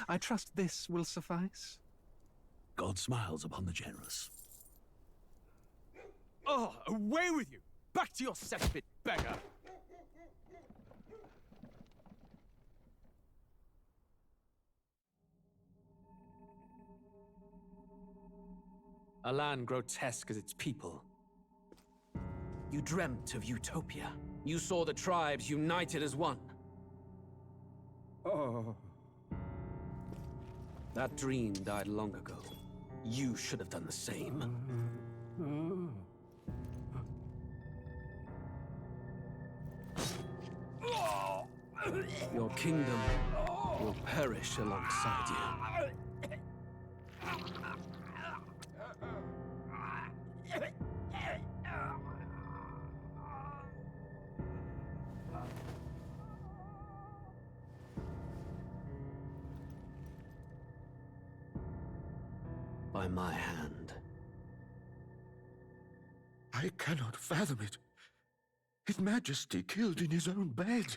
I trust this will suffice. God smiles upon the generous. Oh, away with you! Back to your cesspit, beggar! A land grotesque as its people. You dreamt of utopia. You saw the tribes united as one. Oh. That dream died long ago. You should have done the same. Your kingdom will perish alongside you. By my hand. I cannot fathom it. His Majesty killed in his own bed.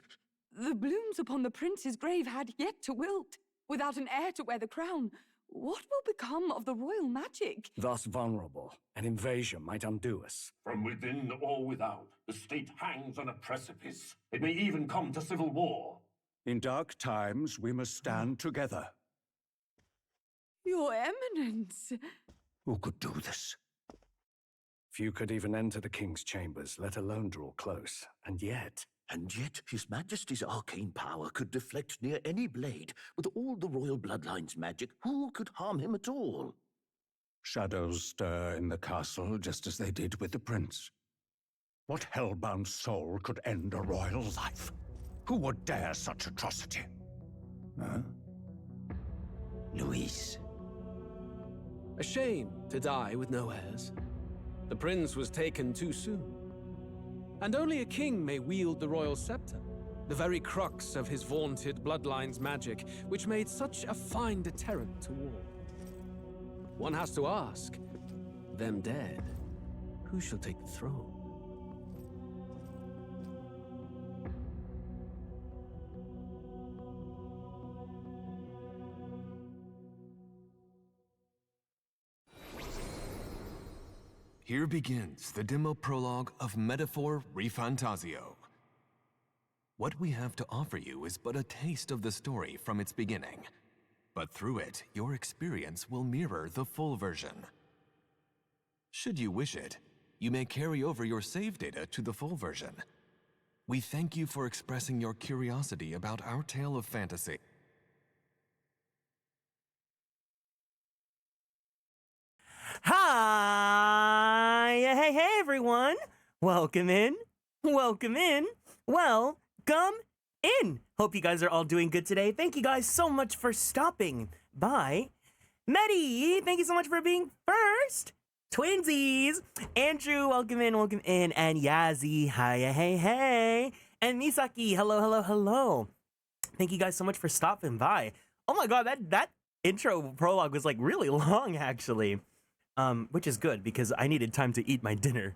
The blooms upon the prince's grave had yet to wilt. Without an heir to wear the crown, what will become of the royal magic? Thus vulnerable, an invasion might undo us. From within or without, the state hangs on a precipice. It may even come to civil war. In dark times, we must stand together. Your Eminence! Who could do this? Few could even enter the king's chambers, let alone draw close. And yet, His Majesty's arcane power could deflect near any blade. With all the royal bloodline's magic, who could harm him at all? shadows stir in the castle just as they did with the prince. What hellbound soul could end a royal life? Who would dare such atrocity? Huh? Luis. A shame to die with no heirs. The prince was taken too soon. And only a king may wield the royal scepter. The very crux of his vaunted bloodline's magic, which made such a fine deterrent to war. One has to ask, them dead, who shall take the throne? Here begins the demo prologue of Metaphor ReFantazio. What we have to offer you is but a taste of the story from its beginning, but through it, your experience will mirror the full version. Should you wish it, you may carry over your save data to the full version. We thank you for expressing your curiosity about our tale of fantasy. Hi! Hey, everyone! Welcome in. Welcome in. Welcome in. Hope you guys are all doing good today. Thank you guys so much for stopping by. Medi, thank you so much for being first. Twinsies. Andrew, welcome in. And Yazzie, hi, hey. And Misaki, hello. Thank you guys so much for stopping by. Oh my god, that intro prologue was like really long, actually. Which is good because I needed time to eat my dinner.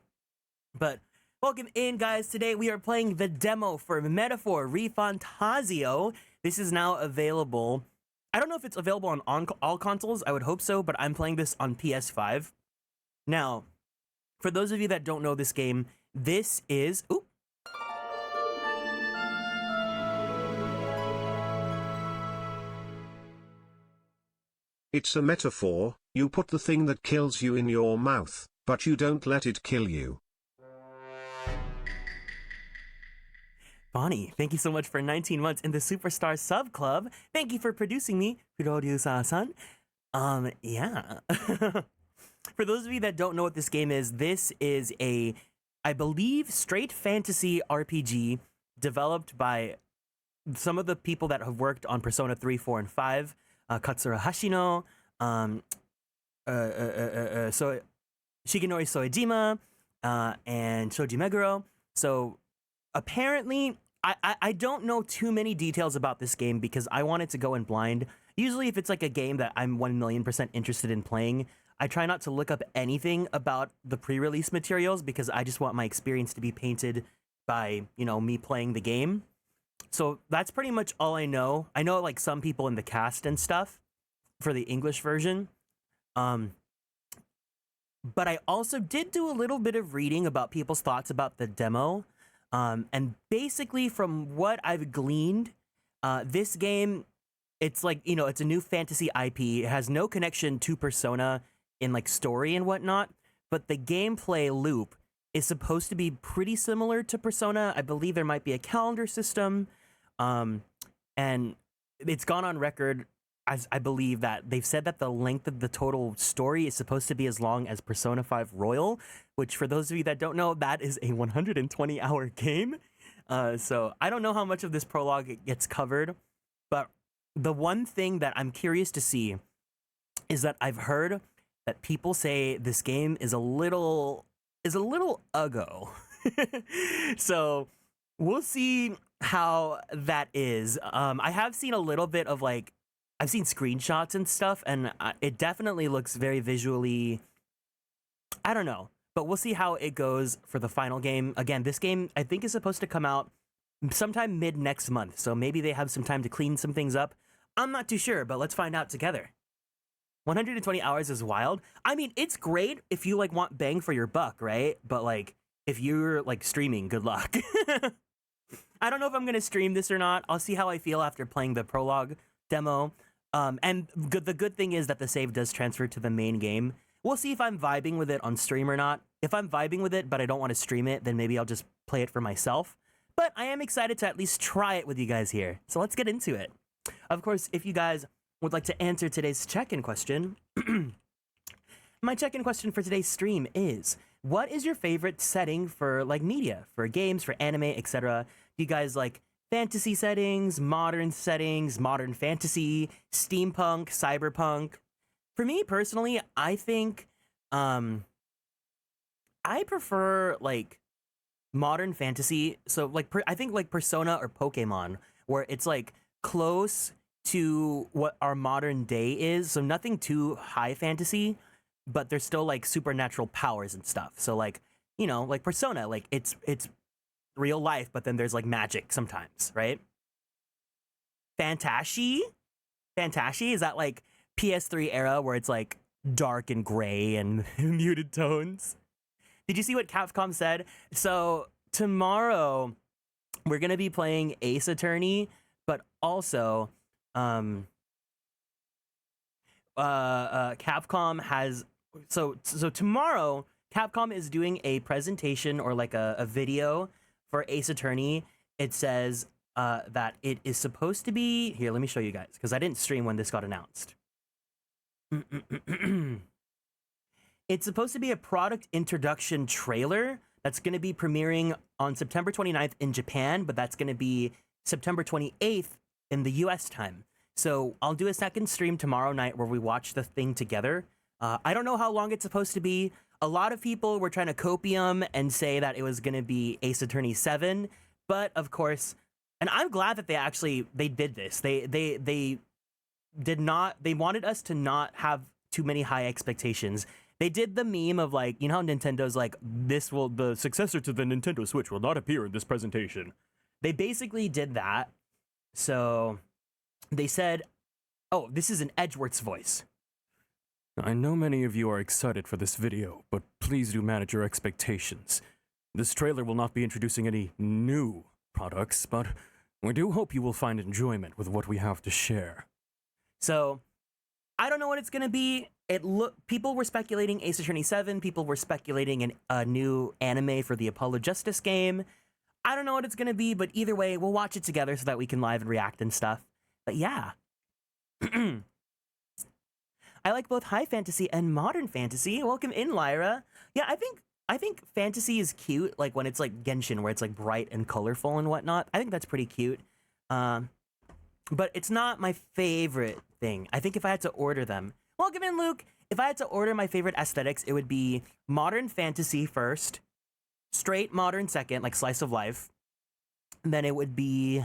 But welcome in, guys. Today we are playing the demo for Metaphor ReFantazio. This is now available. I don't know if it's available on all consoles. I would hope so, but I'm playing this on PS5. Now, for those of you that don't know this game, this is... Ooh. It's a metaphor. You put the thing that kills you in your mouth, but you don't let it kill you. Bonnie, thank you so much for 19 months in the Superstar Sub Club. Thank you for producing me, producer-san. Yeah. For those of you that don't know what this game is, this is a, I believe, straight fantasy RPG developed by some of the people that have worked on Persona 3, 4, and 5. Katsura Hashino, so Shigenori Soejima, and Shoji Meguro. So apparently, I don't know too many details about this game because I wanted to go in blind. Usually if it's like a game that I'm 1,000,000% interested in playing, I try not to look up anything about the pre-release materials because I just want my experience to be painted by, you know, me playing the game. So that's pretty much all I know. I know like some people in the cast and stuff for the English version. But I also did do a little bit of reading about people's thoughts about the demo. And basically from what I've gleaned, this game, it's like, you know, it's a new fantasy IP. It has no connection to Persona in like story and whatnot, but the gameplay loop is supposed to be pretty similar to Persona. I believe there might be a calendar system. And it's gone on record as I believe that they've said that the length of the total story is supposed to be as long as Persona 5 Royal, which for those of you that don't know, that is a 120-hour game. So I don't know how much of this prologue gets covered, but the one thing that I'm curious to see is that I've heard that people say this game is a little uggo. So we'll see how that is. I have seen a little bit of like, I've seen screenshots and stuff, and it definitely looks very visually, I don't know, but we'll see how it goes for the final game. Again, this game I think is supposed to come out sometime mid next month, so maybe they have some time to clean some things up. I'm not too sure, but let's find out together. 120 hours is wild. I mean, it's great if you like want bang for your buck, right? But like, if you're like streaming, good luck. I don't know if I'm gonna stream this or not. I'll see how I feel after playing the prologue demo. And the good thing is that the save does transfer to the main game. We'll see if I'm vibing with it on stream or not. If I'm vibing with it, but I don't want to stream it, then maybe I'll just play it for myself. But I am excited to at least try it with you guys here. So let's get into it. Of course, if you guys would like to answer today's check-in question, my check-in question for today's stream is, what is your favorite setting for like media, for games, for anime, etc.? Do you guys like fantasy settings, modern fantasy, steampunk, cyberpunk? For me personally, I think I prefer like modern fantasy. So like I think like Persona or Pokemon, where it's like close to what our modern day is. So nothing too high fantasy, but there's still like supernatural powers and stuff. So like, you know, like Persona, like it's real life, but then there's like magic sometimes, right? Fantasy is that like PS3 era where it's like dark and gray and muted tones. Did you see what Capcom said? So tomorrow we're gonna be playing Ace Attorney, but also Capcom has so tomorrow Capcom is doing a presentation or like a video for Ace Attorney. It says that it is supposed to be here. Let me show you guys because I didn't stream when this got announced. It's supposed to be a product introduction trailer that's going to be premiering on September 29th in Japan, but that's going to be September 28th in the US time. So I'll do a second stream tomorrow night where we watch the thing together. I don't know how long it's supposed to be. A lot of people were trying to copium and say that it was going to be Ace Attorney 7, but of course, and I'm glad that they did this. They wanted us to not have too many high expectations. They did the meme of like, you know how Nintendo's like, the successor to the Nintendo Switch will not appear in this presentation. They basically did that. So they said, oh, this is an Edgeworth's voice. I know many of you are excited for this video, but please do manage your expectations. This trailer will not be introducing any new products, but we do hope you will find enjoyment with what we have to share. So, I don't know what it's gonna be. People were speculating Ace Attorney 7, people were speculating a new anime for the Apollo Justice game. I don't know what it's gonna be, but either way, we'll watch it together so that we can live and react and stuff. But yeah. I like both high fantasy and modern fantasy. Welcome in, Lyra. Yeah, I think fantasy is cute, like when it's like Genshin, where it's like bright and colorful and whatnot. I think that's pretty cute. But it's not my favorite thing. I think if I had to order them, welcome in, Luke. If I had to order my favorite aesthetics, it would be modern fantasy first, straight modern second, like slice of life. And then it would be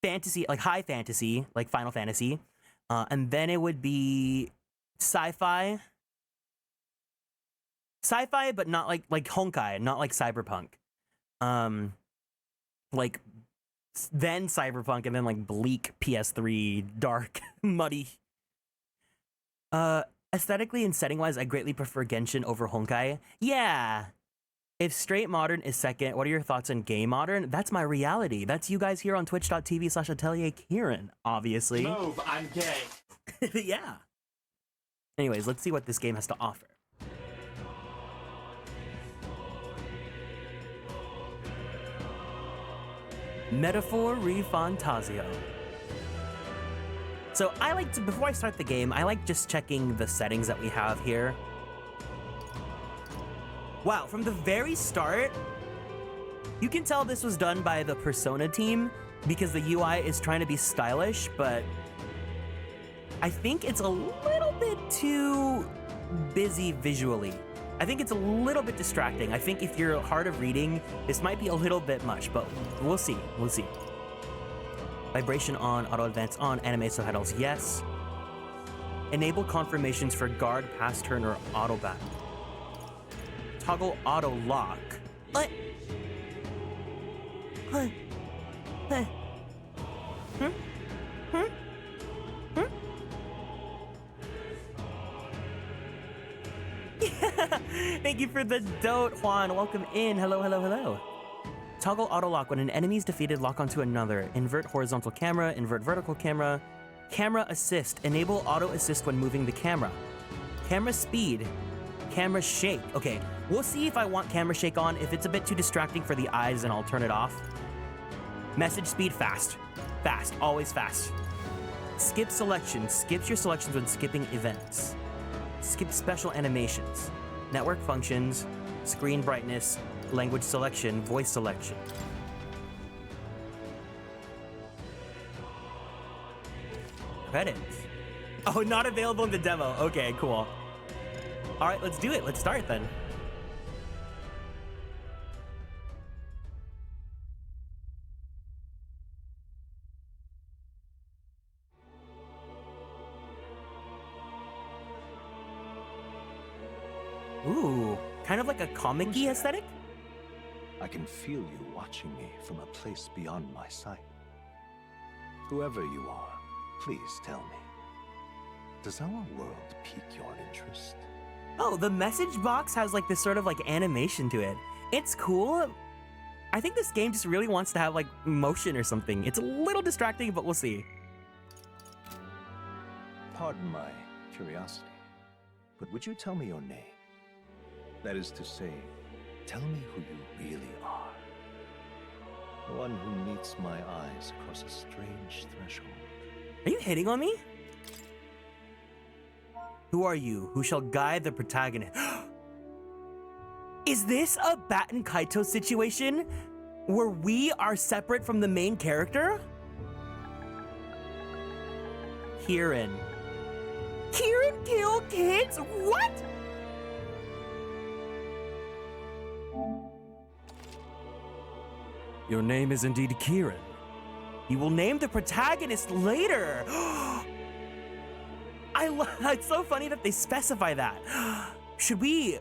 fantasy, like high fantasy, like Final Fantasy. And then it would be sci-fi, but not like Honkai, not like cyberpunk. Like then cyberpunk, and then like bleak PS3, dark, muddy. Aesthetically and setting-wise, I greatly prefer Genshin over Honkai. Yeah. If straight modern is second, what are your thoughts on gay modern? That's my reality. That's you guys here on twitch.tv/Atelier Kieran, obviously. Move, I'm gay. Yeah. Anyways, let's see what this game has to offer. Metaphor ReFantazio. So I like to, before I start the game, I like just checking the settings that we have here. Wow, from the very start, you can tell this was done by the Persona team because the UI is trying to be stylish, but I think it's a little bit too busy visually. I think it's a little bit distracting. I think if you're hard of reading, this might be a little bit much, but we'll see. We'll see. Vibration on, auto advance on, anime subtitles, yes. Enable confirmations for guard, pass turn, or auto back. Toggle auto lock. What? What? Huh? Hmm? Hmm? Hmm? Thank you for the dote, Juan. Welcome in. Hello, hello, hello. Toggle auto lock when an enemy is defeated, lock onto another. Invert horizontal camera, invert vertical camera. Camera assist. Enable auto assist when moving the camera. Camera speed. Camera shake. Okay, we'll see if I want camera shake on. If it's a bit too distracting for the eyes, then I'll turn it off. Message speed fast. Fast, always fast. Skip selections. Skips your selections when skipping events. Skip special animations. Network functions. Screen brightness. Language selection. Voice selection. Credits. Oh, not available in the demo. Okay, cool. All right, let's do it. Let's start then. kind of like a comic-y aesthetic. I can feel you watching me from a place beyond my sight. Whoever you are, please tell me, does our world pique your interest? Oh, the message box has like this sort of like animation to it. It's cool. I think this game just really wants to have like motion or something. It's a little distracting, but we'll see. Pardon my curiosity, but would you tell me your name? That is to say, tell me who you really are. One who meets my eyes across a strange threshold. Are you hitting on me? Who are you? Who shall guide the protagonist? Is this a Bat and Kaito situation where we are separate from the main character? Kieran. Kieran kill kids? What? Your name is indeed Kieran. You will name the protagonist later. It's so funny that they specify that. Should we...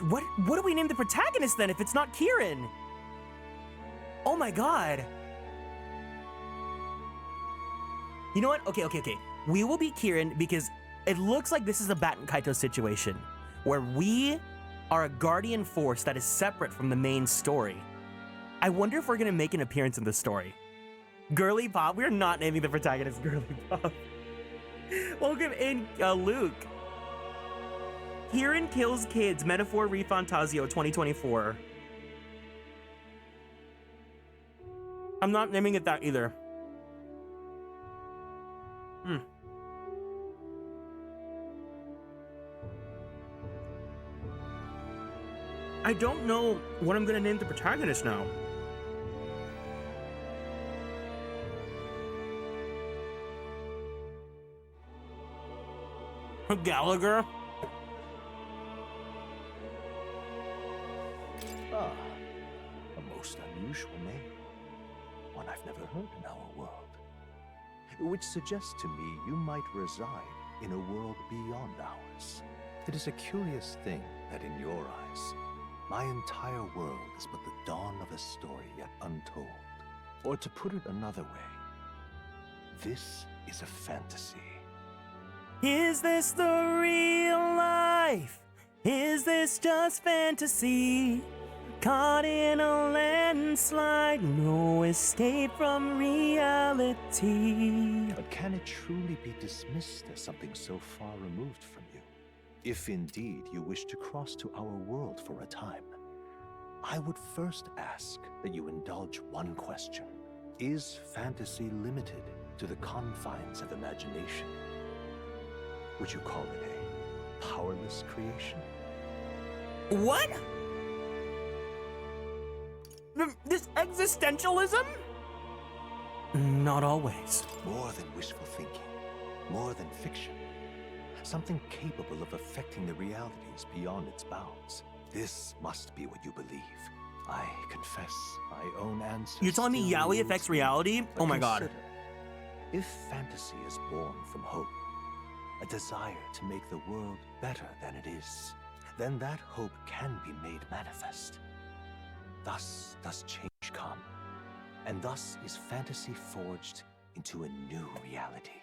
What do we name the protagonist then if it's not Kieran? Oh my god. You know what? Okay. We will be Kieran because it looks like this is a Bat and Kaito situation where we are a guardian force that is separate from the main story. I wonder if we're gonna make an appearance in this story. Girly Pop, we're not naming the protagonist Girly Pop. Welcome in, Luke. Kieran kills kids, metaphor ReFantazio 2024. I'm not naming it that either. I don't know what I'm gonna name the protagonist now. Gallagher? Ah, a most unusual name. One I've never heard in our world. Which suggests to me you might reside in a world beyond ours. It is a curious thing that in your eyes, my entire world is but the dawn of a story yet untold. Or to put it another way, this is a fantasy. Is this the real life? Is this just fantasy? Caught in a landslide, no escape from reality. But can it truly be dismissed as something so far removed from you? If indeed you wish to cross to our world for a time, I would first ask that you indulge one question. Is fantasy limited to the confines of imagination? Would you call it a powerless creation? What? This existentialism? Not always. More than wishful thinking, more than fiction. Something capable of affecting the realities beyond its bounds. This must be what you believe. I confess my own answer. You're telling me yaoi affects reality? Oh my god. If fantasy is born from hope, a desire to make the world better than it is, then that hope can be made manifest. Thus does change come, and thus is fantasy forged into a new reality.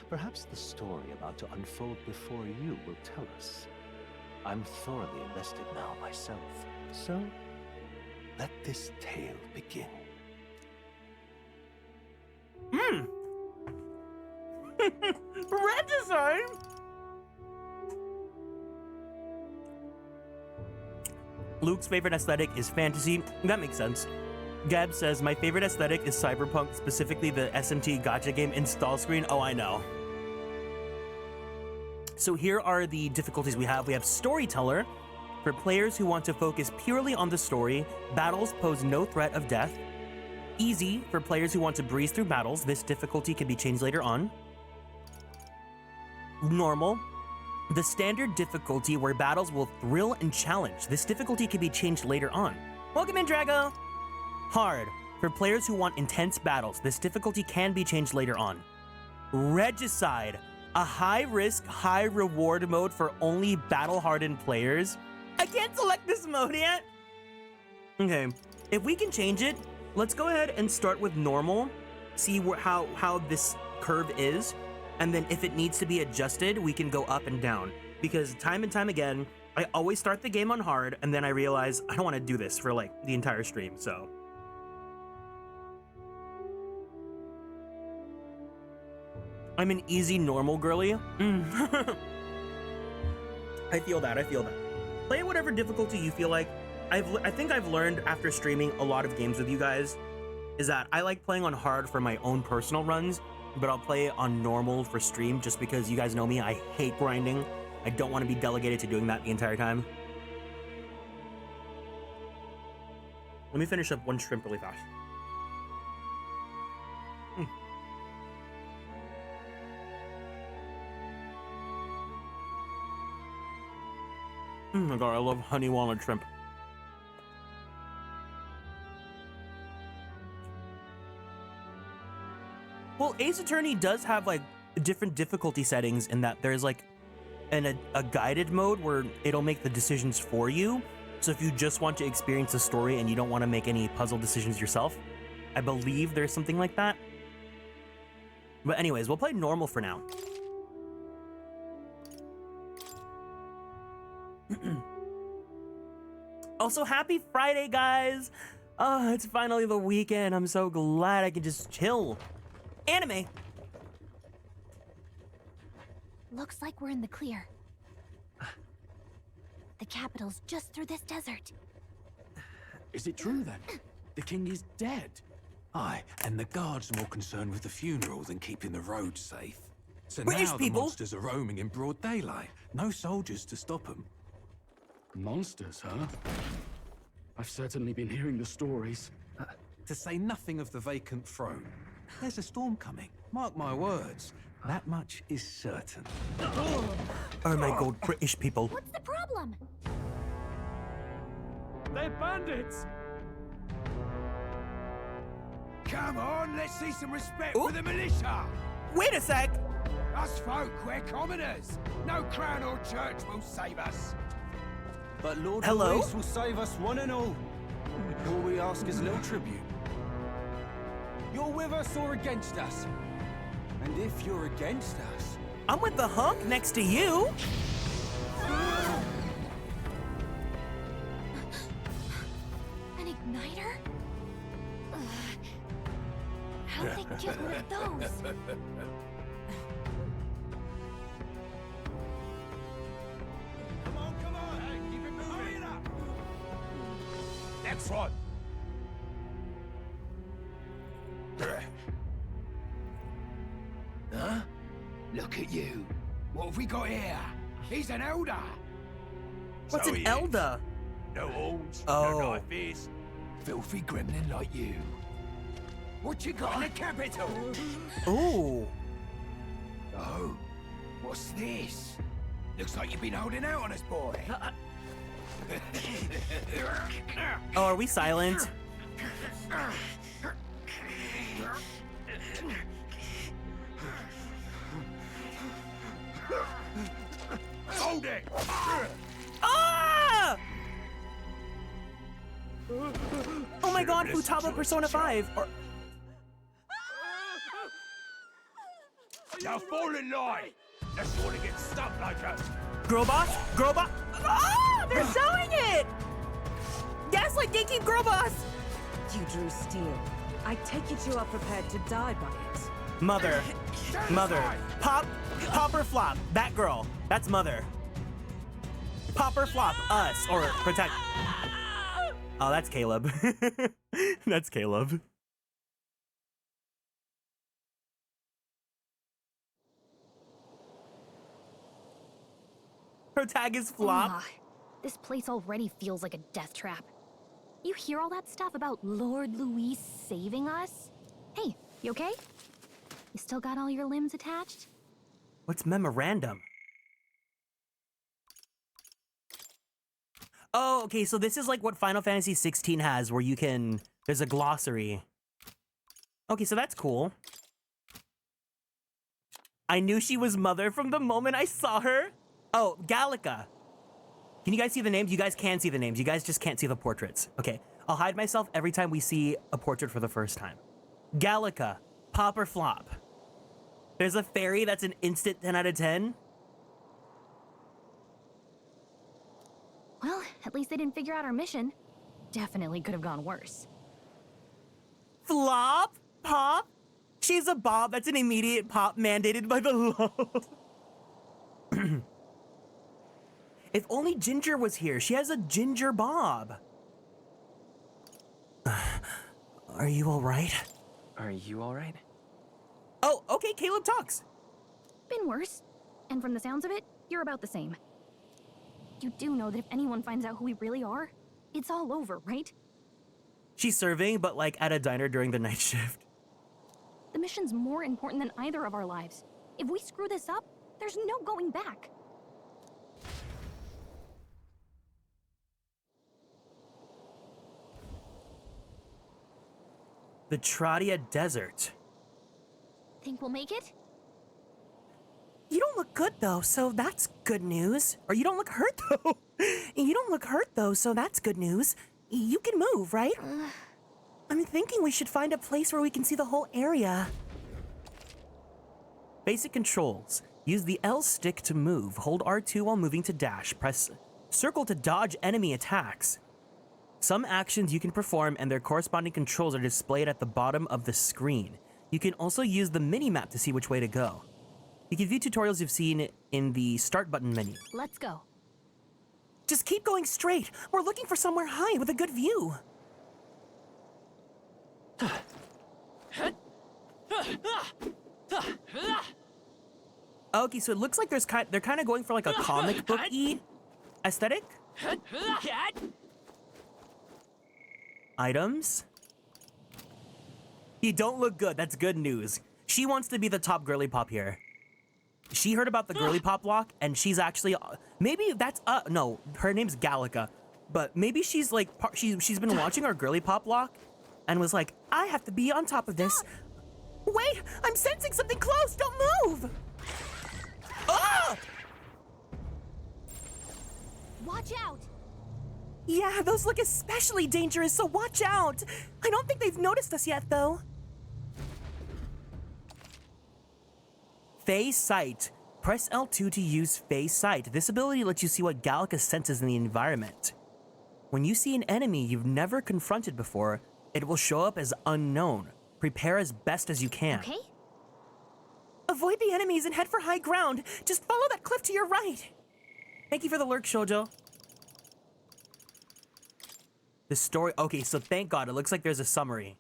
Perhaps the story about to unfold before you will tell us. I'm thoroughly invested now myself, so let this tale begin. Red design? Luke's favorite aesthetic is fantasy. That makes sense. Gab says, my favorite aesthetic is cyberpunk, specifically the SMT gacha game install screen. Oh, I know. So here are the difficulties we have. We have storyteller. For players who want to focus purely on the story, battles pose no threat of death. Easy, for players who want to breeze through battles. This difficulty can be changed later on. Normal. The standard difficulty where battles will thrill and challenge. This difficulty can be changed later on. Welcome in, Drago! Hard. For players who want intense battles, this difficulty can be changed later on. Regicide. A high-risk, high-reward mode for only battle-hardened players. I can't select this mode yet. Okay, if we can change it, let's go ahead and start with normal. See how this curve is. And then if it needs to be adjusted, we can go up and down. Because time and time again, I always start the game on hard, and then I realize I don't want to do this for like the entire stream, so. I'm an easy normal girly. I feel that, I feel that. Play whatever difficulty you feel like. I think I've learned after streaming a lot of games with you guys is that I like playing on hard for my own personal runs, but I'll play on normal for stream just because you guys know me, I hate grinding. I don't want to be delegated to doing that the entire time. Let me finish up one shrimp really fast. Oh my god, I love honey walnut shrimp. Well, Ace Attorney does have like different difficulty settings in that there's like a guided mode where it'll make the decisions for you. So if you just want to experience the story and you don't want to make any puzzle decisions yourself, I believe there's something like that. But anyways, we'll play normal for now. Also, happy Friday, guys! Oh, it's finally the weekend. I'm so glad I can just chill. Anime! Looks like we're in the clear. The capital's just through this desert. Is it true then? The king is dead? Aye, and the guards more concerned with the funeral than keeping the roads safe. So British now people. the monsters are roaming in broad daylight. No soldiers to stop them. Monsters, huh? I've certainly been hearing the stories. To say nothing of the vacant throne. There's a storm coming. Mark my words. That much is certain. Oh my god, British people. What's the problem? They're bandits! Come on, let's see some respect for the militia! Wait a sec! Us folk, we're commoners. No crown or church will save us. But Lord Hello? Luis will save us one and all. All we ask is a little tribute. You're with us or against us? And if you're against us... I'm with the hunk next to you! An igniter? How'd they get rid of those? Come on, hey, keep it moving. Hurry it up. Next one. Huh? Look at you. What have we got here? He's an elder. What's So an he is. elder? No horns, Oh. no knife is. Filthy gremlin like you. What you got in the capital? Ooh. Oh, what's this? Looks like you've been holding out on us, boy. Oh, are we silent? Hold it! Ah! Oh my god, Futaba Persona 5. Or Now fall in line! Unless you want to get stuck like us. Girl boss? Girl boss? Ah! They're showing it! Gaslight Gatekeep Girl boss! You drew steel. I take it you are prepared to die by it. Mother. Mother. Pop or flop. That girl. That's mother. Pop or flop. Us. Or protect. Oh, that's Caleb. That's Caleb. Her tag is flop. Ugh, this place already feels like a death trap. You hear all that stuff about Lord Luis saving us? Hey, you okay? You still got all your limbs attached? What's memorandum? Oh, okay, so this is like what Final Fantasy 16 has, where you can... There's a glossary. Okay, so that's cool. I knew she was Mother from the moment I saw her. Oh, Gallica. Can you guys see the names? You guys can see the names. You guys just can't see the portraits. Okay, I'll hide myself every time we see a portrait for the first time. Gallica, pop or flop? There's a fairy that's an instant 10 out of 10. Well, at least they didn't figure out our mission. Definitely could have gone worse. Flop? Pop? She's a bob. That's an immediate pop mandated by the law. If only Ginger was here. She has a ginger bob. Are you all right? Are you all right? Oh, okay, Caleb talks. Been worse. And from the sounds of it, you're about the same. You do know that if anyone finds out who we really are, it's all over, right? She's serving, but like at a diner during the night shift. The mission's more important than either of our lives. If we screw this up, there's no going back. The Tradia Desert. Think we'll make it? You don't look good though, so that's good news. Or you don't look hurt though. You don't look hurt though, so that's good news. You can move, right? I'm thinking we should find a place where we can see the whole area. Basic controls. Use the L stick to move. Hold R2 while moving to dash. Press circle to dodge enemy attacks. Some actions you can perform and their corresponding controls are displayed at the bottom of the screen. You can also use the mini-map to see which way to go. You can view tutorials you've seen in the start button menu. Let's go. Just keep going straight. We're looking for somewhere high with a good view. Okay, so it looks like they're kind of going for like a comic book-y aesthetic. Items. You don't look good. That's good news. She wants to be the top girly pop here. She heard about the girly pop lock, and she's actually maybe that's no, her name's Gallica, but maybe she's like she's been watching our girly pop lock, and was like, I have to be on top of this. Wait, I'm sensing something close. Don't move. Ah! Watch out. Yeah, those look especially dangerous, so watch out. I don't think they've noticed us yet, though. Phase Sight. Press L2 to use Phase Sight. This ability lets you see what Gallica senses in the environment. When you see an enemy you've never confronted before, it will show up as unknown. Prepare as best as you can. Okay. Avoid the enemies and head for high ground. Just follow that cliff to your right. Thank you for the lurk, Shoujo. The story. Okay, so thank God. It looks like there's a summary.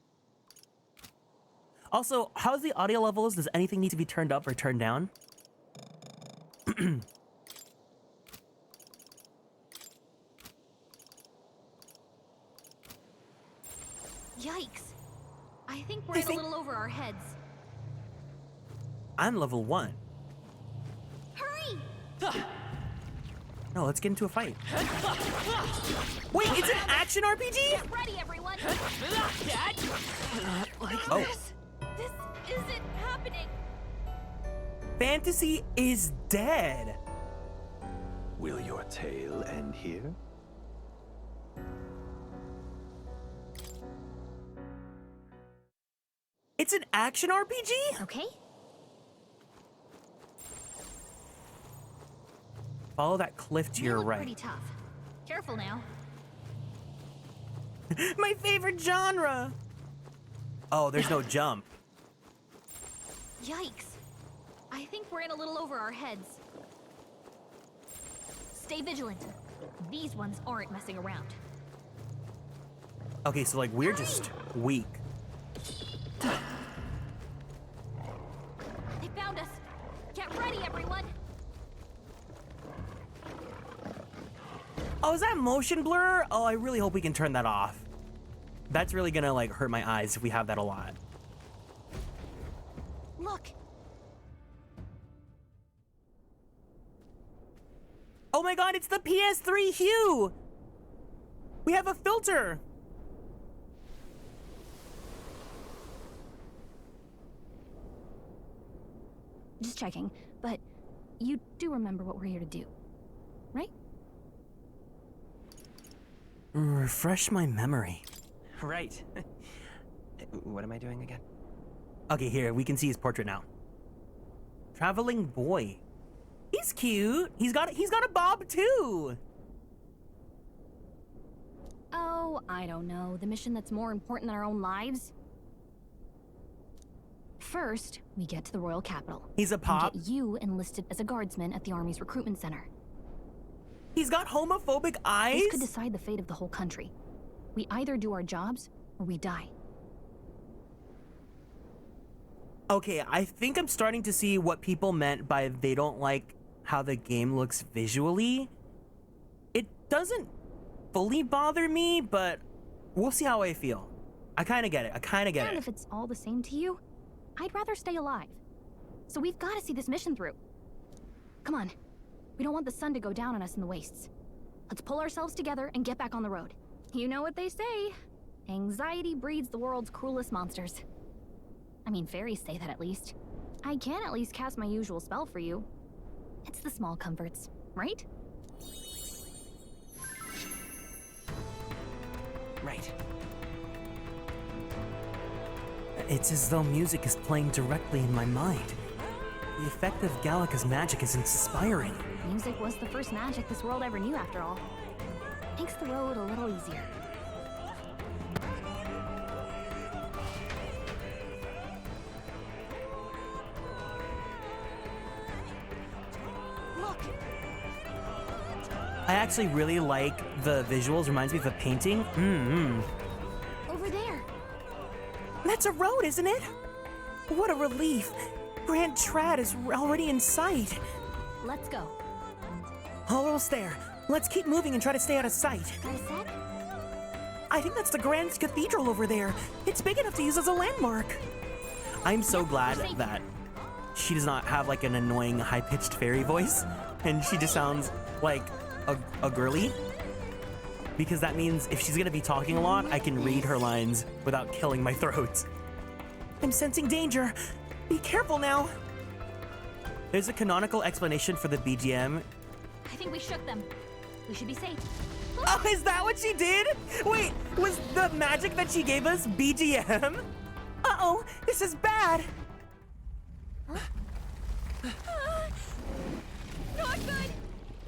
Also, how's the audio levels? Does anything need to be turned up or turned down? Yikes. I think we're in a little over our heads. I'm level 1. Hurry! No, let's get into a fight. Wait, it's an action RPG? Get ready, everyone! Oh. This isn't happening! Fantasy is dead. Will your tale end here? It's an action RPG? Okay. Follow that cliff to your right. Pretty tough. Careful now. My favorite genre. Oh, there's no jump. Yikes. I think we're in a little over our heads. Stay vigilant. These ones aren't messing around. Okay, so like we're just weak. They found us. Get ready, everyone. Oh, is that motion blur? Oh, I really hope we can turn that off. That's really gonna like hurt my eyes if we have that a lot. Look. Oh my God, it's the PS3 hue. We have a filter. Just checking, but you do remember what we're here to do, right? Refresh my memory. Right. What am I doing again? Okay, here, we can see his portrait now. Traveling boy. He's cute. He's got a bob too. Oh, I don't know. The mission that's more important than our own lives? First, we get to the royal capital. He's a pop. And get you enlisted as a guardsman at the army's recruitment center. He's got homophobic eyes? This could decide the fate of the whole country. We either do our jobs, or we die. Okay, I think I'm starting to see what people meant by they don't like how the game looks visually. It doesn't fully bother me, but we'll see how I feel. I kind of get it. And if it's all the same to you, I'd rather stay alive. So we've got to see this mission through. Come on. We don't want the sun to go down on us in the wastes. Let's pull ourselves together and get back on the road. You know what they say. Anxiety breeds the world's cruelest monsters. I mean, fairies say that at least. I can at least cast my usual spell for you. It's the small comforts, right? Right. It's as though music is playing directly in my mind. The effect of Gallica's magic is inspiring. Music was the first magic this world ever knew, after all. Makes the road a little easier. Look! I actually really like the visuals. Reminds me of a painting. Over there. That's a road, isn't it? What a relief. Grand Trad is already in sight. Let's go. Almost there. Let's keep moving and try to stay out of sight. Got a sec? I think that's the Grand Cathedral over there. It's big enough to use as a landmark. I'm so glad that she does not have like an annoying high-pitched fairy voice, and she just sounds like a girly. Because that means if she's gonna be talking a lot, I can read her lines without killing my throat. I'm sensing danger. Be careful now. There's a canonical explanation for the BGM. I think we shook them. We should be safe. Oh, is that what she did? Wait, was the magic that she gave us BGM? Uh-oh, this is bad. Huh? Not good!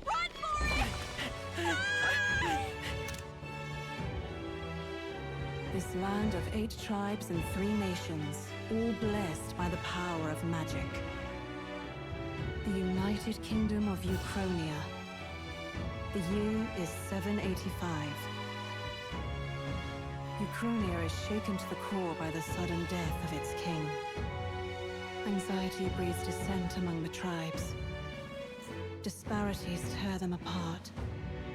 Run for it! This land of 8 tribes and 3 nations, all blessed by the power of magic. The United Kingdom of Uchronia. The year is 785. Uchronia is shaken to the core by the sudden death of its king. Anxiety breeds dissent among the tribes. Disparities tear them apart,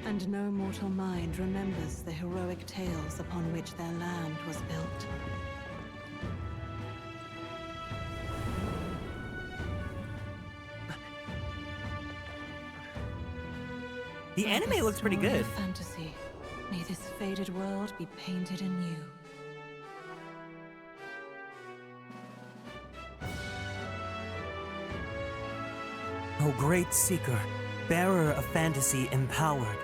and no mortal mind remembers the heroic tales upon which their land was built. The anime looks pretty good. Fantasy. May this faded world be painted anew. O great seeker, bearer of fantasy empowered.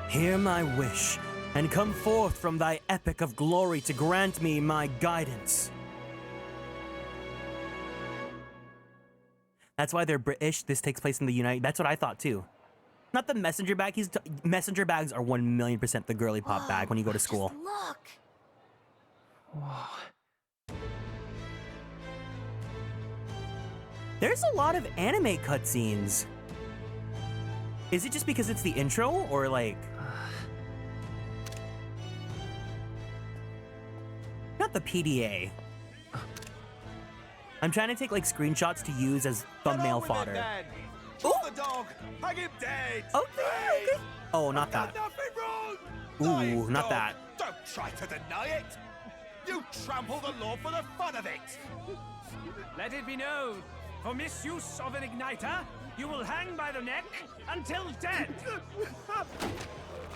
Hear my wish, and come forth from thy epic of glory to grant me my guidance. That's why they're British. This takes place in the United. That's what I thought too. Not the messenger bag. Messenger bags are 1,000,000% the girly pop bag when you go to school. Just look. Whoa. There's a lot of anime cutscenes. Is it just because it's the intro, or like... Not the PDA. I'm trying to take like screenshots to use as thumbnail fodder. Drop the dog! Hang him dead! Okay. Oh, not that. Nothing wrong! Ooh, not that. Don't try to deny it! You trample the law for the fun of it! Let it be known, for misuse of an igniter, you will hang by the neck until dead.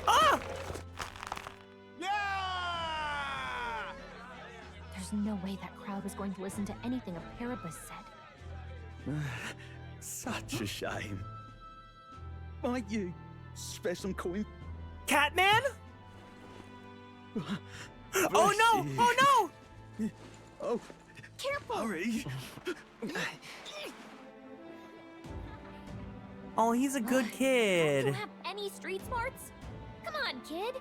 Ah! Yeah! There's no way that crowd was going to listen to anything a Paribus said. Such a shame. Might you spare some coin? Catman? Oh no! Oh no! Oh, careful! Hurry! Oh, he's a good Don't kid. you have any street smarts? Come on, kid.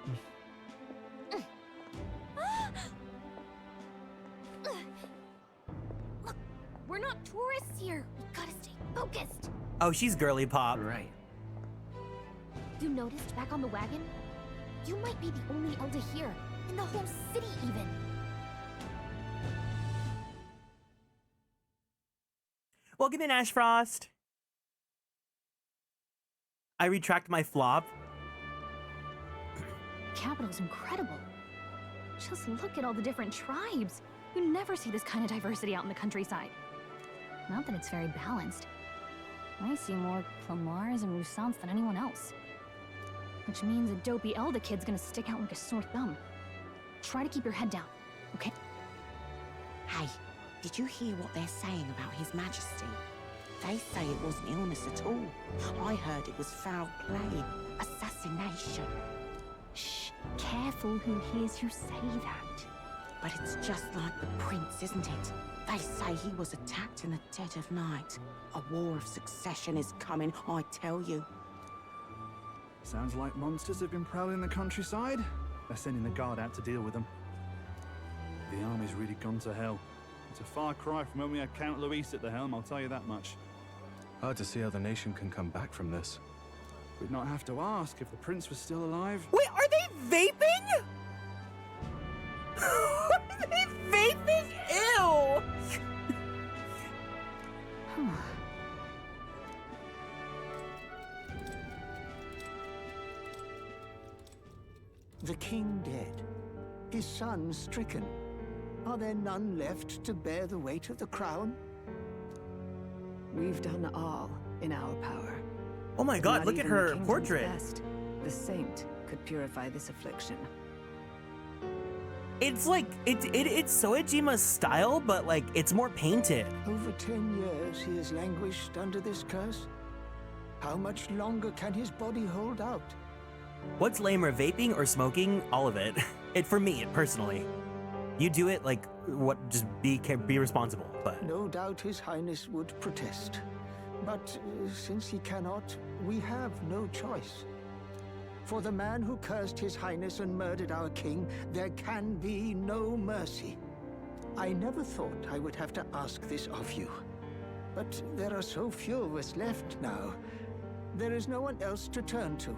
Look, we're not tourists here. We gotta stay focused. Oh, she's girly pop. Right. You noticed back on the wagon? You might be the only elder here, in the whole city even. Welcome in, Ashfrost. I retract my flop. Capital's incredible. Just look at all the different tribes. You never see this kind of diversity out in the countryside. Not that it's very balanced. I see more Clamars and Roussants than anyone else. Which means a dopey Elder kid's gonna stick out like a sore thumb. Try to keep your head down, okay? Hey, did you hear what they're saying about His Majesty? They say it wasn't illness at all. I heard it was foul play, assassination. Shh, careful who hears you say that. But it's just like the prince, isn't it? They say he was attacked in the dead of night. A war of succession is coming, I tell you. Sounds like monsters have been prowling the countryside. They're sending the guard out to deal with them. The army's really gone to hell. It's a far cry from when we had Count Luis at the helm, I'll tell you that much. Hard to see how the nation can come back from this. We'd not have to ask if the prince was still alive. Wait, are they vaping? Are they vaping? Ew! The king dead, his son stricken. Are there none left to bear the weight of the crown? We've done all in our power. Oh my god, look at her portrait. The saint could purify this affliction. It's like, it's Soejima's style, but like, it's more painted. Over 10 years he has languished under this curse. How much longer can his body hold out? What's lamer, vaping or smoking? All of it. For me, personally. You do it, like, what, just be responsible, but... No doubt His Highness would protest. But since he cannot, we have no choice. For the man who cursed His Highness and murdered our king, there can be no mercy. I never thought I would have to ask this of you. But there are so few of us left now. There is no one else to turn to.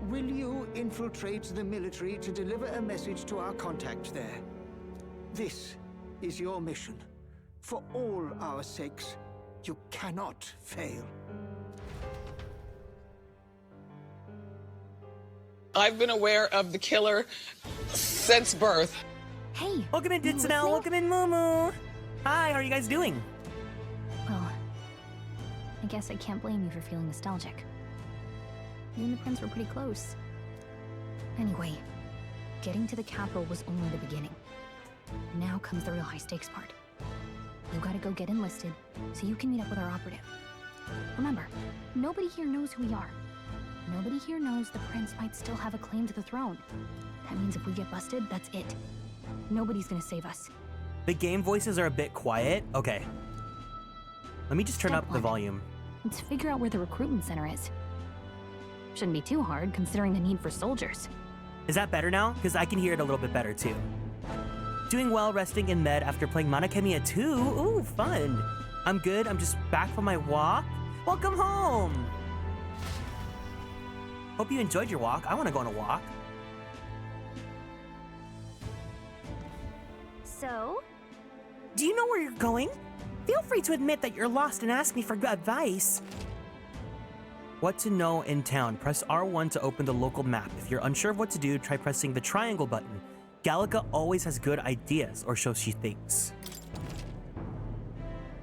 Will you infiltrate the military to deliver a message to our contact there? This is your mission. For all our sakes, you cannot fail. I've been aware of the killer since birth. Hey! Welcome in, Ditsanel. Welcome in, Mumu. Hi, how are you guys doing? Well, I guess I can't blame you for feeling nostalgic. You and the prince were pretty close. Anyway, getting to the capital was only the beginning. Now comes the real high-stakes part. You gotta go get enlisted, so you can meet up with our operative. Remember, nobody here knows who we are. Nobody here knows the prince might still have a claim to the throne. That means if we get busted, that's it. Nobody's gonna save us. The game voices are a bit quiet. Okay. Let me just turn up the volume. Let's figure out where the recruitment center is. Shouldn't be too hard, considering the need for soldiers. Is that better now? Because I can hear it a little bit better, too. Doing well, resting in med after playing Monokemia 2. Ooh, fun. I'm good. I'm just back from my walk. Welcome home. Hope you enjoyed your walk. I want to go on a walk. So? Do you know where you're going? Feel free to admit that you're lost and ask me for good advice. What to know in town. Press R1 to open the local map. If you're unsure of what to do, try pressing the triangle button. Gallica always has good ideas, or so she thinks.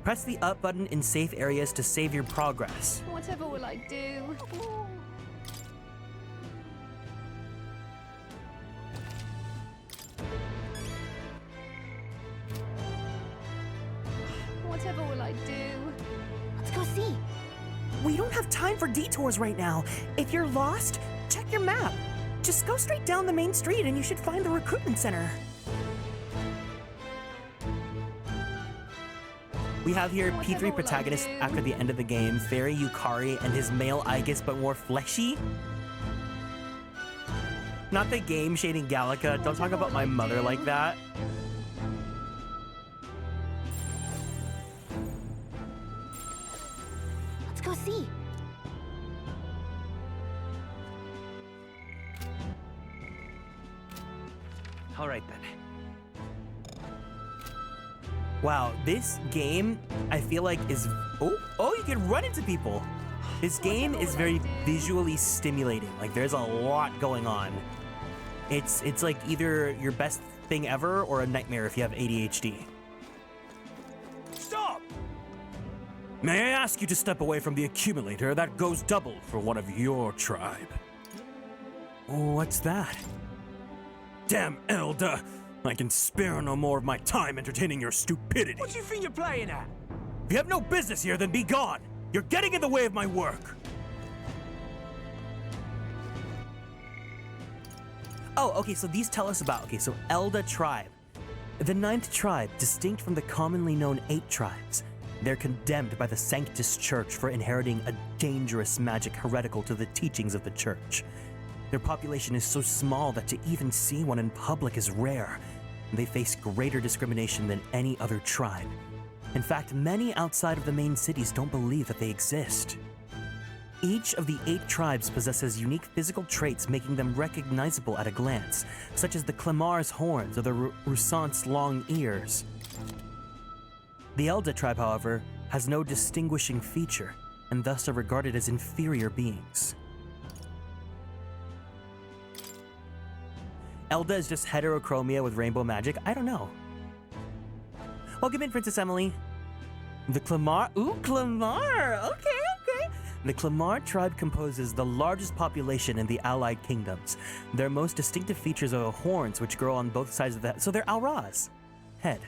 Press the up button in safe areas to save your progress. Whatever will I do? Whatever will I do? Let's go see. We don't have time for detours right now. If you're lost, check your map. Just go straight down the main street and you should find the recruitment center. We have here P3 protagonist after the end of the game, Fairy Yukari and his male Aegis but more fleshy. Not the game shading Gallica, don't talk about my mother like that. Let's go see. All right then. Wow, this game, I feel like is... Oh, you can run into people. This game is very visually stimulating. Like, there's a lot going on. It's like either your best thing ever or a nightmare if you have ADHD. Stop! May I ask you to step away from the accumulator? That goes double for one of your tribe. What's that? Damn, Elder! I can spare no more of my time entertaining your stupidity. What do you think you're playing at? If you have no business here, then be gone! You're getting in the way of my work! Oh, okay, so these tell us about, so Elda tribe. The 9th tribe, distinct from the commonly known 8 tribes. They're condemned by the Sanctus Church for inheriting a dangerous magic heretical to the teachings of the Church. Their population is so small that to even see one in public is rare. They face greater discrimination than any other tribe. In fact, many outside of the main cities don't believe that they exist. Each of the 8 tribes possesses unique physical traits making them recognizable at a glance, such as the Clamar's horns or the Rusant's long ears. The Elda tribe, however, has no distinguishing feature, and thus are regarded as inferior beings. Elda is just heterochromia with rainbow magic? I don't know. Welcome in, Princess Emily. The Clamar... Ooh, Clamar! Okay. The Clamar tribe composes the largest population in the Allied Kingdoms. Their most distinctive features are the horns, which grow on both sides of the head. So they're Alraz. Head.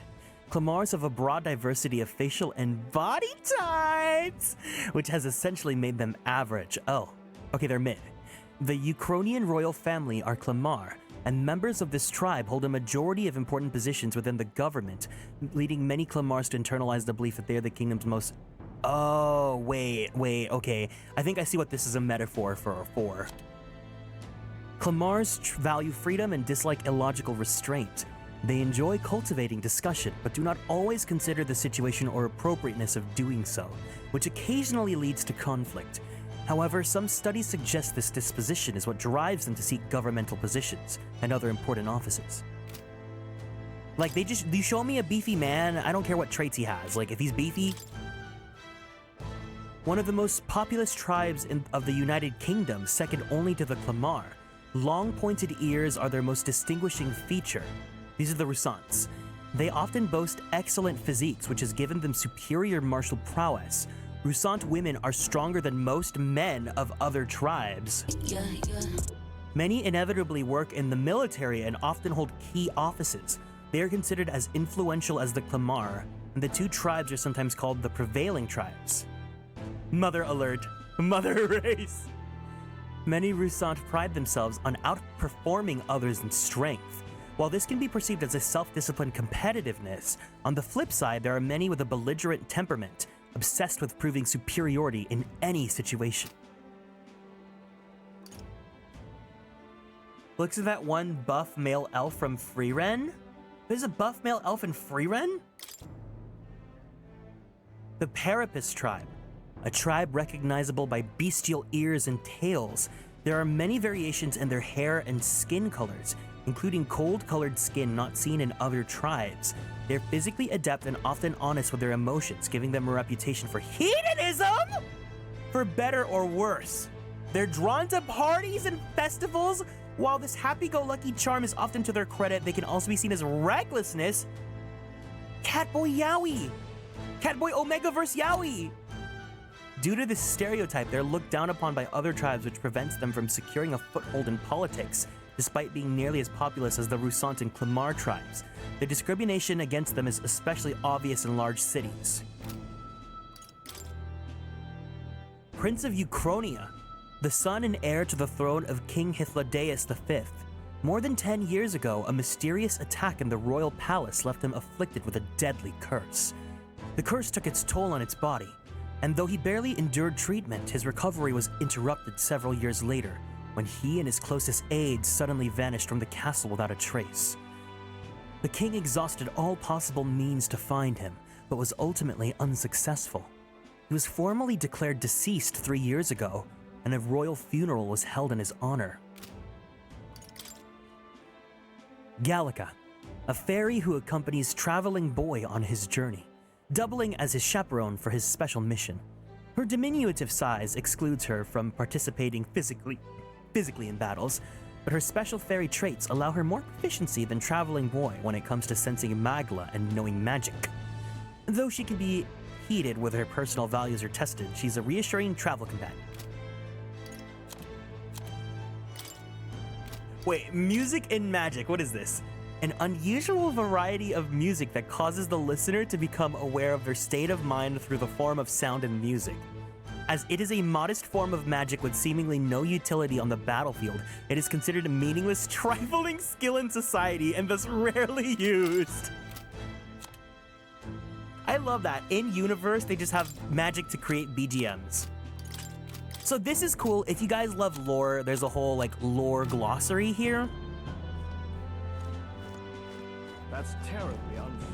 Clamars have a broad diversity of facial and body types, which has essentially made them average. Oh, okay, they're mid. The Ukrainian royal family are Clamar, and members of this tribe hold a majority of important positions within the government, leading many Clamars to internalize the belief that they are the kingdom's most... Oh, wait, okay. I think I see what this is a metaphor for. Clamars value freedom and dislike illogical restraint. They enjoy cultivating discussion, but do not always consider the situation or appropriateness of doing so, which occasionally leads to conflict. However, some studies suggest this disposition is what drives them to seek governmental positions and other important offices. Like, you show me a beefy man, I don't care what traits he has. Like, if he's beefy... One of the most populous tribes of the United Kingdom, second only to the Clamar. Long pointed ears are their most distinguishing feature. These are the Rusants. They often boast excellent physiques, which has given them superior martial prowess. Rusant women are stronger than most men of other tribes. Many inevitably work in the military and often hold key offices. They are considered as influential as the Clamar, and the 2 tribes are sometimes called the prevailing tribes. Mother alert. Mother race. Many Rusant pride themselves on outperforming others in strength. While this can be perceived as a self-disciplined competitiveness, on the flip side, there are many with a belligerent temperament, obsessed with proving superiority in any situation. Looks at that one buff male elf from Freeren? There's a buff male elf in Freeren? The Parapus tribe. A tribe recognizable by bestial ears and tails. There are many variations in their hair and skin colors, including cold-colored skin not seen in other tribes. They're physically adept and often honest with their emotions, giving them a reputation for hedonism? For better or worse. They're drawn to parties and festivals. While this happy-go-lucky charm is often to their credit, they can also be seen as recklessness. Catboy Yowie! Catboy Omegaverse Yowie! Due to this stereotype, they're looked down upon by other tribes, which prevents them from securing a foothold in politics, despite being nearly as populous as the Rusant and Clamar tribes. The discrimination against them is especially obvious in large cities. Prince of Uchronia, the son and heir to the throne of King Hythlodaeus V. More than 10 years ago, a mysterious attack in the royal palace left him afflicted with a deadly curse. The curse took its toll on its body, and though he barely endured treatment, his recovery was interrupted several years later, when he and his closest aides suddenly vanished from the castle without a trace. The king exhausted all possible means to find him, but was ultimately unsuccessful. He was formally declared deceased 3 years ago, and a royal funeral was held in his honor. Gallica, a fairy who accompanies traveling boy on his journey, doubling as his chaperone for his special mission. Her diminutive size excludes her from participating physically in battles, but her special fairy traits allow her more proficiency than traveling boy when it comes to sensing magla and knowing magic. Though she can be heated when her personal values are tested, she's a reassuring travel companion. Wait, music and magic, what is this? An unusual variety of music that causes the listener to become aware of their state of mind through the form of sound and music. As it is a modest form of magic with seemingly no utility on the battlefield, it is considered a meaningless, trifling skill in society and thus rarely used. I love that. In universe, they just have magic to create BGMs. So this is cool. If you guys love lore, there's a whole like lore glossary here. That's terribly unfair.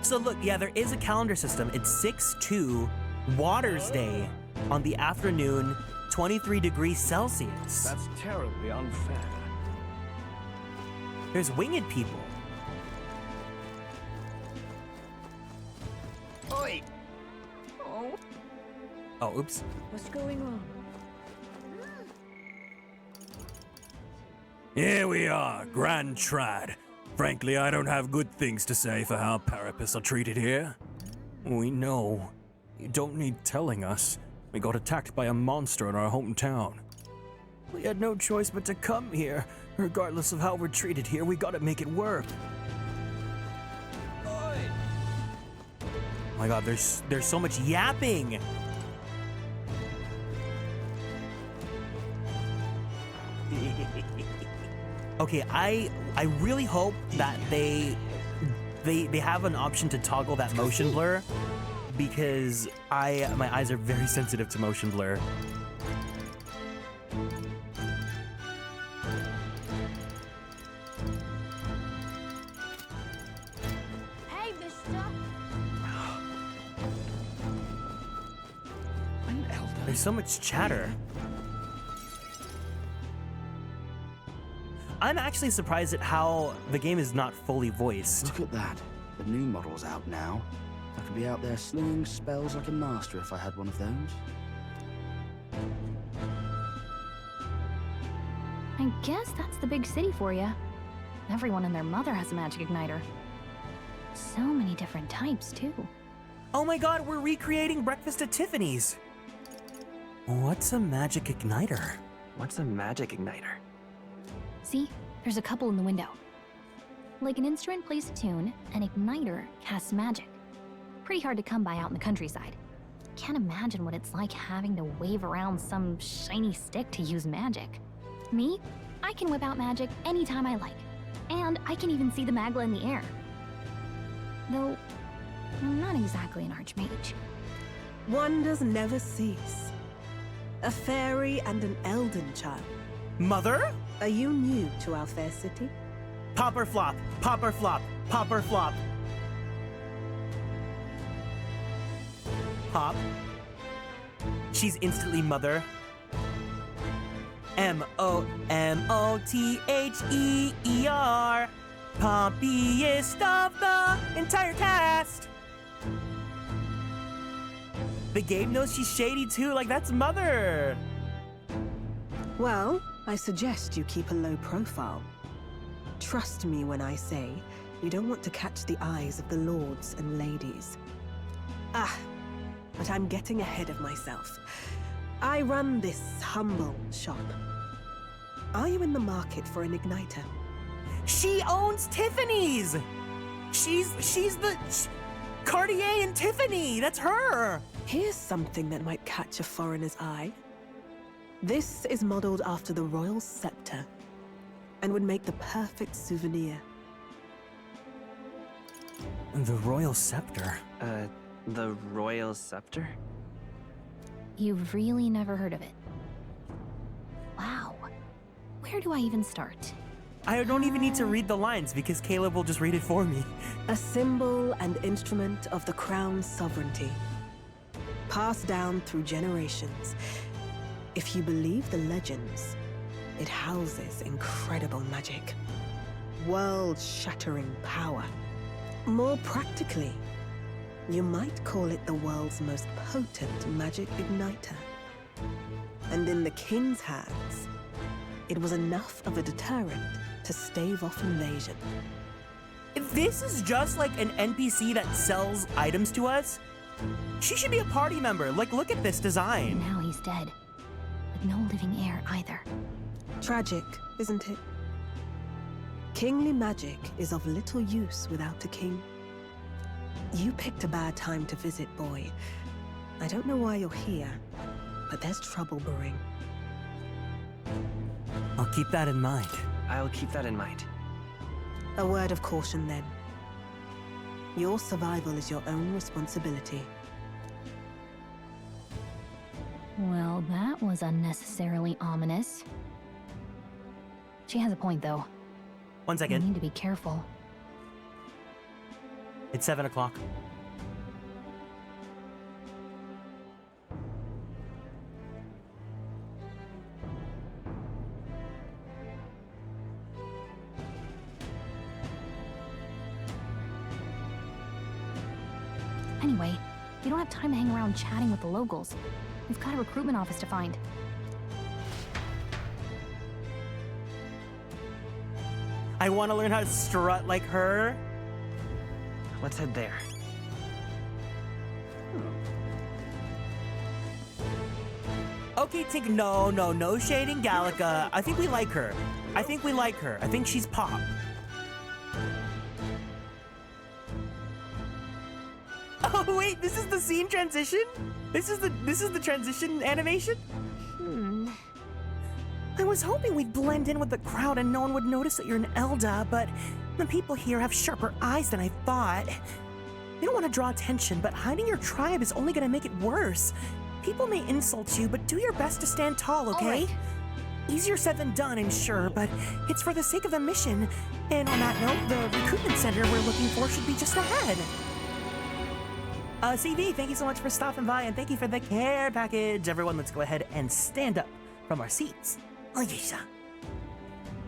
So look, yeah, there is a calendar system. It's 6/2 Water's Day on the afternoon, 23 degrees Celsius. That's terribly unfair. There's winged people. Oi! Oh, oops. What's going on? Here we are, Grand Trad. Frankly, I don't have good things to say for how Parapus are treated here. We know. You don't need telling us. We got attacked by a monster in our hometown. We had no choice but to come here. Regardless of how we're treated here, we gotta make it work. Oh my god, there's so much yapping! Okay, I really hope that they have an option to toggle that motion blur, because my eyes are very sensitive to motion blur. Hey, mister! There's so much chatter. I'm actually surprised at how the game is not fully voiced. Look at that. The new model's out now. I could be out there slinging spells like a master if I had one of those. I guess that's the big city for you. Everyone and their mother has a magic igniter. So many different types, too. Oh my god, we're recreating Breakfast at Tiffany's! What's a magic igniter? What's a magic igniter? See? There's a couple in the window. Like an instrument plays a tune, an igniter casts magic. Pretty hard to come by out in the countryside. Can't imagine what it's like having to wave around some shiny stick to use magic. Me? I can whip out magic anytime I like. And I can even see the magla in the air. Though, I'm not exactly an archmage. Wonders never cease. A fairy and an elden child. Mother? Are you new to our fair city? Popper flop, popper flop, popper flop. Pop. She's instantly mother. M-O-M-O-T-H-E-E-R. Pompiest of the entire cast. The game knows she's shady too, like that's mother. Well, I suggest you keep a low profile. Trust me when I say you don't want to catch the eyes of the lords and ladies. But I'm getting ahead of myself. I run this humble shop. Are you in the market for an igniter? She owns Tiffany's! She's the Cartier and Tiffany! That's her! Here's something that might catch a foreigner's eye. This is modeled after the royal scepter and would make the perfect souvenir. The royal scepter? The royal scepter? You've really never heard of it. Wow. Where do I even start? I don't even need to read the lines because Caleb will just read it for me. A symbol and instrument of the crown's sovereignty, passed down through generations. If you believe the legends, it houses incredible magic, world-shattering power. More practically, you might call it the world's most potent magic igniter. And in the king's hands, it was enough of a deterrent to stave off invasion. If this is just like an NPC that sells items to us, she should be a party member. Like, look at this design. Now he's dead, with no living heir either. Tragic, isn't it? Kingly magic is of little use without a king. You picked a bad time to visit, boy. I don't know why you're here, but there's trouble brewing. I'll keep that in mind. I'll keep that in mind. A word of caution, then. Your survival is your own responsibility. Well, that was unnecessarily ominous. She has a point, though. 1 second. We need to be careful. It's 7 o'clock. Anyway, we don't have time to hang around chatting with the locals. We've got a recruitment office to find. I want to learn how to strut like her. Let's head there. Okay, Tink, no shading Gallica. I think we like her. I think she's pop. Oh wait, this is the scene transition? This is the transition animation? I was hoping we'd blend in with the crowd and no one would notice that you're an Elda, but the people here have sharper eyes than I thought. They don't want to draw attention, but hiding your tribe is only gonna make it worse. People may insult you, but do your best to stand tall, okay? Right. Easier said than done, I'm sure, but it's for the sake of the mission. And on that note, the recruitment center we're looking for should be just ahead. CV, thank you so much for stopping by, and thank you for the care package. Everyone, let's go ahead and stand up from our seats. Oh, yes.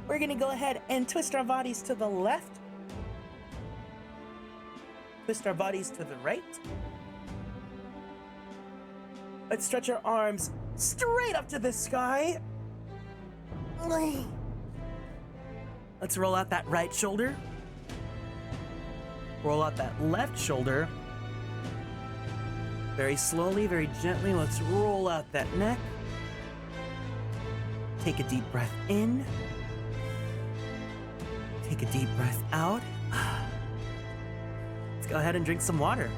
We're gonna go ahead and twist our bodies to the left. Twist our bodies to the right. Let's stretch our arms straight up to the sky. Let's roll out that right shoulder. Roll out that left shoulder. Very slowly, very gently, let's roll out that neck. Take a deep breath in. Take a deep breath out. Let's go ahead and drink some water.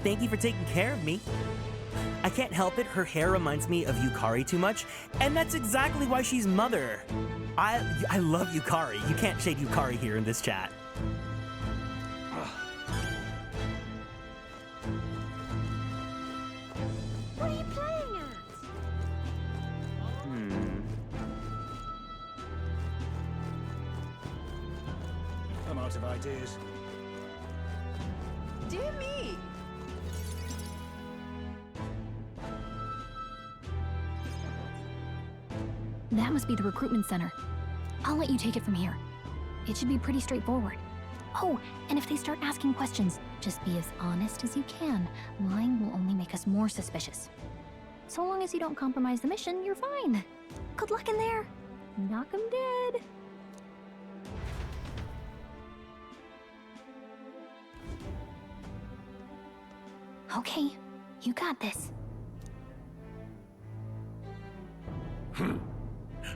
Thank you for taking care of me. I can't help it, her hair reminds me of Yukari too much, and that's exactly why she's mother. I love Yukari. You can't shade Yukari here in this chat. What are you playing at? I'm out of ideas. Dear me! That must be the recruitment center. I'll let you take it from here. It should be pretty straightforward. Oh, and if they start asking questions, just be as honest as you can. Lying will only make us more suspicious. So long as you don't compromise the mission, you're fine. Good luck in there. Knock 'em dead. Okay, you got this.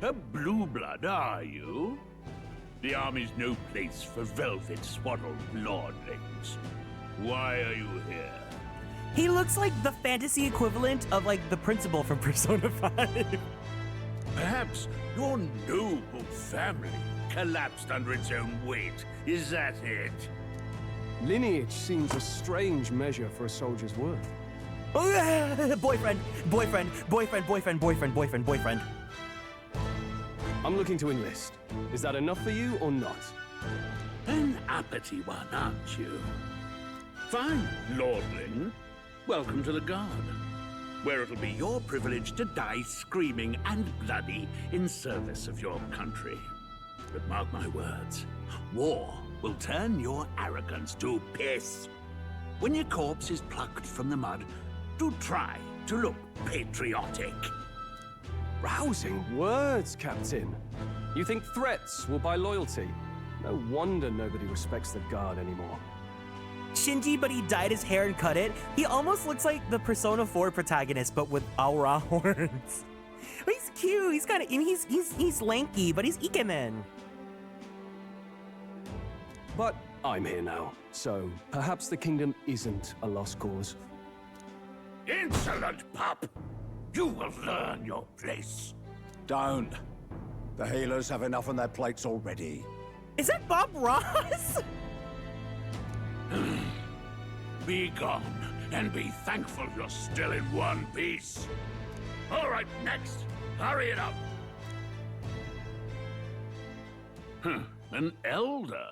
A blue blood, are you? The army's no place for velvet-swaddled lordlings. Why are you here? He looks like the fantasy equivalent of like the principal from Persona 5. Perhaps your noble family collapsed under its own weight. Is that it? Lineage seems a strange measure for a soldier's worth. Boyfriend. I'm looking to enlist. Is that enough for you or not? An uppity one, aren't you? Fine, lordling. Welcome to the Guard, where it'll be your privilege to die screaming and bloody in service of your country. But mark my words, war will turn your arrogance to piss. When your corpse is plucked from the mud, do try to look patriotic. Rousing words, Captain. You think threats will buy loyalty? No wonder nobody respects the Guard anymore. Shinji, but he dyed his hair and cut it. He almost looks like the Persona 4 protagonist, but with aura horns. He's cute. He's kind of, he's lanky, but he's Ikemen. But I'm here now, so perhaps the kingdom isn't a lost cause. Insolent pup! You will learn your place. Don't. The healers have enough on their plates already. Is that Bob Ross? Be gone, and be thankful you're still in one piece. All right, next. Hurry it up. An elder?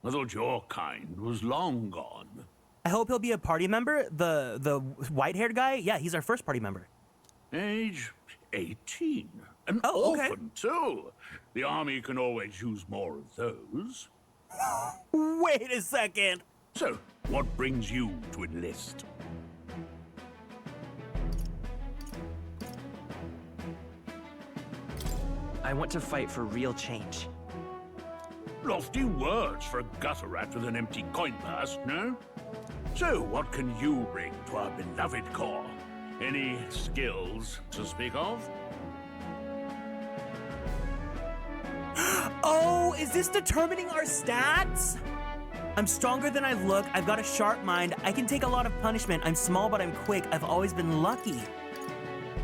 I thought your kind was long gone. I hope he'll be a party member. The white-haired guy? Yeah, he's our first party member. Age 18. An okay. orphan, too. The army can always use more of those. Wait a second. So, what brings you to enlist? I want to fight for real change. Lofty words for a gutter rat with an empty coin purse, no? So, what can you bring to our beloved corps? Any skills to speak of? Oh, is this determining our stats? I'm stronger than I look. I've got a sharp mind. I can take a lot of punishment. I'm small, but I'm quick. I've always been lucky.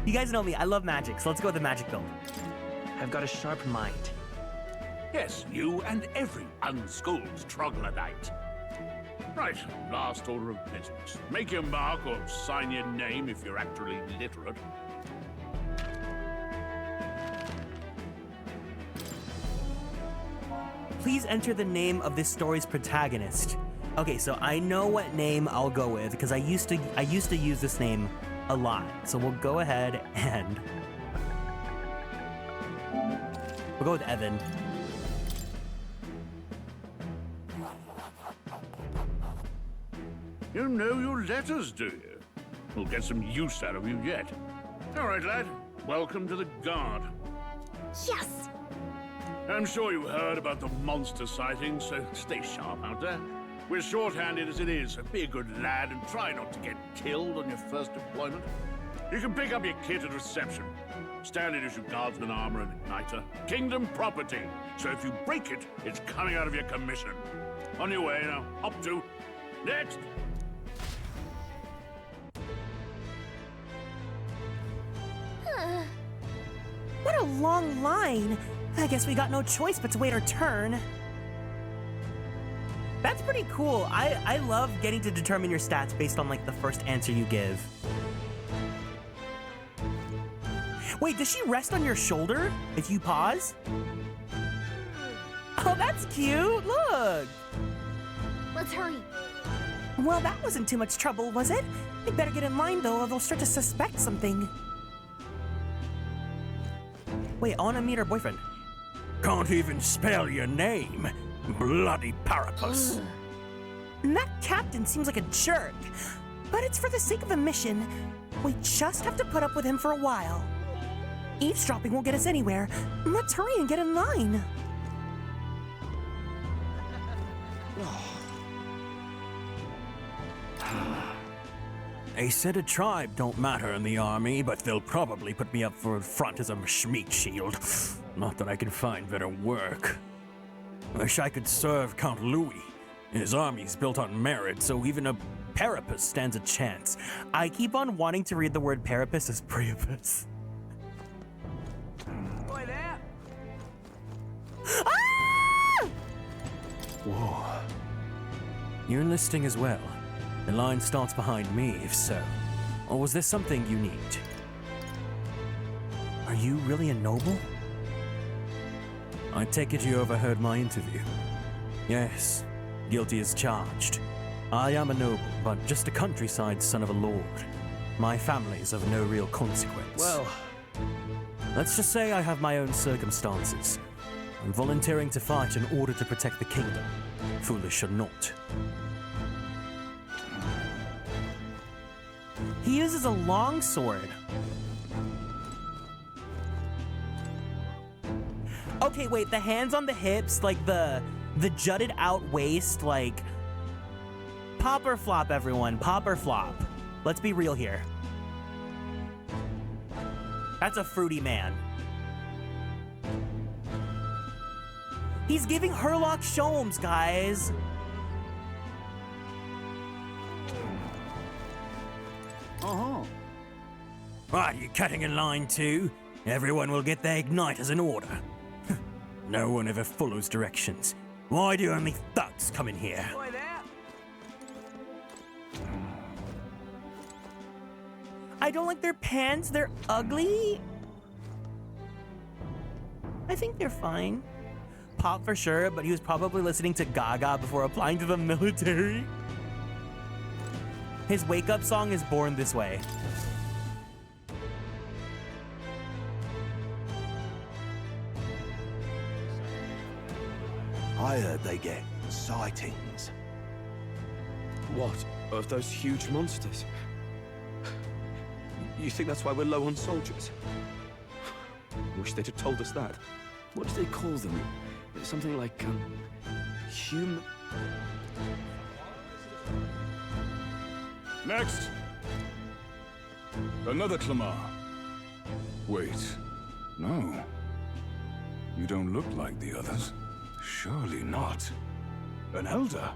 You guys know me. I love magic, so let's go with the magic build. I've got a sharp mind. Yes, you and every unschooled troglodyte. Right, last order of business. Make your mark or sign your name if you're actually literate. Please enter the name of this story's protagonist. Okay, so I know what name I'll go with because I used to use this name a lot. So we'll go ahead and we'll go with Evan. You know your letters, do you? We'll get some use out of you yet. All right, lad. Welcome to the Guard. Yes! I'm sure you heard about the monster sightings, so stay sharp out there. We're short-handed as it is, so be a good lad and try not to get killed on your first deployment. You can pick up your kit at reception. Standard issue guardsman armor and igniter. Kingdom property, so if you break it, it's coming out of your commission. On your way now. Up to. Next! What a long line. I guess we got no choice but to wait our turn. That's pretty cool. I love getting to determine your stats based on like the first answer you give. Wait, does she rest on your shoulder if you pause? Oh, that's cute. Look. Let's hurry. Well, that wasn't too much trouble, was it? We better get in line though, or they'll start to suspect something. Wait, I want to meet her boyfriend. Can't even spell your name. Bloody Parapus. That captain seems like a jerk. But it's for the sake of the mission. We just have to put up with him for a while. Eavesdropping won't get us anywhere. Let's hurry and get in line. They said a tribe don't matter in the army, but they'll probably put me up for front as a meat shield. Not that I can find better work. Wish I could serve Count Louis. His army's built on merit, so even a Parapus stands a chance. I keep on wanting to read the word Parapus as Priapus. Boy there! Ah! Whoa. You're enlisting as well. The line starts behind me, if so. Or was there something you need? Are you really a noble? I take it you overheard my interview. Yes, guilty as charged. I am a noble, but just a countryside son of a lord. My family's of no real consequence. Well, let's just say I have my own circumstances. I'm volunteering to fight in order to protect the kingdom, foolish or not. He uses a longsword. Okay, wait, the hands on the hips, like the jutted out waist, like... Pop or flop, everyone, pop or flop. Let's be real here. That's a fruity man. He's giving Herlock Sholmes, guys. Uh-huh. Right, you cutting in line too? Everyone will get their igniters in order. No one ever follows directions. Why do only thugs come in here? Boy there! I don't like their pants, they're ugly. I think they're fine. Pop for sure, but he was probably listening to Gaga before applying to the military. His wake-up song is Born This Way. I heard they get sightings. What? Of those huge monsters? You think that's why we're low on soldiers? Wish they'd have told us that. What do they call them? Something like, human... Next! Another Clamar. Wait. No. You don't look like the others. Surely not. An elder?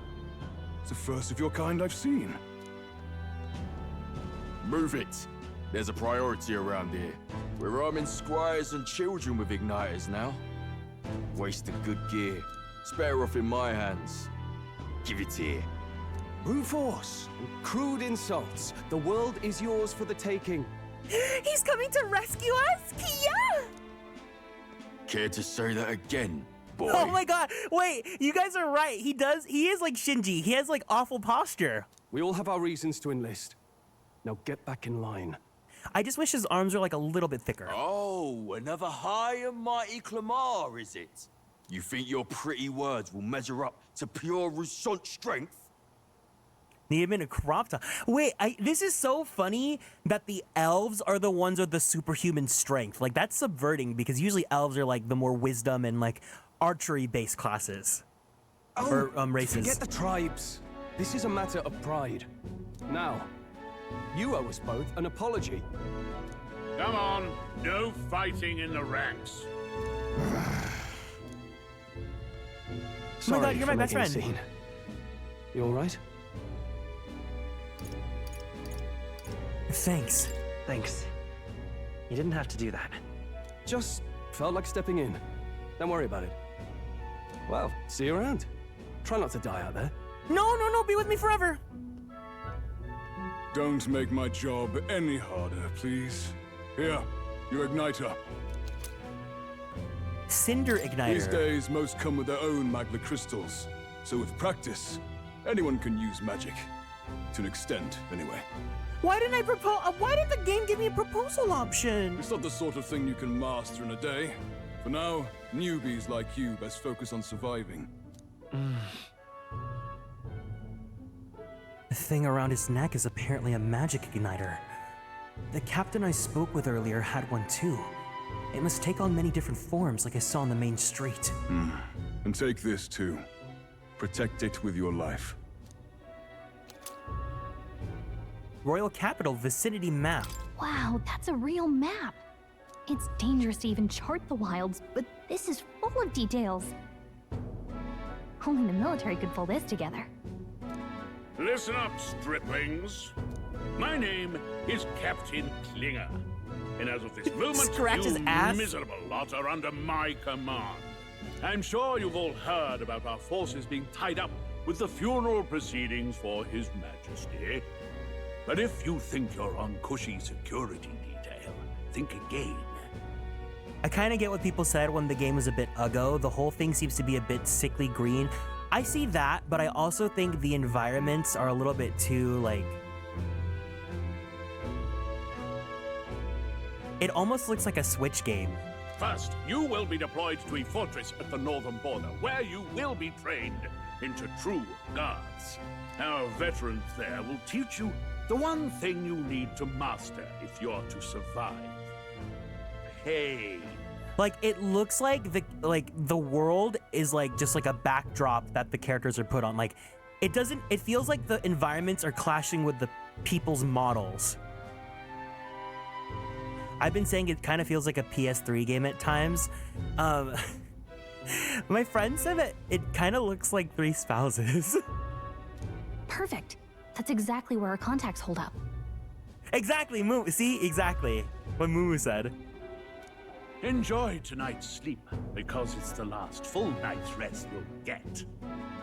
It's the first of your kind I've seen. Move it. There's a priority around here. We're arming squires and children with igniters now. Waste of good gear. It's better off in my hands. Give it here. Brute force. Crude insults. The world is yours for the taking. He's coming to rescue us? Kia! Care to say that again, boy? Oh my god, wait, you guys are right. He is like Shinji. He has like awful posture. We all have our reasons to enlist. Now get back in line. I just wish his arms were like a little bit thicker. Oh, another high and mighty Clamar, is it? You think your pretty words will measure up to pure Rousseau strength? Need him in a crop top. Wait, this is so funny that the elves are the ones with the superhuman strength. Like, that's subverting because usually elves are like the more wisdom and like archery-based classes. Or races. Forget the tribes. This is a matter of pride. Now, you owe us both an apology. Come on, no fighting in the ranks. Oh my god, you're my best friend. Scene. You all right? Thanks. Thanks. You didn't have to do that. Just felt like stepping in. Don't worry about it. Well, see you around. Try not to die out there. No, be with me forever. Don't make my job any harder, please. Here, your igniter. Cinder igniter. These days, most come with their own magna crystals. So with practice, anyone can use magic. To an extent, anyway. Why didn't I propose? Why did the game give me a proposal option? It's not the sort of thing you can master in a day. For now, newbies like you best focus on surviving. The thing around his neck is apparently a magic igniter. The captain I spoke with earlier had one too. It must take on many different forms like I saw on the main street. And take this too. Protect it with your life. Royal Capital vicinity map. Wow, that's a real map. It's dangerous to even chart the wilds, but this is full of details. Only the military could pull this together. Listen up, striplings. My name is Captain Klinger, and as of this moment, Scratch his you ass? miserable lot are under my command. I'm sure you've all heard about our forces being tied up with the funeral proceedings for His Majesty. But if you think you're on cushy security detail, think again. I kind of get what people said when the game was a bit uggo. The whole thing seems to be a bit sickly green. I see that, but I also think the environments are a little bit too, like... It almost looks like a Switch game. First, you will be deployed to a fortress at the northern border, where you will be trained into true guards. Our veterans there will teach you the one thing you need to master if you're to survive. Pain. Like, it looks like the world is like just like a backdrop that the characters are put on. Like, it feels like the environments are clashing with the people's models. I've been saying it kind of feels like a PS3 game at times. My friend said that it kind of looks like Three Spouses. Perfect. That's exactly where our contacts hold up. Exactly, Moo. See, exactly what Moo said. Enjoy tonight's sleep, because it's the last full night's rest you'll get.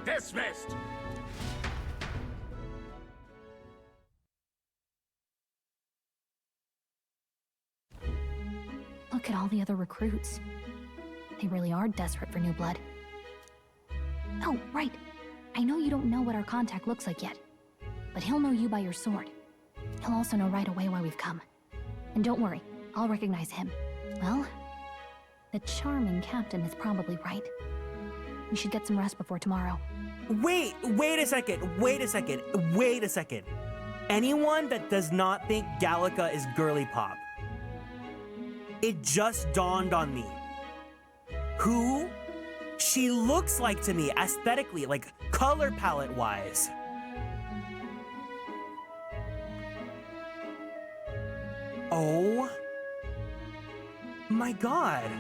Dismissed! Look at all the other recruits. They really are desperate for new blood. Oh, right. I know you don't know what our contact looks like yet, but he'll know you by your sword. He'll also know right away why we've come. And don't worry, I'll recognize him. Well, the charming captain is probably right. We should get some rest before tomorrow. Wait a second. Anyone that does not think Gallica is girly pop, it just dawned on me who she looks like to me aesthetically, like color palette wise. Oh my god.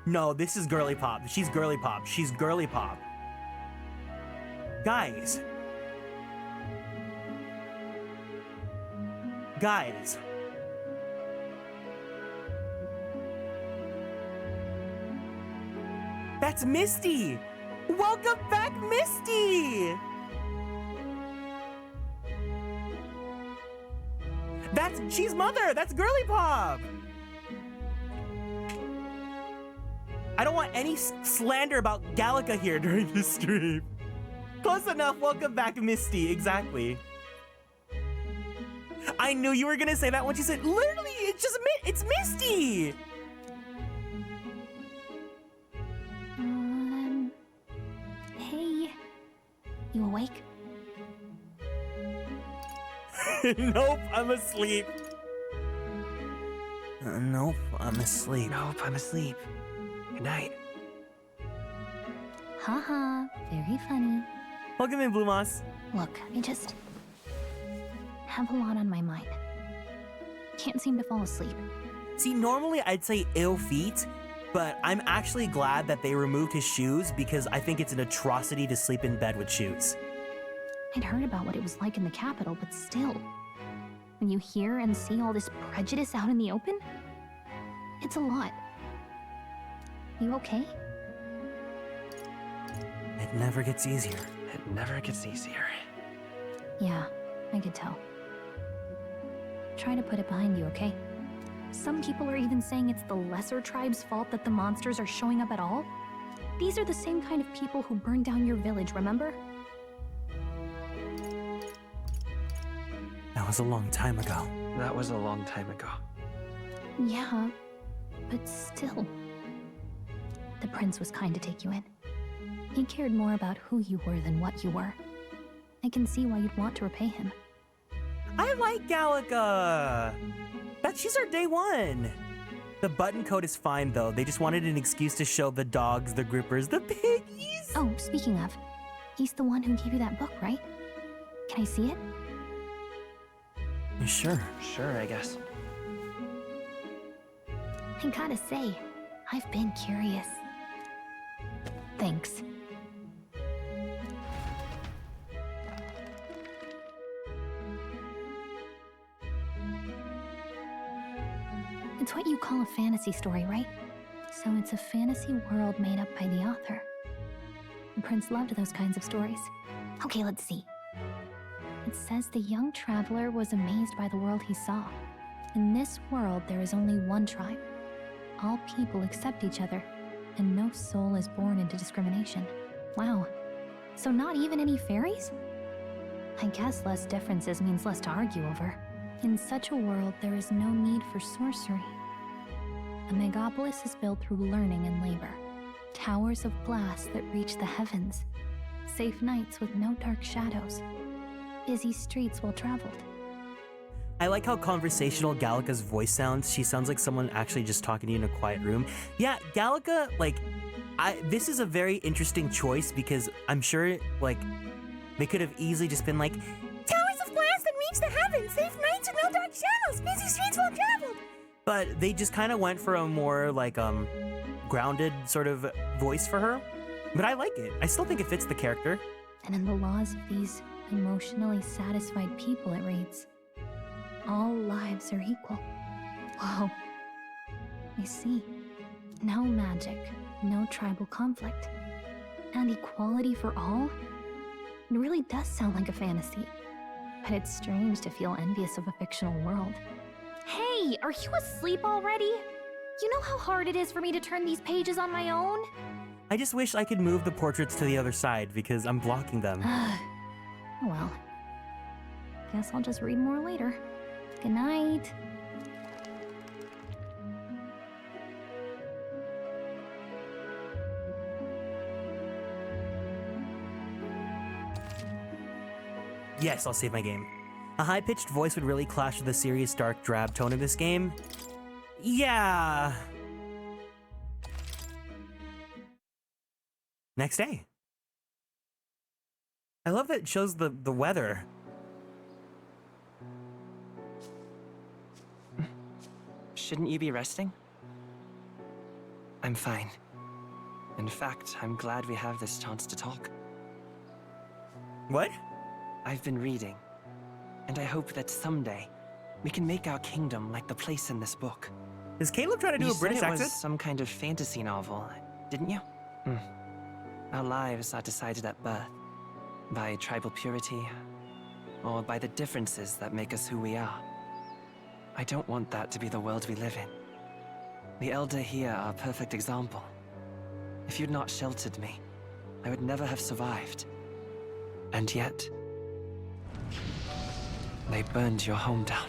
No, this is girly pop. She's girly pop. She's girly pop. Guys. That's Misty! Welcome back, Misty! She's Mother! That's girly pop! I don't want any slander about Gallica here during this stream. Close enough, welcome back, Misty, exactly. I knew you were gonna say that when she said, literally, it's Misty! Hey, you awake? Nope, I'm asleep. Nope, I'm asleep. Nope, I'm asleep. Good night. Haha, very funny. Welcome in, Blue Moss. Look, I just have a lot on my mind. Can't seem to fall asleep. See, normally I'd say ill feet, but I'm actually glad that they removed his shoes because I think it's an atrocity to sleep in bed with shoes. I'd heard about what it was like in the capital, but still, when you hear and see all this prejudice out in the open, it's a lot. You okay? It never gets easier. It never gets easier. Yeah, I could tell. Try to put it behind you, okay? Some people are even saying it's the lesser tribe's fault that the monsters are showing up at all. These are the same kind of people who burned down your village, remember? That was a long time ago. That was a long time ago. Yeah, but still. The prince was kind to take you in. He cared more about who you were than what you were. I can see why you'd want to repay him. I like Gallica! She's our day one! The button code is fine though. They just wanted an excuse to show the dogs, the grippers, the piggies! Oh, speaking of, he's the one who gave you that book, right? Can I see it? Sure. Sure, I guess. I gotta say, I've been curious. Thanks. It's what you call a fantasy story, right? So it's a fantasy world made up by the author. The prince loved those kinds of stories. Okay, let's see. It says the young traveler was amazed by the world he saw. In this world, there is only one tribe. All people accept each other, and no soul is born into discrimination. Wow. So not even any fairies? I guess less differences means less to argue over. In such a world, there is no need for sorcery. The megapolis is built through learning and labor. Towers of glass that reach the heavens. Safe nights with no dark shadows. Busy streets well traveled. I like how conversational Gallica's voice sounds. She sounds like someone actually just talking to you in a quiet room. Yeah, Gallica, like, this is a very interesting choice because I'm sure, like, they could have easily just been like, towers of glass that reach the heavens, safe nights with no dark shadows, busy streets well traveled. But they just kind of went for a more, like, grounded sort of voice for her. But I like it. I still think it fits the character. And in the laws of these emotionally satisfied people, it reads, all lives are equal. Whoa. I see. No magic, no tribal conflict, and equality for all? It really does sound like a fantasy. But it's strange to feel envious of a fictional world. Hey, are you asleep already? You know how hard it is for me to turn these pages on my own? I just wish I could move the portraits to the other side because I'm blocking them. Oh well. Guess I'll just read more later. Good night. Yes, I'll save my game. A high-pitched voice would really clash with the serious, dark, drab tone of this game. Yeah. Next day. I love that it shows the weather. Shouldn't you be resting? I'm fine. In fact, I'm glad we have this chance to talk. What? I've been reading, and I hope that someday we can make our kingdom like the place in this book. Is Caleb trying to do a British accent? You said it was some kind of fantasy novel, didn't you? Our lives are decided at birth, by tribal purity, or by the differences that make us who we are. I don't want that to be the world we live in. The Elder here are a perfect example. If you'd not sheltered me, I would never have survived. And yet, they burned your home down.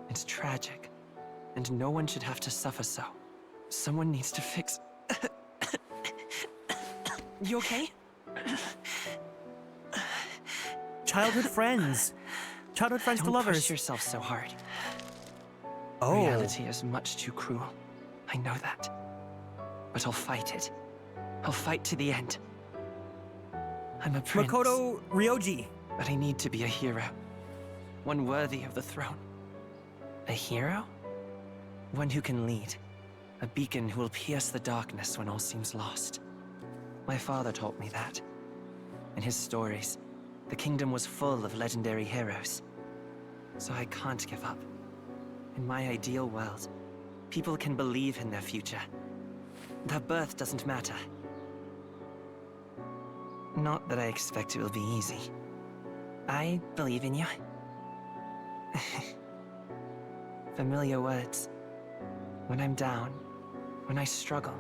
It's tragic, and no one should have to suffer so. Someone needs to fix... You okay? Childhood friends. Childhood friends to lovers. Don't push yourself so hard. Oh. Reality is much too cruel. I know that. But I'll fight it. I'll fight to the end. I'm a prince. Makoto Ryoji. But I need to be a hero. One worthy of the throne. A hero? One who can lead. A beacon who will pierce the darkness when all seems lost. My father taught me that. In his stories, the kingdom was full of legendary heroes. So I can't give up. In my ideal world, people can believe in their future. Their birth doesn't matter. Not that I expect it will be easy. I believe in you. Familiar words. When I'm down, when I struggle,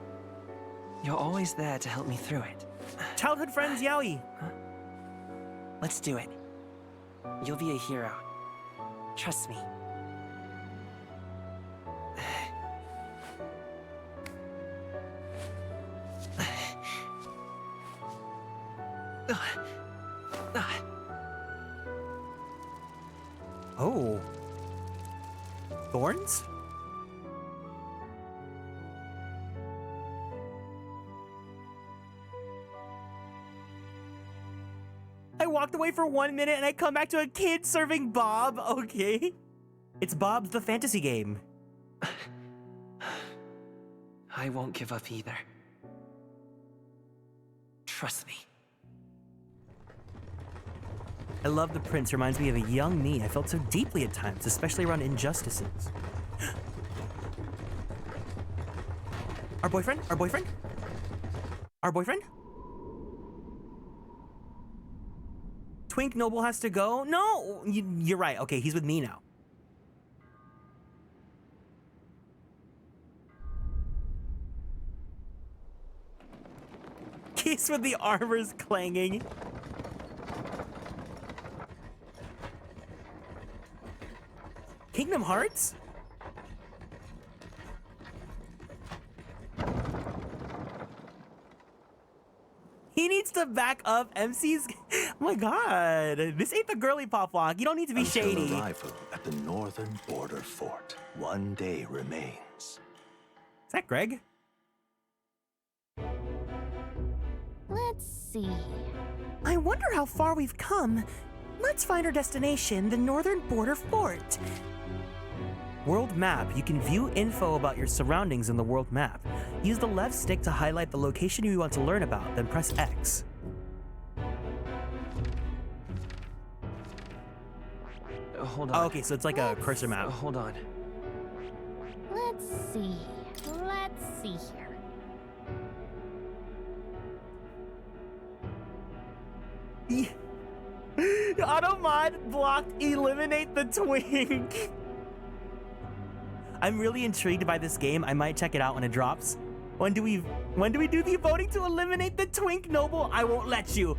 you're always there to help me through it. Childhood friends, Yaoi. Let's do it. You'll be a hero. Trust me. Oh. Thorns? walked away for 1 minute and I come back to a kid serving Bob. Okay. It's Bob's the fantasy game. I won't give up either. Trust me. I love the prince. Reminds me of a young me. I felt so deeply at times, especially around injustices. Our boyfriend? Our boyfriend? Our boyfriend? Twink Noble has to go? No! You're right. Okay, he's with me now. Kiss with the armors clanging. Kingdom Hearts? He needs to back up MC's. Oh my god. This ain't the girly pop walk. You don't need to be shady. Until arrival at the northern border fort, one day remains. Is that Greg? Let's see. I wonder how far we've come. Let's find our destination, the northern border fort. World map. You can view info about your surroundings in the world map. Use the left stick to highlight the location you want to learn about, then press X. Hold on. Oh, okay, so it's like a cursor map. Hold on. Let's see. Let's see here. Automod blocked eliminate the twink. I'm really intrigued by this game. I might check it out when it drops. When do we do the voting to eliminate the twink noble? I won't let you.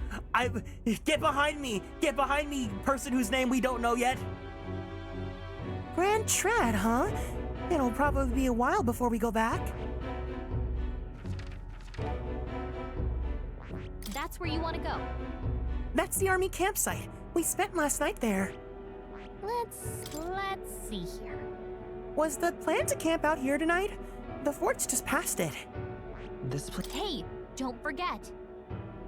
Get behind me. Get behind me, person whose name we don't know yet. Grand Trad, huh? It'll probably be a while before we go back. That's where you want to go. That's the army campsite. We spent last night there. Let's see here. Was the plan to camp out here tonight? The fort's just past it. This place. Hey, don't forget.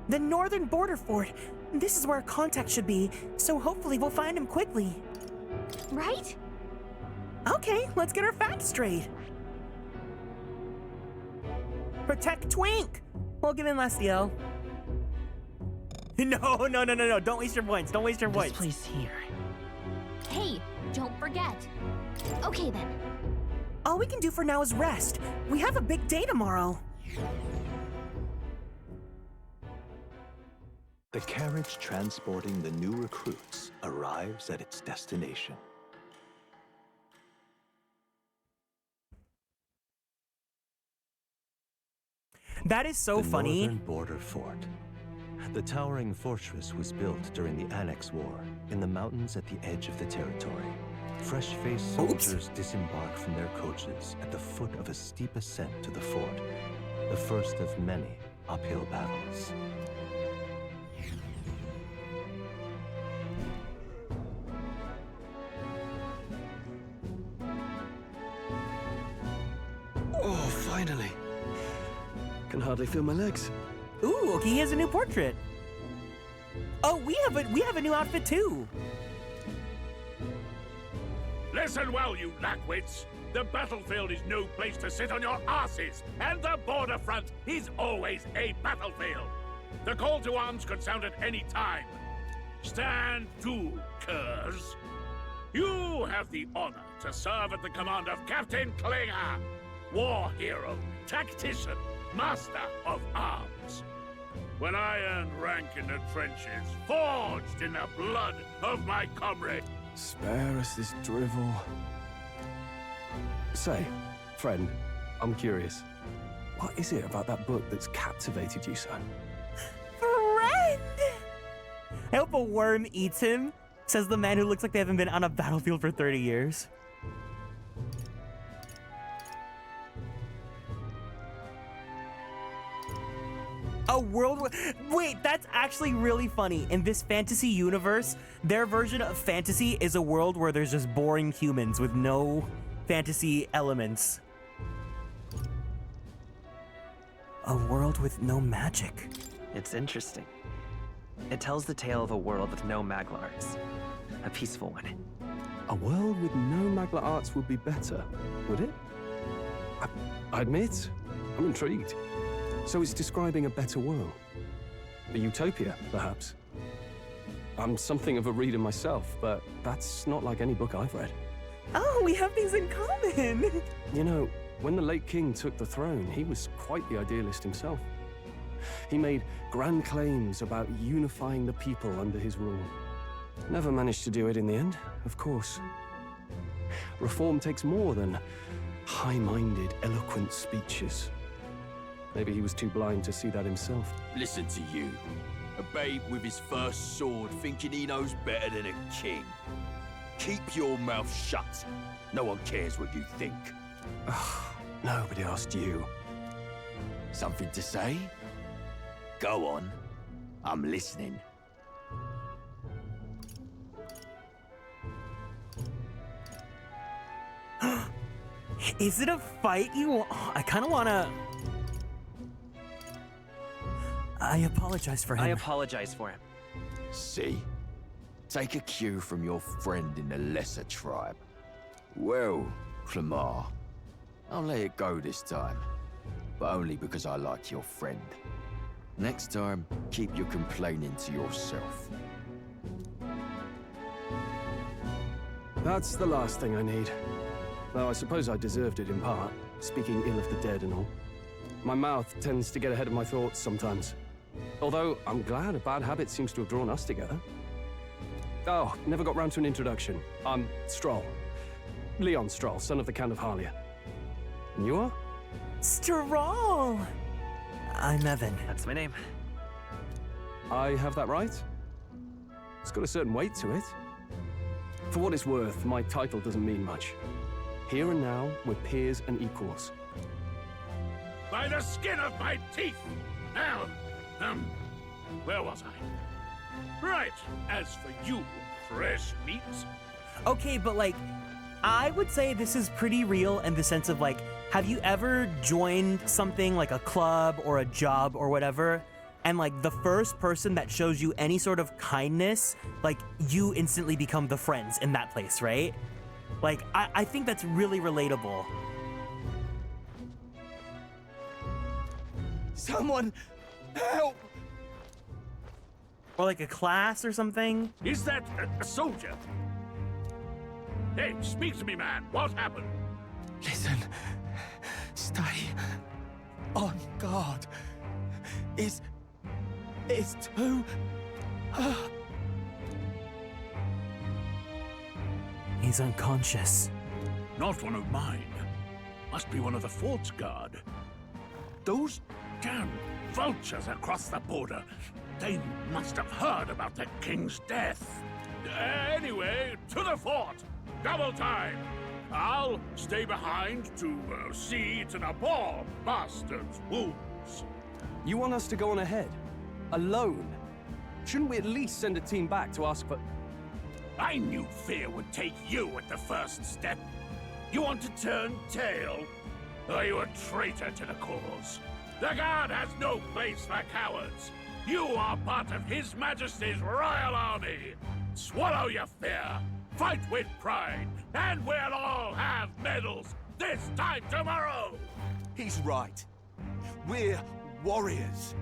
The northern border fort. This is where our contact should be, so hopefully we'll find him quickly. Right? Okay, let's get our facts straight. Protect Twink! We'll give in Lestiel. No. Don't waste your points. Don't waste your points. This place here. Hey, don't forget. Okay then. All we can do for now is rest. We have a big day tomorrow. The carriage transporting the new recruits arrives at its destination. That is so funny. The northern border fort. The towering fortress was built during the Annex War in the mountains at the edge of the territory. Fresh-faced soldiers disembark from their coaches at the foot of a steep ascent to the fort, the first of many uphill battles. Oh, finally. Can hardly feel my legs. Ooh, okay, he has a new portrait. Oh, we have a new outfit too. Listen well, you lackwits. The battlefield is no place to sit on your asses, and the border front is always a battlefield. The call to arms could sound at any time. Stand to, curs. You have the honor to serve at the command of Captain Klinger, war hero, tactician, master of arms. When I earned rank in the trenches, forged in the blood of my comrades. Spare us this drivel. Say, friend, I'm curious. What is it about that book that's captivated you so? Friend! I hope a worm eats him, says the man who looks like they haven't been on a battlefield for 30 years. A world. Wait, that's actually really funny. In this fantasy universe, their version of fantasy is a world where there's just boring humans with no fantasy elements. A world with no magic. It's interesting. It tells the tale of a world with no Maglars. A peaceful one. A world with no Magla arts would be better, would it? I admit, I'm intrigued. So it's describing a better world. A utopia, perhaps. I'm something of a reader myself, but that's not like any book I've read. Oh, we have things in common. You know, when the late king took the throne, he was quite the idealist himself. He made grand claims about unifying the people under his rule. Never managed to do it in the end, of course. Reform takes more than high-minded, eloquent speeches. Maybe he was too blind to see that himself. Listen to you. A babe with his first sword thinking he knows better than a king. Keep your mouth shut. No one cares what you think. Nobody asked you. Something to say? Go on. I'm listening. Is it a fight you want? I kind of want to... I apologize for him. I apologize for him. See? Take a cue from your friend in the lesser tribe. Well, Clamar, I'll let it go this time. But only because I like your friend. Next time, keep your complaining to yourself. That's the last thing I need. Though I suppose I deserved it in part, speaking ill of the dead and all. My mouth tends to get ahead of my thoughts sometimes. Although, I'm glad a bad habit seems to have drawn us together. Oh, never got round to an introduction. I'm Stroll. Leon Stroll, son of the Count of Harlia. And you are? Stroll! I'm Evan. That's my name. I have that right? It's got a certain weight to it. For what it's worth, my title doesn't mean much. Here and now, we're peers and equals. By the skin of my teeth! Now, where was I? Right, as for you, fresh meats. Okay, but like, I would say this is pretty real in the sense of like, have you ever joined something like a club or a job or whatever, and like the first person that shows you any sort of kindness, like you instantly become the friends in that place, right? Like, I think that's really relatable. Someone help! Or like a class or something. Is that a soldier? Hey, speak to me, man. What happened? Listen. Stay on guard. It's too... He's unconscious. Not one of mine. Must be one of the fort's guard. Those damn vultures across the border. They must have heard about the king's death. Anyway, to the fort. Double time. I'll stay behind to see to the poor bastard's wounds. You want us to go on ahead? Alone? Shouldn't we at least send a team back to ask for... I knew fear would take you at the first step. You want to turn tail? Are you a traitor to the cause? The Guard has no place for cowards. You are part of His Majesty's Royal Army. Swallow your fear, fight with pride, and we'll all have medals this time tomorrow! He's right. We're warriors.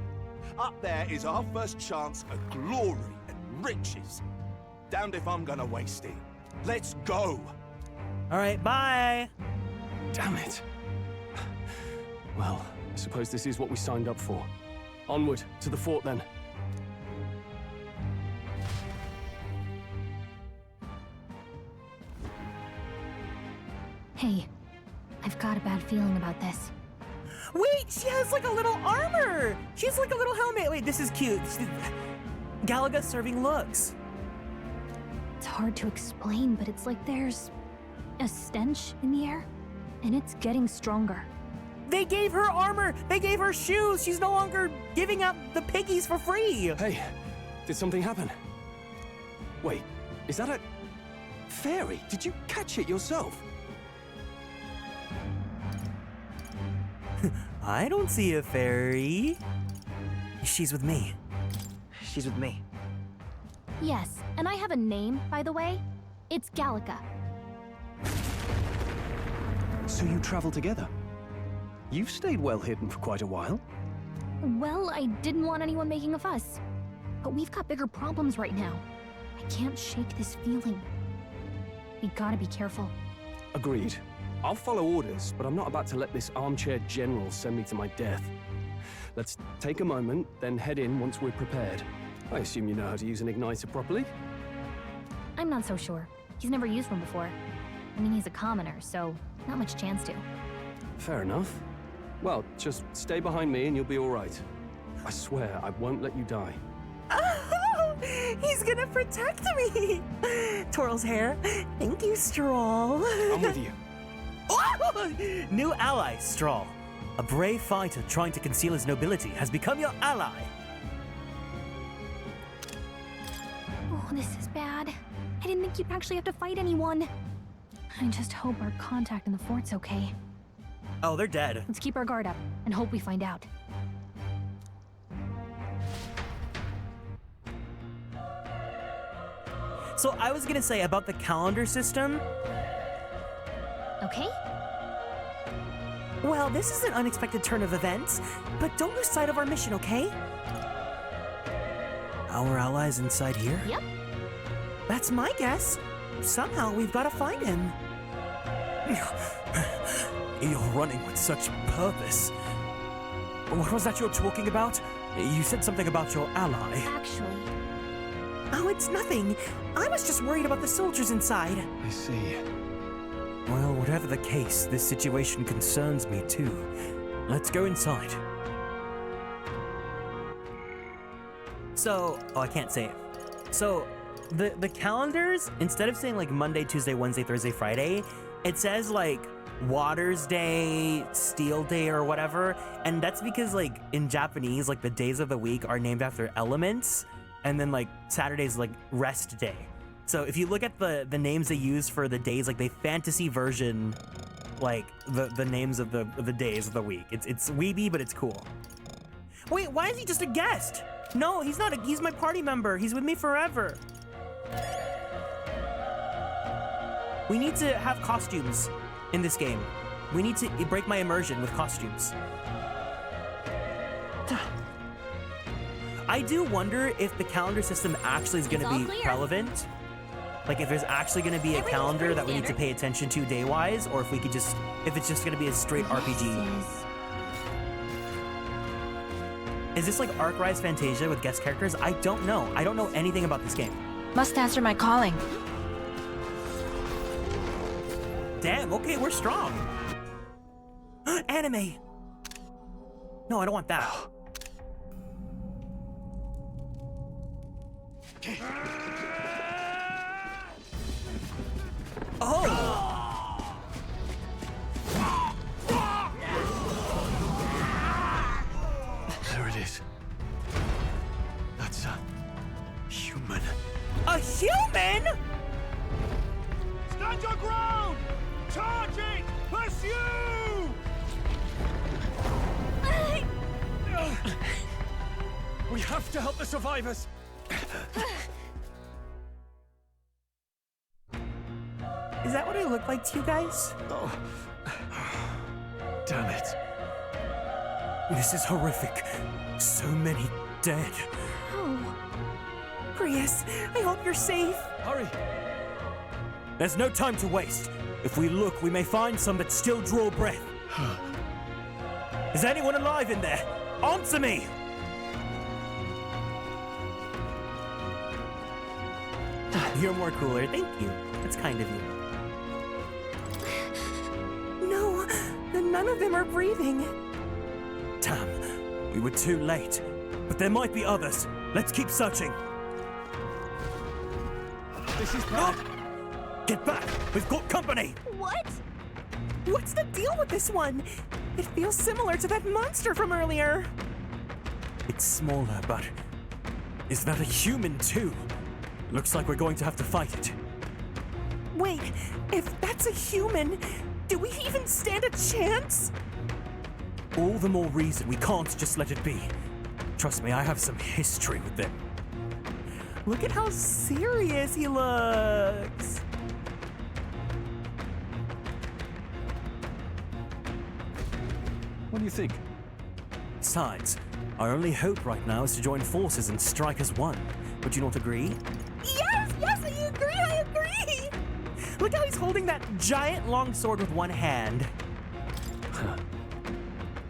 Up there is our first chance at glory and riches. Damned if I'm gonna waste it. Let's go! All right, bye! Damn it. Well, I suppose this is what we signed up for. Onward, to the fort then. Hey, I've got a bad feeling about this. Wait, she has like a little armor! She has like a little helmet. Wait, this is cute. Galaga serving looks. It's hard to explain, but it's like there's a stench in the air, and it's getting stronger. They gave her armor! They gave her shoes! She's no longer giving out the piggies for free! Hey, did something happen? Wait, is that a... fairy? Did you catch it yourself? I don't see a fairy. She's with me. she's with me. Yes, and I have a name, by the way. It's Gallica. So you travel together? You've stayed well hidden for quite a while. Well, I didn't want anyone making a fuss. But we've got bigger problems right now. I can't shake this feeling. We gotta be careful. Agreed. I'll follow orders, but I'm not about to let this armchair general send me to my death. Let's take a moment, then head in once we're prepared. I assume you know how to use an igniter properly? I'm not so sure. He's never used one before. I mean, he's a commoner, so not much chance to. Fair enough. Well, just stay behind me and you'll be all right. I swear I won't let you die. Oh, he's gonna protect me! Twirls hair. Thank you, Stroll. I'm with you. New ally, Stroll. A brave fighter trying to conceal his nobility has become your ally. Oh, this is bad. I didn't think you'd actually have to fight anyone. I just hope our contact in the fort's okay. Oh, they're dead. Let's keep our guard up and hope we find out. So I was gonna say about the calendar system. Okay? Well, this is an unexpected turn of events, but don't lose sight of our mission, okay? Our allies inside here? Yep. That's my guess. Somehow we've got to find him. You're running with such purpose. What was that you're talking about? You said something about your ally. Actually... Oh, it's nothing. I was just worried about the soldiers inside. I see. Well, whatever the case, this situation concerns me too. Let's go inside. So, oh, I can't say it. So, the calendars, instead of saying like Monday, Tuesday, Wednesday, Thursday, Friday, it says like Water's Day, Steel Day, or whatever. And that's because like in Japanese, like the days of the week are named after elements. And then like Saturday's like rest day. So if you look at the names they use for the days, like they fantasy version, like the names of the days of the week. It's weeby, but it's cool. Wait, why is he just a guest? No, he's not. He's my party member. He's with me forever. We need to have costumes in this game. We need to break my immersion with costumes. I do wonder if the calendar system actually is going to be relevant. Like if there's actually going to be a calendar that we need to pay attention to day-wise, or if it's just going to be a straight RPG. Is this like Arc Rise Fantasia with guest characters? I don't know. I don't know anything about this game. Must answer my calling. Damn, okay, we're strong. Anime. No, I don't want that. Oh! There it is. That's a human. A human? Stand your ground! Charging! Pursue! We have to help the survivors. Is that what I look like to you guys? Oh. Damn it. This is horrific. So many dead. Oh. Prius, I hope you're safe. Hurry. There's no time to waste. If we look, we may find some that still draw breath. Is anyone alive in there? Answer me! You're more cooler. Thank you. That's kind of you. No, none of them are breathing. Damn, we were too late. But there might be others. Let's keep searching. This is bad. Get back! We've got company! What? What's the deal with this one? It feels similar to that monster from earlier. It's smaller, but is that a human too? Looks like we're going to have to fight it. Wait, if that's a human, do we even stand a chance? All the more reason we can't just let it be. Trust me, I have some history with them. Look at how serious he looks. What do you think? Besides, our only hope right now is to join forces and strike as one. Would you not agree? Yes, I agree. Look how he's holding that giant long sword with one hand.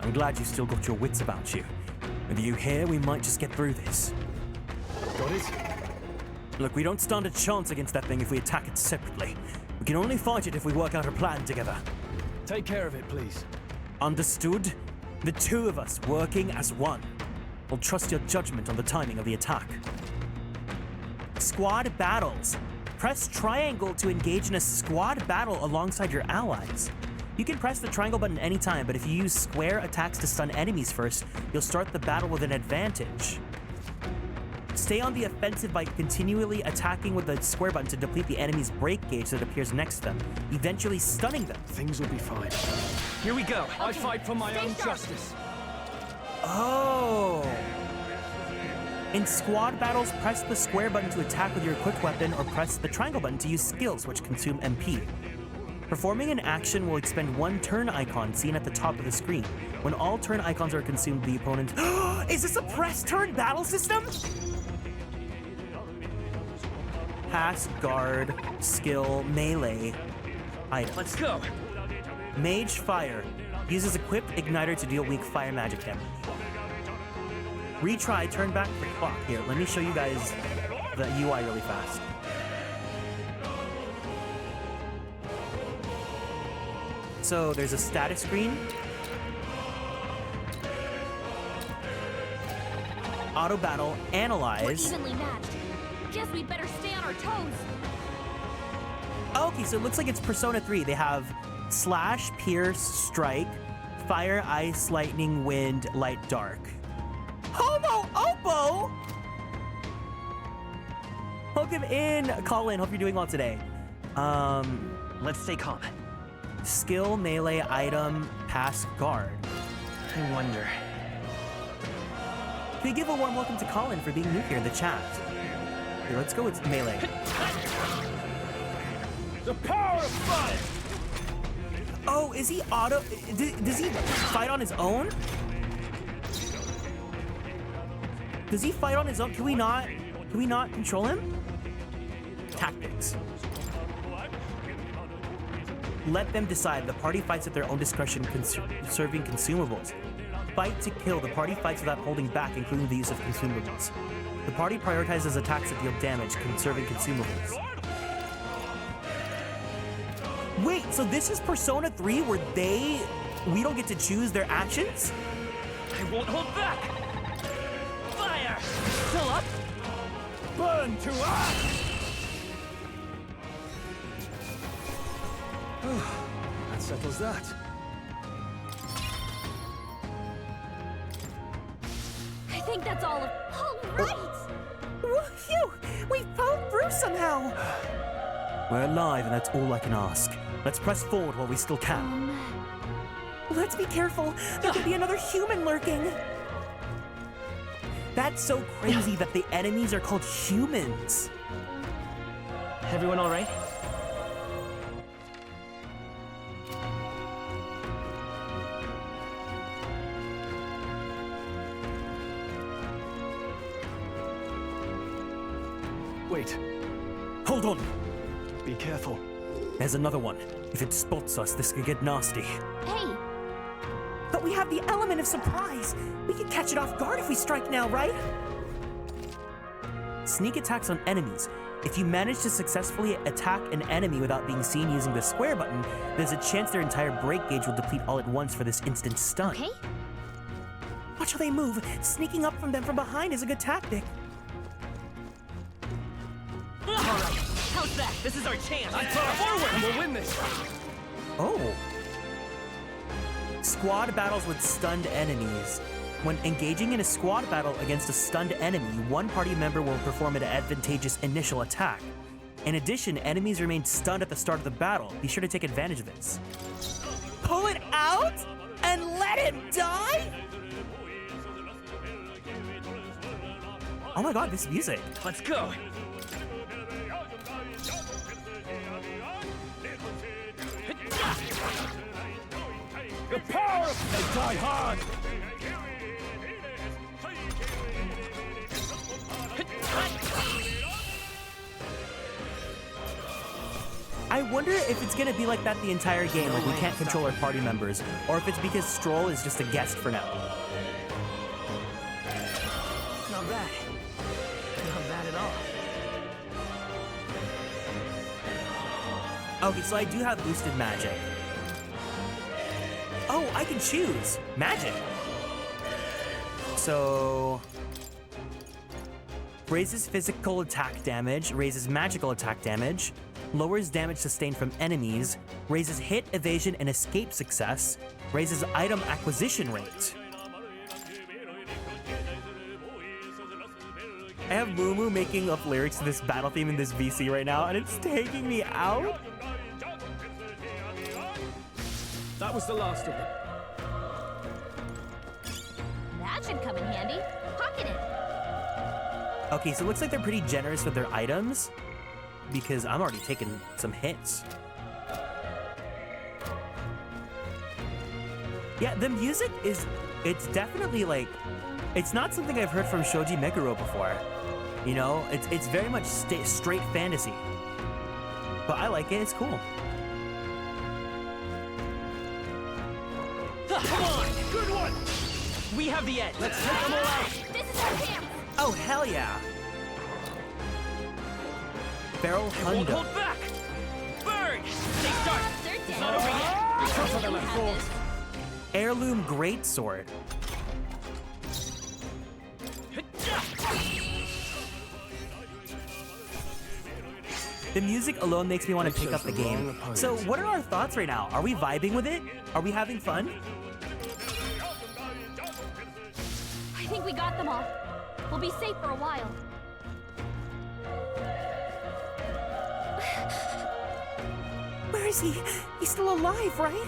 I'm glad you still got your wits about you. With you here, we might just get through this. Got it? Look, we don't stand a chance against that thing if we attack it separately. We can only fight it if we work out a plan together. Take care of it, please. Understood? The two of us working as one. I'll trust your judgment on the timing of the attack. Squad battles. Press triangle to engage in a squad battle alongside your allies. You can press the triangle button anytime, but if you use square attacks to stun enemies first, you'll start the battle with an advantage. Stay on the offensive by continually attacking with the square button to deplete the enemy's break gauge that appears next to them, eventually stunning them. Things will be fine. Here we go. I fight for my own justice. Oh. In squad battles, press the square button to attack with your equipped weapon or press the triangle button to use skills which consume MP. Performing an action will expend one turn icon seen at the top of the screen. When all turn icons are consumed, the opponent... Is this a press turn battle system? Pass, guard, skill, melee, item. Let's go. Mage Fire. Uses equipped igniter to deal weak fire magic damage. Retry, turn back the clock. Here, let me show you guys the UI really fast. So there's a status screen. Auto battle, analyze. We're evenly matched. Guess we better stay on our toes. Okay, so it looks like it's Persona 3. They have slash, pierce, strike, fire, ice, lightning, wind, light, dark. Homo Oppo! Welcome in, Colin. Hope you're doing well today. Let's stay calm. Skill, melee, item, pass, guard. I wonder. Can we give a warm welcome to Colin for being new here in the chat? Okay, let's go with melee. The power of fire! Oh, is he auto... Does he fight on his own? Does he fight on his own? Can we not control him? Tactics. Let them decide. The party fights at their own discretion, conserving consumables. Fight to kill. The party fights without holding back, including the use of consumables. The party prioritizes attacks that deal damage, conserving consumables. Wait, so this is Persona 3 where we don't get to choose their actions? I won't hold back! Fire! Still up? Burn to ash! That settles that. I think that's all right! Phew! We fought through somehow! We're alive, and that's all I can ask. Let's press forward while we still can. Let's be careful. There could be another human lurking. That's so crazy that the enemies are called humans. Everyone all right? Wait. Hold on. Be careful. There's another one. If it spots us, this could get nasty. Hey! But we have the element of surprise. We can catch it off guard if we strike now, right? Sneak attacks on enemies. If you manage to successfully attack an enemy without being seen using the square button, there's a chance their entire break gauge will deplete all at once for this instant stun. Okay. Watch how they move. Sneaking up from them from behind is a good tactic. All right, how's that? This is our chance. I'm far forward. We'll win this. Oh. Squad battles with stunned enemies. When engaging in a squad battle against a stunned enemy, one party member will perform an advantageous initial attack. In addition, enemies remain stunned at the start of the battle. Be sure to take advantage of this. Pull it out and let him die? Oh my god, this music. Let's go. The power of they die hard. I wonder if it's gonna be like that the entire game, like we can't control our party members, or if it's because Stroll is just a guest for now. Not bad. Not bad at all. Okay, so I do have boosted magic. Oh, I can choose magic. So raises physical attack damage, raises magical attack damage, lowers damage sustained from enemies, raises hit, evasion, and escape success, raises item acquisition rate. I have Moo making up lyrics to this battle theme in this VC right now, and it's taking me out. That was the last of them. That should come in handy. Pocket it. Okay, so it looks like they're pretty generous with their items, because I'm already taking some hits. Yeah, the music it's definitely like, it's not something I've heard from Shoji Meguro before. You know, it's very much straight fantasy. But I like it, it's cool. Come on, good one. We have the edge. Let's take them all out. This is our chance. Oh, hell yeah. Barrel Won't Hundo. hold back. Burn. Stay sharp. It's not over yet. Come for them, fools. Heirloom Greatsword. The music alone makes me want to pick up the game. So what are our thoughts right now? Are we vibing with it? Are we having fun? I think we got them all. We'll be safe for a while. Where is he? He's still alive, right?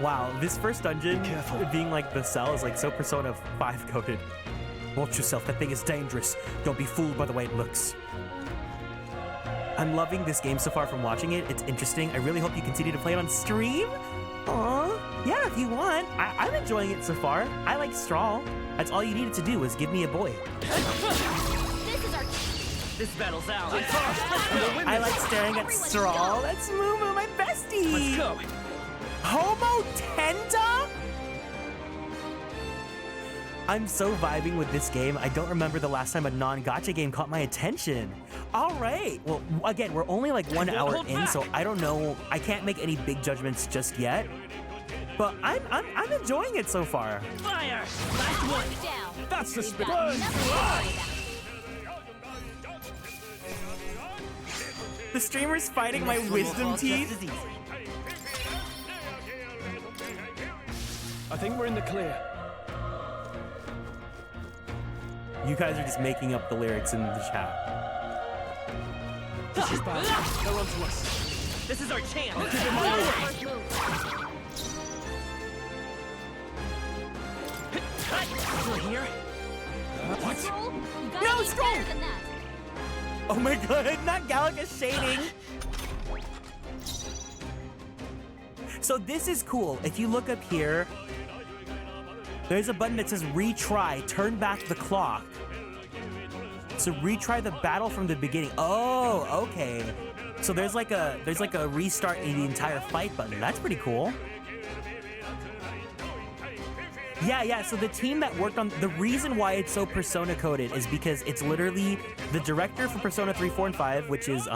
Wow, this first dungeon being like the cell is like so Persona 5 coded. Watch yourself, that thing is dangerous. Don't be fooled by the way it looks. I'm loving this game so far from watching it. It's interesting. I really hope you continue to play it on stream. Aw, yeah, if you want. I'm enjoying it so far. I like Straw. That's all you needed to do was give me a boy. This is our This battle's out. I like staring at Straw. That's Moo Moo, my bestie. Let's go. Homo Tenta? I'm so vibing with this game. I don't remember the last time a non-gacha game caught my attention. All right. Well, again, we're only like 1 hour in, so I don't know. I can't make any big judgments just yet. But I'm enjoying it so far. Fire! Last one. down. That's the spirit. The streamer's fighting my wisdom teeth. I think we're in the clear. You guys are just making up the lyrics in the chat. This is bad. They're onto us. This is our chance. I'll give him my word. Still here? What? No, Scroll! Oh my god, not Galaga shading. So this is cool. If you look up here, there's a button that says retry, turn back the clock. So retry the battle from the beginning. Oh, okay. So there's like a restart in the entire fight button. That's pretty cool. Yeah, so the team that worked on, the reason why it's so Persona coded is because it's literally the director for Persona 3, 4, and 5, which is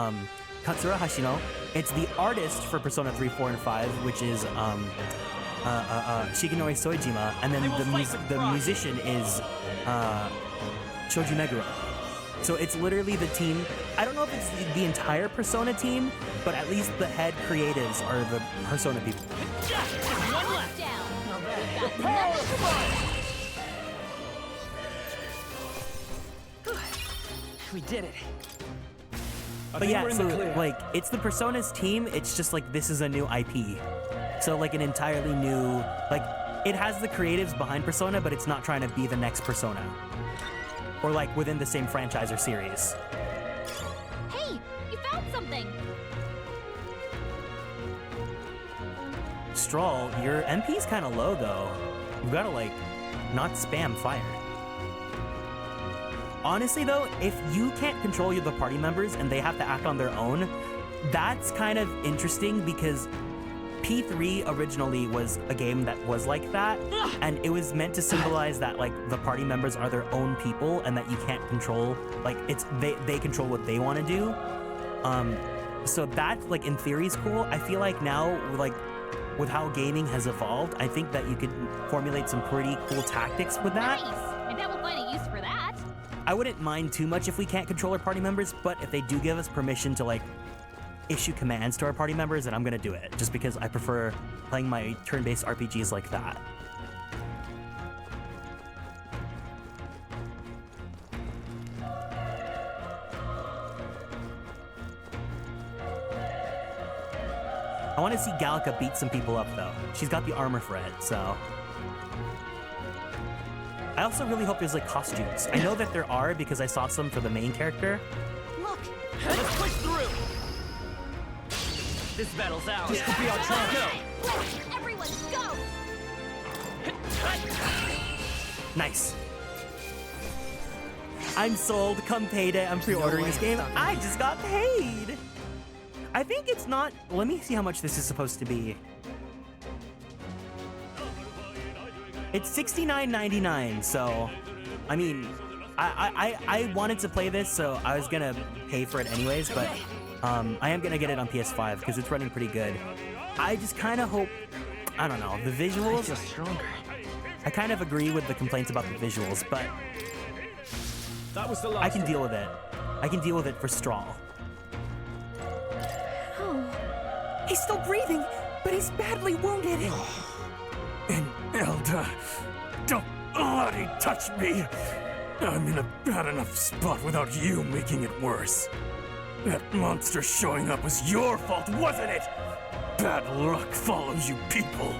Katsura Hashino. It's the artist for Persona 3, 4, and 5, which is Shigenori Soejima, and then the musician is Shoji Meguro. So it's literally the team. I don't know if it's the entire Persona team, but at least the head creatives are the Persona people. One left down. We did it. But yeah, so like it's the Persona's team. It's just like this is a new IP. So like an entirely new, like it has the creatives behind Persona, but it's not trying to be the next Persona. or like within the same franchise or series. Hey, you found something! Stroll, your MP's kind of low though. You've got to like not spam fire. Honestly though, if you can't control the party members and they have to act on their own, that's kind of interesting because P3 originally was a game that was like that, and it was meant to symbolize that like the party members are their own people and that you can't control, like it's they control what they want to do. So that like in theory is cool. I feel like now like with how gaming has evolved, I think that you could formulate some pretty cool tactics with that. Nice! I bet we'll find a use for that. I wouldn't mind too much if we can't control our party members, but if they do give us permission to like issue commands to our party members, then I'm gonna do it, just because I prefer playing my turn-based RPGs like that. I want to see Gallica beat some people up though. She's got the armor for it, so. I also really hope there's like costumes. I know that there are because I saw some for the main character. Look! Let's push through! This battle's ours. This could be our chance. Go! Everyone, go! Nice. I'm sold. Come payday. I'm pre-ordering this game. I just got paid. I think it's not. Let me see how much this is supposed to be. It's $69.99. So, I mean, I wanted to play this, so I was gonna pay for it anyways. But I am gonna get it on PS5 because it's running pretty good. I just kind of hope. I don't know, the visuals. I feel stronger. I kind of agree with the complaints about the visuals, but that was the last I can deal with it. I can deal with it for Strahl. Oh. He's still breathing, but he's badly wounded. Elda, don't bloody touch me. I'm in a bad enough spot without you making it worse. That monster showing up was your fault, wasn't it? Bad luck follows you people.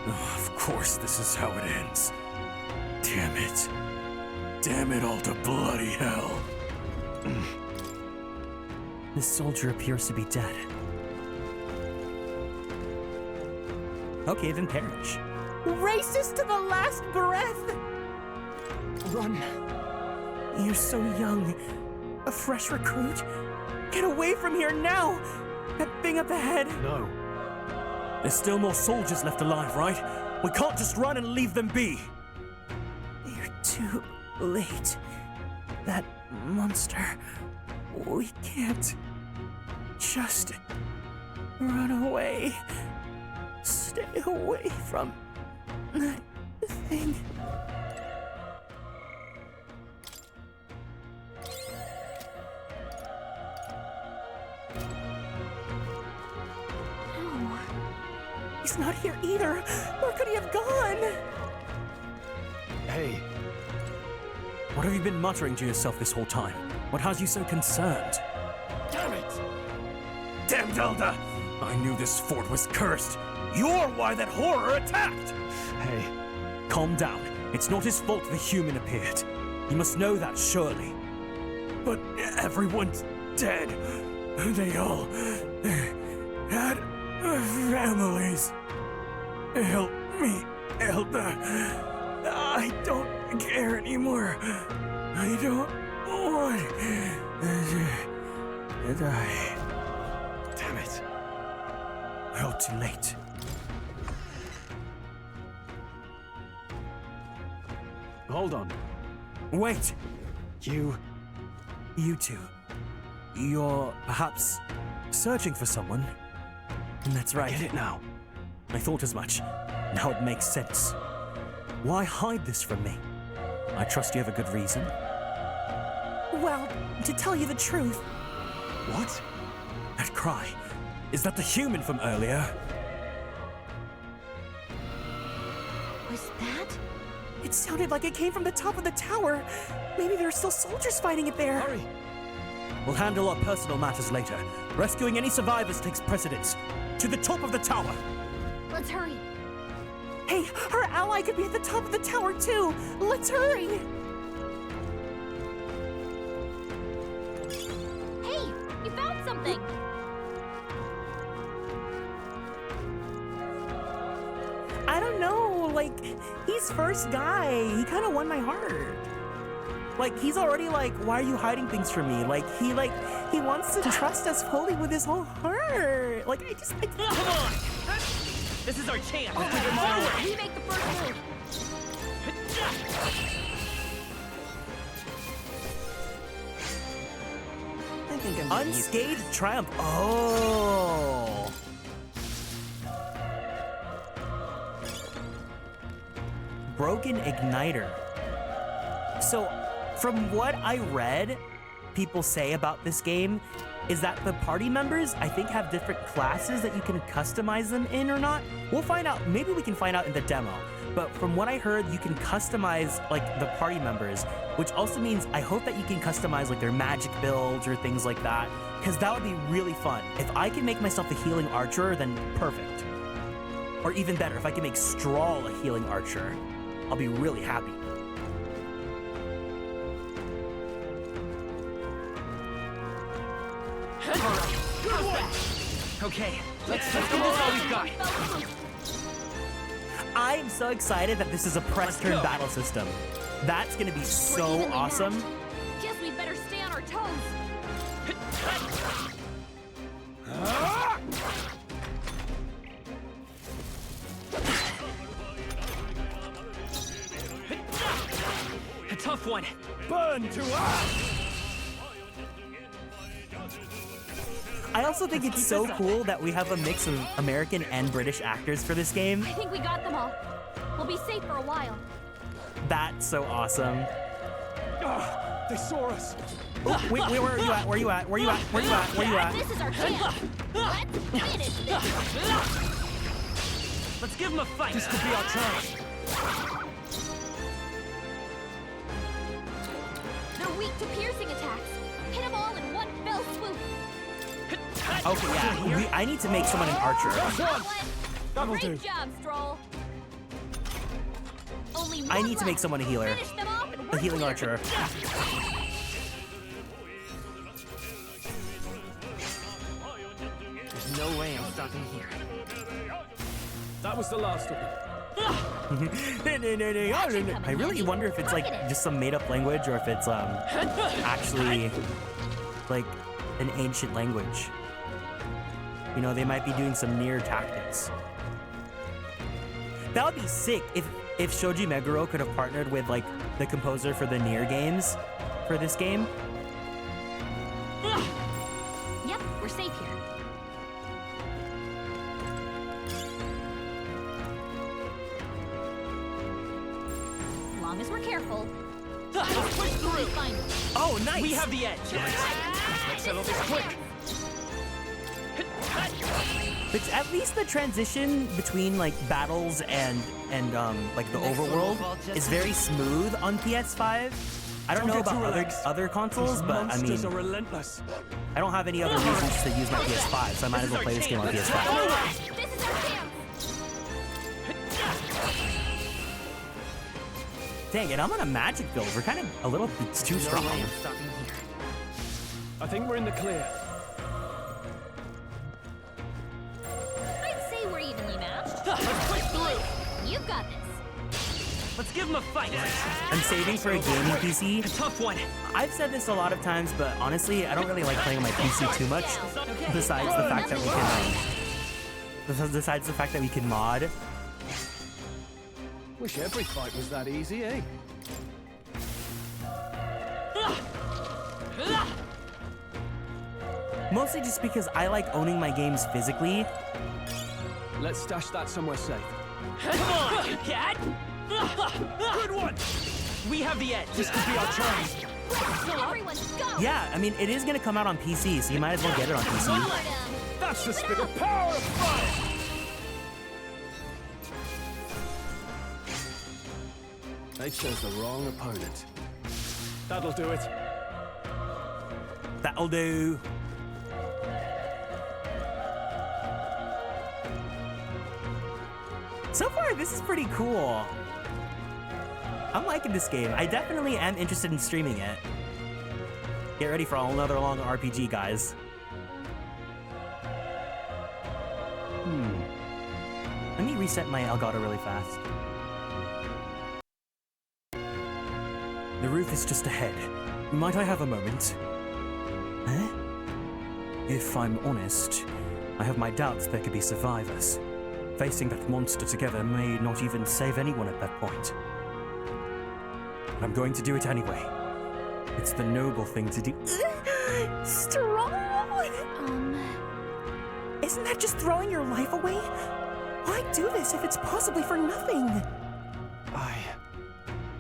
Oh, of course this is how it ends. Damn it. Damn it all to bloody hell. This soldier appears to be dead. Okay, then perish. Racist to the last breath! Run. You're so young. A fresh recruit? Get away from here now! That thing up ahead! No. There's still more soldiers left alive, right? We can't just run and leave them be. You're too late. That monster. We can't just run away. Stay away from that thing. No. He's not here either. Where could he have gone? Hey. What have you been muttering to yourself this whole time? What has you so concerned? Damn it! Damned Elder! I knew this fort was cursed. You're why that horror attacked! Hey, calm down. It's not his fault the human appeared. You must know that, surely. But everyone's dead. They all had families. Help me, Elda. I don't care anymore. I don't want to die. Damn it. Well, too late. Hold on. Wait! You two. You're perhaps searching for someone? That's right. I get it now. I thought as much. Now it makes sense. Why hide this from me? I trust you have a good reason. Well, to tell you the truth. What? That cry. Is that the human from earlier? Was that? It sounded like it came from the top of the tower. Maybe there are still soldiers fighting it there. Hurry! We'll handle our personal matters later. Rescuing any survivors takes precedence. To the top of the tower! Let's hurry. Hey, our ally could be at the top of the tower too. Let's hurry. thing. I don't know, like, he's first guy. He kind of won my heart. Like, he's already like, why are you hiding things from me? Like, he wants to trust us fully with his whole heart. Like, Come on! This is our chance. We make the first move. I think I'm unscathed triumph. Oh. Broken igniter. So, from what I read, people say about this game is that the party members, I think, have different classes that you can customize them in or not. We'll find out. Maybe we can find out in the demo. But from what I heard, you can customize like the party members, which also means I hope that you can customize like their magic builds or things like that, because that would be really fun. If I can make myself a healing archer, then perfect. Or even better, if I can make Strahl a healing archer, I'll be really happy. Okay, let's give this all we've got. I am so excited that this is a press turn battle system. That's gonna be so awesome. Guess we better stay on our toes. A tough one. Burn to us! I also think it's so cool that we have a mix of American and British actors for this game. I think we got them all. We'll be safe for a while. That's so awesome. They saw us. Oh, wait, where are you at? Where are you at? Where are you at? Where are you at? Where are you at? This is our chance. Let's finish this. Let's give them a fight. This could be our chance. They're weak to piercing attacks. Hit them all in one fell swoop. Okay, yeah. I need to make someone an archer. Great job, Strahl. Only I one need to make left. someone a healer. Finish them off and A we're healing clear. archer. There's no way I'm stopping here. That was the last of them. I really wonder if it's like just some made-up language or if it's actually like an ancient language. You know, they might be doing some near tactics. That would be sick if Shoji Meguro could have partnered with like the composer for the Nier games for this game. Yep, we're safe here. As long as we're careful. Push through. Oh, nice. We have the edge. Let's settle this quick. But at least the transition between like battles and like the overworld is very smooth on PS5. I don't know about other consoles, but I mean, I don't have any other reasons to use my PS5, so I might as well play this game on PS5. This is our chance. Dang it, I'm on a magic build. We're kind of a little bit too strong. I think we're in the clear. I'd say we're evenly matched. Let's push through. You've got this. Let's give them a fight. I'm saving for a gaming PC. A tough one. I've said this a lot of times, but honestly, I don't really like playing on my PC too much. Besides the fact that we can, mod. Wish every fight was that easy, eh? Mostly just because I like owning my games physically. Let's stash that somewhere safe. Come on, cat. Good one. We have the edge. This could be our chance. Everyone, go. Yeah, I mean, it is going to come out on PC, so you might as well get it on PC. That's the spirit of power of fire. They chose the wrong opponent. That'll do it. That'll do. So far, this is pretty cool. I'm liking this game. I definitely am interested in streaming it. Get ready for a whole nother long RPG, guys. Let me reset my Elgato really fast. The roof is just ahead. Might I have a moment? Huh? If I'm honest, I have my doubts there could be survivors. Facing that monster together may not even save anyone at that point. But I'm going to do it anyway. It's the noble thing to do. Strong! Isn't that just throwing your life away? Why do this if it's possibly for nothing?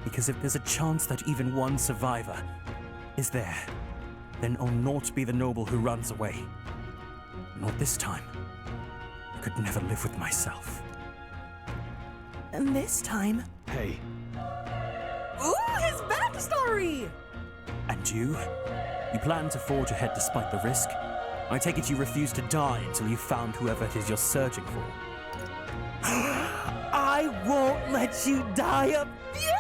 Because if there's a chance that even one survivor is there, then I'll not be the noble who runs away. Not this time. I could never live with myself. And this time... Hey. Ooh, his backstory! And you? You plan to forge ahead despite the risk? I take it you refuse to die until you've found whoever it is you're searching for. I won't let you die up here!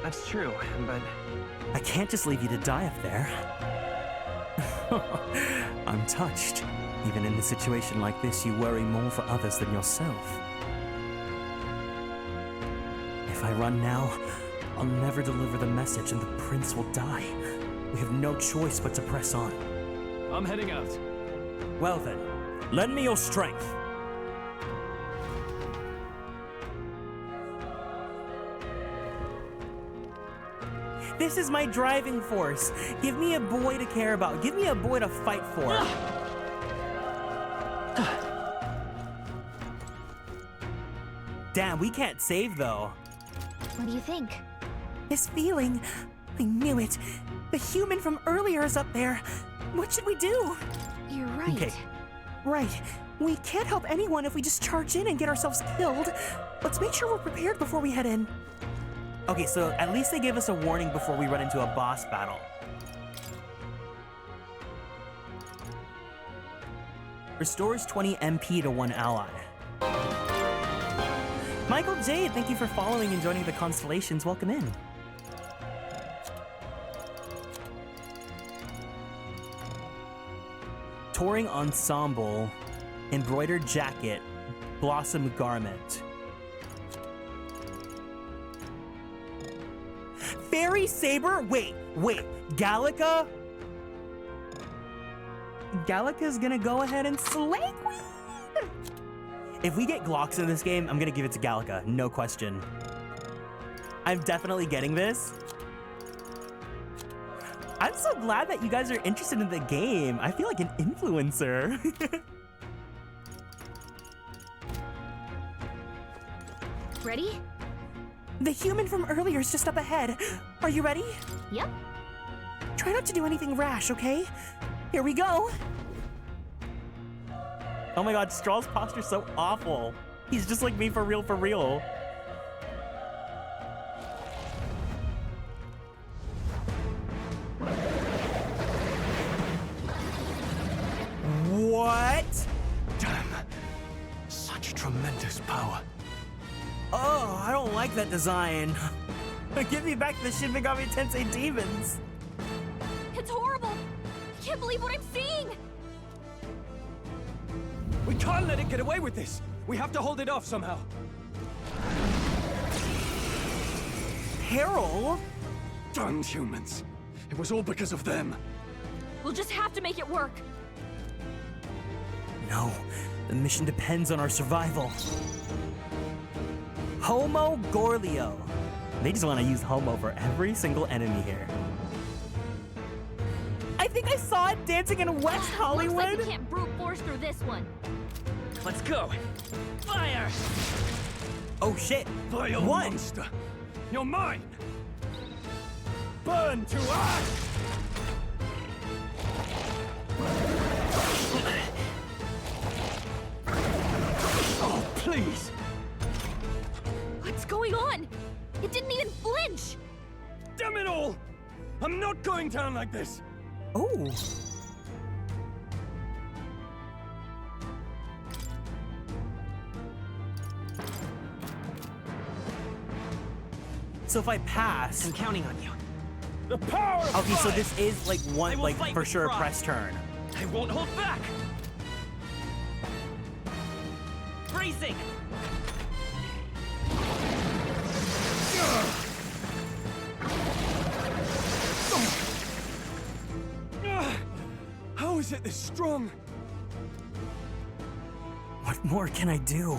That's true, but... I can't just leave you to die up there. I'm touched. Even in a situation like this, you worry more for others than yourself. If I run now, I'll never deliver the message and the prince will die. We have no choice but to press on. I'm heading out. Well then, lend me your strength. This is my driving force. Give me a boy to care about. Give me a boy to fight for. Damn, we can't save though. What do you think? This feeling, I knew it. The human from earlier is up there. What should we do? You're right. Okay. Right. We can't help anyone if we just charge in and get ourselves killed. Let's make sure we're prepared before we head in. Okay, so at least they gave us a warning before we run into a boss battle. Restores 20 MP to one ally. Michael Jade, thank you for following and joining the Konstellations. Welcome in. Touring ensemble, embroidered jacket, blossom garment. Fairy Saber? Wait. Gallica? Gallica's gonna go ahead and slay Queen. If we get Glocks in this game, I'm gonna give it to Gallica, no question. I'm definitely getting this. I'm so glad that you guys are interested in the game. I feel like an influencer. Ready? The human from earlier is just up ahead. Are you ready? Yep. Try not to do anything rash, okay? Here we go. Oh my god, Straw's posture's so awful. He's just like me for real, for real. What? Damn. Such tremendous power. Oh, I don't like that design. Give me back the Shin Megami Tensei demons. It's horrible. I can't believe what I'm seeing. We can't let it get away with this. We have to hold it off somehow. Harold? Damn humans. It was all because of them. We'll just have to make it work. No, the mission depends on our survival. Homo Gorlio. They just want to use Homo for every single enemy here. I think I saw it dancing in West Hollywood. Looks like we can't brute force through this one. Let's go. Fire! Oh shit. Vile monster. You're mine. Burn to ash! Oh, please. What's going on? It didn't even flinch. Damn it all! I'm not going down like this. Oh. So if I pass, I'm counting on you. The power of okay, so five. this is like one, like fight for with sure a pride. press turn. I won't hold back. freezing! How is it this strong? What more can I do?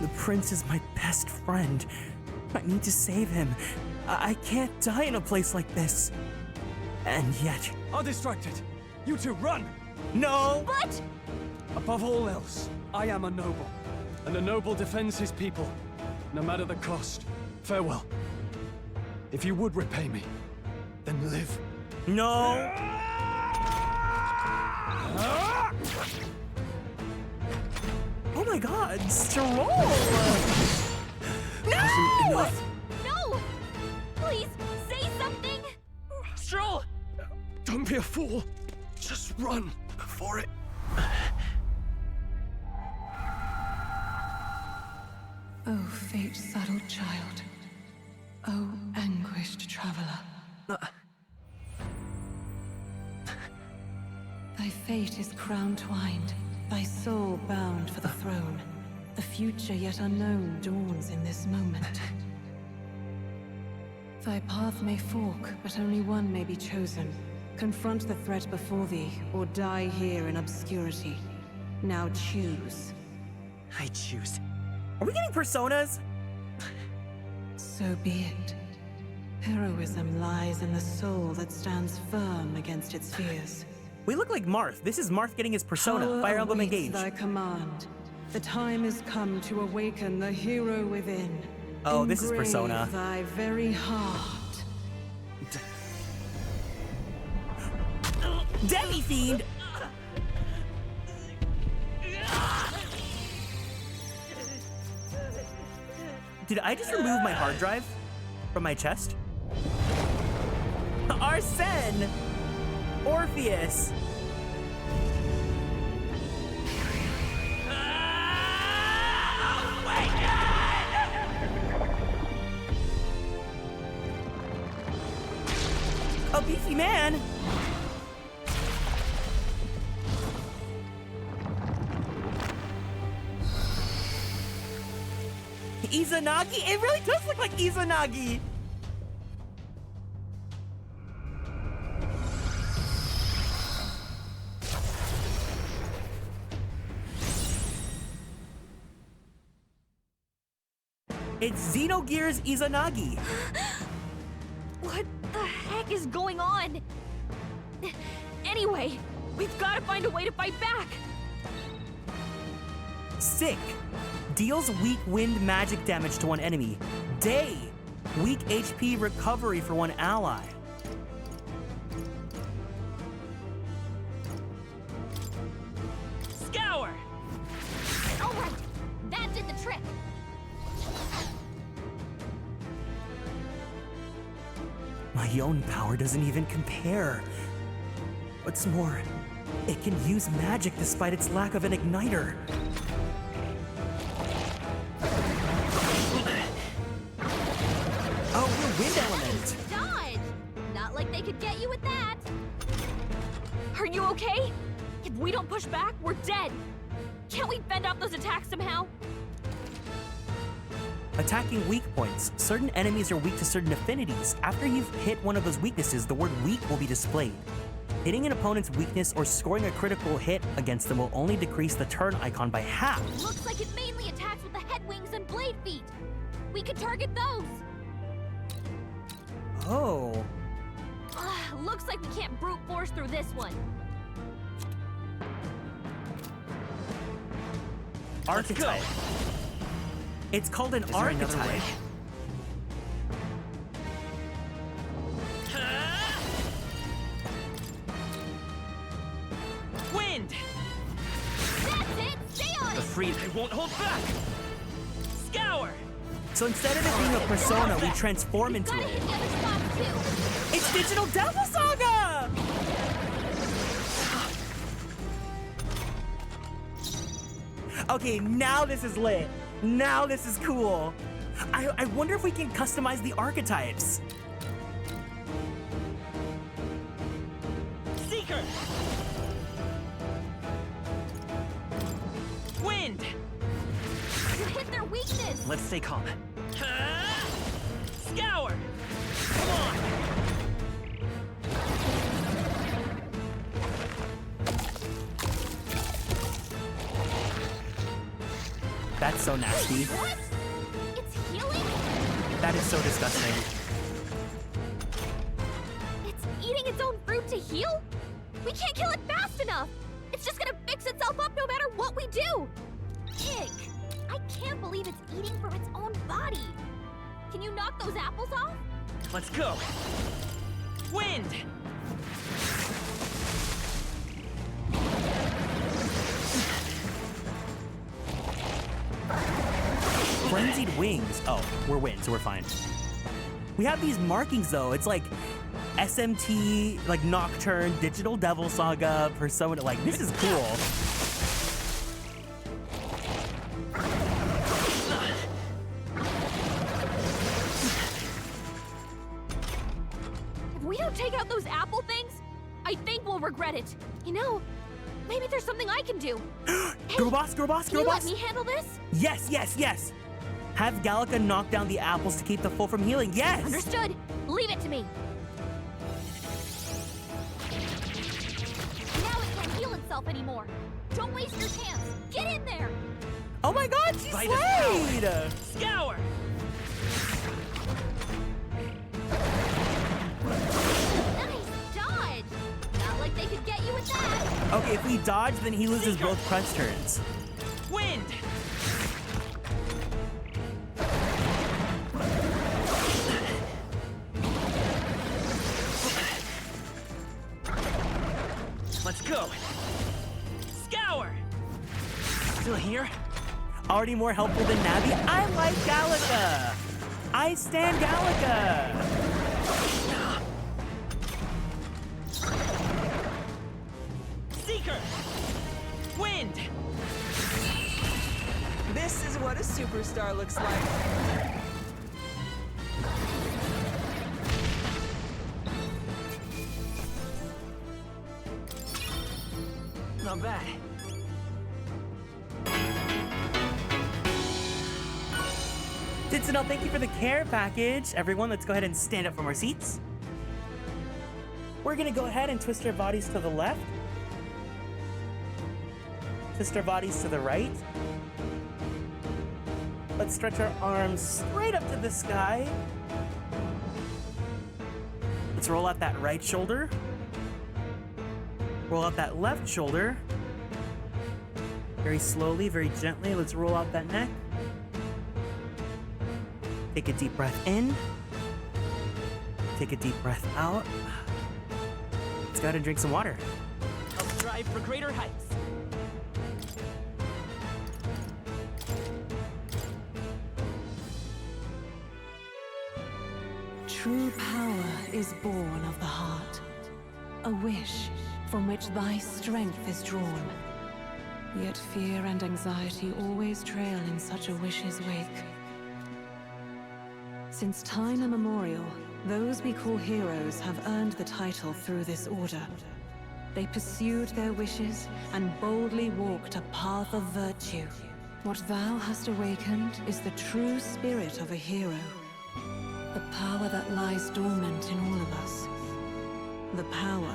The prince is my best friend. I need to save him. I can't die in a place like this. And yet... I'll distract it. You two, run! No! But... Above all else, I am a noble. And the noble defends his people, no matter the cost. Farewell. If you would repay me, then live. No! Oh my god, Stroll! No! Enough. No! Please, say something! Stroll! Don't be a fool. Just run for it. Oh, fate-saddled child. Oh, anguished traveler. Thy fate is crown-twined, thy soul bound for the throne. The future yet unknown dawns in this moment. Thy path may fork, but only one may be chosen. Confront the threat before thee, or die here in obscurity. Now choose. I choose. Are we getting personas? So be it. Heroism lies in the soul that stands firm against its fears. We look like Marth. This is Marth getting his persona. Power Fire Emblem awaits Engage. Thy command. The time is come to awaken the hero within. Oh, this is Persona. Engrave thy very heart. Demi Fiend! Did I just remove my hard drive from my chest? Arsene! Orpheus! A beefy man! Izanagi? It really does look like Izanagi! It's Xenogears Izanagi! What the heck is going on? Anyway, we've got to find a way to fight back! Sick. Deals weak wind magic damage to one enemy. Day. Weak HP recovery for one ally. Scour! Alright, that did the trick! My own power doesn't even compare. What's more, it can use magic despite its lack of an igniter. Oh, we're wind element. Dodge! Not like they could get you with that! Are you okay? If we don't push back, we're dead! Can't we fend off those attacks somehow? Attacking weak points. Certain enemies are weak to certain affinities. After you've hit one of those weaknesses, the word weak will be displayed. Hitting an opponent's weakness or scoring a critical hit against them will only decrease the turn icon by half. Looks like it mainly attacks with the head wings and blade feet. We could target those. Oh. Looks like we can't brute force through this one. Archetype. It's called an archetype. Wind! That's it! Stay on The it! freeze won't hold back! Scour! So instead of it being a persona, we transform into Gotta it. hit the other spots too! It's Digital Devil Saga! Okay, now this is lit. Now this is cool. I wonder if we can customize the archetypes. Seeker! Wind! let's stay calm. Scour! Come on! That's so nasty. What? It's healing? That is so disgusting. It's eating its own fruit to heal? We can't kill it fast enough! It's just gonna fix itself up no matter what we do! Pig! I can't believe it's eating from its own body! Can you knock those apples off? Let's go! Wind! Frenzied wings. Oh, we're wind, so we're fine. We have these markings though. It's like SMT, like Nocturne, Digital Devil Saga, Persona. Like, this is cool. If we don't take out those apple things, I think we'll regret it. You know, maybe there's something I can do. Girl boss, girl boss, girl Can you boss. let me handle this? Yes, yes, yes. Have Gallica knock down the apples to keep the foe from healing. Yes. Understood. Leave it to me. Now it can't heal itself anymore. Don't waste your chance. Get in there. Oh my God, she By the slayed. Scour! Nice dodge. Not like they could get you with that. Okay, if we dodge, then he loses both crunch turns. Wind! Let's go! Scour! Still here? Already more helpful than Navi. I like Gallica. I stand Gallica. Seeker! Wind! This is what a superstar looks like. Not bad. Ditsinel, thank you for the care package. Everyone, let's go ahead and stand up from our seats. We're gonna go ahead and twist our bodies to the left. Twist our bodies to the right. Let's stretch our arms straight up to the sky. Let's roll out that right shoulder. Roll out that left shoulder. Very slowly, very gently, let's roll out that neck. Take a deep breath in. Take a deep breath out. Let's go ahead and drink some water. I'll strive for greater heights. True power is born of the heart, a wish from which thy strength is drawn. Yet fear and anxiety always trail in such a wish's wake. Since time immemorial, those we call heroes have earned the title through this order. They pursued their wishes and boldly walked a path of virtue. What thou hast awakened is the true spirit of a hero. The power that lies dormant in all of us. The power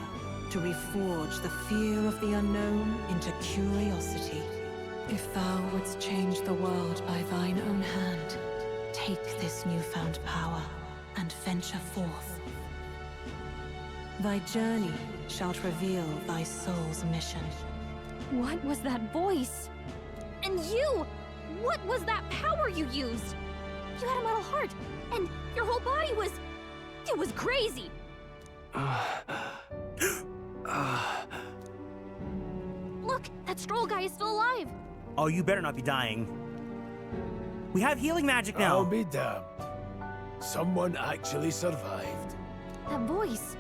to reforge the fear of the unknown into curiosity. If thou wouldst change the world by thine own hand, take this newfound power and venture forth. Thy journey shalt reveal thy soul's mission. What was that voice? And you! What was that power you used? You had a metal heart, and your whole body was... it was crazy! Look, that Stroll guy is still alive! Oh, you better not be dying. We have healing magic now. I'll be damned. Someone actually survived. That voice...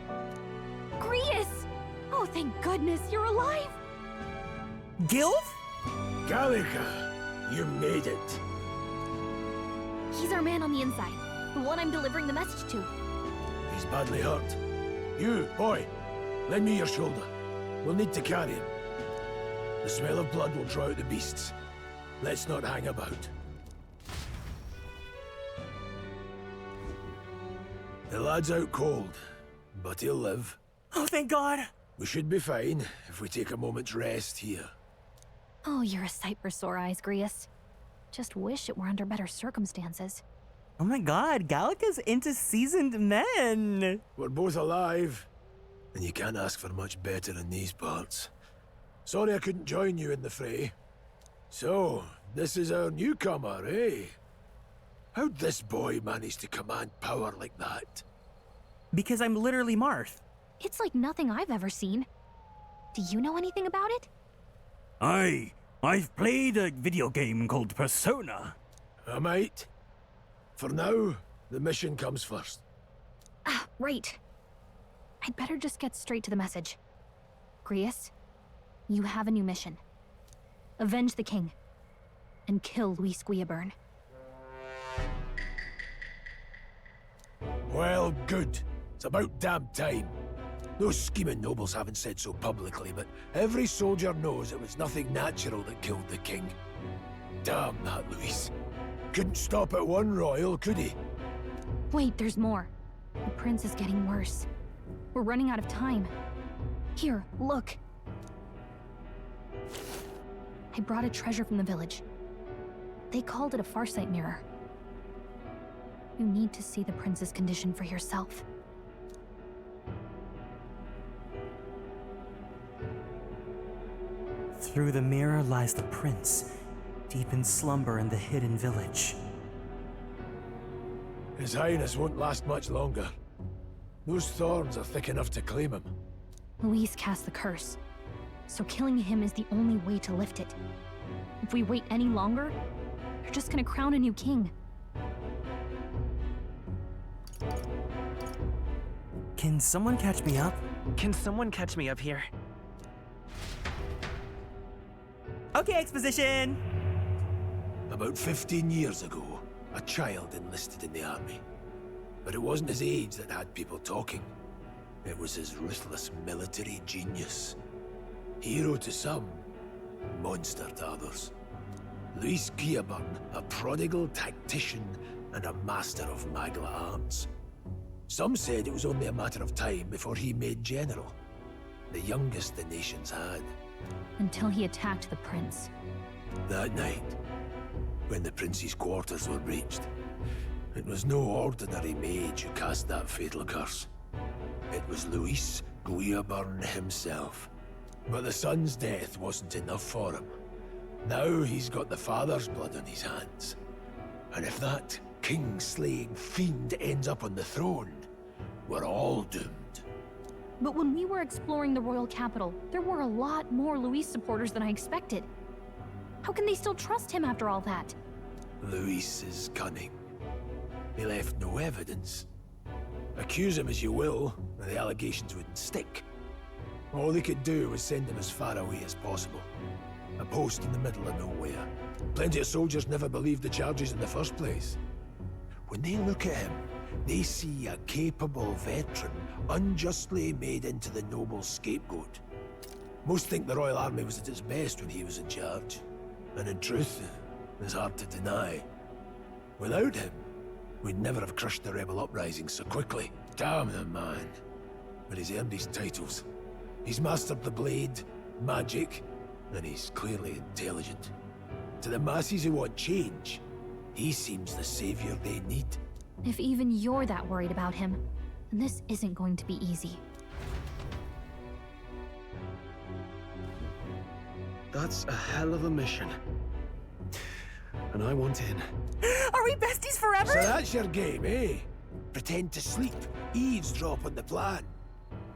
Grius! Oh, thank goodness you're alive! Gilf? Gallica, you made it. He's our man on the inside, the one I'm delivering the message to. He's badly hurt. You, boy, lend me your shoulder. We'll need to carry him. The smell of blood will draw out the beasts. Let's not hang about. The lad's out cold, but he'll live. Oh, thank God. We should be fine if we take a moment's rest here. Oh, you're a sight for sore eyes, Grius. Just wish it were under better circumstances. Oh my God, Gallica's into seasoned men. We're both alive, and you can't ask for much better in these parts. Sorry I couldn't join you in the fray. So, this is our newcomer, eh? How'd this boy manage to command power like that? Because I'm literally Marth. It's like nothing I've ever seen. Do you know anything about it? I've played a video game called Persona. I might. For now, the mission comes first. Ah, right. I'd better just get straight to the message. Grius, you have a new mission. Avenge the king. And kill Luis Guillaburn. Well, good. It's about damn time. Those scheming nobles haven't said so publicly, but every soldier knows it was nothing natural that killed the king. Damn that Luis. Couldn't stop at one royal, could he? Wait, there's more. The prince is getting worse. We're running out of time. Here, look. I brought a treasure from the village. They called it a farsight mirror. You need to see the prince's condition for yourself. Through the mirror lies the prince, deep in slumber in the hidden village. His Highness won't last much longer. Those thorns are thick enough to claim him. Luis cast the curse, so killing him is the only way to lift it. If we wait any longer, you're just gonna crown a new king. Can someone catch me up? Can someone catch me up here? Okay, exposition! About 15 years ago, a child enlisted in the army. But it wasn't his age that had people talking. It was his ruthless military genius. Hero to some, monster to others. Luis Guillaburn, a prodigal tactician and a master of Magla arts. Some said it was only a matter of time before he made general, the youngest the nations had. Until he attacked the prince. That night, when the prince's quarters were breached, it was no ordinary mage who cast that fatal curse. It was Luis Guillaburn himself. But the son's death wasn't enough for him. Now he's got the father's blood on his hands. And if that king-slaying fiend ends up on the throne, we're all doomed. But when we were exploring the royal capital, there were a lot more Luis supporters than I expected. How can they still trust him after all that? Luis is cunning. He left no evidence. Accuse him as you will, and the allegations wouldn't stick. All they could do was send him as far away as possible. A post in the middle of nowhere. Plenty of soldiers never believed the charges in the first place. When they look at him, they see a capable veteran unjustly made into the noble's scapegoat. Most think the Royal Army was at its best when he was in charge. And in truth, it's hard to deny. Without him, we'd never have crushed the rebel uprising so quickly. Damn the man. But he's earned his titles. He's mastered the blade, magic, and he's clearly intelligent. To the masses who want change, he seems the savior they need. If even you're that worried about him, then this isn't going to be easy. That's a hell of a mission. And I want in. Are we besties forever? So that's your game, eh? Pretend to sleep, eavesdrop on the plan.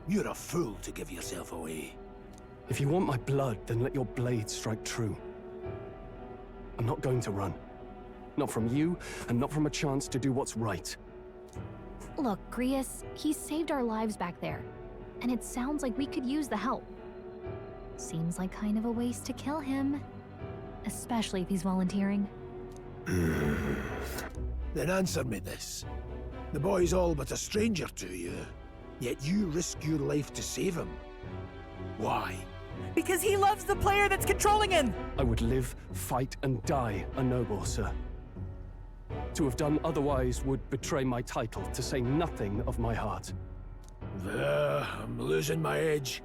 You're a fool to give yourself away. If you want my blood, then let your blade strike true. I'm not going to run. Not from you, and not from a chance to do what's right. Look, Grius, he saved our lives back there. And it sounds like we could use the help. Seems like kind of a waste to kill him. Especially if he's volunteering. Then answer me this. The boy's all but a stranger to you, yet you risk your life to save him. Why? Because he loves the player that's controlling him! I would live, fight, and die a noble, sir. To have done otherwise would betray my title, to say nothing of my heart. I'm losing my edge.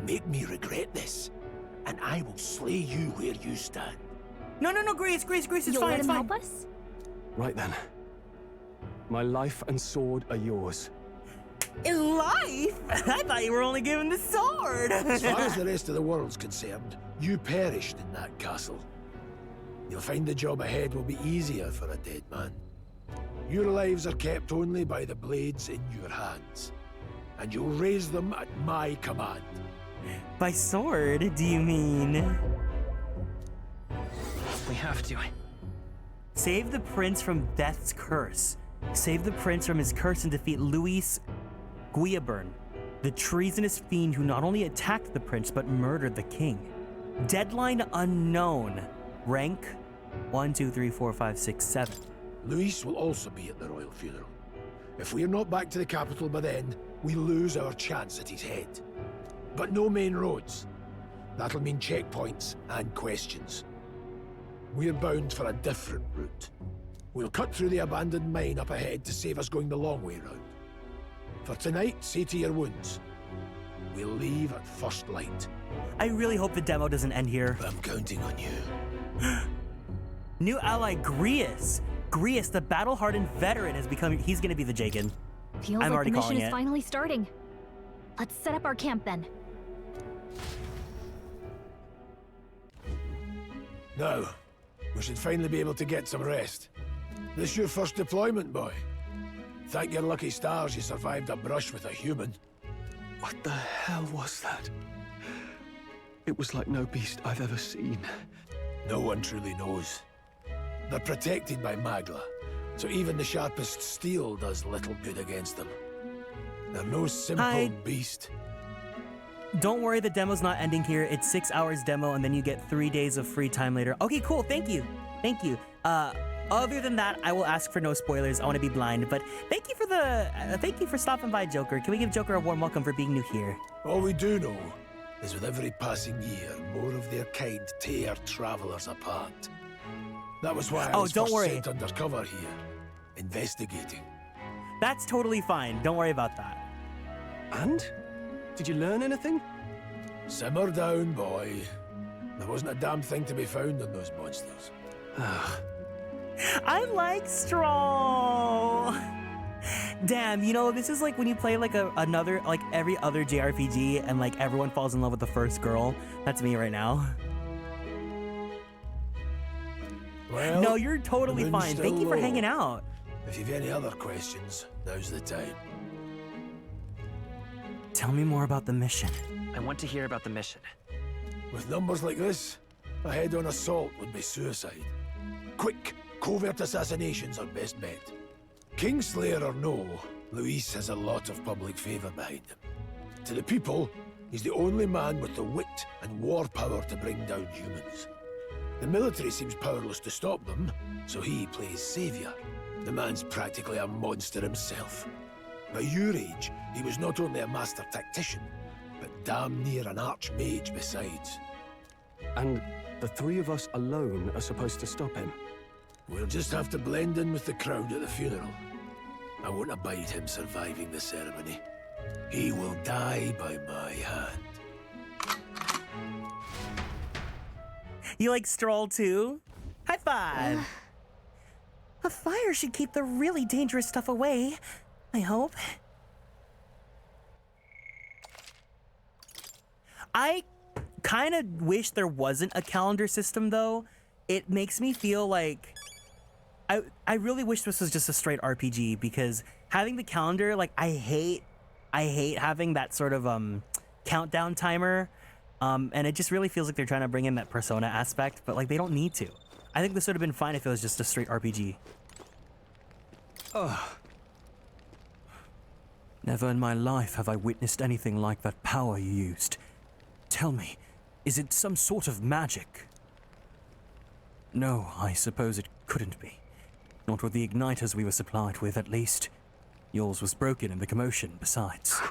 Make me regret this, and I will slay you where you stand. No, Grace, it's You'll fine, let it's him fine. help us? Right then. My life and sword are yours. In life? I thought you were only given the sword. As far as the rest of the world's concerned, you perished in that castle. You'll find the job ahead will be easier for a dead man. Your lives are kept only by the blades in your hands, and you'll raise them at my command. By sword, do you mean? We have to. Save the prince from death's curse. Save the prince from his curse and defeat Luis Guillaburn, the treasonous fiend who not only attacked the prince but murdered the king. Deadline unknown. Rank 1, 2, 3, 4, 5, 6, 7. Luis will also be at the royal funeral. If we are not back to the capital by then, we lose our chance at his head. But no main roads. That'll mean checkpoints and questions. We're bound for a different route. We'll cut through the abandoned mine up ahead to save us going the long way round. For tonight, see to your wounds. We'll leave at first light. I really hope the demo doesn't end here. I'm counting on you. New ally Grius. Grius, the battle-hardened veteran, he's gonna be the Jagan. Feels I'm like already the mission calling is it. finally starting. Let's set up our camp then. Now, we should finally be able to get some rest. This your first deployment, boy? Thank your lucky stars you survived a brush with a human. What the hell was that? It was like no beast I've ever seen. No one truly knows. They're protected by Magla, so even the sharpest steel does little good against them. They're no simple beast. Don't worry, the demo's not ending here. It's 6 hours demo, and then you get 3 days of free time later. Okay, cool. Thank you. Other than that, I will ask for no spoilers. I want to be blind, but thank you for stopping by, Joker. Can we give Joker a warm welcome for being new here? All we do know is with every passing year, more of their kind tear travelers apart. That was why I was don't first worry. sent undercover here, investigating. That's totally fine. Don't worry about that. And? Did you learn anything? Simmer down, boy. There wasn't a damn thing to be found on those monsters. I like Stroll. Damn, this is like when you play like every other JRPG and like everyone falls in love with the first girl. That's me right now. Well, no, you're totally the moon's fine. still Thank you for low. hanging out. If you've any other questions, now's the time. Tell me more about the mission. I want to hear about the mission. With numbers like this, a head-on assault would be suicide. Quick, covert assassinations are best bet. Kingslayer or no, Luis has a lot of public favor behind him. To the people, he's the only man with the wit and war power to bring down humans. The military seems powerless to stop them, so he plays savior. The man's practically a monster himself. By your age, he was not only a master tactician, but damn near an archmage besides. And the three of us alone are supposed to stop him? We'll just have to blend in with the crowd at the funeral. I won't abide him surviving the ceremony. He will die by my hand. You like Stroll too? High five! A fire should keep the really dangerous stuff away, I hope. I kind of wish there wasn't a calendar system though. It makes me feel like I really wish this was just a straight RPG, because having the calendar, like I hate having that sort of countdown timer. And it just really feels like they're trying to bring in that Persona aspect, but like they don't need to. I think this would have been fine if it was just a straight RPG. Ugh. Never in my life have I witnessed anything like that power you used. Tell me, is it some sort of magic? No, I suppose it couldn't be. Not with the igniters we were supplied with, at least. Yours was broken in the commotion, besides.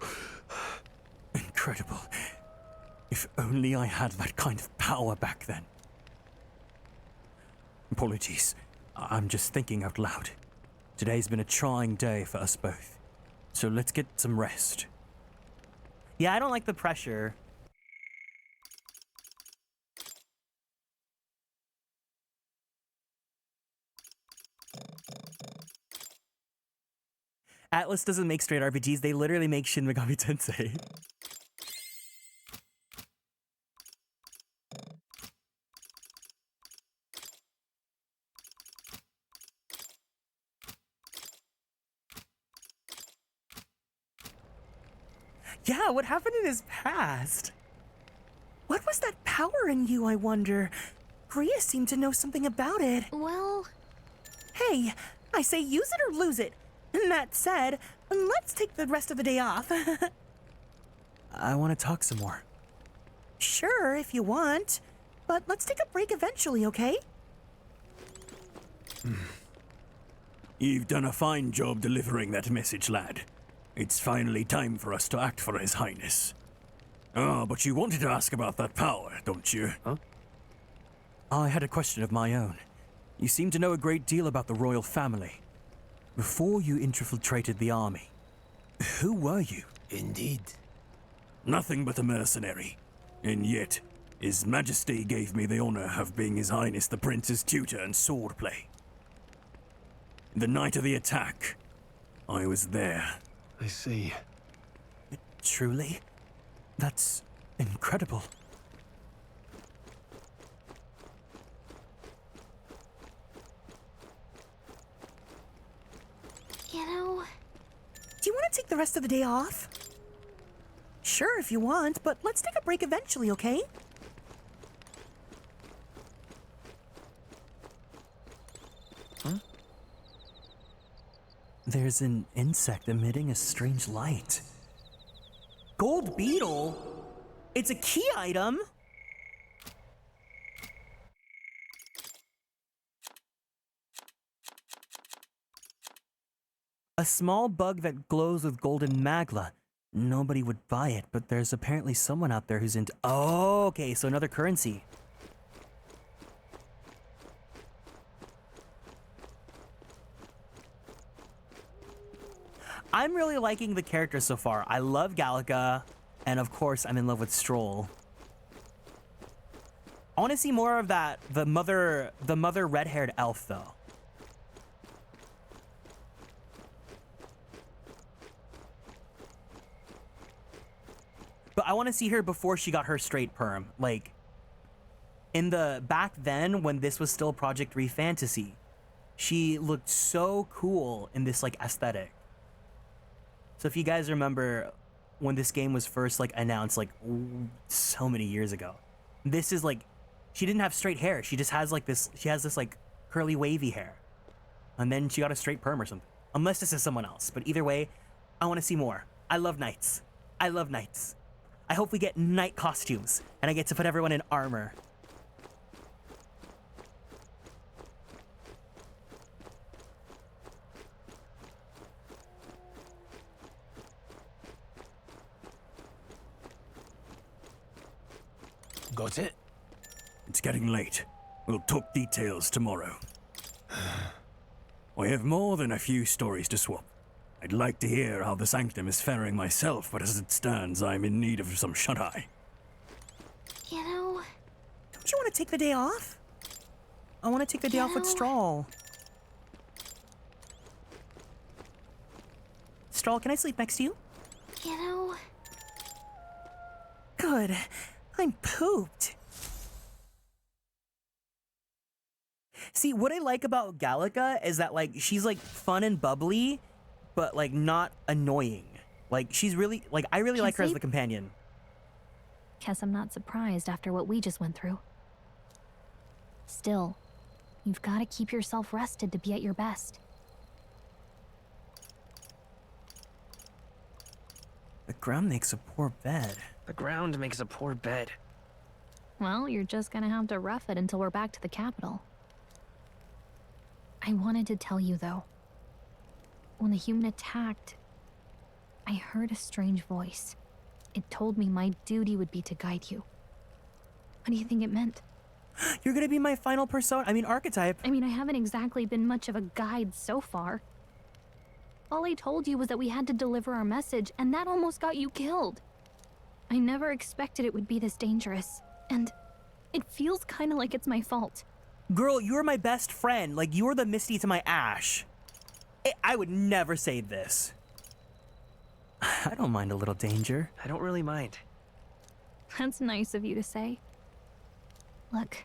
Incredible. If only I had that kind of power back then. Apologies. I'm just thinking out loud. Today's been a trying day for us both. So let's get some rest. Yeah, I don't like the pressure. Atlus doesn't make straight RPGs, they literally make Shin Megami Tensei. Yeah, what happened in his past? What was that power in you, I wonder? Rhea seemed to know something about it. Well... Hey, I say use it or lose it. And that said, let's take the rest of the day off. I want to talk some more. Sure, if you want. But let's take a break eventually, okay? You've done a fine job delivering that message, lad. It's finally time for us to act for His Highness. Ah, but you wanted to ask about that power, don't you? Huh? I had a question of my own. You seem to know a great deal about the royal family. Before you infiltrated the army, who were you? Indeed. Nothing but a mercenary. And yet, His Majesty gave me the honor of being His Highness the Prince's tutor in swordplay. The night of the attack, I was there. I see. Truly? That's incredible. You know... Do you want to take the rest of the day off? Sure, if you want, but let's take a break eventually, okay? Huh? There's an insect emitting a strange light. Gold beetle? It's a key item? A small bug that glows with golden magla. Nobody would buy it, but there's apparently someone out there who's into... Oh, okay, so another currency. I'm really liking the characters so far. I love Gallica, and of course, I'm in love with Stroll. I want to see more of that, the mother red-haired elf, though. But I want to see her before she got her straight perm. Like, in the back then, when this was still Project ReFantazio, she looked so cool in this, like, aesthetic. So if you guys remember when this game was first, like, announced, like, so many years ago, this is, like, she didn't have straight hair. She just has, like, this, she has this, like, curly, wavy hair. And then she got a straight perm or something. Unless this is someone else. But either way, I want to see more. I love knights. I love knights. I hope we get knight costumes, and I get to put everyone in armor. Got it? It's getting late. We'll talk details tomorrow. I have more than a few stories to swap. I'd like to hear how the Sanctum is faring myself, but as it stands, I'm in need of some shut-eye. You know... Don't you want to take the day off? I want to take the day off with Stroll. Stroll, can I sleep next to you? You know... Good. I'm pooped. See, what I like about Gallica is that, like, she's, like, fun and bubbly, but, like, not annoying. Like, she's really, like, I really like her as the companion. Guess I'm not surprised after what we just went through. Still, you've got to keep yourself rested to be at your best. The ground makes a poor bed. The ground makes a poor bed. Well, you're just gonna have to rough it until we're back to the capital. I wanted to tell you, though. When the human attacked, I heard a strange voice. It told me my duty would be to guide you. What do you think it meant? You're gonna be my final persona, archetype. I mean, I haven't exactly been much of a guide so far. All I told you was that we had to deliver our message, and that almost got you killed. I never expected it would be this dangerous, and it feels kind of like it's my fault. Girl, you're my best friend. Like, you're the Misty to my Ash. I would never say this. I don't mind a little danger. I don't really mind. That's nice of you to say. Look,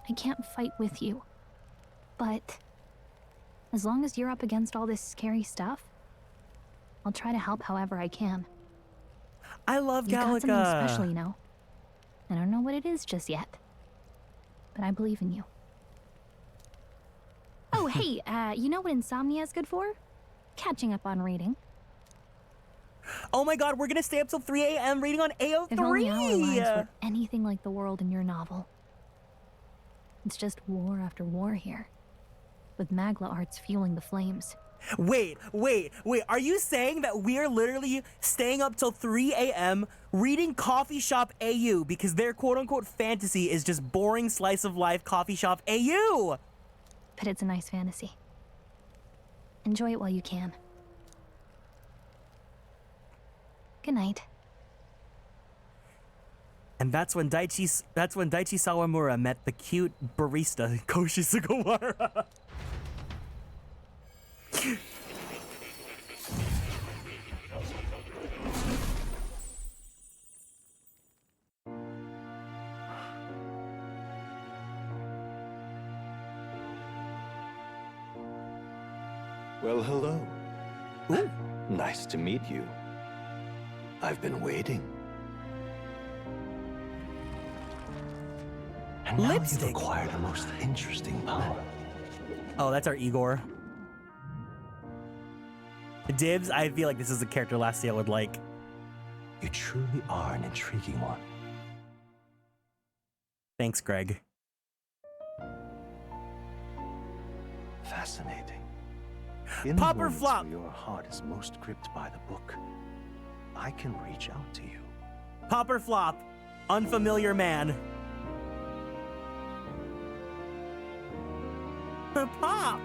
I can't fight with you, but as long as you're up against all this scary stuff, I'll try to help however I can. I love Gallica. You got something special, you know. I don't know what it is just yet, but I believe in you. Oh, hey, you know what insomnia is good for? Catching up on reading. Oh my god, we're gonna stay up till 3 a.m. reading on AO3! If only our lives were anything like the world in your novel. It's just war after war here, with Magla arts fueling the flames. Wait, are you saying that we're literally staying up till 3 a.m. reading Coffee Shop AU because their quote-unquote fantasy is just boring slice of life Coffee Shop AU? But it's a nice fantasy. Enjoy it while you can. Good night. And that's when Daichi Sawamura met the cute barista Koshi Sugawara. Well, hello. Ooh. Nice to meet you. I've been waiting. And now you've acquired a most interesting power. Oh, that's our Igor. Dibs, I feel like this is a character Lastia would like. You truly are an intriguing one. Thanks, Greg. Fascinating. In Pop the or moments flop? where your heart is most gripped by the book, I can reach out to you. Pop or flop? Unfamiliar man. Pop!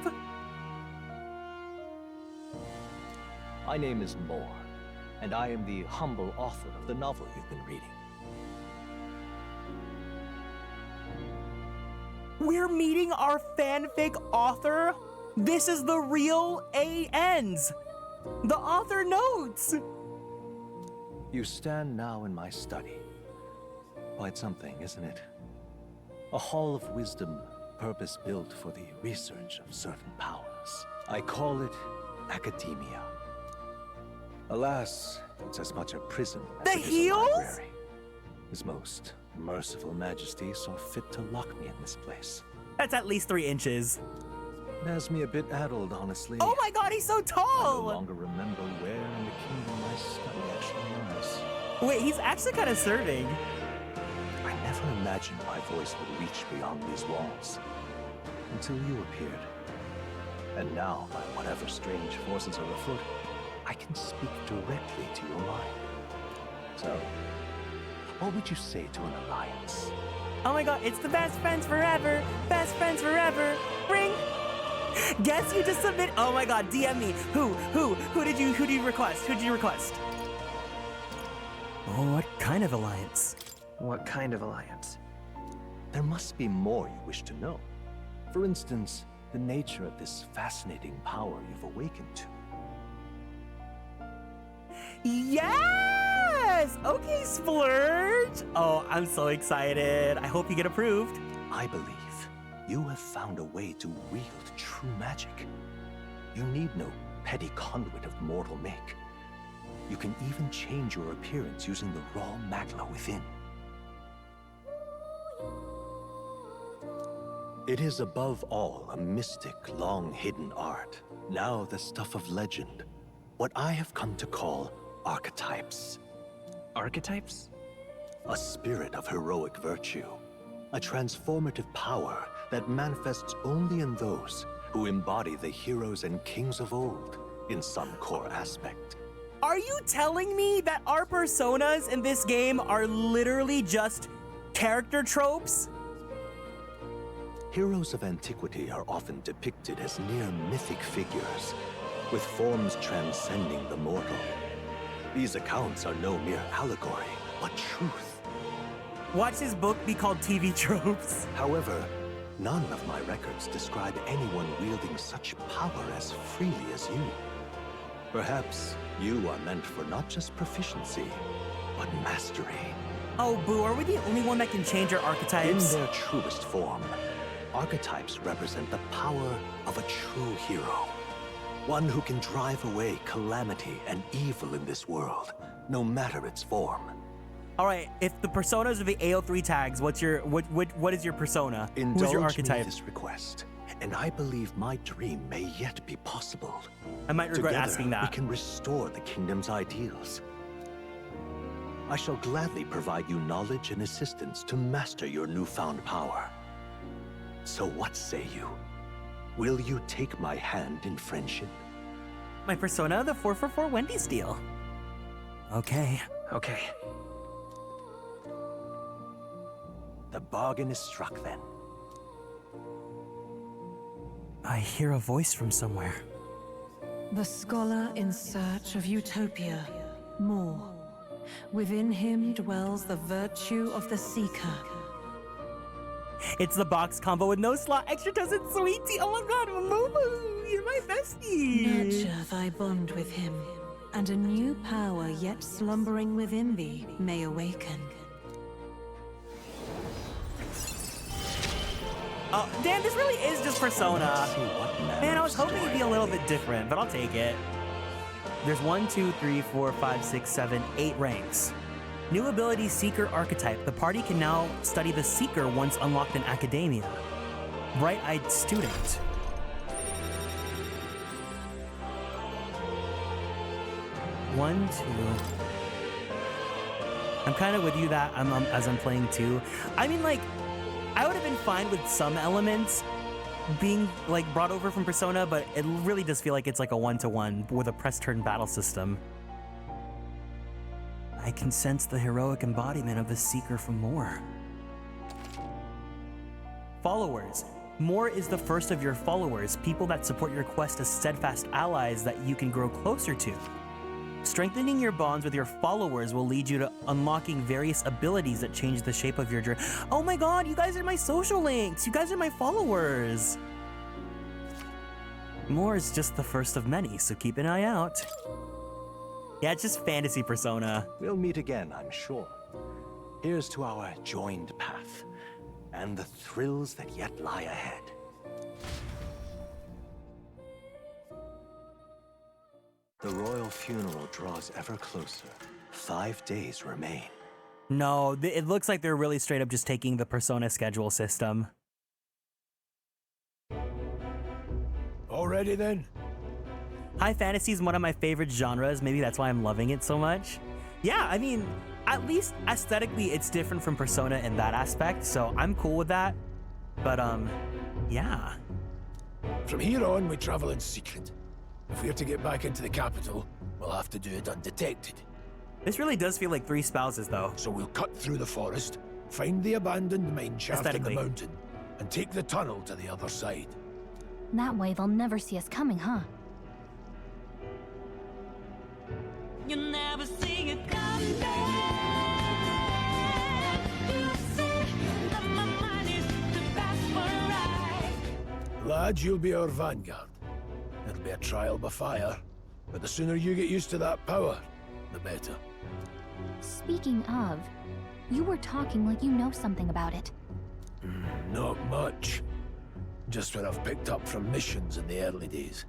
My name is Moore, and I am the humble author of the novel you've been reading. We're meeting our fanfic author? This is the real A-ends! The author notes! You stand now in my study. Quite something, isn't it? A hall of wisdom, purpose-built for the research of certain powers. I call it academia. Alas, it's as much a prison as it is a library. His most merciful majesty saw fit to lock me in this place. That's at least 3 inches. It has me a bit addled, honestly. Oh my god, he's so I tall! no longer remember where in the kingdom my study actually lies. Wait, he's actually kind of serving. I never imagined my voice would reach beyond these walls. Until you appeared. And now, by whatever strange forces are afoot, I can speak directly to your mind. So, what would you say to an alliance? Oh my god, it's the best friends forever! Best friends forever! Ring! Guess you just submit. Oh my god, DM me. Who did you request? Who did you request? Oh, what kind of alliance? What kind of alliance? There must be more you wish to know. For instance, the nature of this fascinating power you've awakened to. Yes! Okay, Splurge! Oh, I'm so excited. I hope you get approved. I believe you have found a way to wield true magic. You need no petty conduit of mortal make. You can even change your appearance using the raw magla within. It is above all a mystic, long-hidden art, now the stuff of legend. What I have come to call archetypes. Archetypes? A spirit of heroic virtue. A transformative power that manifests only in those who embody the heroes and kings of old in some core aspect. Are you telling me that our personas in this game are literally just character tropes? Heroes of antiquity are often depicted as near mythic figures, with forms transcending the mortal. These accounts are no mere allegory, but truth. Watch his book be called TV Tropes. However, none of my records describe anyone wielding such power as freely as you. Perhaps you are meant for not just proficiency, but mastery. Oh, boo, are we the only one that can change our archetypes? In their truest form, archetypes represent the power of a true hero. One who can drive away calamity and evil in this world, no matter its form. All right, if the personas are the AO3 tags, what is your persona? Who's your archetype? Me this request, and I believe my dream may yet be possible. I might regret Together, asking that. We can restore the kingdom's ideals. I shall gladly provide you knowledge and assistance to master your newfound power. So what say you? Will you take my hand in friendship? My persona, the 444 Wendy Steele. Okay. Okay. The bargain is struck then. I hear a voice from somewhere. The scholar in search of utopia. More. Within him dwells the virtue of the seeker. It's the box combo with no slot, extra toast and sweet tea. Oh my god, Momo, you're my bestie. Nurture thy bond with him, and a new power yet slumbering within thee may awaken. Oh, damn, this really is just Persona. Man, I was hoping it'd be a little bit different, but I'll take it. There's 1, 2, 3, 4, 5, 6, 7, 8 ranks. New ability Seeker Archetype. The party can now study the Seeker once unlocked in Academia. Bright-eyed Student. One, two. I'm kind of with you that as I'm playing too. I mean, like, I would have been fine with some elements being like brought over from Persona, but it really does feel like it's like a one-to-one with a press-turn battle system. I can sense the heroic embodiment of the Seeker from More. Followers. More is the first of your followers, people that support your quest as steadfast allies that you can grow closer to. Strengthening your bonds with your followers will lead you to unlocking various abilities that change the shape of your journey. Oh my god, you guys are my social links! You guys are my followers! More is just the first of many, so keep an eye out. Yeah, it's just fantasy Persona. We'll meet again, I'm sure. Here's to our joined path, and the thrills that yet lie ahead. The royal funeral draws ever closer. 5 days remain. No, it looks like they're really straight up just taking the Persona schedule system. Already then? High fantasy is one of my favorite genres. Maybe that's why I'm loving it so much. Yeah, I mean, at least aesthetically, it's different from Persona in that aspect, so I'm cool with that. But, yeah. From here on, we travel in secret. If we're to get back into the capital, we'll have to do it undetected. This really does feel like Three Spouses, though. So we'll cut through the forest, find the abandoned mine shaft in the mountain, and take the tunnel to the other side. That way they'll never see us coming, huh? You'll never see it coming. Lad, you'll be our vanguard. It'll be a trial by fire, but the sooner you get used to that power, the better. Speaking of, you were talking like you know something about it. Not much. Just what I've picked up from missions in the early days.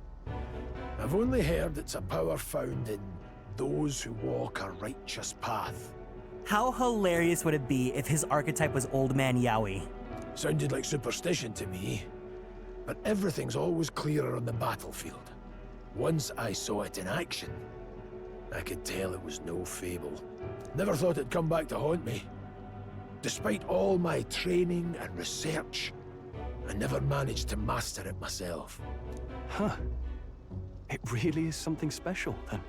I've only heard it's a power found in those who walk a righteous path. How hilarious would it be if his archetype was Old Man Yowie? Sounded like superstition to me, but everything's always clearer on the battlefield. Once I saw it in action, I could tell it was no fable. Never thought it'd come back to haunt me. Despite all my training and research, I never managed to master it myself. Huh. It really is something special, then.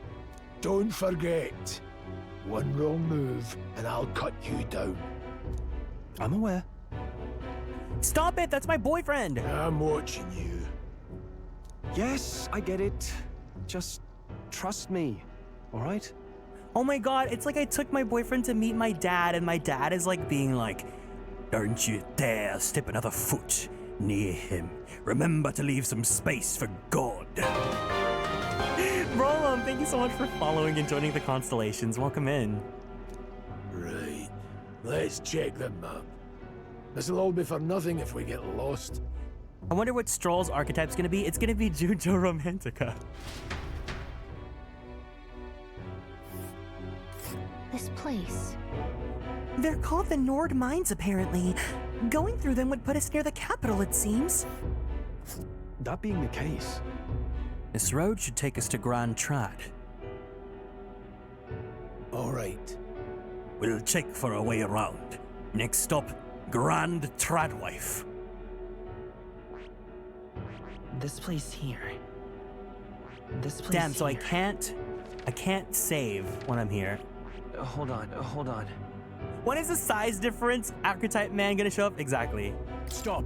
Don't forget, one wrong move and I'll cut you down. I'm aware. Stop it! That's my boyfriend! I'm watching you. Yes, I get it. Just trust me, all right? Oh my god, it's like I took my boyfriend to meet my dad, and my dad is like being like, "Don't you dare step another foot near him. Remember to leave some space for God." Roland, thank you so much for following and joining the Konstellations. Welcome in. Right. Let's check the map. This'll all be for nothing if we get lost. I wonder what Stroll's archetype's gonna be. It's gonna be Jujo Romantica. This place. They're called the Nord Mines, apparently. Going through them would put us near the capital, it seems. That being the case, this road should take us to Grand Trad. All right. We'll check for a way around. Next stop, Grand Tradwife. This place here. This place Damn, so here. I can't save when I'm here. Hold on. When is the size difference archetype man gonna show up? Exactly. Stop.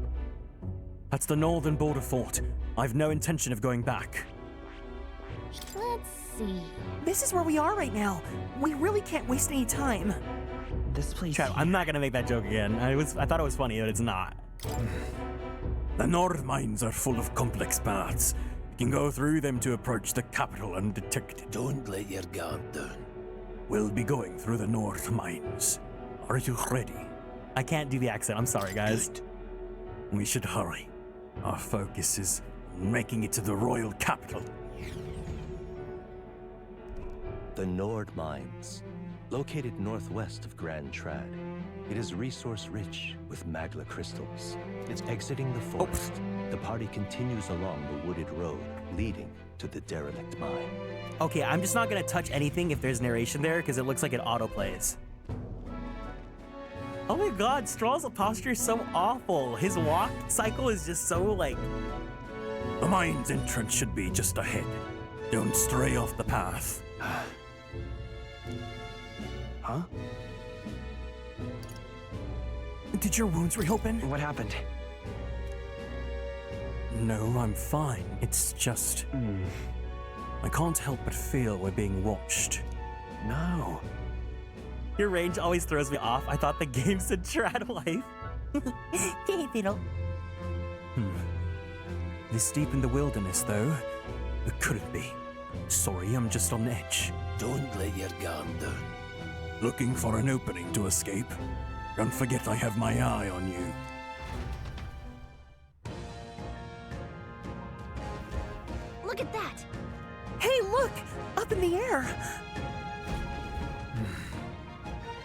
That's the northern border fort. I've no intention of going back. Let's see. This is where we are right now. We really can't waste any time. This place Chat, I'm not gonna make that joke again. I thought it was funny, but it's not. The Nord Mines are full of complex paths. You can go through them to approach the capital undetected. Don't let your guard down. We'll be going through the Nord Mines. Are you ready? I can't do the accent. I'm sorry, guys. Good. We should hurry. Our focus is making it to the royal capital. The Nord Mines, located northwest of Grand Trad. It is resource-rich with magla crystals. It's exiting the forest. The party continues along the wooded road, leading to the derelict mine. Okay, I'm just not gonna touch anything if there's narration there, because it looks like it autoplays. Oh my god, Straw's posture is so awful. His walk cycle is just so, like... The mine's entrance should be just ahead. Don't stray off the path. Huh? Did your wounds reopen? What happened? No, I'm fine. It's just... I can't help but feel we're being watched. No. Your range always throws me off. I thought the game said Tradwife. Hey, Fiddle. This deep in the wilderness, though? It couldn't be. Sorry, I'm just on edge. Don't let your guard down. Looking for an opening to escape? Don't forget I have my eye on you. Look at that! Hey, look! Up in the air!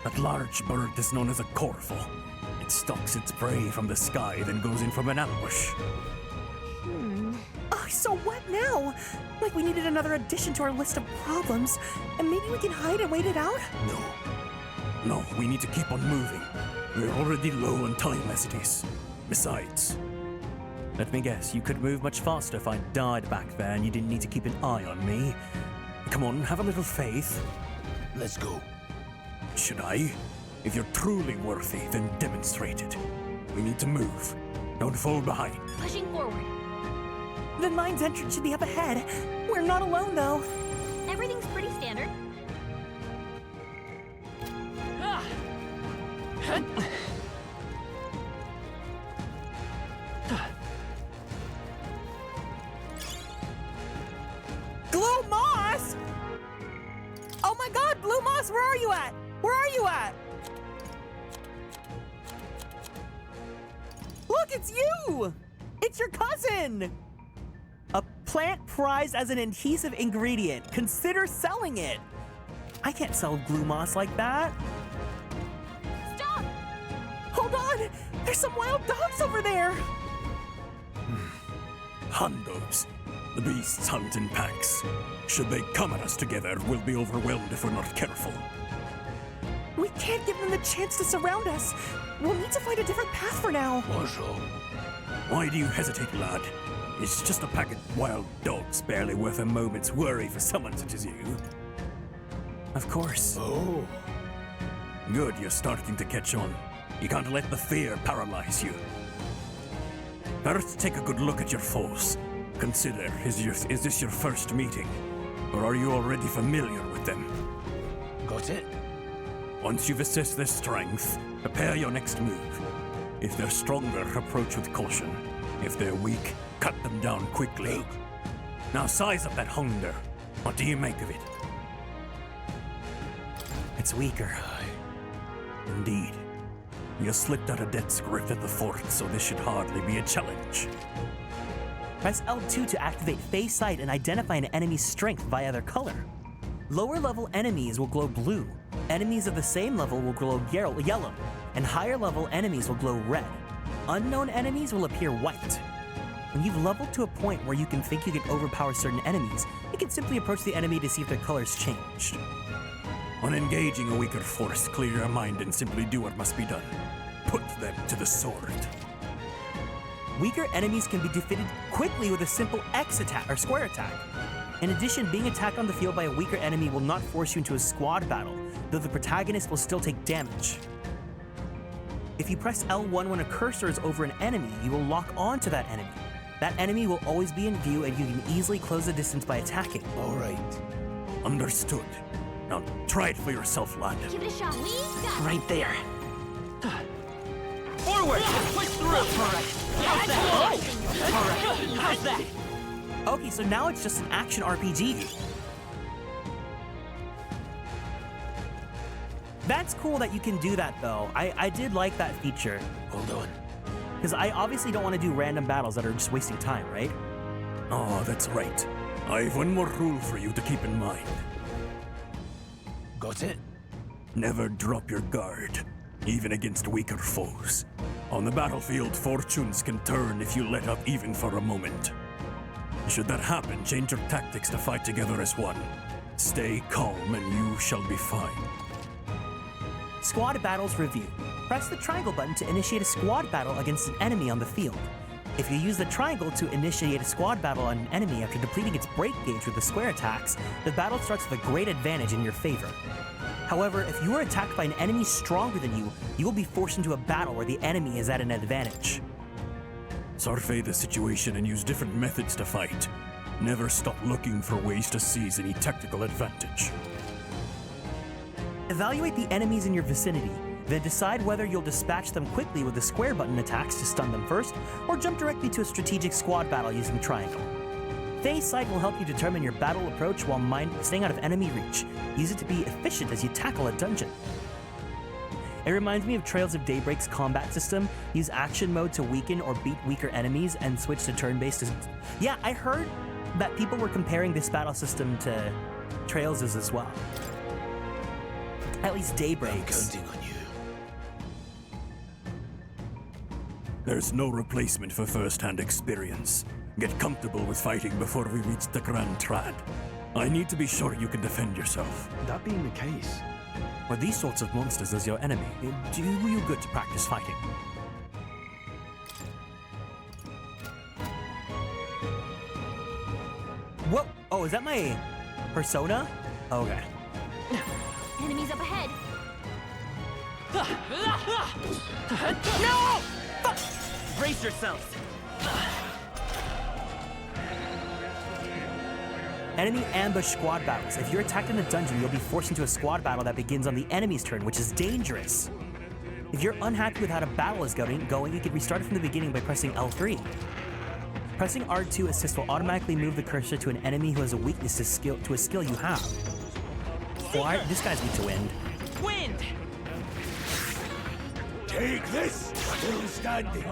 That large bird is known as a corval. It stalks its prey from the sky, then goes in from an ambush. Oh, so what now? Like we needed another addition to our list of problems, and maybe we can hide and wait it out? No, we need to keep on moving. We're already low on time as it is. Besides, let me guess, you could move much faster if I died back there and you didn't need to keep an eye on me. Come on, have a little faith. Let's go. Should I? If you're truly worthy, then demonstrate it. We need to move. Don't fall behind. Pushing forward. The mine's entrance should be up ahead. We're not alone, though. Everything's pretty standard. Blue Moss! Oh my god, Blue Moss, where are you at? Where are you at? Look, it's you! It's your cousin! A plant prized as an adhesive ingredient. Consider selling it. I can't sell glue moss like that. Stop! Hold on! There's some wild dogs over there! Hondos. The beasts hunt in packs. Should they come at us together, we'll be overwhelmed if we're not careful. We can't give them the chance to surround us. We'll need to find a different path for now. Marshal. Why do you hesitate, lad? It's just a pack of wild dogs, barely worth a moment's worry for someone such as you. Of course. Oh. Good, you're starting to catch on. You can't let the fear paralyze you. First, take a good look at your foes. Consider, is this your first meeting? Or are you already familiar with them? Got it? Once you've assessed their strength, prepare your next move. If they're stronger, approach with caution. If they're weak, cut them down quickly. Now size up that hunger. What do you make of it? It's weaker. Indeed. You slipped out of death's grip at the fort, so this should hardly be a challenge. Press L2 to activate Phase Sight and identify an enemy's strength via their color. Lower level enemies will glow blue, enemies of the same level will glow yellow, and higher level enemies will glow red. Unknown enemies will appear white. When you've leveled to a point where you can think you can overpower certain enemies, you can simply approach the enemy to see if their colors changed. When engaging a weaker force, clear your mind and simply do what must be done. Put them to the sword. Weaker enemies can be defeated quickly with a simple X attack or square attack. In addition, being attacked on the field by a weaker enemy will not force you into a squad battle, though the protagonist will still take damage. If you press L1 when a cursor is over an enemy, you will lock onto that enemy. That enemy will always be in view and you can easily close the distance by attacking. All right. Understood. Now try it for yourself, lad. Give it a shot. We got it. Right there. Forward! Push through! Alright. How's that? Alright. How's that? Okay, so now it's just an action RPG. That's cool that you can do that, though. I did like that feature. Hold on. Because I obviously don't want to do random battles that are just wasting time, right? Oh, that's right. I've one more rule for you to keep in mind. Got it? Never drop your guard, even against weaker foes. On the battlefield, fortunes can turn if you let up even for a moment. Should that happen, change your tactics to fight together as one. Stay calm and you shall be fine. Squad Battles Review. Press the triangle button to initiate a squad battle against an enemy on the field. If you use the triangle to initiate a squad battle on an enemy after depleting its break gauge with the square attacks, the battle starts with a great advantage in your favor. However, if you are attacked by an enemy stronger than you, you will be forced into a battle where the enemy is at an advantage. Survey the situation and use different methods to fight. Never stop looking for ways to seize any tactical advantage. Evaluate the enemies in your vicinity, then decide whether you'll dispatch them quickly with the square button attacks to stun them first, or jump directly to a strategic squad battle using triangle. Phase Sight will help you determine your battle approach while staying out of enemy reach. Use it to be efficient as you tackle a dungeon. It reminds me of Trails of Daybreak's combat system. Use action mode to weaken or beat weaker enemies and switch to turn-based. Yeah, I heard that people were comparing this battle system to Trails' as well. At least Daybreak's. I'm counting on you. There's no replacement for first-hand experience. Get comfortable with fighting before we reach the Grand Trad. I need to be sure you can defend yourself. That being the case, with these sorts of monsters as your enemy, it do you good to practice fighting. Whoa! Oh, is that my persona? Okay. Enemies up ahead. No! Brace yourselves. Enemy ambush squad battles. If you're attacked in a dungeon, you'll be forced into a squad battle that begins on the enemy's turn, which is dangerous. If you're unhappy with how the battle is going, you can restart it from the beginning by pressing L3. Pressing R2 assist will automatically move the cursor to an enemy who has a weakness to a skill you have. Why? This guy's weak to wind. Wind! Take this! Still standing.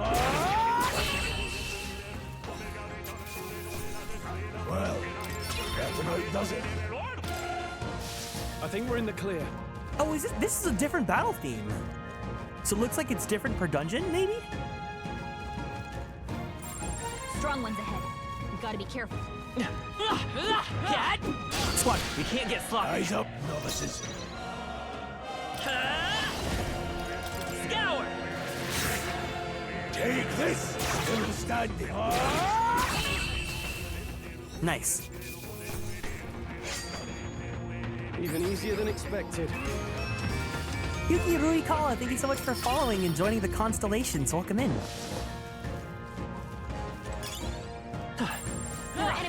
Well, that about does it. I think we're in the clear. Oh, this is a different battle theme. So it looks like it's different per dungeon, maybe? Strong ones ahead. We gotta be careful. Squad, we can't get sloppy. Eyes up, novices. Scour! Take this! Still standing. Nice. Even easier than expected. Yuki Ruikawa, thank you so much for following and joining the Konstellations. Welcome in.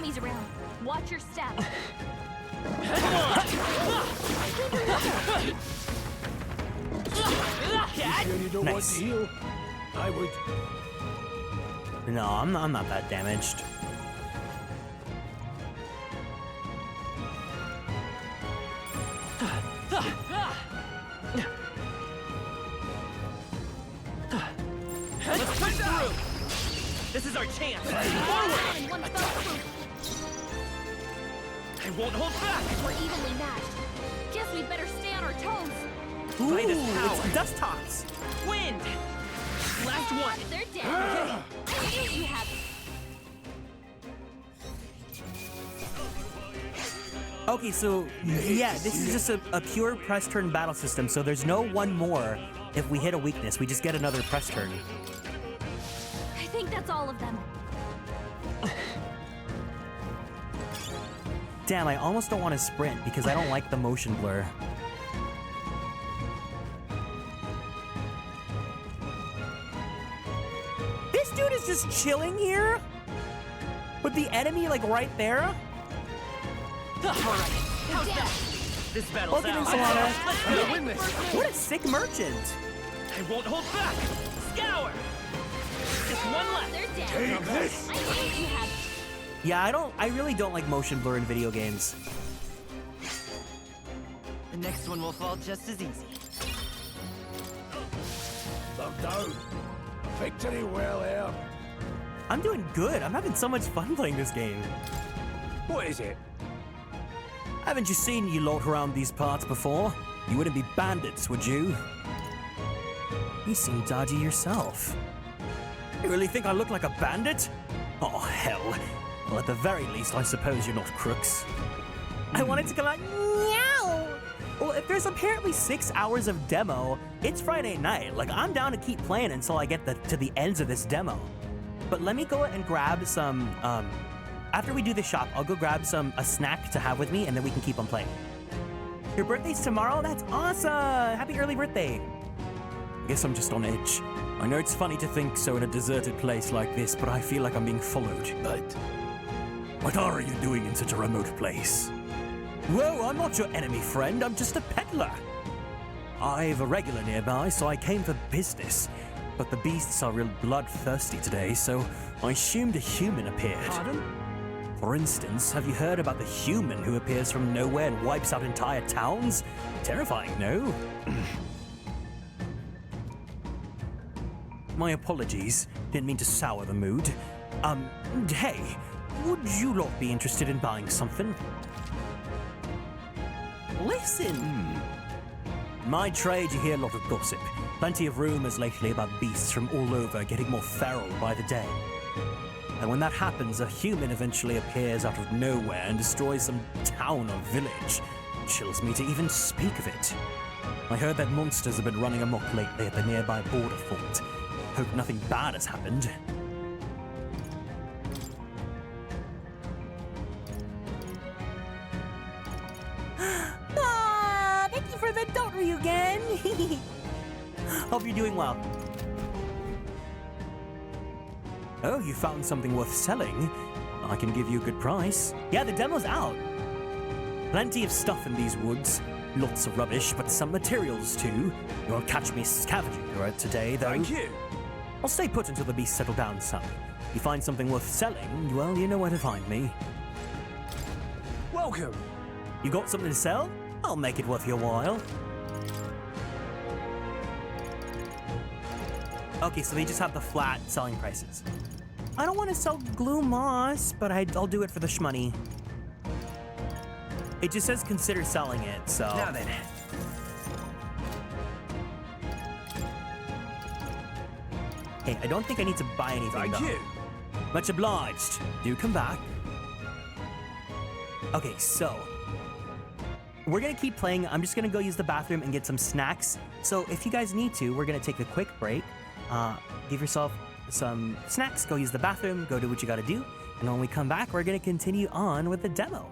enemies around. Watch your step. You sure you don't want to heal? I would. No, I'm not that damaged. Let's push through! This is our chance! Forward! I won't hold back! We're evenly matched. Guess we better stay on our toes. Ooh, Greatest power. it's dust tops. Wind! Last one! They're dead. You have Okay, so yeah, this is just a pure press turn battle system, so there's no one more if we hit a weakness. We just get another press turn. I think that's all of them. Damn, I almost don't want to sprint because I don't like the motion blur. This dude is just chilling here? With the enemy, like, right there? Alright, how's that? This battle's Look at out. him, Solana. Let's go win this! What a sick merchant! I won't hold back! Scour! Just one left! They're dead. Take this! I knew you had. Yeah, I really don't like motion blur in video games. The next one will fall just as easy. I'm down. Victory well earned. I'm doing good. I'm having so much fun playing this game. What is it? Haven't you seen you lot around these parts before? You wouldn't be bandits, would you? You seem dodgy yourself. You really think I look like a bandit? Oh, hell. Well, at the very least, I suppose you're not crooks. I wanted to come out, meow! Well, if there's apparently 6 hours of demo, it's Friday night. Like, I'm down to keep playing until I get to the ends of this demo. But let me go and grab some, after we do the shop, I'll go grab a snack to have with me, and then we can keep on playing. Your birthday's tomorrow? That's awesome! Happy early birthday! I guess I'm just on edge. I know it's funny to think so in a deserted place like this, but I feel like I'm being followed. But what are you doing in such a remote place? Whoa, I'm not your enemy, friend. I'm just a peddler. I've a regular nearby, so I came for business. But the beasts are real bloodthirsty today, so I assumed a human appeared. Pardon? For instance, have you heard about the human who appears from nowhere and wipes out entire towns? Terrifying, no? My apologies. Didn't mean to sour the mood. Hey, would you lot be interested in buying something? Listen! My trade, you hear a lot of gossip. Plenty of rumors lately about beasts from all over getting more feral by the day. And when that happens, a human eventually appears out of nowhere and destroys some town or village. Chills me to even speak of it. I heard that monsters have been running amok lately at the nearby border fort. Hope nothing bad has happened. Thank you for the don't you again. Hope you're doing well. Oh, you found something worth selling? I can give you a good price. Yeah, the demo's out. Plenty of stuff in these woods. Lots of rubbish, but some materials too. You won't catch me scavenging for it today, though. Thank you. I'll stay put until the beasts settle down some. You find something worth selling, well, you know where to find me. Welcome. You got something to sell? I'll make it worth your while. Okay, so they just have the flat selling prices. I don't want to sell glue moss, but I'll do it for the shmoney. It just says consider selling it, so... Now then. Hey, I don't think I need to buy anything, Thank though. you. Much obliged. Do come back. Okay, so... we're gonna keep playing. I'm just gonna go use the bathroom and get some snacks. So if you guys need to, we're gonna take a quick break. Give yourself some snacks, go use the bathroom, go do what you gotta do. And when we come back, we're gonna continue on with the demo.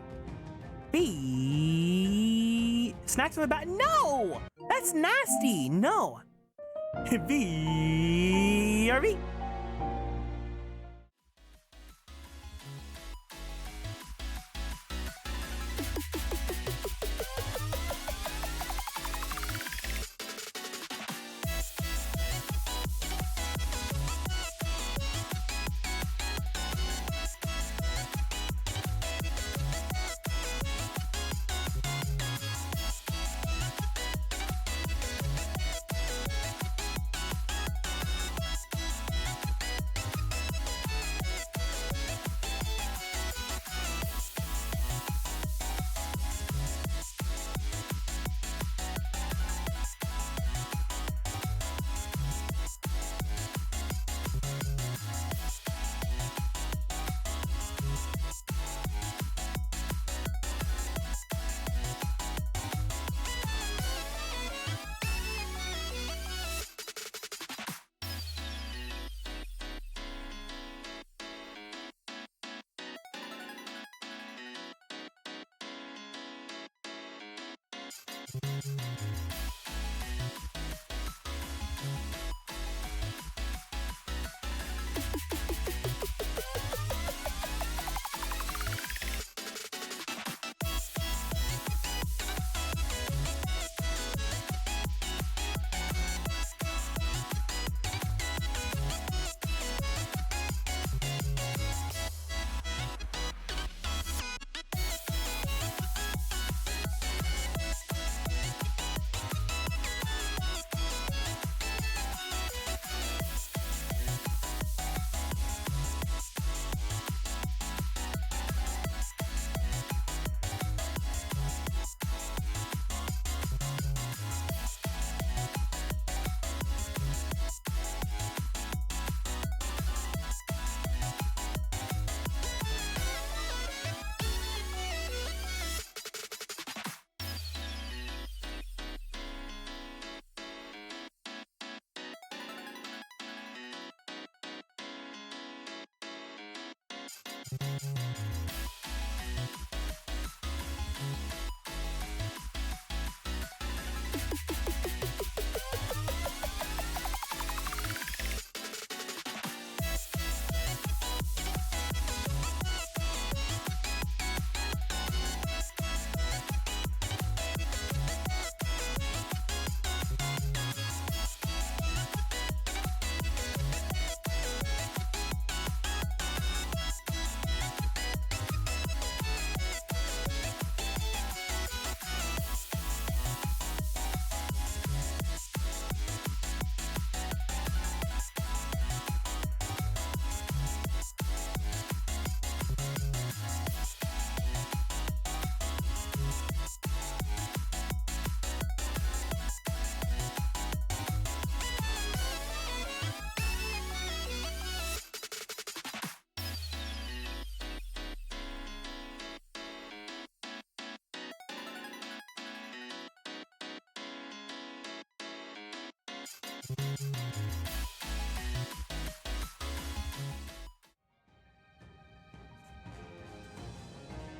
Snacks on the back? No! That's nasty! No! BRB!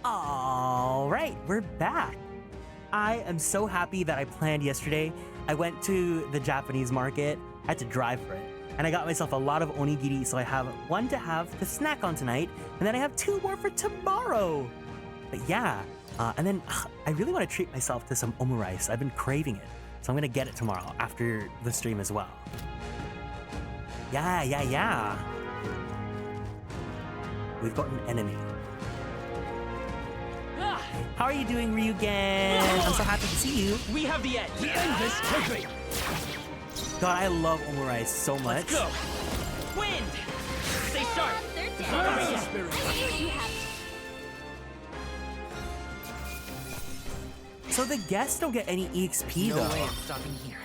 All right, we're back. I am so happy that I planned yesterday. I went to the Japanese market, I had to drive for it, and I got myself a lot of onigiri, so I have one to have to snack on tonight, and then I have 2 more for tomorrow. But yeah, and then I really want to treat myself to some omurice. I've been craving it, so I'm gonna get it tomorrow after the stream as well. Yeah. We've got an enemy. How are you doing, Ryugen? I'm so happy to see you. We have the edge. We end this quickly. God, I love omurice so much. Let's go. Wind. Stay sharp. It's not over yet. So the guests don't get any EXP though. No way I'm stopping here.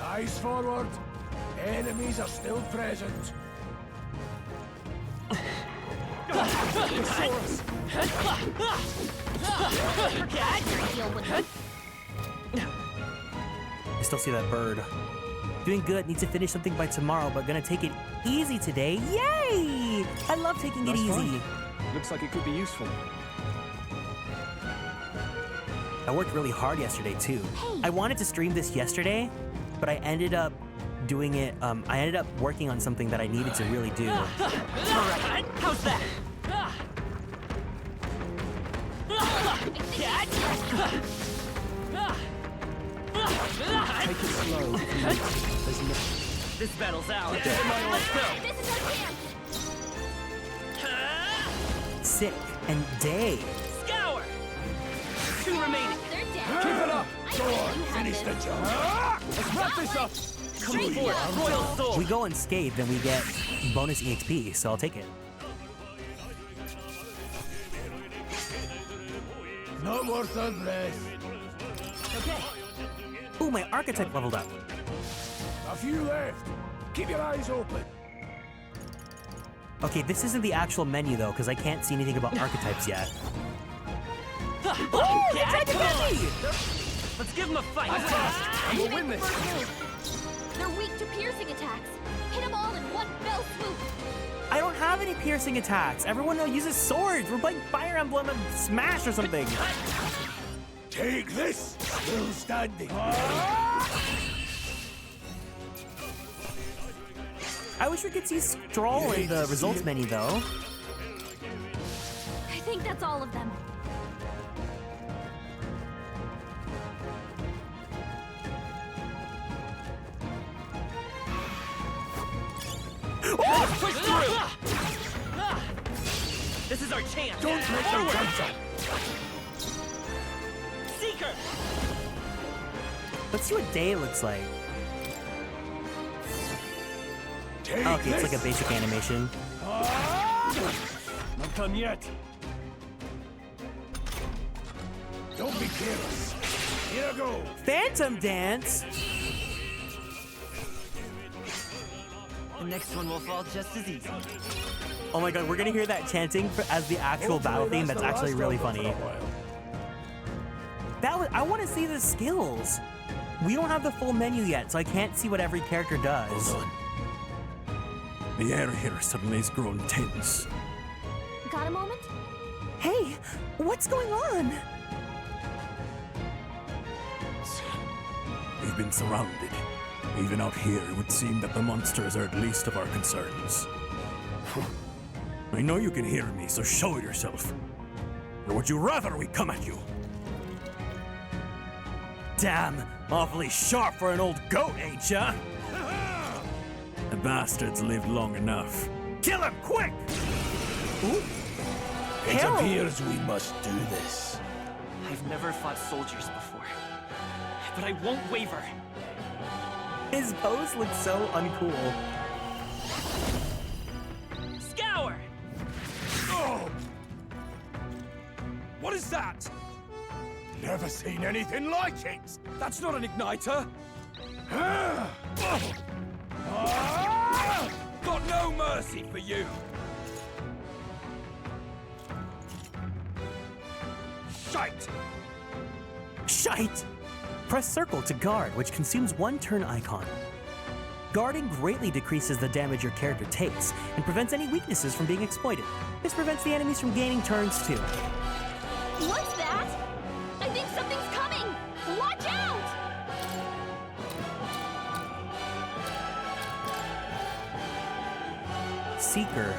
Eyes forward. Enemies are still present. I still see that bird. Doing good, need to finish something by tomorrow, but gonna take it easy today. Yay! I love taking it easy. Looks like it could be useful. I worked really hard yesterday too. I wanted to stream this yesterday, but I ended up doing it, I ended up working on something that I needed to really do. Alright, how's that? Take it slow. This battle's out. Okay. Let's go. This is our chance. Sick and day. Scour. 2 remaining. Keep it up. Go on, finish the job. Let's wrap this up. Come forth, Royal Sword. We go unscathed and we get bonus EXP, so I'll take it. No more thunderous. Okay. Ooh, my archetype leveled up. A few left. Keep your eyes open. Okay, this isn't the actual menu though, because I can't see anything about archetypes yet. Oh, they tried to get me! Let's give them a fight. We'll win this. They're weak to piercing attacks. Hit them all in one fell swoop. I don't have any piercing attacks. Everyone now uses swords. We're playing Fire Emblem and Smash or something. Take this. Still standing. I wish we could see Stroll in the results menu though. I think that's all of them. Let's push through! This is our chance! Don't let them jump. Seeker! Let's see what day looks like. Okay, it's like a basic animation. Not done yet. Don't be careless. Here I go. Phantom Dance? The next one will fall just as easy. Oh my god, we're gonna hear that chanting as the actual battle theme. That's actually really funny. I want to see the skills. We don't have the full menu yet, so I can't see what every character does. Hold on. The air here suddenly has grown tense. Got a moment? Hey, what's going on? We've been surrounded. Even out here, it would seem that the monsters are at least of our concerns. I know you can hear me, so show yourself. Or would you rather we come at you? Damn, awfully sharp for an old goat, ain't ya? The bastards lived long enough. Kill him, quick! It Hell. appears we must do this. I've never fought soldiers before, but I won't waver. His pose looks so uncool. Scour! Oh! What is that? Never seen anything like it! That's not an igniter. Got no mercy for you. Shite! Shite! Press circle to guard, which consumes one turn icon. Guarding greatly decreases the damage your character takes and prevents any weaknesses from being exploited. This prevents the enemies from gaining turns too. What's that? I think something's coming! Watch out! Seeker.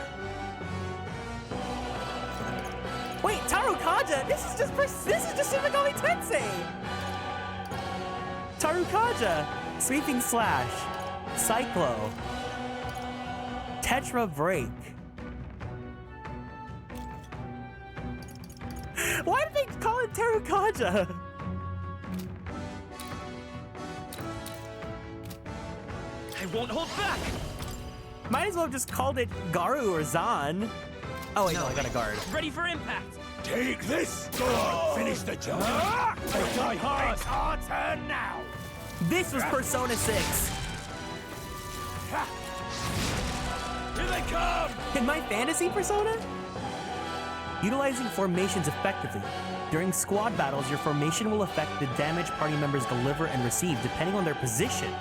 Wait, Tarukaja! This is just Shinigami Tensei! Tarukaja! Sweeping Slash. Cyclo. Tetra Break. Why did they call it Tarukaja? I won't hold back! Might as well have just called it Garu or Zan. Oh wait, no, I got a guard. Ready for impact! Take this! Go on, finish the job! Die hard! It's our turn now. This was Persona 6. Here they come! In my fantasy Persona? Utilizing formations effectively. During squad battles, your formation will affect the damage party members deliver and receive depending on their position.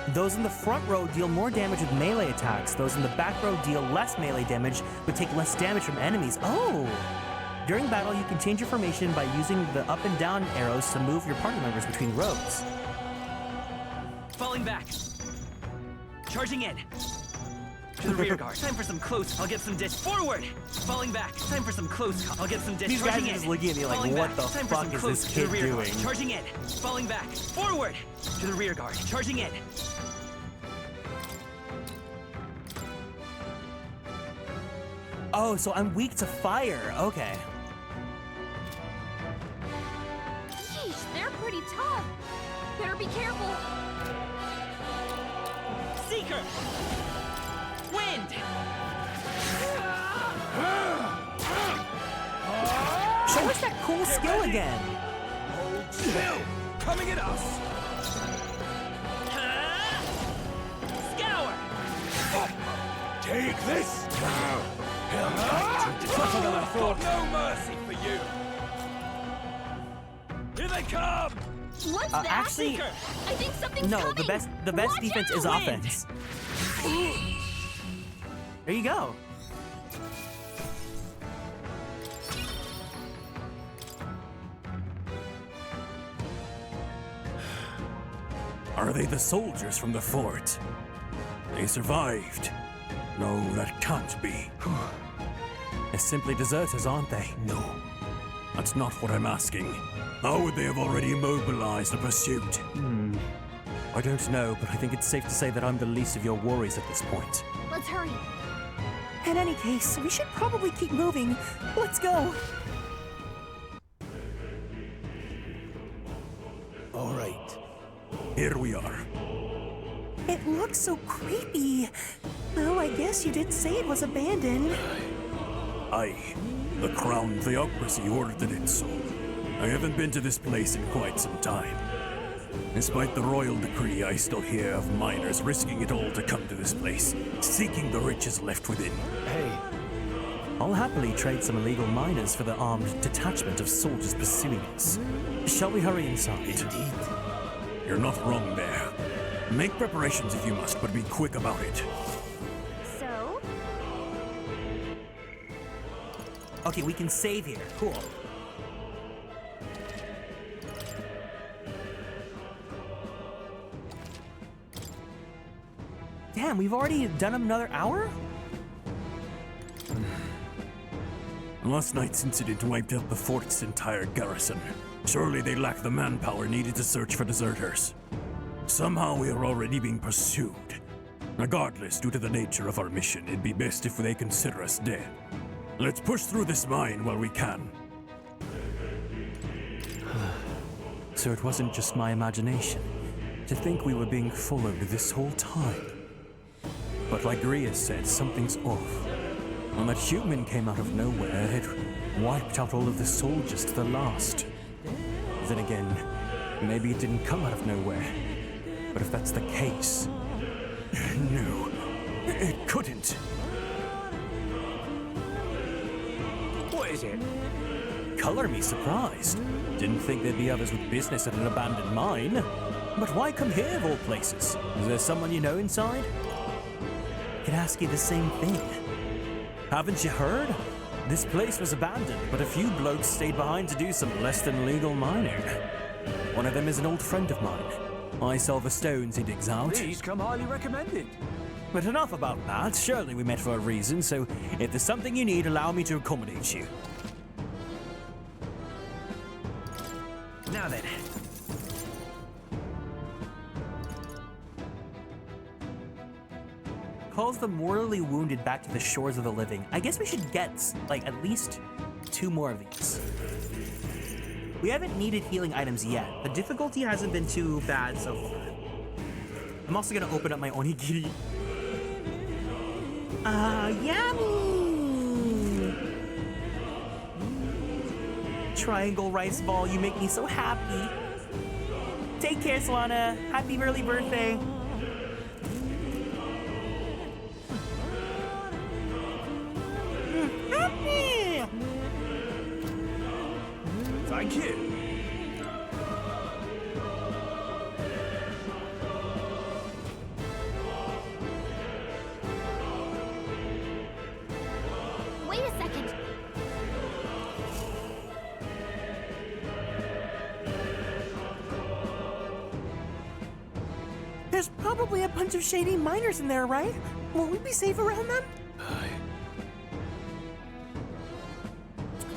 Those in the front row deal more damage with melee attacks. Those in the back row deal less melee damage, but take less damage from enemies. Oh! During battle, you can change your formation by using the up and down arrows to move your party members between rows. Falling back. Charging in. To the rear guard. Time for some close. I'll get some dish. Forward. Falling back. Time for some close. I'll get some dish. These guys Charging are just in. looking at me like, Falling what back. the Time for fuck some is close. this To the kid rear guard. doing? Charging in. Falling back. Forward. To the rear guard. Charging in. Oh, so I'm weak to fire. Okay. Yeesh, they're pretty tough. Better be careful. Seeker. Wind. Show us that cool skill again. Hold still. Coming at us. Scour. Take this! Got no mercy for you. Here they come. What's that? Actually, Seeker? I think something's no, coming. the best Watch defense out! is offense. There you go. Are they the soldiers from the fort? They survived. No, that can't be. They're simply deserters, aren't they? No. That's not what I'm asking. How would they have already mobilized the pursuit? I don't know, but I think it's safe to say that I'm the least of your worries at this point. Let's hurry. In any case, we should probably keep moving. Let's go. All right. Here we are. It looks so creepy. Well, I guess you did say it was abandoned. Aye. The Crown Theocracy ordered it so. I haven't been to this place in quite some time. Despite the royal decree, I still hear of miners risking it all to come to this place, seeking the riches left within. Hey. I'll happily trade some illegal miners for the armed detachment of soldiers pursuing us. Shall we hurry inside? Indeed. You're not wrong there. Make preparations if you must, but be quick about it. So? Okay, we can save here. Cool. Damn, we've already done another hour? Last night's incident wiped out the fort's entire garrison. Surely they lack the manpower needed to search for deserters. Somehow we are already being pursued. Regardless, due to the nature of our mission, it'd be best if they consider us dead. Let's push through this mine while we can. So it wasn't just my imagination. To think we were being followed this whole time. But like Ria said, something's off. When that human came out of nowhere, it wiped out all of the soldiers to the last. Then again, maybe it didn't come out of nowhere. But if that's the case... No, it couldn't. What is it? Color me surprised. Didn't think there'd be others with business at an abandoned mine. But why come here of all places? Is there someone you know inside? I could ask you the same thing. Haven't you heard? This place was abandoned, but a few blokes stayed behind to do some less than legal mining. One of them is an old friend of mine. I sell the stones he digs out. These come highly recommended. But enough about that. Surely we met for a reason, so if there's something you need, allow me to accommodate you. Now then. Calls the mortally wounded back to the shores of the living. I guess we should get, like, at least 2 more of these. We haven't needed healing items yet. The difficulty hasn't been too bad so far. I'm also gonna open up my onigiri. Yummy! Triangle rice ball, you make me so happy. Take care, Solana. Happy early birthday. Thank you. Wait a second. There's probably a bunch of shady miners in there, right? Will we be safe around them?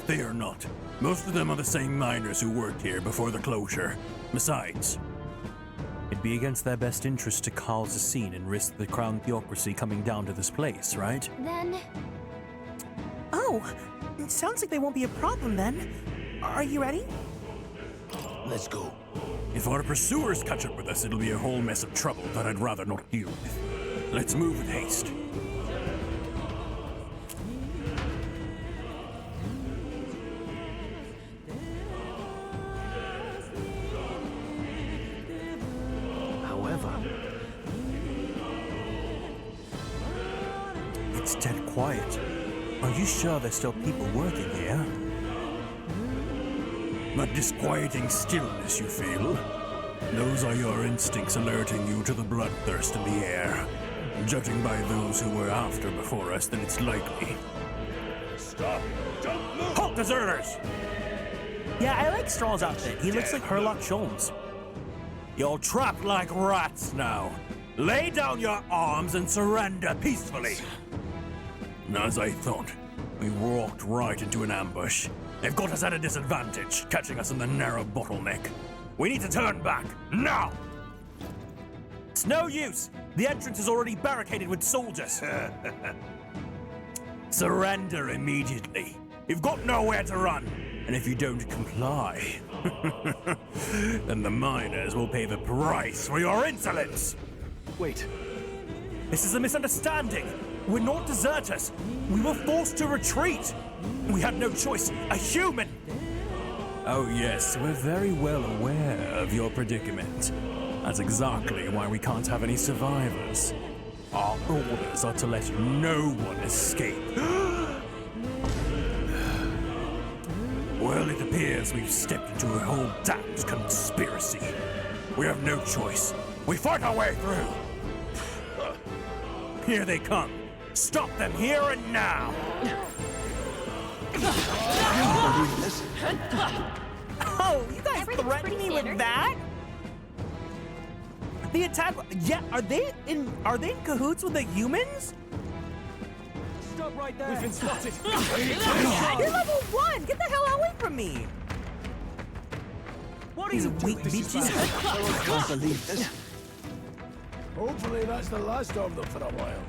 They are not. Most of them are the same miners who worked here before the closure. Besides, it'd be against their best interest to cause a scene and risk the crown theocracy coming down to this place, right? Then... Oh, it sounds like they won't be a problem then. Are you ready? let's go. If our pursuers catch up with us, it'll be a whole mess of trouble that I'd rather not deal with. Let's move with haste. However, it's dead quiet. Are you sure there's still people working here? That disquieting stillness you feel? Those are your instincts alerting you to the bloodthirst in the air. Judging by those who were after before us, then it's likely. Stop! Don't move! Halt, deserters! Yeah, I like Straw's outfit. He looks like Herlock Sholmes. You're trapped like rats now. Lay down your arms and surrender peacefully. As I thought, we walked right into an ambush. They've got us at a disadvantage, catching us in the narrow bottleneck. We need to turn back, now! It's no use! The entrance is already barricaded with soldiers. Surrender immediately. You've got nowhere to run. And if you don't comply, then the miners will pay the price for your insolence. Wait. This is a misunderstanding. We're not deserters. We were forced to retreat. We had no choice. A human! Oh yes, we're very well aware of your predicament. That's exactly why we can't have any survivors. Our orders are to let no one escape. Well, it appears we've stepped into a whole damned conspiracy. We have no choice. We fight our way through. Here they come. Stop them here and now! Oh, you guys threatened me with that? The attack. Yeah, are they in cahoots with the humans? Stop right there. We've been spotted. You're level 1. Get the hell away from me. What are These you weak doing? bitches. I can't believe this. Hopefully that's the last of them for a while.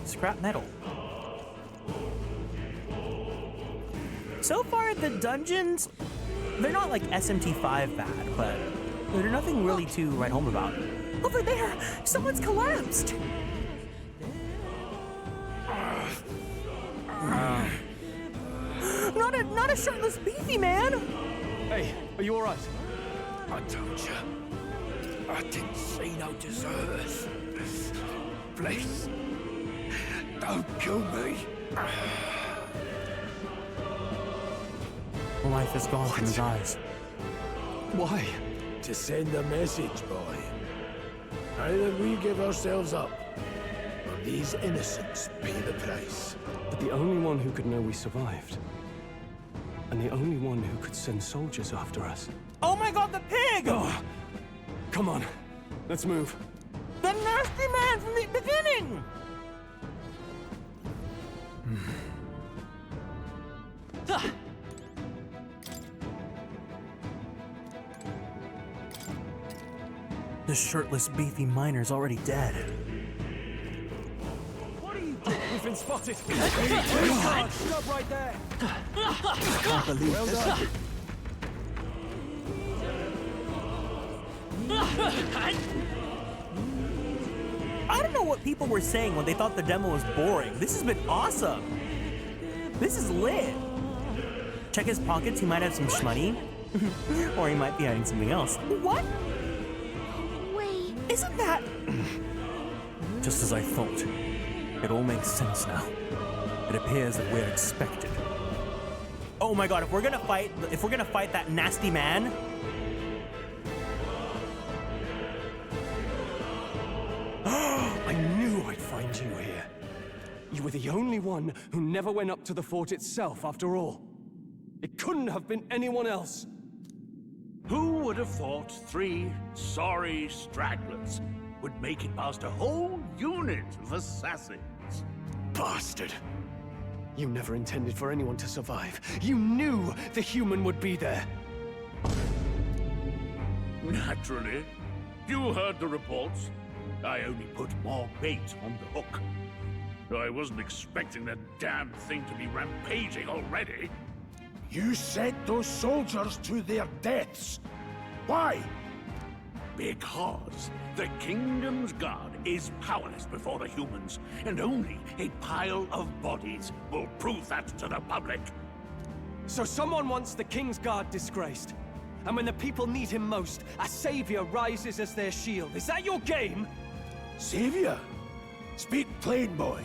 Scrap metal. So far, the dungeons, they're not like SMT5 bad, but there's nothing really to write home about. Over there, someone's collapsed. Not a shirtless beefy man. Hey, are you all right? I told you. I didn't see no deserters. Please, don't kill me. Life is gone from his eyes. Why? To send a message, boy. Either we give ourselves up, or these innocents pay the price. But the only one who could know we survived, and the only one who could send soldiers after us. Oh my god, the pig! Oh, come on, let's move. The nasty man from the beginning! The shirtless, beefy miner's already dead. What are you doing? We've been spotted. Stop right there. Can't believe well this. Done. I don't know what people were saying when they thought the demo was boring. This has been awesome. This is lit. Check his pockets, he might have some shmoney. Or he might be hiding something else. What? Wait. Isn't that... Just as I thought. It all makes sense now. It appears that we're expected. Oh my god, if we're gonna fight that nasty man... I knew I'd find you here. You were the only one who never went up to the fort itself, after all. It couldn't have been anyone else. Who would have thought 3 sorry stragglers would make it past a whole unit of assassins? Bastard. You never intended for anyone to survive. You knew the human would be there. Naturally. You heard the reports. I only put more bait on the hook. I wasn't expecting that damn thing to be rampaging already. You sent those soldiers to their deaths. Why? Because the kingdom's guard is powerless before the humans, and only a pile of bodies will prove that to the public. So someone wants the King's Guard disgraced. And when the people need him most, a savior rises as their shield. Is that your game? Savior? Speak plain, boy.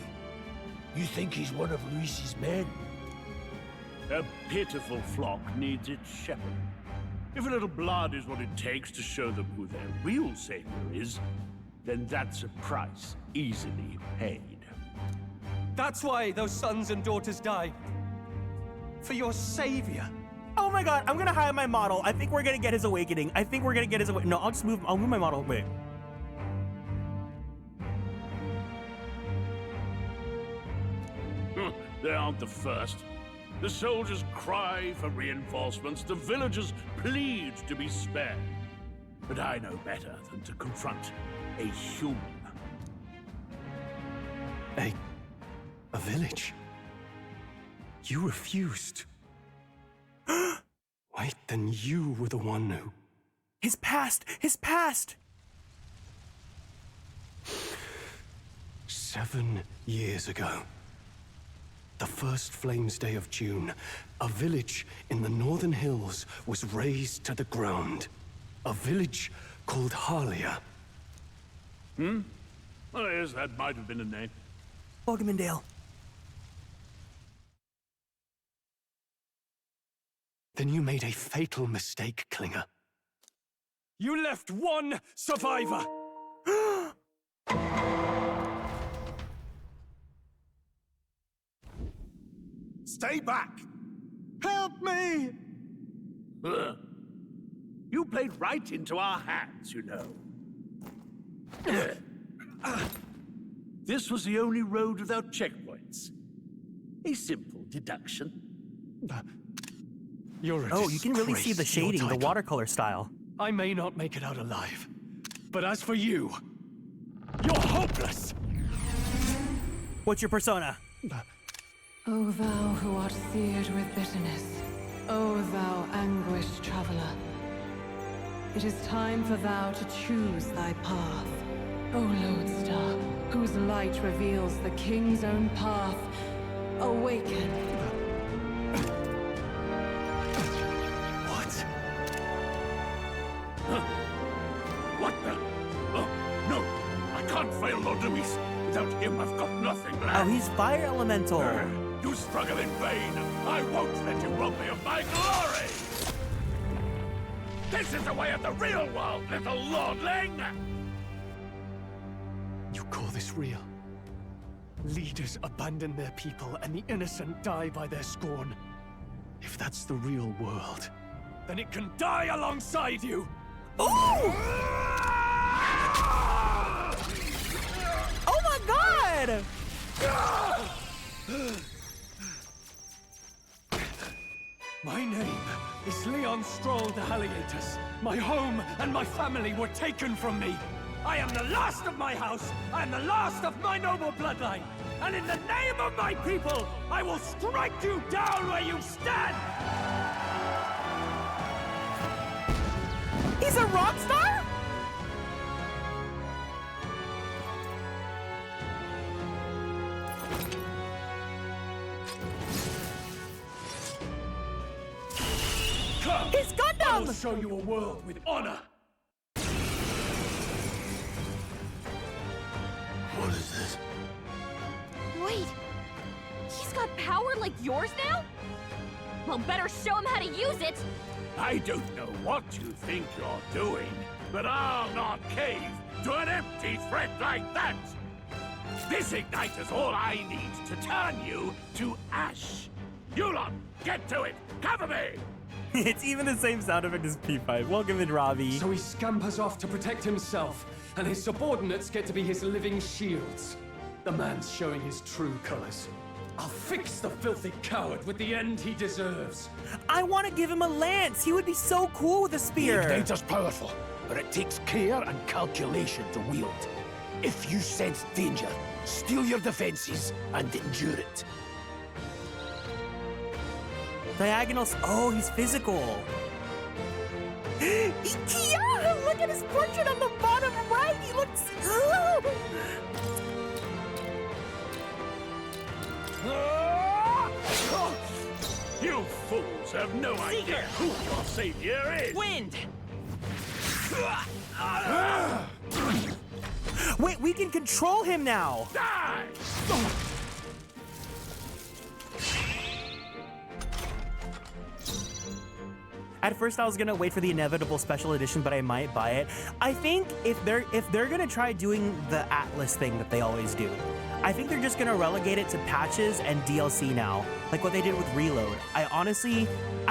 You think he's one of Luis's men? A pitiful flock needs its shepherd. If a little blood is what it takes to show them who their real savior is, then that's a price easily paid. That's why those sons and daughters died. For your savior. Oh my god, I'm gonna hire my model. I think we're gonna get his awakening. No, I'll move my model. Wait. They aren't the first. The soldiers cry for reinforcements, the villagers plead to be spared. But I know better than to confront a human. A village? You refused. Wait, then you were the one who... His past! 7 years ago. The first Flames Day of June, a village in the northern hills was razed to the ground. A village called Harlia. Well, yes, that might have been a name. Bogemindale. Then you made a fatal mistake, Klinger. You left one survivor! Stay back! Help me! You played right into our hands, you know. This was the only road without checkpoints. A simple deduction. You're a Oh, you can really see the disgrace, your shading, the type. watercolor style. I may not make it out alive, but as for you, you're hopeless! What's your persona? O thou who art seared with bitterness, O thou anguished traveler. It is time for thou to choose thy path. O lodestar, whose light reveals the king's own path, awaken. What? What the? Oh, no! I can't fail Lord Luis. Without him, I've got nothing left. Oh, he's fire elemental. You struggle in vain. I won't let you rob me of my glory! This is the way of the real world, little lordling! You call this real? Leaders abandon their people and the innocent die by their scorn. If that's the real world, then it can die alongside you! Oh! Oh my god! My name is Leon Stroll de Halliatus. My home and my family were taken from me. I am the last of my house. I am the last of my noble bloodline. And in the name of my people, I will strike you down where you stand! He's a rock star? Come! He's Gundam! I will show you a world with honor! What is this? Wait, he's got power like yours now? Well, better show him how to use it! I don't know what you think you're doing, but I'll not cave to an empty threat like that! This igniter's all I need to turn you to ash! You lot, get to it! Cover me! It's even the same sound effect as P5. Welcome in, Robbie. So he scampers off to protect himself, and his subordinates get to be his living shields. The man's showing his true colors. I'll fix the filthy coward with the end he deserves. I want to give him a lance. He would be so cool with a spear. The igniter's powerful, but it takes care and calculation to wield. If you sense danger, steel your defenses and endure it. Diagonals. Oh, he's physical. Yeah, look at his portrait on the bottom right. He looks. You fools have no idea who your savior is! Wind! Wait, we can control him now. Die! At first, I was gonna wait for the inevitable special edition, but I might buy it. I think if they're gonna try doing the Atlus thing that they always do, I think they're just gonna relegate it to patches and DLC now, like what they did with Reload. I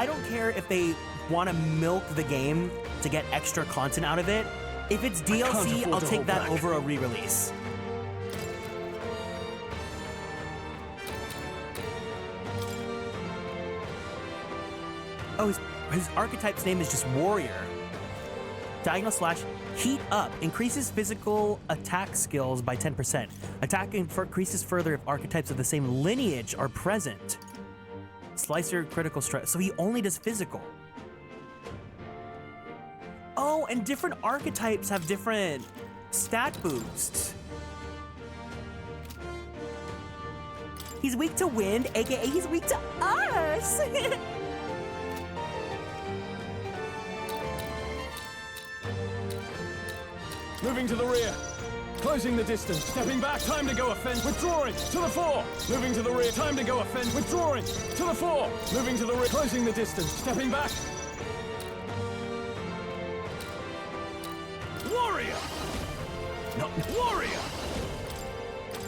don't care if they want to milk the game to get extra content out of it. If it's DLC, I'll take that over a re-release. Oh, his archetype's name is just Warrior. Diagonal slash heat up increases physical attack skills by 10%. Attack increases further if archetypes of the same lineage are present. Slicer critical strike. So he only does physical. Oh, and different archetypes have different stat boosts. He's weak to wind, aka he's weak to us. Moving to the rear. Closing the distance. Stepping back. Time to go offense. Withdrawing. To the fore. Moving to the rear. Time to go offense. Withdrawing. To the fore. Moving to the rear. Closing the distance. Stepping back. Warrior! No. Warrior!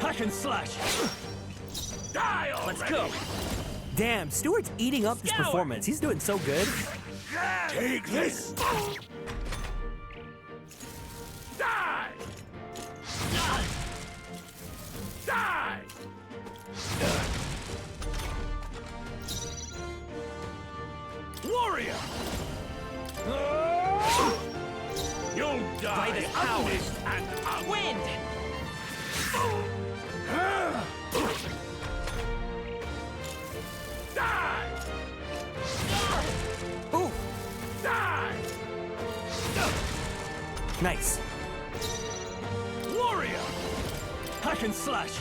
Hack and slash. Die already! Let's go! Damn, Stewart's eating up this performance. He's doing so good. Take this! Die! Die! Warrior! You'll die By this power. honest and out. Wind! Die! Ooh! Die! Nice. Warrior! Hack and slash.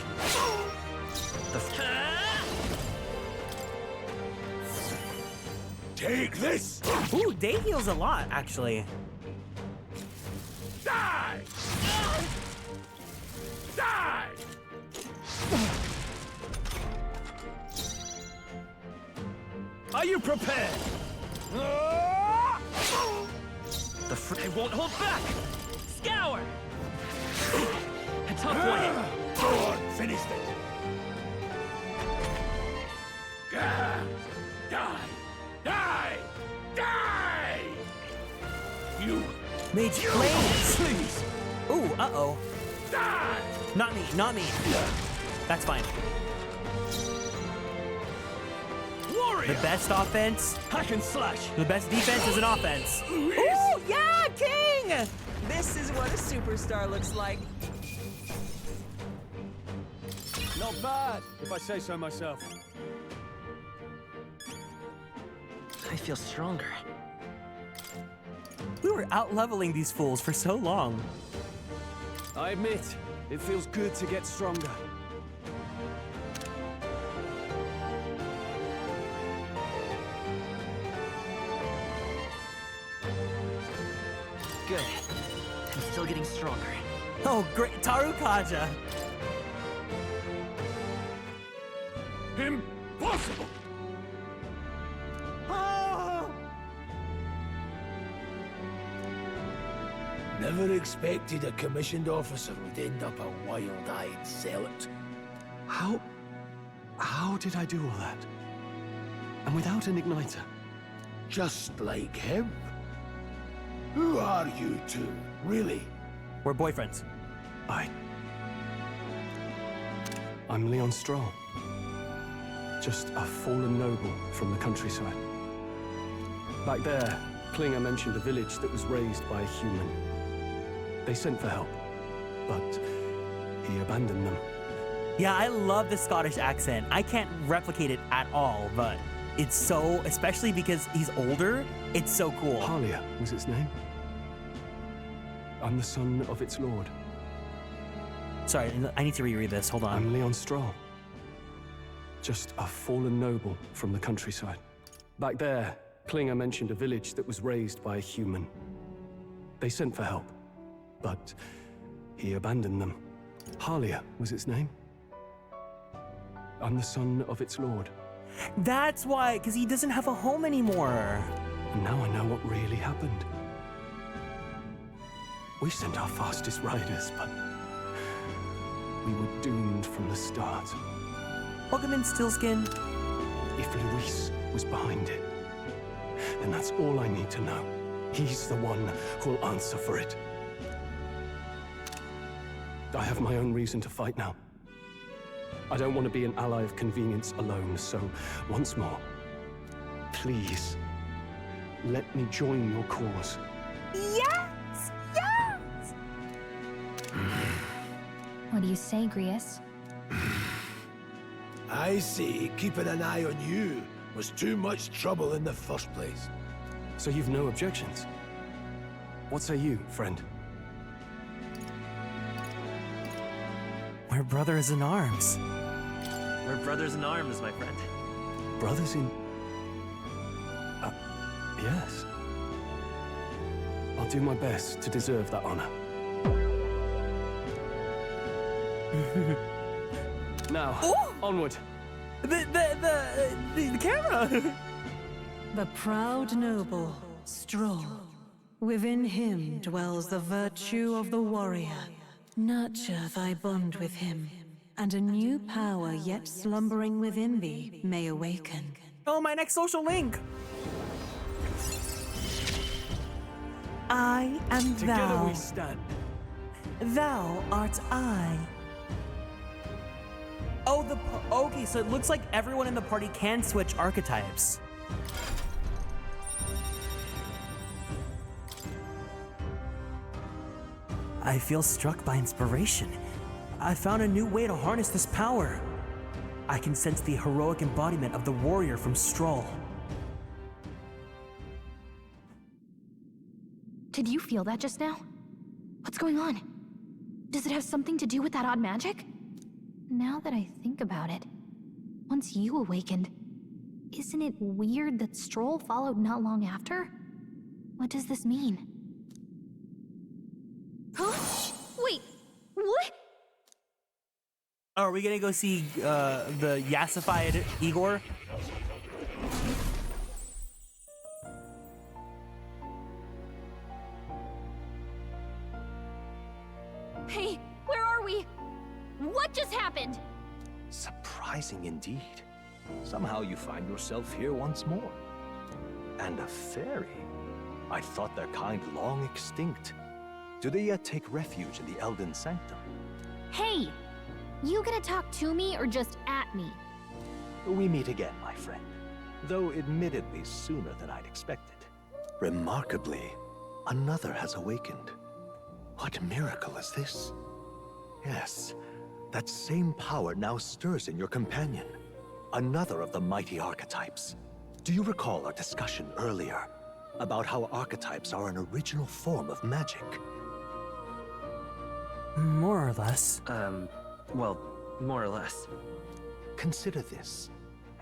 Take this! Ooh, Day heals a lot, actually. Die! Die! Are you prepared? They won't hold back! Scour! A tough one. Go on, finish it! Die! Die! Die! You! Mage Flames! Please! Ooh, uh-oh. Die! Not me, not me. That's fine. Warrior! The best offense. Hack and slash. The best defense is an offense. Ooh, yeah, King! This is what a superstar looks like. Not bad, if I say so myself. I feel stronger. We were out-leveling these fools for so long. I admit, it feels good to get stronger. Good. I'm still getting stronger. Oh, great. Tarukaja. Impossible! Never expected a commissioned officer would end up a wild-eyed zealot. How did I do all that? And without an igniter? Just like him. Who are you two, really? We're boyfriends. I'm Leon Stroll. Just a fallen noble from the countryside. Back there, Klinger mentioned a village that was raised by a human. They sent for help, but he abandoned them. Yeah, I love the Scottish accent. I can't replicate it at all, but it's so, especially because he's older, it's so cool. Halia was its name. I'm the son of its lord. Sorry, I need to reread this. Hold on. I'm Leon Stroll. Just a fallen noble from the countryside. Back there, Klinger mentioned a village that was raised by a human. They sent for help, but he abandoned them. Halia was its name. I'm the son of its lord. That's why, because he doesn't have a home anymore. And now I know what really happened. We sent our fastest riders, but we were doomed from the start. Welcome in, Stillskin. If Luis was behind it, then that's all I need to know. He's the one who'll answer for it. I have my own reason to fight now. I don't want to be an ally of convenience alone, so once more, please, let me join your cause. Yes! Yes! What do you say, Grius? I see keeping an eye on you was too much trouble in the first place. So you've no objections? What say you, friend? We're brothers in arms. We're brothers in arms, my friend. Brothers in... yes. I'll do my best to deserve that honor. Now, onward. The camera. The proud noble, Stroll. Within him dwells the virtue of the warrior. Nurture thy bond with him, and a new power yet slumbering within thee may awaken. Oh, my next social link! I am Together thou. we stand. Thou art I. Oh, okay, so it looks like everyone in the party can switch archetypes. I feel struck by inspiration. I found a new way to harness this power. I can sense the heroic embodiment of the warrior from Stroll. Did you feel that just now? What's going on? Does it have something to do with that odd magic? Now that I think about it, once you awakened, isn't it weird that Stroll followed not long after? What does this mean? Huh? Wait, what? Are we gonna go see the yassified Igor? Hey, where are we? What just happened? Surprising indeed. Somehow you find yourself here once more. And a fairy. I thought their kind long extinct. Do they yet take refuge in the Elden Sanctum? Hey, you gonna talk to me or just at me? We meet again, my friend. Though admittedly sooner than I'd expected. Remarkably, another has awakened. What miracle is this? Yes, that same power now stirs in your companion. Another of the mighty archetypes. Do you recall our discussion earlier about how archetypes are an original form of magic? More or less. Well, more or less. Consider this.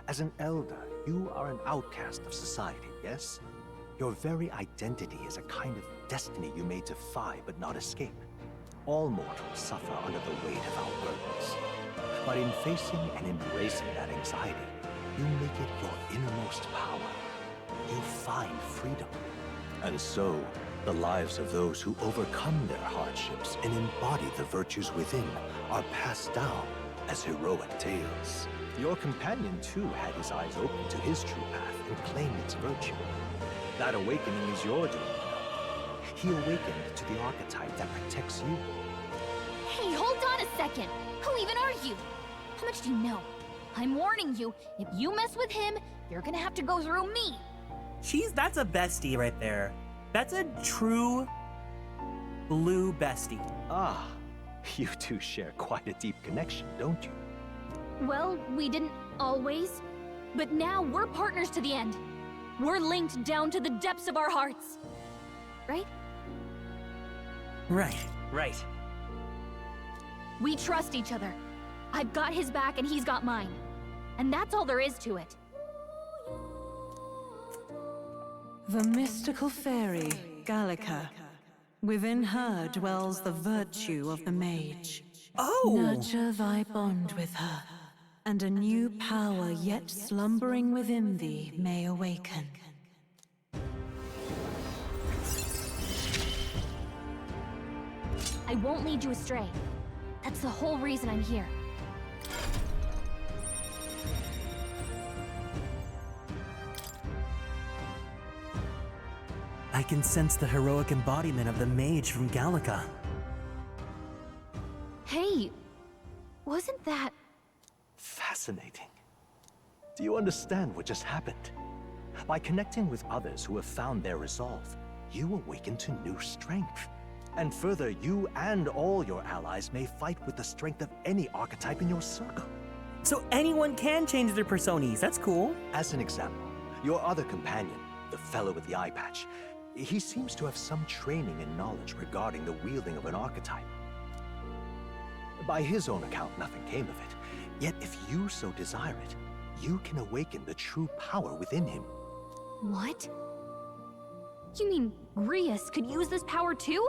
As an elder, you are an outcast of society, yes? Your very identity is a kind of destiny you may defy but not escape. All mortals suffer under the weight of our burdens. But in facing and embracing that anxiety, you make it your innermost power. You find freedom. And so, the lives of those who overcome their hardships and embody the virtues within are passed down as heroic tales. Your companion, too, had his eyes open to his true path and claimed its virtue. That awakening is your doing. He awakened to the archetype that protects you. Hey, hold on a second. Who even are you? How much do you know? I'm warning you, if you mess with him, you're gonna have to go through me. That's a bestie right there. That's a true blue bestie. Ah, you two share quite a deep connection, don't you? Well, we didn't always, but now we're partners to the end. We're linked down to the depths of our hearts. Right? Right. Right. We trust each other. I've got his back and he's got mine. And that's all there is to it. The mystical fairy, Gallica. Within her dwells the virtue of the mage. Oh! Nurture thy bond with her, and a new power yet slumbering within thee may awaken. I won't lead you astray. That's the whole reason I'm here. I can sense the heroic embodiment of the mage from Gallica. Hey, wasn't that... Fascinating. Do you understand what just happened? By connecting with others who have found their resolve, you awaken to new strength. And further, you and all your allies may fight with the strength of any archetype in your circle. So anyone can change their personas. That's cool. As an example, your other companion, the fellow with the eye patch, he seems to have some training and knowledge regarding the wielding of an archetype. By his own account, nothing came of it. Yet if you so desire it, you can awaken the true power within him. What? You mean Grius could use this power too?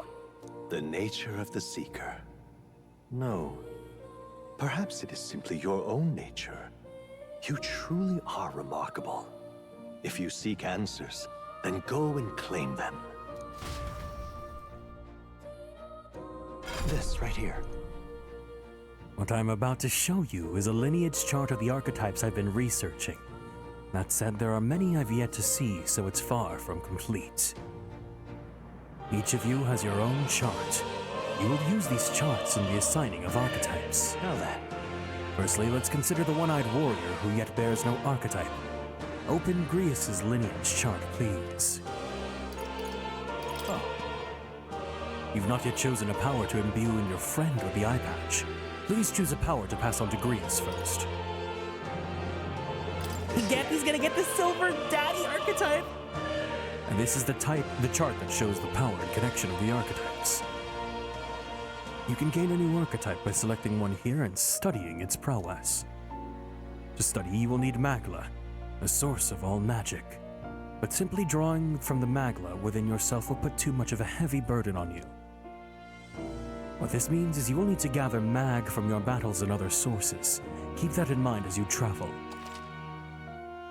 The nature of the Seeker. No. Perhaps it is simply your own nature. You truly are remarkable. If you seek answers, then go and claim them. This right here. What I'm about to show you is a lineage chart of the archetypes I've been researching. That said, there are many I've yet to see, so it's far from complete. Each of you has your own chart. You will use these charts in the assigning of archetypes. Now then. Firstly, let's consider the one-eyed warrior who yet bears no archetype. Open Grius's lineage chart, please. Oh. You've not yet chosen a power to imbue in your friend with the eye patch. Please choose a power to pass on to Grius first. He's gonna get the silver daddy archetype. And this is the chart that shows the power and connection of the archetypes. You can gain a new archetype by selecting one here and studying its prowess. To study, you will need Magla, the source of all magic. But simply drawing from the Magla within yourself will put too much of a heavy burden on you. What this means is you will need to gather mag from your battles and other sources. Keep that in mind as you travel.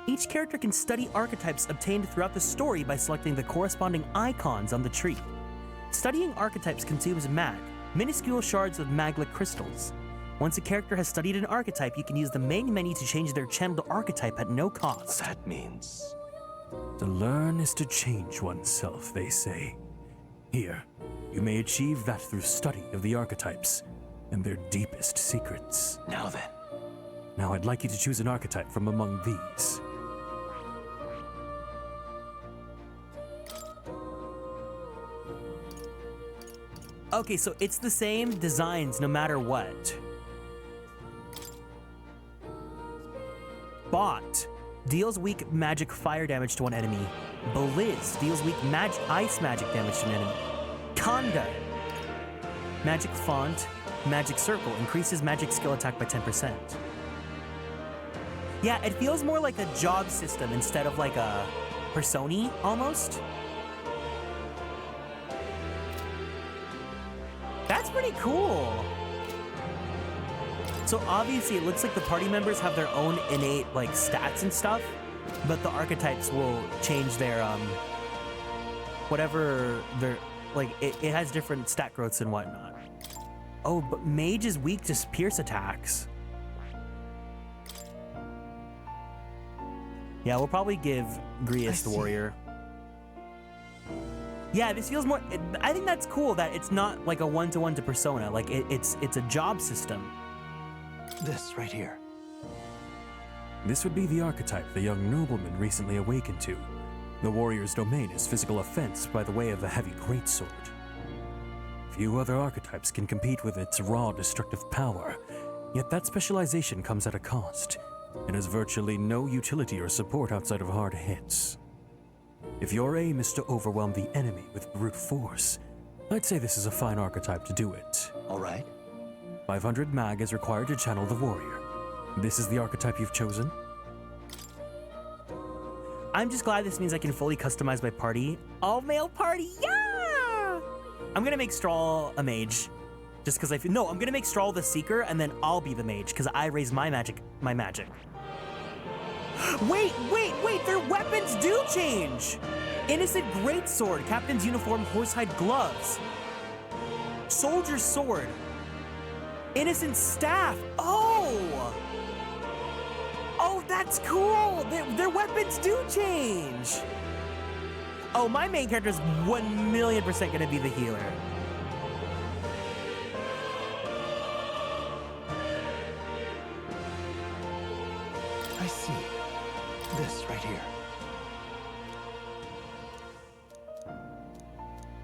Each character can study archetypes obtained throughout the story by selecting the corresponding icons on the tree. Studying archetypes consumes mag, minuscule shards of magla crystals. Once a character has studied an archetype, you can use the main menu to change their channeled archetype at no cost. That means... To learn is to change oneself, they say. Here, you may achieve that through study of the archetypes and their deepest secrets. Now then. Now I'd like you to choose an archetype from among these. Okay, so it's the same designs no matter what. Bot deals weak magic fire damage to one enemy. Blizz deals weak ice magic damage to an enemy. Conda, magic font, magic circle, increases magic skill attack by 10%. Yeah, it feels more like a job system instead of like a persona almost. That's pretty cool. So obviously it looks like the party members have their own innate like stats and stuff, but the archetypes will change their whatever their like it has different stat growths and whatnot. Oh, but mage is weak to pierce attacks. Yeah, we'll probably give Grius the warrior. Yeah, this feels more. I think that's cool that it's not like a one-to-one to persona. Like it's a job system. This right here. This would be the archetype the young nobleman recently awakened to. The warrior's domain is physical offense by the way of a heavy greatsword. Few other archetypes can compete with its raw destructive power, yet that specialization comes at a cost. It has virtually no utility or support outside of hard hits. If your aim is to overwhelm the enemy with brute force, I'd say this is a fine archetype to do it. All right. 500 mag is required to channel the warrior. This is the archetype you've chosen? I'm just glad this means I can fully customize my party. All-male party, yeah! I'm gonna make Strahl a mage. Just because no, I'm gonna make Strahl the seeker and then I'll be the mage because I raise my magic. Wait, their weapons do change! Innocent greatsword, captain's uniform, horsehide gloves. Soldier's sword. Innocent staff, oh, that's cool! Their weapons do change! Oh, my main character is 1,000,000% gonna be the healer. I see. This right here.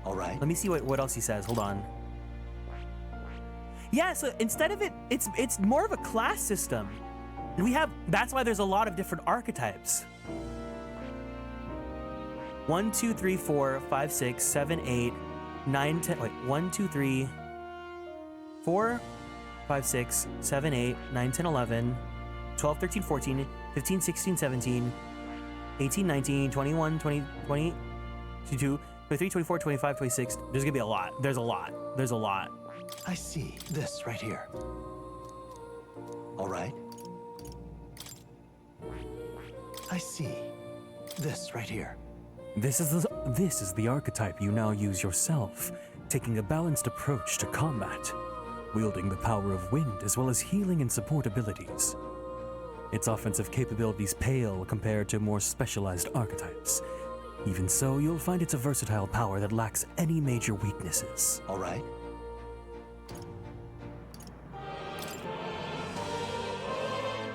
All right. Let me see what else he says, hold on. Yeah, so instead of it's more of a class system. And that's why there's a lot of different archetypes. 1, 2, 3, 4, 5, 6, 7, 8, 9, 10, wait, 1, 2, 3, 4, 5, 6, 7, 8, 9, 10, 11, 12, 13, 14, 15, 16, 17, 18, 19, 21, 20, 22, 23, 24, 25, 26. There's gonna be a lot. There's a lot. I see. This right here. All right. I see. This right here. This is the archetype you now use yourself, taking a balanced approach to combat. wielding the power of wind as well as healing and support abilities. Its offensive capabilities pale compared to more specialized archetypes. Even so, you'll find it's a versatile power that lacks any major weaknesses. All right.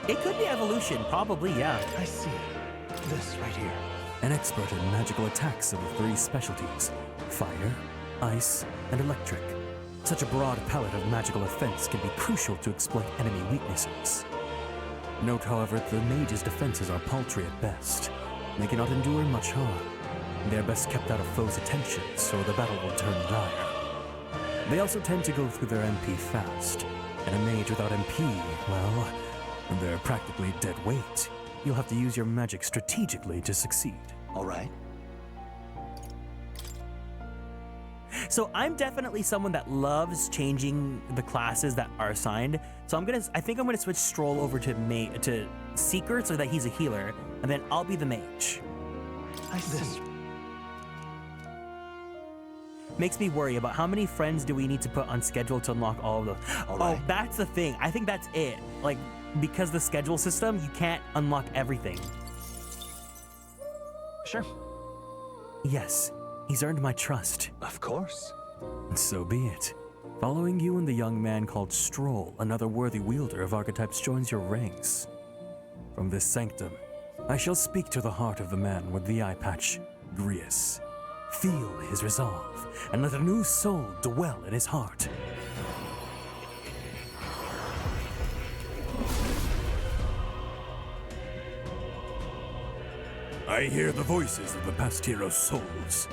It could be evolution, probably, yeah. I see. This right here. An expert in magical attacks of the 3 specialties: fire, ice, and electric. Such a broad palette of magical offense can be crucial to exploit enemy weaknesses. Note, however, the mage's defenses are paltry at best. They cannot endure much harm. They are best kept out of foes' attentions, or the battle will turn dire. They also tend to go through their MP fast, and a mage without MP, well, they're practically dead weight. You'll have to use your magic strategically to succeed. All right. So I'm definitely someone that loves changing the classes that are assigned. So I think I'm gonna switch Stroll over to Seeker so that he's a healer, and then I'll be the mage. I see. Makes me worry about how many friends do we need to put on schedule to unlock all of those. Oh, that's the thing. I think that's it. Like, because the schedule system, you can't unlock everything. Sure. Yes, he's earned my trust. Of course. So be it. Following you and the young man called Stroll, another worthy wielder of archetypes joins your ranks. From this sanctum, I shall speak to the heart of the man with the eye patch, Grius. Feel his resolve, and let a new soul dwell in his heart. I hear the voices of the past hero's souls.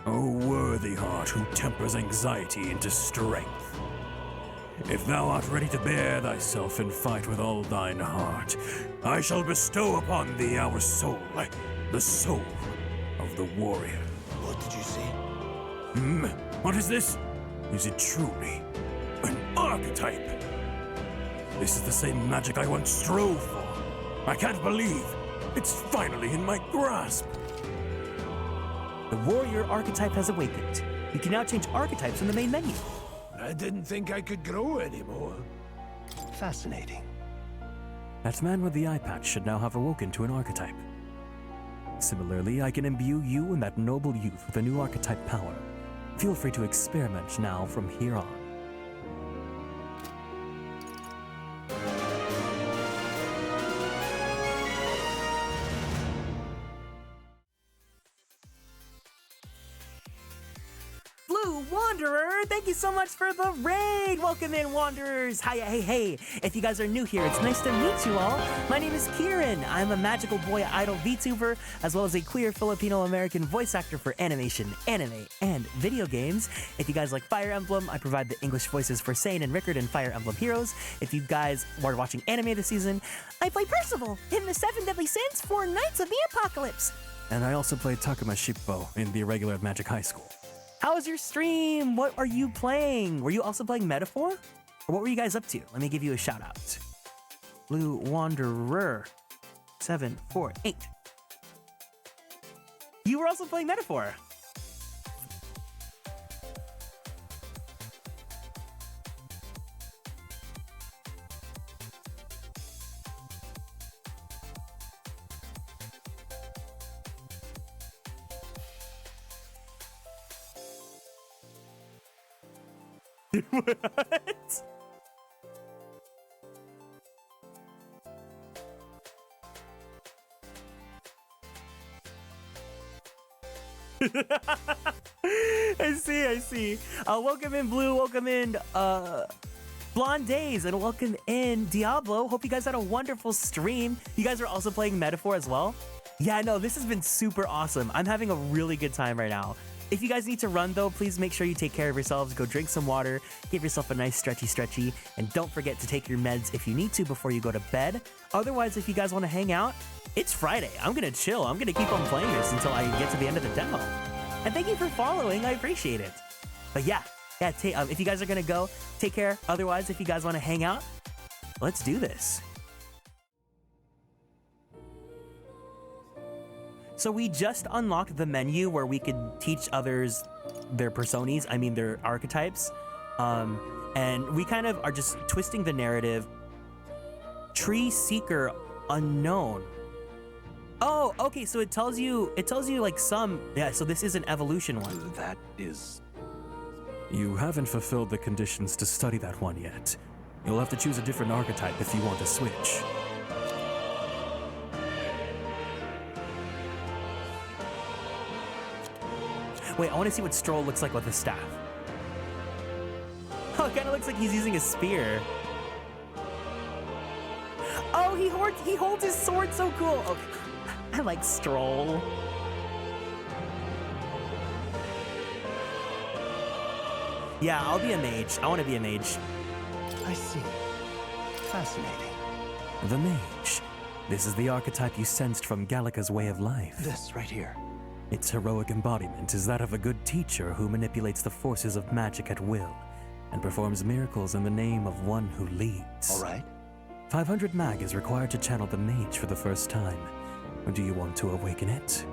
O worthy heart who tempers anxiety into strength. If thou art ready to bear thyself and fight with all thine heart, I shall bestow upon thee our soul, the soul of the warrior. What did you say? What is this? Is it truly an archetype? This is the same magic I once strove for. I can't believe it's finally in my grasp. The warrior archetype has awakened. You can now change archetypes in the main menu. I didn't think I could grow anymore. Fascinating. That man with the eye patch should now have awoken to an archetype. Similarly, I can imbue you and that noble youth with a new archetype power. Feel free to experiment now from here on. Blue Wanderer, thank you so much for the raid! Welcome in, Wanderers! Hiya, hey. If you guys are new here, it's nice to meet you all. My name is Kieran. I'm a magical boy idol VTuber, as well as a queer Filipino-American voice actor for animation, anime, and video games. If you guys like Fire Emblem, I provide the English voices for Sane and Rickard in Fire Emblem Heroes. If you guys were watching anime this season, I play Percival in the 7 Deadly Sins for Knights of the Apocalypse. And I also play Takuma Shippo in the irregular Magic High School. How was your stream? What are you playing? Were you also playing Metaphor? Or what were you guys up to? Let me give you a shout out. Blue Wanderer 748. You were also playing Metaphor. What? I see. Welcome in, Blue. Welcome in, Blonde Days, and welcome in, Diablo. Hope you guys had a wonderful stream. You guys are also playing Metaphor as well? Yeah, no, this has been super awesome. I'm having a really good time right now. If you guys need to run, though, please make sure you take care of yourselves. Go drink some water, give yourself a nice stretchy, and don't forget to take your meds if you need to before you go to bed. Otherwise, if you guys want to hang out, it's Friday. I'm going to chill. I'm going to keep on playing this until I get to the end of the demo. And thank you for following. I appreciate it. But yeah, if you guys are going to go, take care. Otherwise, if you guys want to hang out, let's do this. So we just unlocked the menu where we could teach others their personas, their archetypes. And And we kind of are just twisting the narrative. Tree Seeker unknown. Oh, okay, so it tells you like some, yeah, so this is an evolution one. That is... You haven't fulfilled the conditions to study that one yet. You'll have to choose a different archetype if you want to switch. Wait, I want to see what Stroll looks like with his staff. Oh, it kind of looks like he's using a spear. Oh, he holds his sword so cool. Okay. I like Stroll. Yeah, I'll be a mage. I want to be a mage. I see. Fascinating. The mage. This is the archetype you sensed from Gallica's way of life. This right here. Its heroic embodiment is that of a good teacher who manipulates the forces of magic at will and performs miracles in the name of one who leads. All right. 500 mag is required to channel the mage for the first time. Or do you want to awaken it?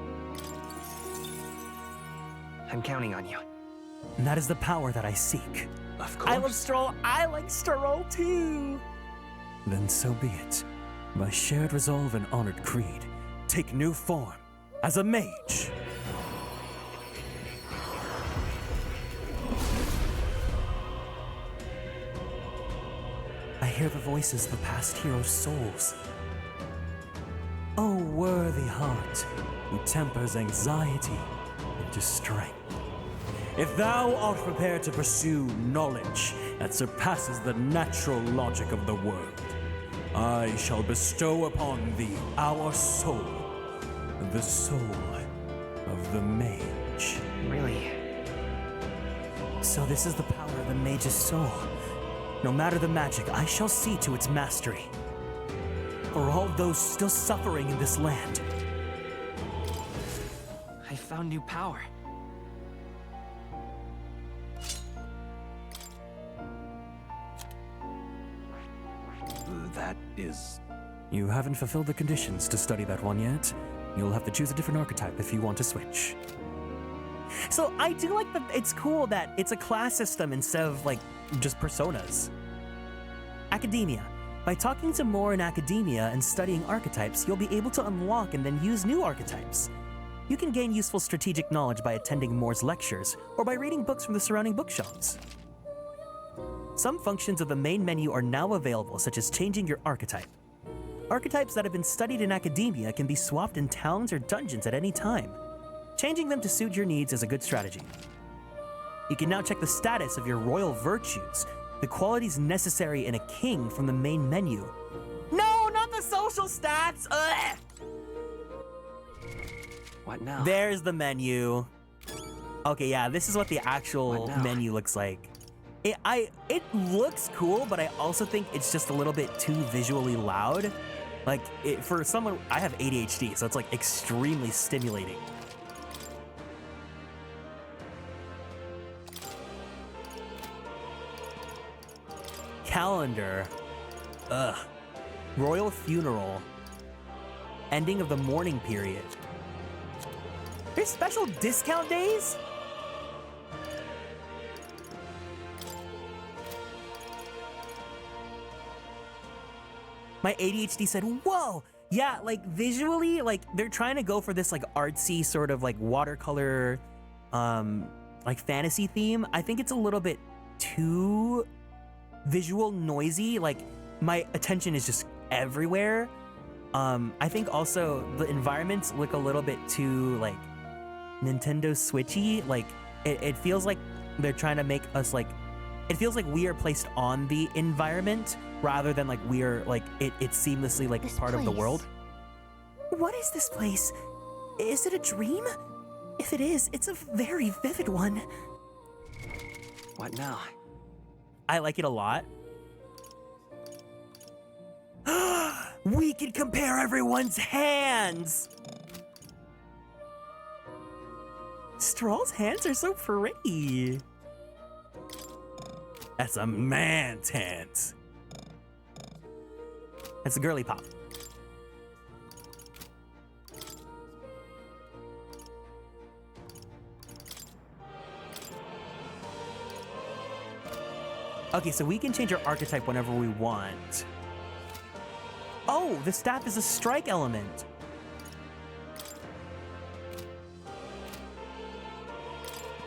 I'm counting on you. And that is the power that I seek. Of I love Stroll. I like Stroll too. Then so be it. By shared resolve and honored creed, take new form as a mage. I hear the voices of past heroes' souls. O worthy heart, who tempers anxiety into strength. If thou art prepared to pursue knowledge that surpasses the natural logic of the world, I shall bestow upon thee our soul, the soul of the mage. Really? So this is the power of the mage's soul. No matter the magic, I shall see to its mastery. For all those still suffering in this land. I found new power. That is... You haven't fulfilled the conditions to study that one yet. You'll have to choose a different archetype if you want to switch. So I do like that it's cool that it's a class system instead of like just personas. Academia. By talking to more in academia and studying archetypes, you'll be able to unlock and then use new archetypes. You can gain useful strategic knowledge by attending Moore's lectures or by reading books from the surrounding bookshelves. Some functions of the main menu are now available, such as changing your archetype. Archetypes that have been studied in academia can be swapped in towns or dungeons at any time. Changing them to suit your needs is a good strategy. You can now check the status of your royal virtues, the qualities necessary in a king from the main menu. No, not the social stats! Ugh! What now? There's the menu. Okay, yeah, this is what the actual menu looks like. It looks cool, but I also think it's just a little bit too visually loud. Like, for someone, I have ADHD, so it's like extremely stimulating. Calendar. Ugh. Royal funeral. Ending of the mourning period. There's special discount days? My ADHD said, whoa! Yeah, like visually, like they're trying to go for this like artsy sort of like watercolor, like fantasy theme. I think it's a little bit too visual noisy. Like my attention is just everywhere. I think also the environments look a little bit too like Nintendo Switchy. Like it feels like they're trying to make us like, it feels like we are placed on the environment rather than like we are like it's seamlessly like This part of the place. world. What is this place? Is it a dream? If it is, it's a very vivid one. What now? I like it a lot. We can compare everyone's hands! Stroll's hands are so pretty. That's a man's hands. That's a girly pop. Okay, so we can change our archetype whenever we want. Oh, the staff is a strike element.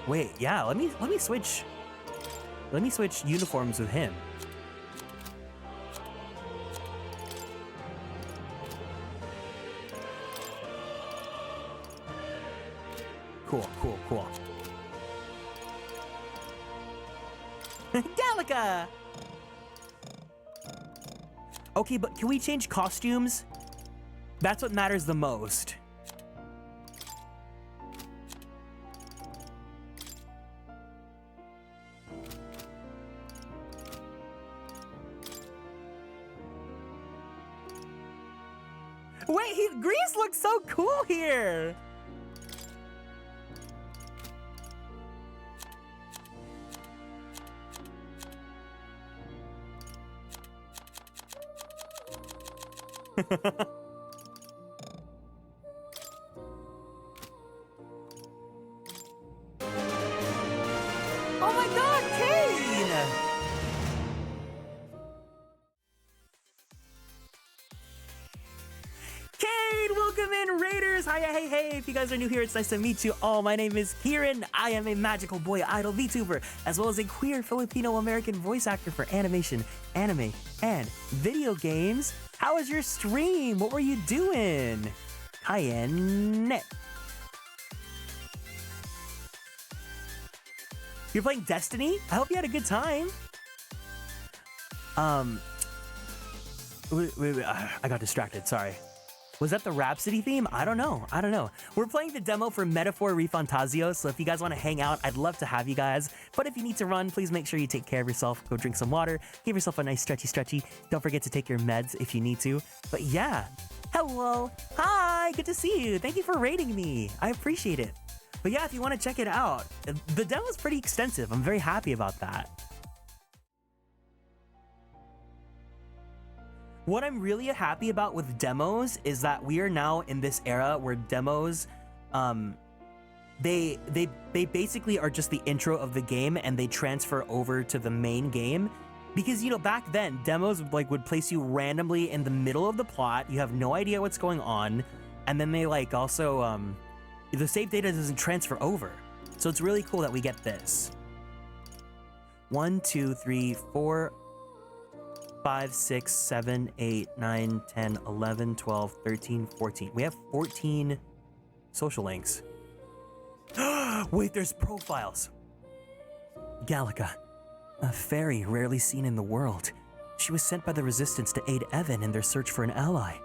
Wait, yeah, let me switch. Let me switch uniforms with him. Cool, cool, cool. Gallica! Okay, but can we change costumes? That's what matters the most. Wait, Grease looks so cool here! Oh my god, Kane! Kane, welcome in, Raiders! Hi, hey, if you guys are new here, it's nice to meet you all. My name is Kieran. I am a magical boy idol VTuber, as well as a queer Filipino-American voice actor for animation, anime, and video games. How was your stream? What were you doing? Cayenne. You're playing Destiny? I hope you had a good time. Wait, I got distracted, sorry. Was that the Rhapsody theme? I don't know. We're playing the demo for Metaphor ReFantazio, so if you guys want to hang out, I'd love to have you guys. But if you need to run, please make sure you take care of yourself. Go drink some water. Give yourself a nice stretchy. Don't forget to take your meds if you need to. But yeah, hello. Hi, good to see you. Thank you for rating me. I appreciate it. But yeah, if you want to check it out, the demo is pretty extensive. I'm very happy about that. What I'm really happy about with demos is that we are now in this era where demos, they basically are just the intro of the game and they transfer over to the main game. Because, you know, back then, demos would place you randomly in the middle of the plot. You have no idea what's going on. And then they also, the save data doesn't transfer over. So it's really cool that we get this. 1, 2, 3, 4, 5, 6, 7, 8, 9, 10, 11, 12, 13, 14. We have 14 social links. Wait, there's profiles. Gallica, a fairy rarely seen in the world. She was sent by the Resistance to aid Evan in their search for an ally.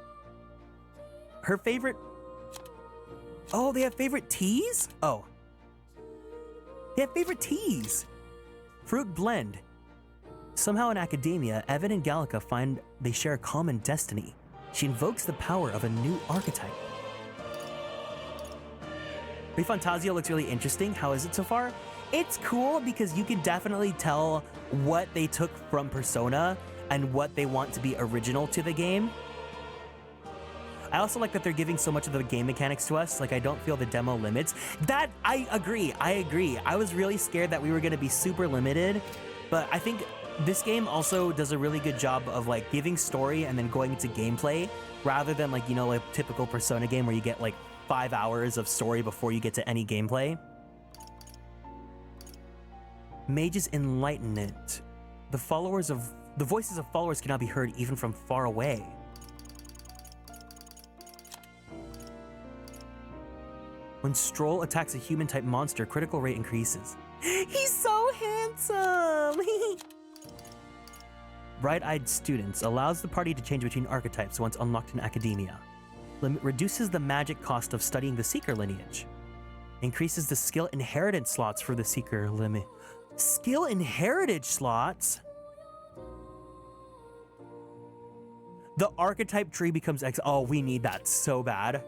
Her favorite... Oh, they have favorite teas? Oh. They have favorite teas. Fruit blend. Somehow in academia, Evan and Gallica find they share a common destiny. She invokes the power of a new archetype. ReFantazio looks really interesting. How is it so far? It's cool because you can definitely tell what they took from Persona and what they want to be original to the game. I also like that they're giving so much of the game mechanics to us. Like, I don't feel the demo limits. That, I agree. I was really scared that we were going to be super limited, but I think this game also does a really good job of like giving story and then going into gameplay rather than like, you know, a typical Persona game where you get like 5 hours of story before you get to any gameplay. Mage's Enlightenment. The voices of followers cannot be heard even from far away. When Stroll attacks a human-type monster, critical rate increases. He's so handsome! Bright-eyed Students allows the party to change between archetypes once unlocked in academia. Reduces the magic cost of studying the Seeker lineage. Increases the skill inheritance slots for the Seeker limit. Skill inheritage slots? The archetype tree becomes Oh, we need that so bad.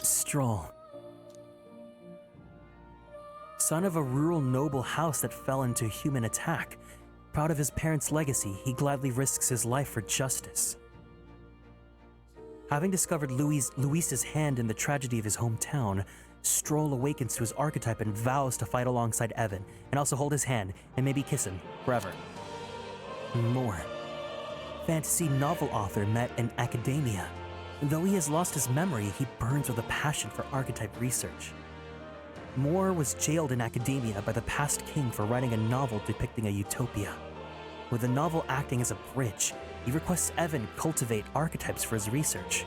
Stroll. Son of a rural noble house that fell into human attack. Proud of his parents' legacy, he gladly risks his life for justice. Having discovered Luis's hand in the tragedy of his hometown, Stroll awakens to his archetype and vows to fight alongside Evan, and also hold his hand and maybe kiss him forever. More. Fantasy novel author met in academia. Though he has lost his memory, he burns with a passion for archetype research. Moore was jailed in academia by the past king for writing a novel depicting a utopia. With the novel acting as a bridge, he requests Evan cultivate archetypes for his research.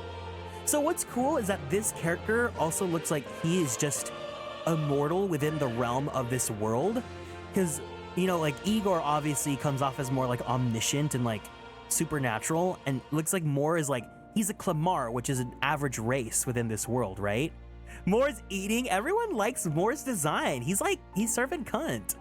So what's cool is that this character also looks like he is just immortal within the realm of this world. Because, you know, like Igor obviously comes off as more like omniscient and like supernatural, and looks like Moore is like, he's a Clamar, which is an average race within this world, right? Moore's eating, everyone likes Moore's design. He's serving cunt.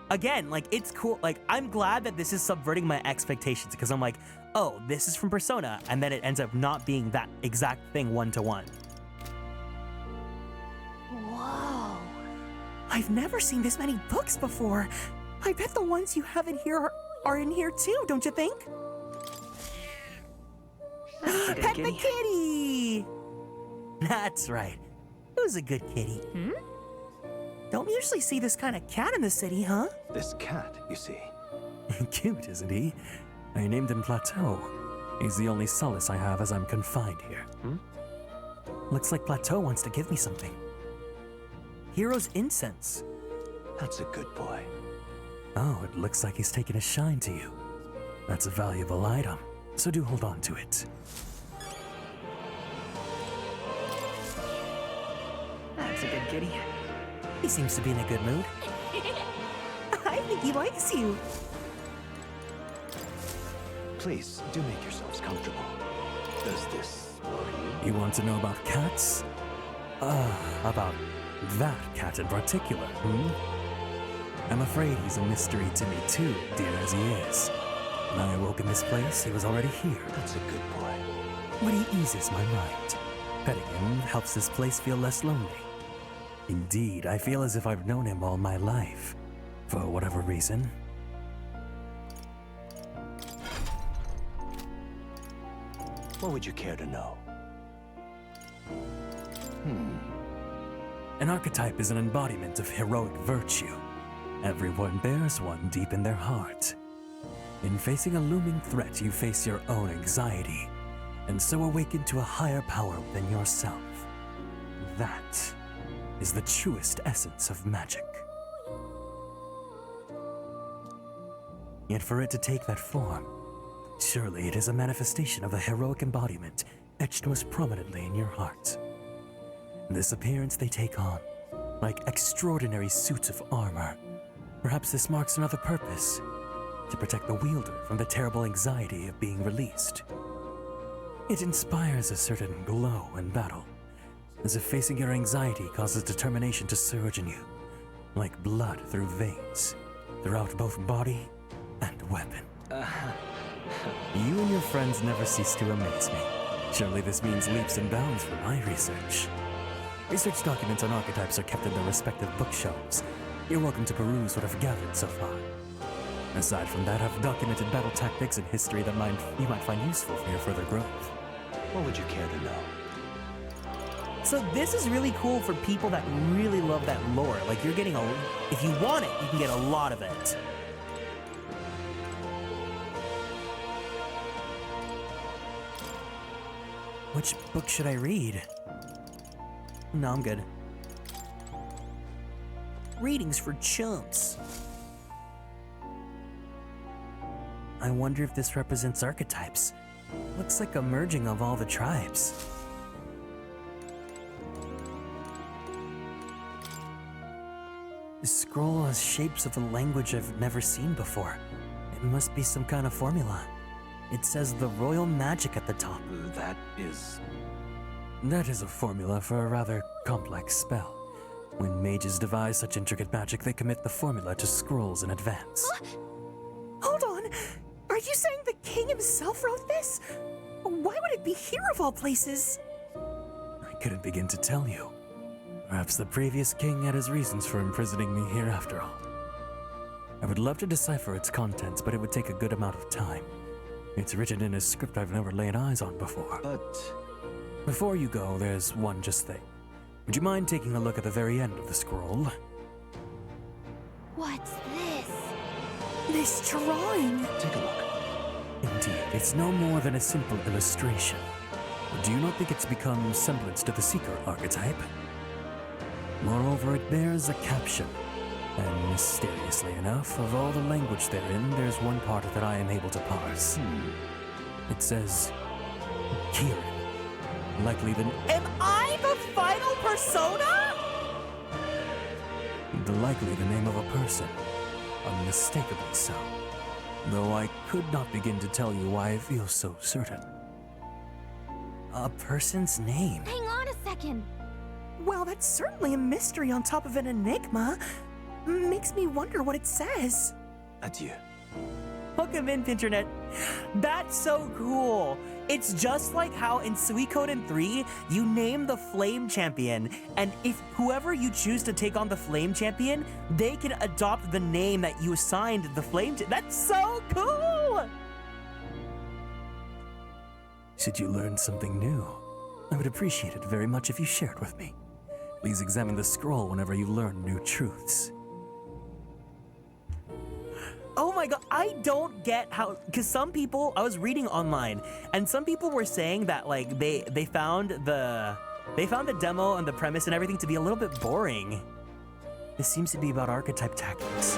Again, like, it's cool. Like, I'm glad that this is subverting my expectations, because I'm like, oh, this is from Persona, and then it ends up not being that exact thing one-to-one. Whoa. I've never seen this many books before. I bet the ones you have in here are in here too, don't you think? Pet the kitty! That's right. It was a good kitty. Don't usually see this kind of cat in the city, huh? This cat, you see. Cute, isn't he? I named him Plateau. He's the only solace I have as I'm confined here. Looks like Plateau wants to give me something. Hero's incense. That's a good boy. Oh, it looks like he's taken a shine to you. That's a valuable item, so do hold on to it. That's a good kitty. He seems to be in a good mood. I think he likes you. Please, do make yourselves comfortable. Does this worry you? You want to know about cats? About that cat in particular, I'm afraid he's a mystery to me too, dear as he is. When I awoke in this place, he was already here. That's a good boy. But he eases my mind. Petting him helps this place feel less lonely. Indeed, I feel as if I've known him all my life. For whatever reason. What would you care to know? An archetype is an embodiment of heroic virtue. Everyone bears one deep in their heart. In facing a looming threat, you face your own anxiety, and so awaken to a higher power than yourself. That is the truest essence of magic. Yet for it to take that form, surely it is a manifestation of the heroic embodiment etched most prominently in your heart. This appearance they take on, like extraordinary suits of armor. Perhaps this marks another purpose, to protect the wielder from the terrible anxiety of being released. It inspires a certain glow in battle, as if facing your anxiety causes determination to surge in you, like blood through veins, throughout both body and weapon. You and your friends never cease to amaze me. Surely this means leaps and bounds for my research. Research documents on archetypes are kept in their respective bookshelves. You're welcome to peruse what I've gathered so far. Aside from that, I've documented battle tactics and history that you might find useful for your further growth. What would you care to know? So this is really cool for people that really love that lore. Like, you're getting if you want it, you can get a lot of it. Which book should I read? No, I'm good. Readings for chumps. I wonder if this represents archetypes. Looks like a merging of all the tribes. The scroll has shapes of a language I've never seen before. It must be some kind of formula. It says the royal magic at the top. That is a formula for a rather complex spell. When mages devise such intricate magic, they commit the formula to scrolls in advance. Hold on! Are you saying the king himself wrote this? Why would it be here of all places? I couldn't begin to tell you. Perhaps the previous king had his reasons for imprisoning me here after all. I would love to decipher its contents, but it would take a good amount of time. It's written in a script I've never laid eyes on before. But before you go, there's one just thing. Would you mind taking a look at the very end of the scroll? What's this? This drawing! Take a look. Indeed, it's no more than a simple illustration. Do you not think it's become semblance to the Seeker archetype? Moreover, it bears a caption. And mysteriously enough, of all the language therein, there's one part that I am able to parse. It says, Kieran. Likely the... Am I the final persona? Likely the name of a person. Unmistakably so. Though I could not begin to tell you why I feel so certain. A person's name? Hang on a second. Well, that's certainly a mystery on top of an enigma. Makes me wonder what it says. Adieu. Welcome in, Pinternet. That's so cool. It's just like how in Suikoden 3, you name the Flame Champion, and if whoever you choose to take on the Flame Champion, they can adopt the name that you assigned the Flame That's so cool! Should you learn something new, I would appreciate it very much if you shared with me. Please examine the scroll whenever you learn new truths. Oh my god, I don't get how, because some people, I was reading online, and some people were saying that like they found the demo and the premise and everything to be a little bit boring. This seems to be about archetype tactics.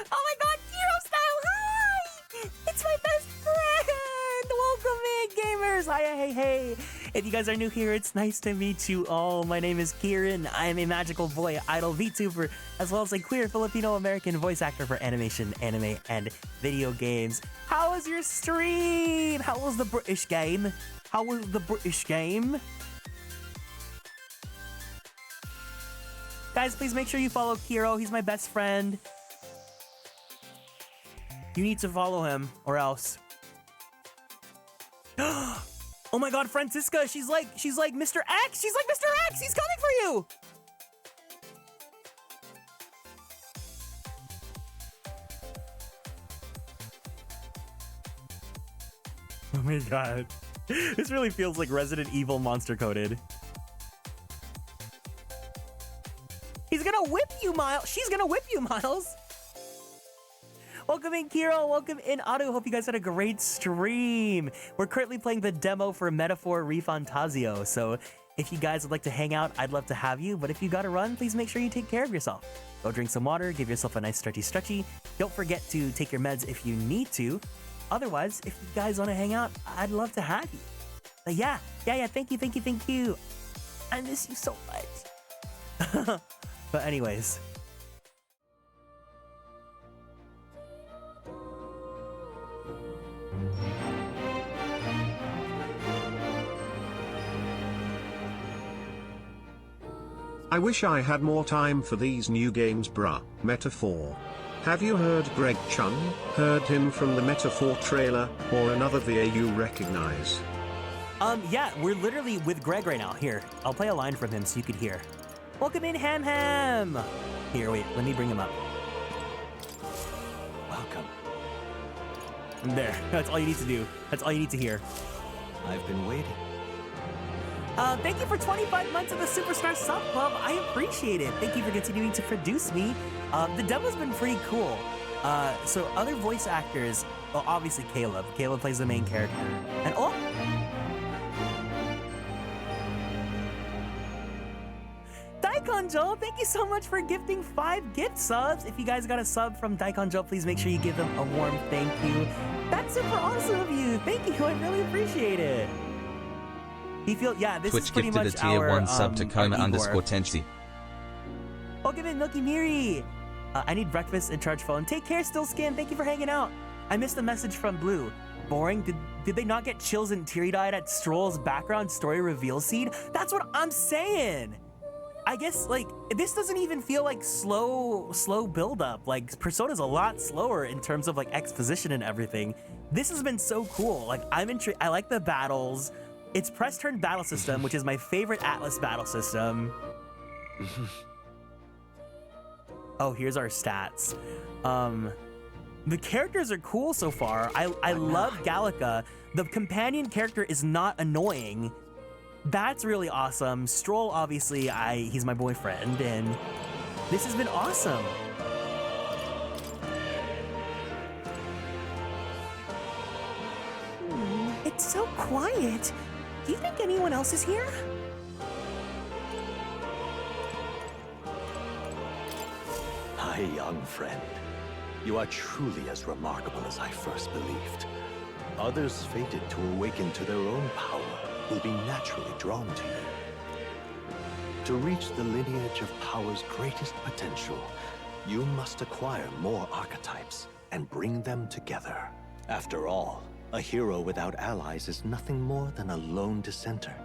Oh my god, Hero Style, hi! It's my best friend! Welcome in, gamers! Hi, hey, hey! If you guys are new here, it's nice to meet you all. My name is Kieran. I am a magical boy idol VTuber, as well as a queer Filipino-American voice actor for animation, anime, and video games. How was your stream? How was the British game? How was the British game? Guys, please make sure you follow Kiro. He's my best friend. You need to follow him, or else. Oh my god, Francisca, she's like Mr. X! She's like Mr. X! He's coming for you! Oh my god. This really feels like Resident Evil monster coded. He's gonna whip you, Miles! She's gonna whip you, Miles! Welcome in, Kiro. Welcome in, Otto. Hope you guys had a great stream. We're currently playing the demo for Metaphor ReFantazio, so if you guys would like to hang out, I'd love to have you, but if you gotta run, please make sure you take care of yourself. Go drink some water, give yourself a nice stretchy. Don't forget to take your meds if you need to. Otherwise, if you guys want to hang out, I'd love to have you. But yeah, thank you. I miss you so much. But anyways. I wish I had more time for these new games, bruh. Metaphor. Have you heard Greg Chung? Heard him from the Metaphor trailer, or another VA you recognize? Yeah, we're literally with Greg right now. Here, I'll play a line from him so you could hear. Welcome in, Ham. Here, wait, let me bring him up. Welcome. There, that's all you need to do. That's all you need to hear. I've been waiting. Thank you for 25 months of the Superstar Sub Club. I appreciate it. Thank you for continuing to produce me. The demo's been pretty cool. So other voice actors, well, obviously Caleb. Caleb plays the main character. And oh! Daikon Joe, thank you so much for gifting 5 gift subs. If you guys got a sub from Daikon Joe, please make sure you give them a warm thank you. That's super awesome of you. Thank you. I really appreciate it. This Twitch is pretty gifted much a tier our, 1 sub to our Igor. Koma_Tenchi. Welcome in, Milky Miri. I need breakfast and charge phone. Take care, Still Skin. Thank you for hanging out. I missed a message from Blue. Boring? Did they not get chills and teary-eyed at Stroll's background story reveal scene? That's what I'm saying. I guess, like, this doesn't even feel like slow build-up. Like, Persona's a lot slower in terms of, like, exposition and everything. This has been so cool. Like, I'm intrigued. I like the battles. It's press turn battle system, which is my favorite Atlus battle system. Oh, here's our stats. The characters are cool so far. I love Gallica. The companion character is not annoying. That's really awesome. Stroll, obviously, he's my boyfriend, and this has been awesome. It's so quiet. Do you think anyone else is here? My young friend, you are truly as remarkable as I first believed. Others fated to awaken to their own power will be naturally drawn to you. To reach the lineage of power's greatest potential, you must acquire more archetypes and bring them together. After all, a hero without allies is nothing more than a lone dissenter.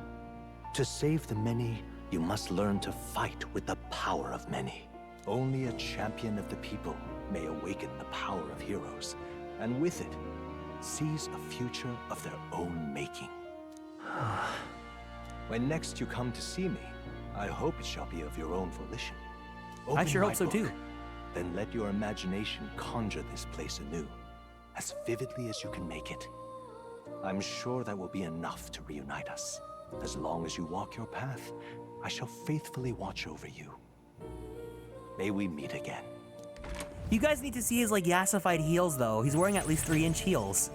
To save the many, you must learn to fight with the power of many. Only a champion of the people may awaken the power of heroes, and with it, seize a future of their own making. When next you come to see me, I hope it shall be of your own volition. I sure hope my so book, too. Then let your imagination conjure this place anew, as vividly as you can make it. I'm sure that will be enough to reunite us. As long as you walk your path, I shall faithfully watch over you. May we meet again. You guys need to see his like yassified heels though. He's wearing at least 3-inch heels.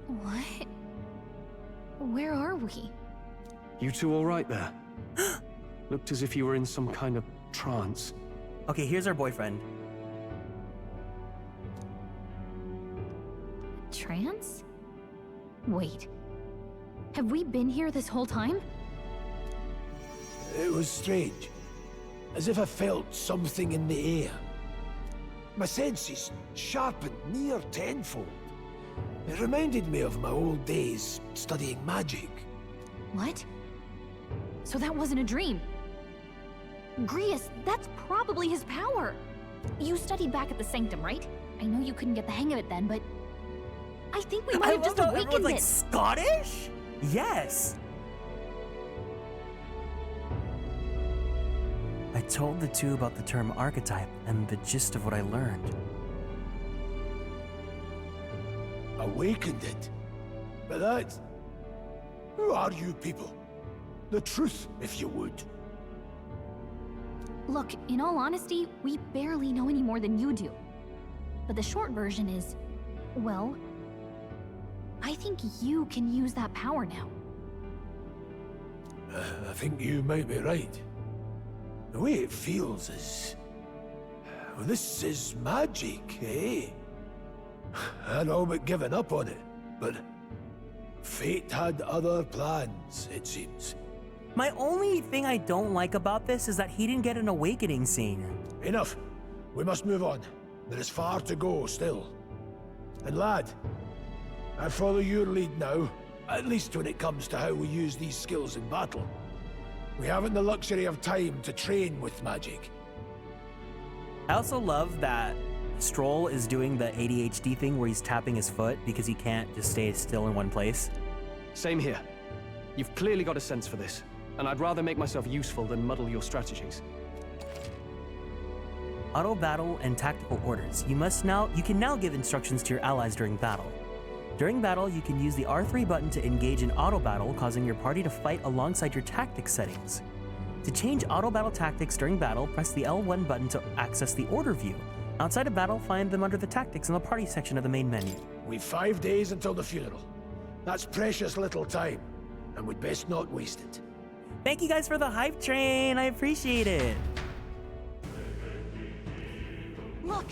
What? Where are we? You two all right there? Looked as if you were in some kind of trance. Okay, here's our boyfriend. Trance? Wait. Have we been here this whole time? It was strange. As if I felt something in the air. My senses sharpened near tenfold. It reminded me of my old days studying magic. What? So that wasn't a dream. Grius, that's probably his power. You studied back at the Sanctum, right? I know you couldn't get the hang of it then, but I think we might have just awakened like it. Scottish? Yes. I told the two about the term archetype and the gist of what I learned. Awakened it? But that... Who are you people? The truth, if you would. Look, in all honesty, we barely know any more than you do. But the short version is, well, I think you can use that power now. I think you might be right. The way it feels is... Well, this is magic, eh? I'd all but given up on it, but... Fate had other plans, it seems. My only thing I don't like about this is that he didn't get an awakening scene. Enough. We must move on. There is far to go still. And lad, I follow your lead now, at least when it comes to how we use these skills in battle. We haven't the luxury of time to train with magic. I also love that Stroll is doing the ADHD thing where he's tapping his foot because he can't just stay still in one place. Same here. You've clearly got a sense for this, and I'd rather make myself useful than muddle your strategies. Auto battle and tactical orders. You can now give instructions to your allies during battle. During battle, you can use the R3 button to engage in auto battle, causing your party to fight alongside your tactics settings. To change auto battle tactics during battle, press the L1 button to access the order view. Outside of battle, find them under the tactics in the party section of the main menu. We've 5 days until the funeral. That's precious little time, and we'd best not waste it. Thank you guys for the hype train. I appreciate it. Look!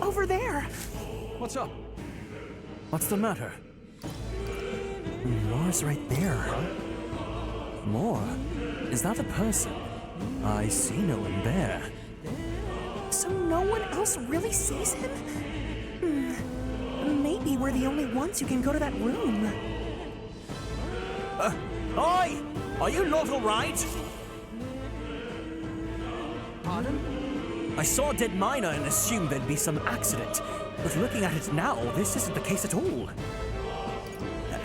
Over there! What's up? What's the matter? Moore's right there. Moore? Is that a person? I see no one there. So no one else really sees him? Maybe we're the only ones who can go to that room. Oi! Are you not alright? Pardon? I saw a dead miner and assumed there'd be some accident. But looking at it now, this isn't the case at all.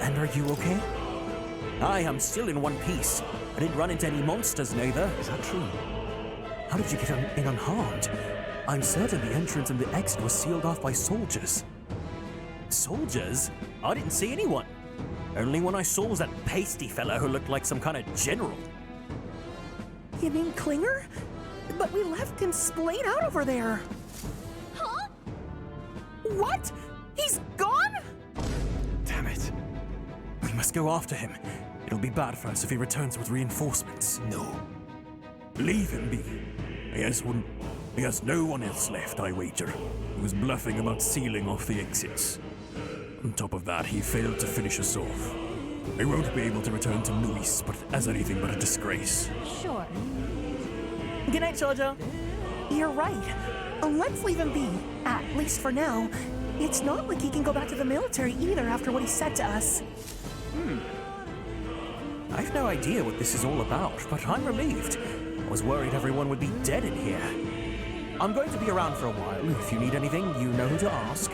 And are you okay? I am still in one piece. I didn't run into any monsters, neither. Is that true? How did you get in unharmed? I'm certain the entrance and the exit was sealed off by soldiers. Soldiers? I didn't see anyone. Only one I saw was that pasty fella who looked like some kind of general. You mean Klinger? But we left him splayed out over there. Huh? What? He's gone? Damn it. We must go after him. It'll be bad for us if he returns with reinforcements. No. Leave him be. He has no one else left, I wager. He was bluffing about sealing off the exits. On top of that, he failed to finish us off. We won't be able to return to Luis, but as anything but a disgrace. Sure. Good night, Jojo. You're right. Let's leave him be, at least for now. It's not like he can go back to the military either after what he said to us. I've no idea what this is all about, but I'm relieved. I was worried everyone would be dead in here. I'm going to be around for a while. If you need anything, you know who to ask.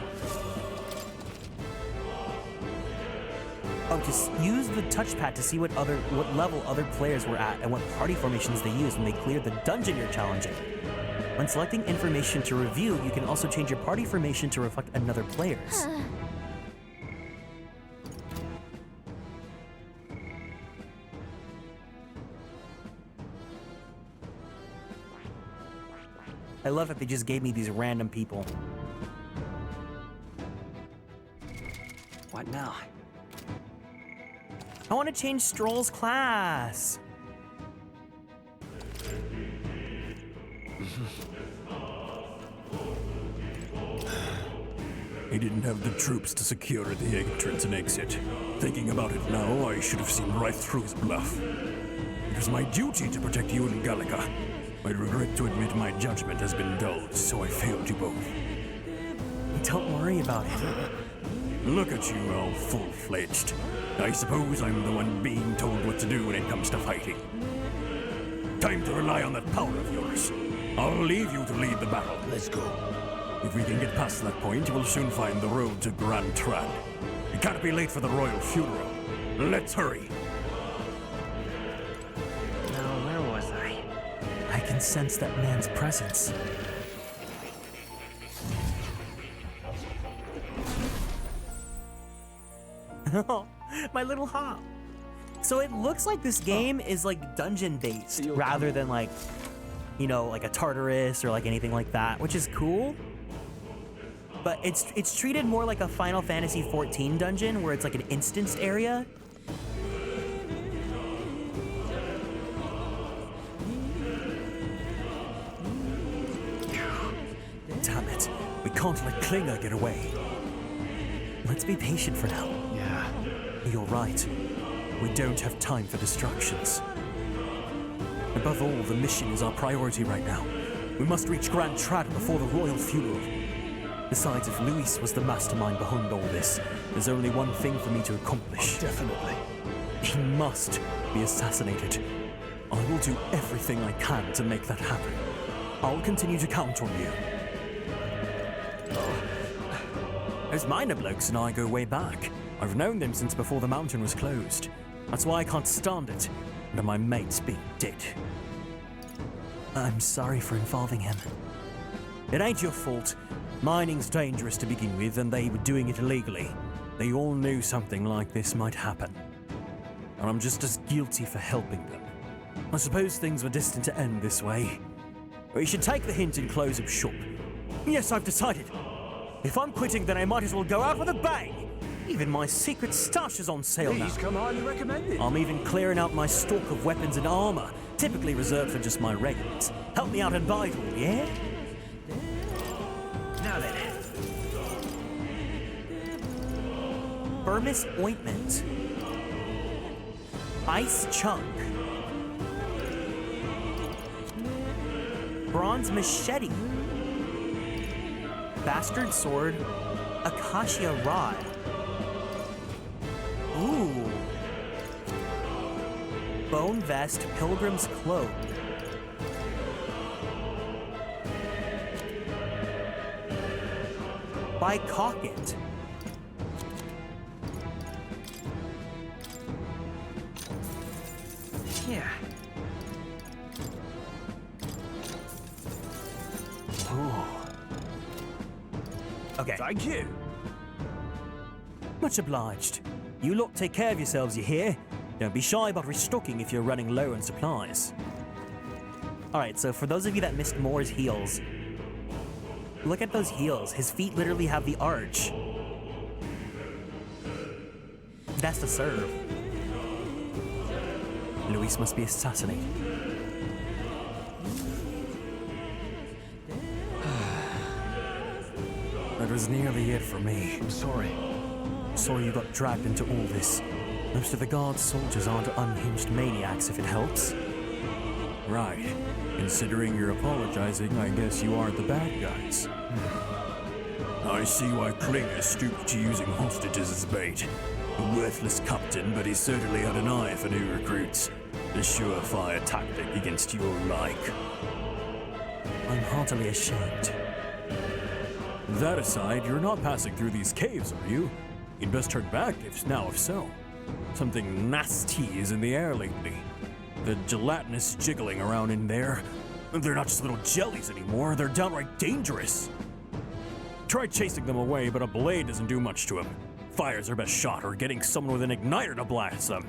Oh, just use the touchpad to see what level other players were at and what party formations they used when they cleared the dungeon you're challenging. When selecting information to review, you can also change your party formation to reflect another player's. I love that they just gave me these random people. What now? I want to change Stroll's class. He didn't have the troops to secure the entrance and exit. Thinking about it now, I should have seen right through his bluff. It was my duty to protect you and Gallica. I regret to admit my judgment has been dulled, so I failed you both. Don't worry about it. Look at you, all full-fledged. I suppose I'm the one being told what to do when it comes to fighting. Time to rely on that power of yours. I'll leave you to lead the battle. Let's go. If we can get past that point, we'll soon find the road to Grand Trad. It can't be late for the royal funeral. Let's hurry. Now, where was I? I can sense that man's presence. My little hop. So it looks like this game is like dungeon based rather than like, you know, like a Tartarus or like anything like that, which is cool. But it's treated more like a Final Fantasy XIV dungeon where it's like an instanced area. Damn it. We can't let Klinger get away. Let's be patient for now. Yeah. You're right. We don't have time for distractions. Above all, the mission is our priority right now. We must reach Grand Trad before the royal funeral. Besides, if Luis was the mastermind behind all this, there's only one thing for me to accomplish. Oh, definitely. He must be assassinated. I will do everything I can to make that happen. I'll continue to count on you. Those miner blokes and I go way back. I've known them since before the mountain was closed. That's why I can't stand it, under my mates being dead. I'm sorry for involving him. It ain't your fault. Mining's dangerous to begin with, and they were doing it illegally. They all knew something like this might happen. And I'm just as guilty for helping them. I suppose things were destined to end this way. We should take the hint and close up shop. Yes, I've decided. If I'm quitting, then I might as well go out with a bang. Even my secret stash is on sale now. Please come highly recommended. I'm even clearing out my stock of weapons and armor, typically reserved for just my regulars. Help me out and buy it all, yeah? Now then. Burmis ointment. Ice chunk. Bronze machete. Bastard sword. Acacia rod. Ooh. Bone vest, pilgrim's cloak. By Cocket. Okay. Thank you. Much obliged. You lot take care of yourselves, you hear? Don't be shy about restocking if you're running low on supplies. Alright, so for those of you that missed Moore's heels, look at those heels. His feet literally have the arch. That's the serve. Luis must be assassinated. That was nearly it for me. I'm sorry. Sorry you got dragged into all this. Most of the guard's soldiers aren't unhinged maniacs, if it helps. Right. Considering you're apologizing, I guess you aren't the bad guys. I see why Klinger stooped to using hostages as bait. A worthless captain, but he certainly had an eye for new recruits. A surefire tactic against your like. I'm heartily ashamed. That aside, you're not passing through these caves, are you? You'd best turn back if so. Something nasty is in the air lately. The gelatinous jiggling around in there. They're not just little jellies anymore, they're downright dangerous. Try chasing them away, but a blade doesn't do much to them. Fire's their best shot, or getting someone with an igniter to blast them.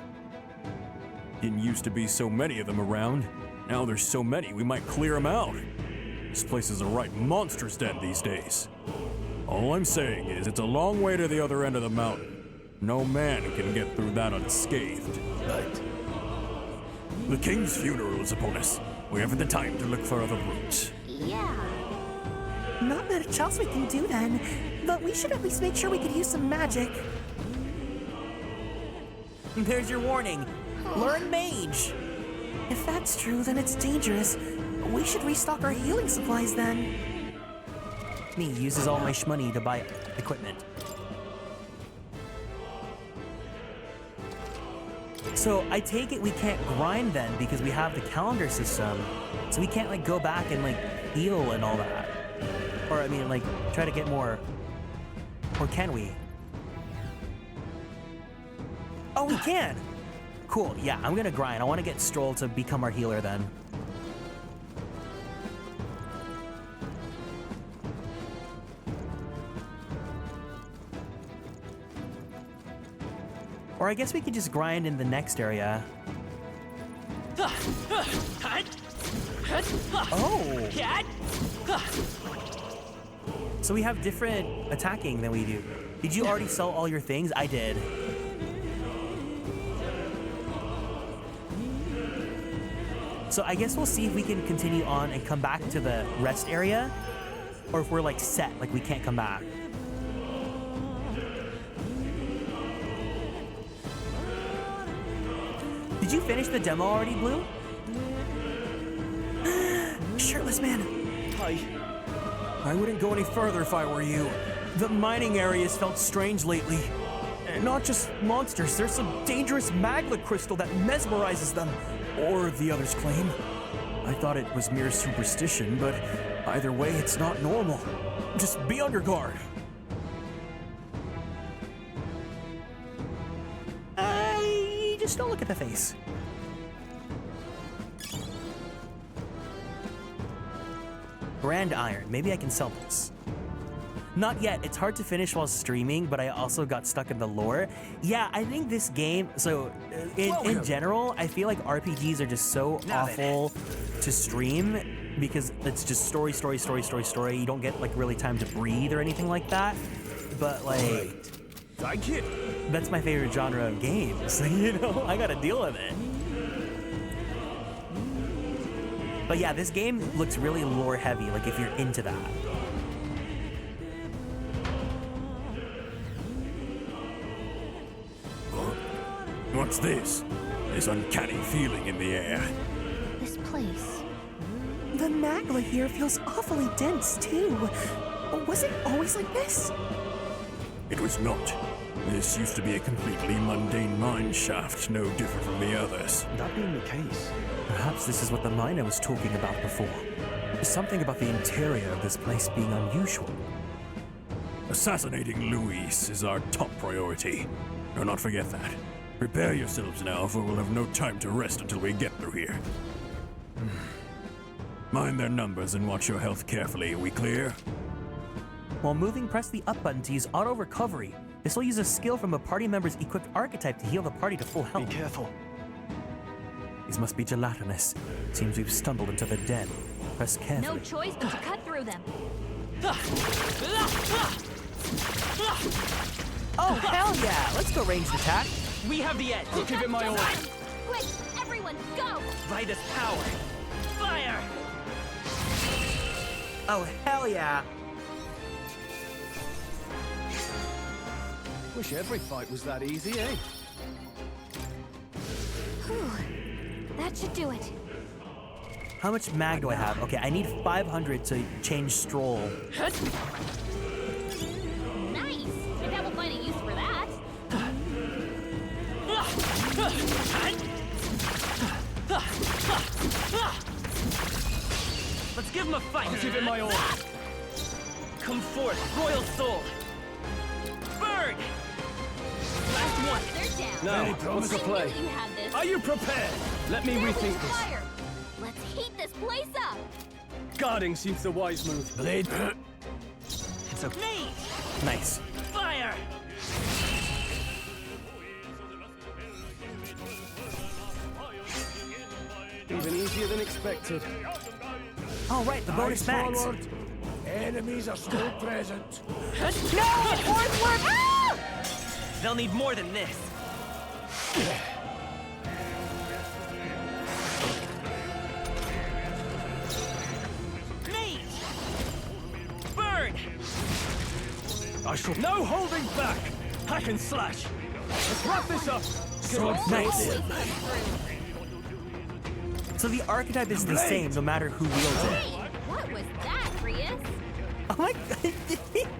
Didn't used to be so many of them around. Now there's so many, we might clear them out. This place is a right monster's den these days. All I'm saying is it's a long way to the other end of the mountain. No man can get through that unscathed. Right. The king's funeral is upon us. We haven't the time to look for other routes. Yeah. Not much else we can do then, but we should at least make sure we could use some magic. There's your warning. Learn mage. If that's true, then it's dangerous. We should restock our healing supplies then. Me uses all my shmoney to buy equipment. So I take it we can't grind then because we have the calendar system. So we can't like go back and like heal and all that. Or I mean like try to get more. Or can we? Oh, we can. Cool. Yeah, I'm gonna grind. I want to get Stroll to become our healer then. Or I guess we could just grind in the next area. Oh! So we have different attacking than we do. Did you already sell all your things? I did. So I guess we'll see if we can continue on and come back to the rest area, or if we're like set, like we can't come back. Did you finish the demo already, Blue? Shirtless man. Hi. I wouldn't go any further if I were you. The mining areas felt strange lately. And not just monsters, there's some dangerous magma crystal that mesmerizes them. Or the others claim. I thought it was mere superstition, but either way, it's not normal. Just be on your guard. Just don't look at the face. Grand Iron. Maybe I can sell this. Not yet. It's hard to finish while streaming, but I also got stuck in the lore. Yeah, I think this game, so in general, I feel like RPGs are just so awful to stream because it's just story. You don't get like really time to breathe or anything like that. But like, thank you. That's my favorite genre of games. You know, I gotta deal with it. But yeah, this game looks really lore heavy, like if you're into that. What's this? This uncanny feeling in the air. This place. The magma here feels awfully dense too. Was it always like this? It was not. This used to be a completely mundane mine shaft, no different from the others. That being the case, perhaps this is what the miner was talking about before. Something about the interior of this place being unusual. Assassinating Luis is our top priority. Do not forget that. Prepare yourselves now, for we'll have no time to rest until we get through here. Mind their numbers and watch your health carefully. Are we clear? While moving, press the up button to use auto recovery. This will use a skill from a party member's equipped archetype to heal the party to full health. Be careful. These must be gelatinous. Seems we've stumbled into the den. Press carefully. No choice but to cut through them. Oh, hell yeah! Let's go ranged attack. We have the edge. Give it my all. Quick, everyone, go! Vitus power. Fire! Oh, hell yeah! Wish every fight was that easy, eh? Whew. That should do it. How much mag do I have? Okay, I need 500 to change Stroll. Nice! I bet we'll find a use for that. Let's give him a fight. I'll give it my all. Come forth, royal soul. Burn! Last one. They're down. Now, what's the play? You had this. Are you prepared? Let me rethink this. Fire. Let's heat this place up. Guarding seems the wise move. Blade. It's okay. Me. Nice. Fire! Even easier than expected. Oh, right, the bonus max. Forward. Enemies are still present. No! Fourth word! Ah! They'll need more than this. Me! Burn! I shall. No holding back! Hack and slash! Let's wrap this up! Nice. So the archetype is the same no matter who wields it. Hey, what was that, Prius? Oh my god,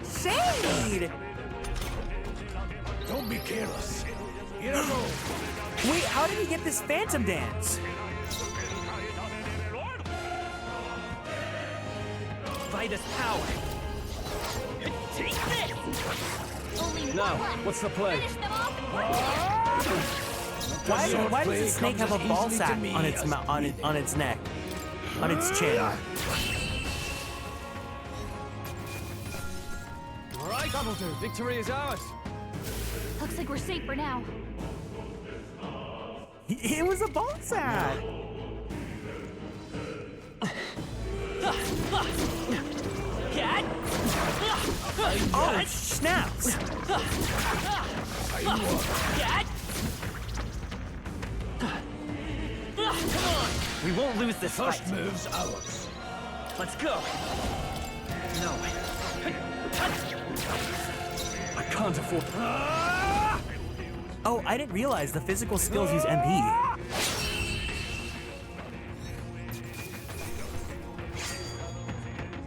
Shade! Don't be careless. Here I go. Wait, how did he get this phantom dance? Vitus power. Take this! Only Now, one left. what's the play? Finish them off. Why does the snake have a ball sack on its on its neck, on its chin? All right, that'll do. Victory is ours. Looks like we're safe for now. It was a ball sack. Cat! Oh, snaps! Cat! Come on! We won't lose this First fight. move's ours. Let's go. No. I can't afford. Oh, I didn't realize the physical skills use MP.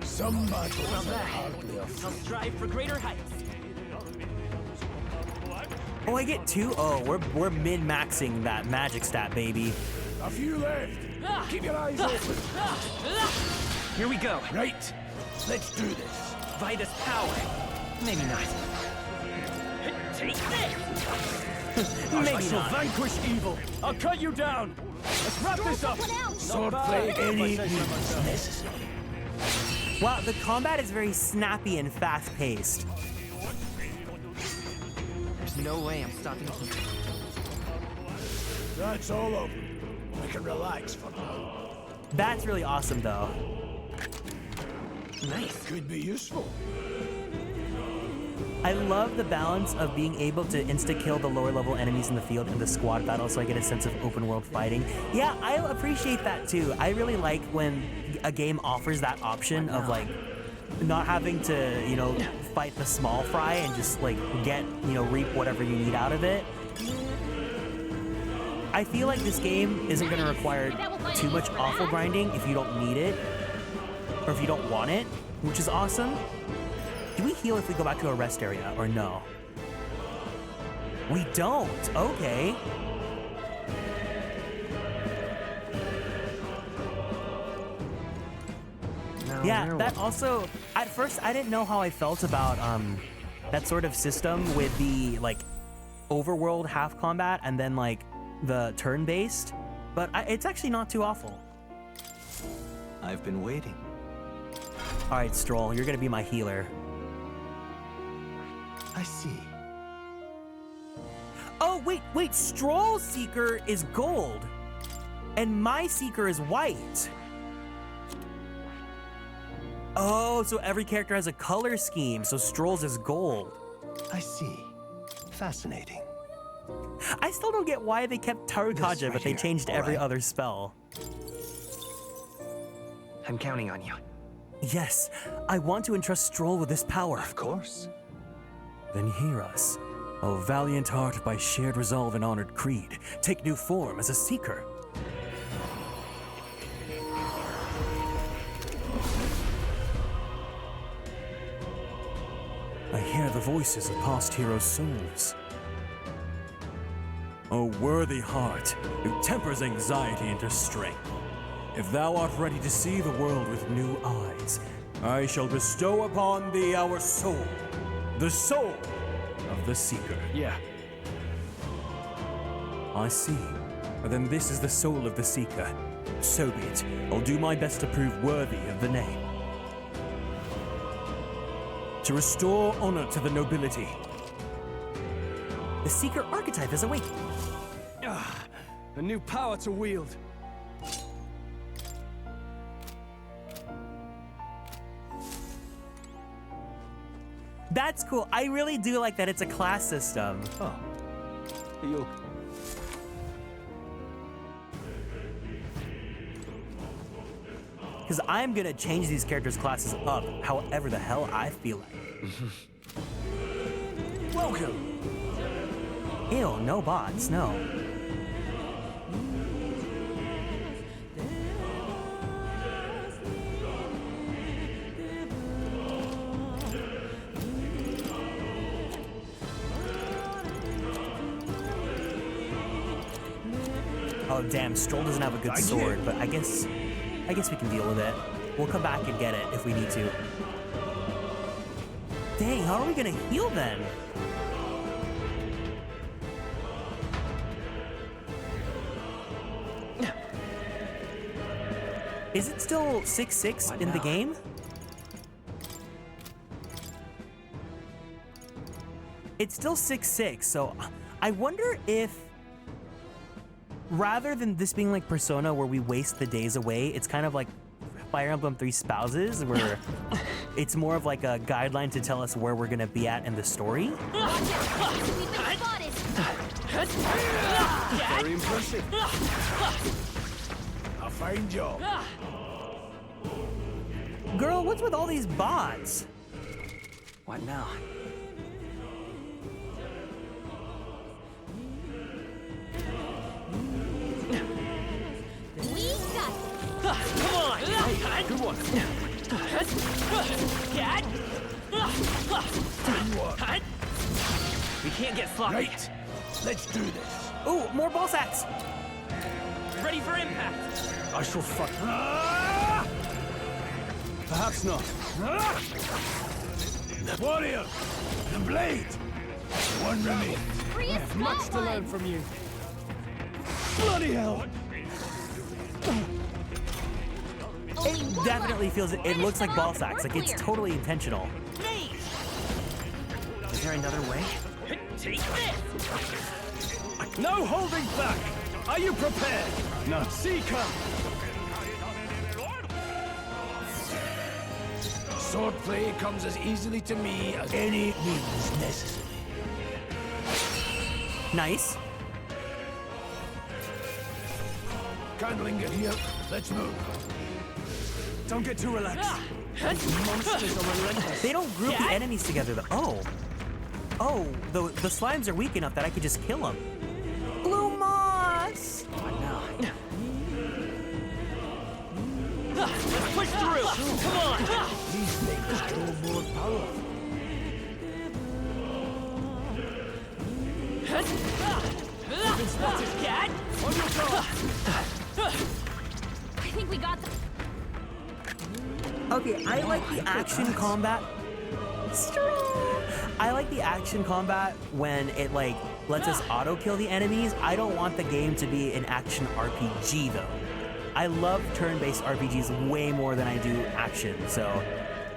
Some battles Well, are hardly a I'll strive for greater heights. Oh, I get 2? Oh, we're min-maxing that magic stat, baby. A few left. Keep your eyes open. Here we go. Right. Let's do this. Vitus power. Maybe not. Take this! Maybe shall not. vanquish evil. I'll cut you down. Let's wrap this up. Swordplay any means necessary. Wow, the combat is very snappy and fast-paced. There's no way I'm stopping here. That's all over. We can relax for now. That's really awesome, though. Nice. Could be useful. I love the balance of being able to insta-kill the lower-level enemies in the field in the squad battle, so I get a sense of open-world fighting. Yeah, I appreciate that, too. I really like when a game offers that option of, like, not having to, you know, fight the small fry and just, like, get, you know, reap whatever you need out of it. I feel like this game isn't going to require too much awful grinding if you don't need it, or if you don't want it, which is awesome. Do we heal if we go back to a rest area, or no? We don't. Okay. Yeah, that also, at first I didn't know how I felt about that sort of system with the like overworld half combat and then like the turn-based, but it's actually not too awful. I've been waiting. All right, Stroll, you're gonna be my healer. I see. Oh, wait, Stroll's Seeker is gold, and my Seeker is white. Oh, so every character has a color scheme, so Stroll's is gold. I see. Fascinating. I still don't get why they kept Tarukaja, right but they here. changed All every right. other spell. I'm counting on you. Yes, I want to entrust Stroll with this power. Of course. Then hear us. O valiant heart, by shared resolve and honored creed, take new form as a seeker. I hear the voices of past heroes' souls. O worthy heart, who tempers anxiety into strength. If thou art ready to see the world with new eyes, I shall bestow upon thee our soul, the soul of the Seeker. Yeah. I see. Then this is the soul of the Seeker. So be it. I'll do my best to prove worthy of the name. To restore honor to the nobility. The Seeker archetype is awake. A new power to wield. That's cool. I really do like that it's a class system. Oh. You. Because I'm gonna change these characters' classes up however the hell I feel like. Welcome. Ew, no bots, no. Oh damn, Stroll doesn't have a good sword, but I guess we can deal with it. We'll come back and get it if we need to. Dang, how are we gonna heal then? Is it still 6-6 in the game? It's still 6-6, so I wonder if rather than this being like Persona where we waste the days away, it's kind of like Fire Emblem Three Spouses where it's more of like a guideline to tell us where we're gonna be at in the story. Very impressive. A fine job. Girl, what's with all these bots? What now? Come on! Hey, good one. We can't get sloppy. Right. Let's do this. Ooh, more ball sacks. Ready for impact. I shall fuck. Perhaps not. The warrior! The blade! One remains. Free I have much to learn from you. Bloody hell! It definitely feels, it looks like ball sacks, like it's totally intentional. Is there another way? Take this! No holding back! Are you prepared? No. Seeker! Swordplay comes as easily to me as any means necessary. Nice. Can't linger here. Let's move. Don't get too relaxed. These monsters are relentless. They don't group the enemies together though. Oh, the slimes are weak enough that I could just kill them. Blue moss! What now? Let's push through! Come on! These things grow more powerful. Been spotted. Cat! On your guard! I think we got the... Okay, I like the action combat. I like the action combat when it like lets us auto kill the enemies. I don't want the game to be an action RPG though. I love turn-based RPGs way more than I do action, so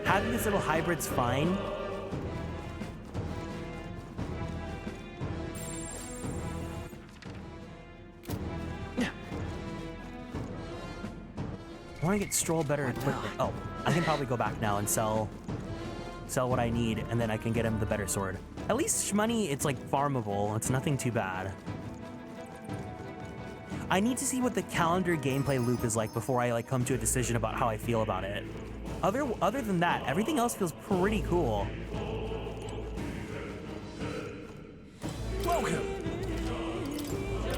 having this little hybrid's fine. I want to get Stroll better equipment. Oh, I can probably go back now and sell what I need, and then I can get him the better sword. At least Shmoney, it's like farmable. It's nothing too bad. I need to see what the calendar gameplay loop is like before I like come to a decision about how I feel about it. Other than that, everything else feels pretty cool. Welcome.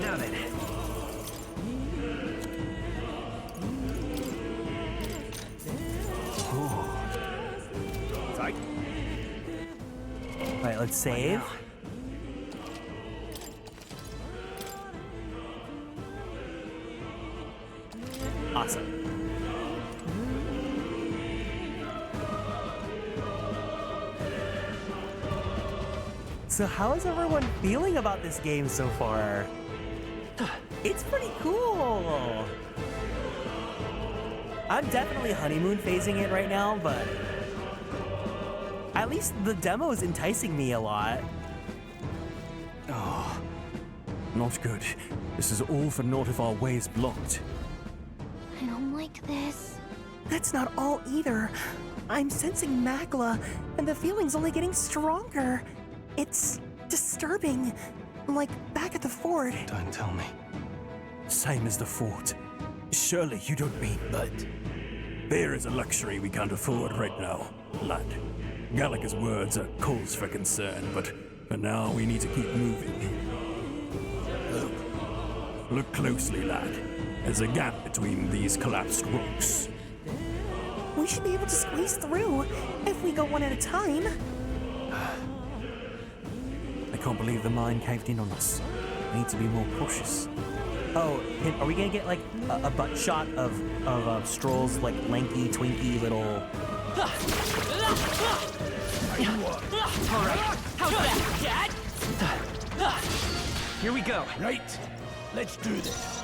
Now then. Right. All right, let's save. Awesome. So how is everyone feeling about this game so far? It's pretty cool. I'm definitely honeymoon phasing it right now, but at least the demo is enticing me a lot. Ah, not good. This is all for naught if our way's blocked. I don't like this. That's not all either. I'm sensing Magla, and the feeling's only getting stronger. It's disturbing. Like back at the fort. Don't tell me. Same as the fort. Surely you don't mean... But... Beer is a luxury we can't afford right now, lad. Gallagher's words are cause for concern, but for now we need to keep moving. Look closely, lad. There's a gap between these collapsed rocks. We should be able to squeeze through if we go one at a time. I can't believe the mine caved in on us. We need to be more cautious. Oh, are we gonna get like a butt shot of Stroll's like lanky, twinky little... Alright, how's that, Dad? Here we go. Right, let's do this.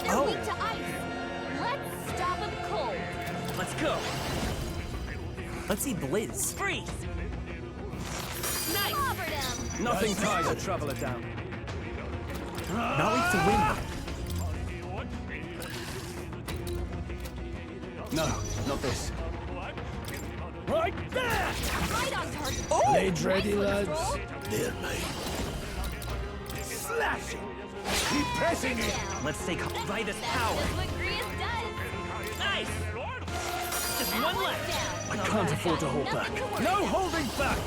They're weak to ice. Let's stop them cold. Let's go. Let's see Blizz. Freeze. Nice. Clobbered him. Nothing ties a traveler down. Not weak to wind. No, not this. Right there! Right on target. Oh! Blades ready, Nice one, lads. Stroll. They're made. Slash it! Keep pressing it! Let's take by this power. That's what Grius does. Nice. Just That one one's left. down. I can't afford to hold Nothing back. to worry No about. holding back!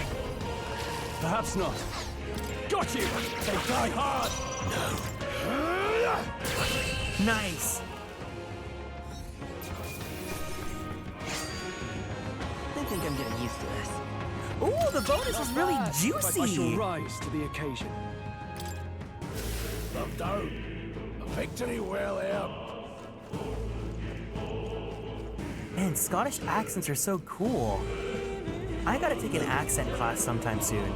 Perhaps not. Got you! They die hard! No. Nice. I think I'm getting used to this. Ooh, the bonus is really I shall juicy. rise to the occasion. Love down. A victory well earned. Man, Scottish accents are so cool. I gotta take an accent class sometime soon.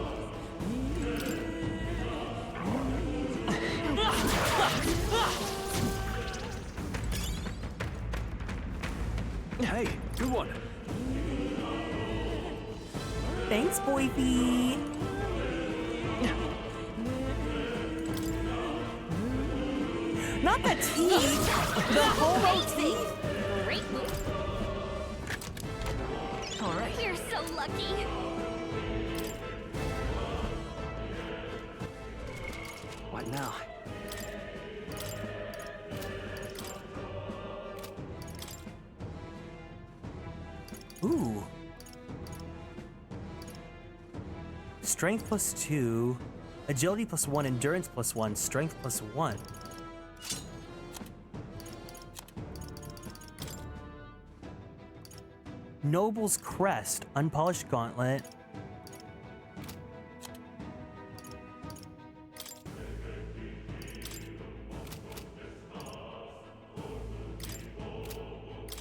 Hey, good one. Thanks, boyfie. Not the teeth, the homo teeth. Great move. All right. You're so lucky. What now? Ooh. Strength +2, agility +1, endurance +1, strength +1. Noble's Crest, unpolished gauntlet.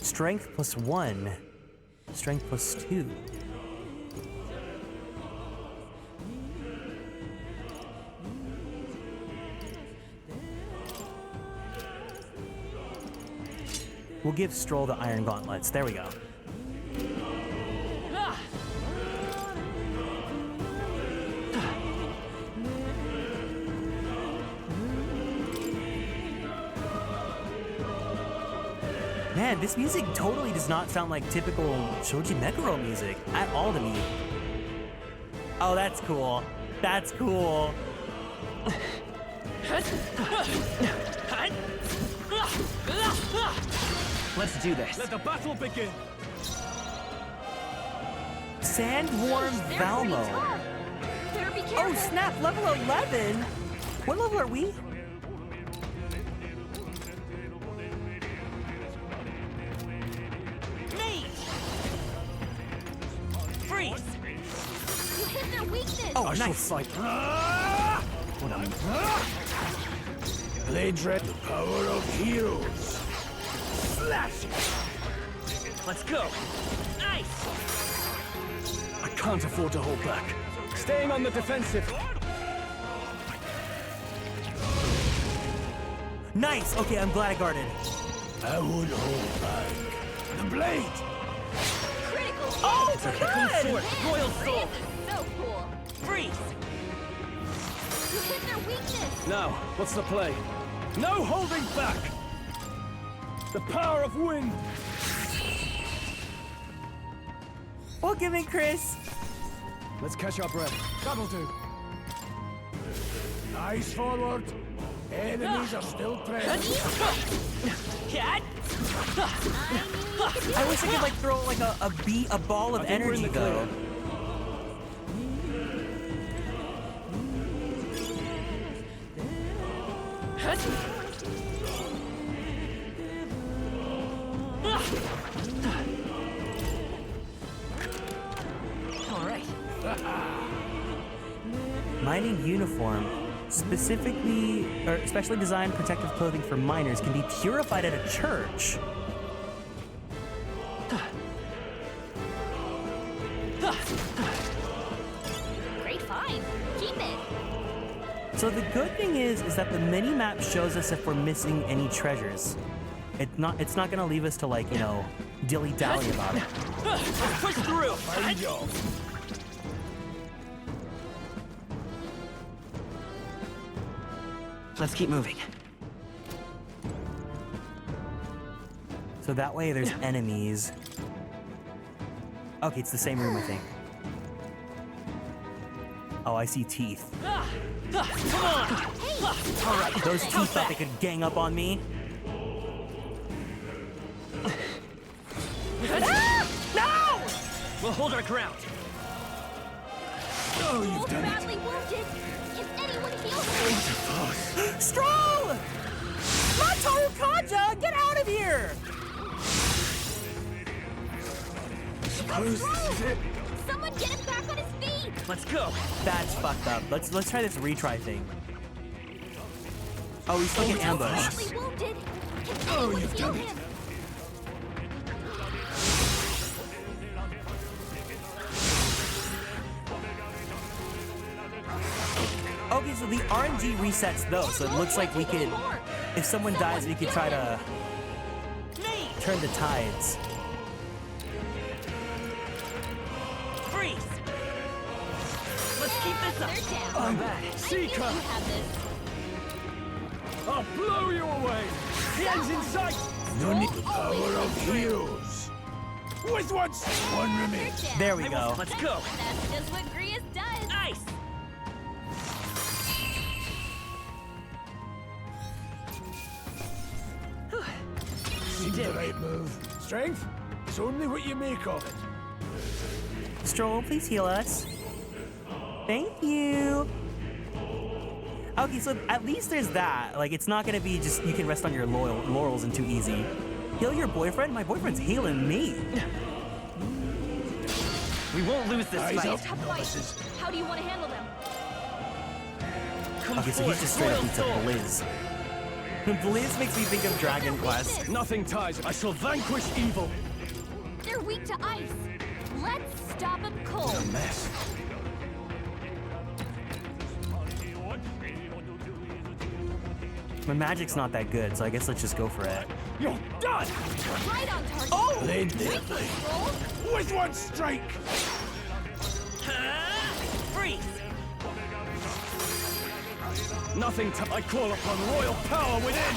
Strength +1, strength +2. We'll give Stroll the iron gauntlets. There we go. Man, this music totally does not sound like typical Shoji Meguro music at all to me. Oh, that's cool. That's cool. Let's do this. Let the battle begin. Sandworm Valmo. Oh snap, level 11? What level are we? Me! Freeze! You hit their weakness! Oh, I shall nice. fight. What a... Blade Red, the power of heroes. Slash it! Let's go! Nice! I can't afford to hold back. Staying on the defensive. Nice. Okay, I'm glad I guarded. I would hold back. The blade! Critical! Oh, It's okay. good! Come forth, Royal Soul! So cool! Freeze! You hit their weakness! Now, what's the play? No holding back! The power of wind! Welcome in, Chris. Let's catch our breath. That'll do. Eyes forward. Enemies are still present. Cat! I wish I could like throw like a ball of energy though. All right. Mining uniform, specifically or specially designed protective clothing for miners, can be purified at a church. Great find! Keep it! So the good thing is that the mini map shows us if we're missing any treasures. It's not gonna leave us to like, you know, dilly dally about it. Let's push through! Let's keep moving. So that way there's enemies. Okay, it's the same room, I think. Oh, I see teeth. Come on! All right, those teeth thought they could gang up on me. No! We'll hold our ground. Oh, you've Both done it. badly wounded! Can anyone heal him? Stroll! Mataru Kaja, get out of here! Suppose this is it. Someone get him back on his feet! Let's go. That's fucked up. Let's try this retry thing. Oh, he's still getting ambushed. Badly wounded! Can Oh, anyone you've heal done it. him? Okay, so the RNG resets though, so it looks like we could, if someone dies, we could try to turn the tides. Freeze! Let's keep this up. They're down. I'm I knew Seeker. you had this. I'll blow you away. The end's in sight. No need the power of heroes. With one remains. There we go. Let's go. That's just what Grius does. Nice. Seems the right move. Strength? It's only what you make of it. Stroll, please heal us. Thank you. Okay, so at least there's that. Like, it's not gonna be just you can rest on your laurels and too easy. Heal your boyfriend? My boyfriend's healing me. We won't lose this Eyes fight. up. Tough fight. How do you want to handle them? Okay, so he's just straight up into Blizz. Blizz makes me think of Dragon Quest. Nothing ties. I shall vanquish evil. They're weak to ice. Let's stop them cold. A mess. My magic's not that good, so I guess let's just go for it. You're done. Right on target. Oh! Blade there, Great blade. control. With one strike. Freeze! Nothing. I call upon royal power within.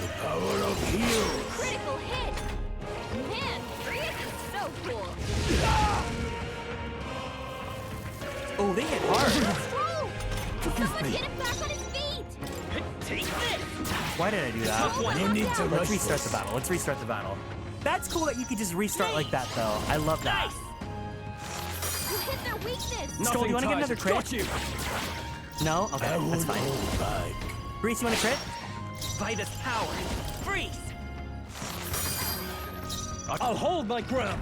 The Power of heroes. Critical hit! Man, Prius is so cool. Oh, they hit hard. Scroll! Someone get him back on his feet! Take this! Why did I do that? You need to Let's rush restart this. the battle. Let's restart the battle. That's cool that you could just restart like that, though. I love that. You hit their weakness! Stroll, you want to get another crit? Got you. No? Okay, that's fine. Breeze, you want a crit? By this power, freeze! I'll hold my ground.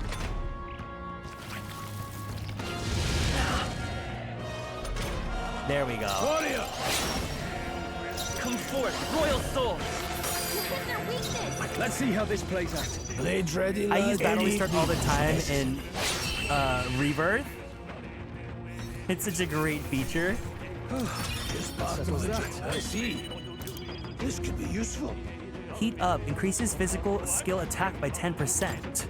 There we go. Warrior! Come forth, royal soul. You hit their weakness! Let's see how this plays out. Blades ready, I lad. use battle Any restart all the time weakness. in Rebirth. It's such a great feature. Just part of that. I see. This could be useful. Heat up increases physical skill attack by 10%.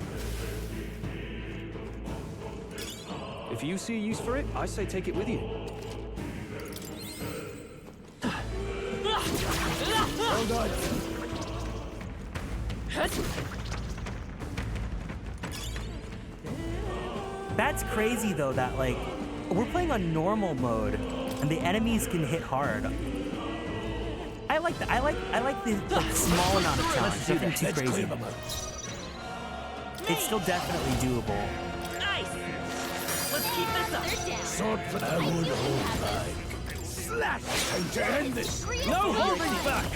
If you see use for it, I say take it with you. Hold on. That's crazy though that like we're playing on normal mode and the enemies can hit hard. I like that. I like the like, small amount of challenge. Nothing too crazy. It's still definitely doable. Nice! Let's keep this up. Sword for I would hold back. Slash! Time to end this. No holding back!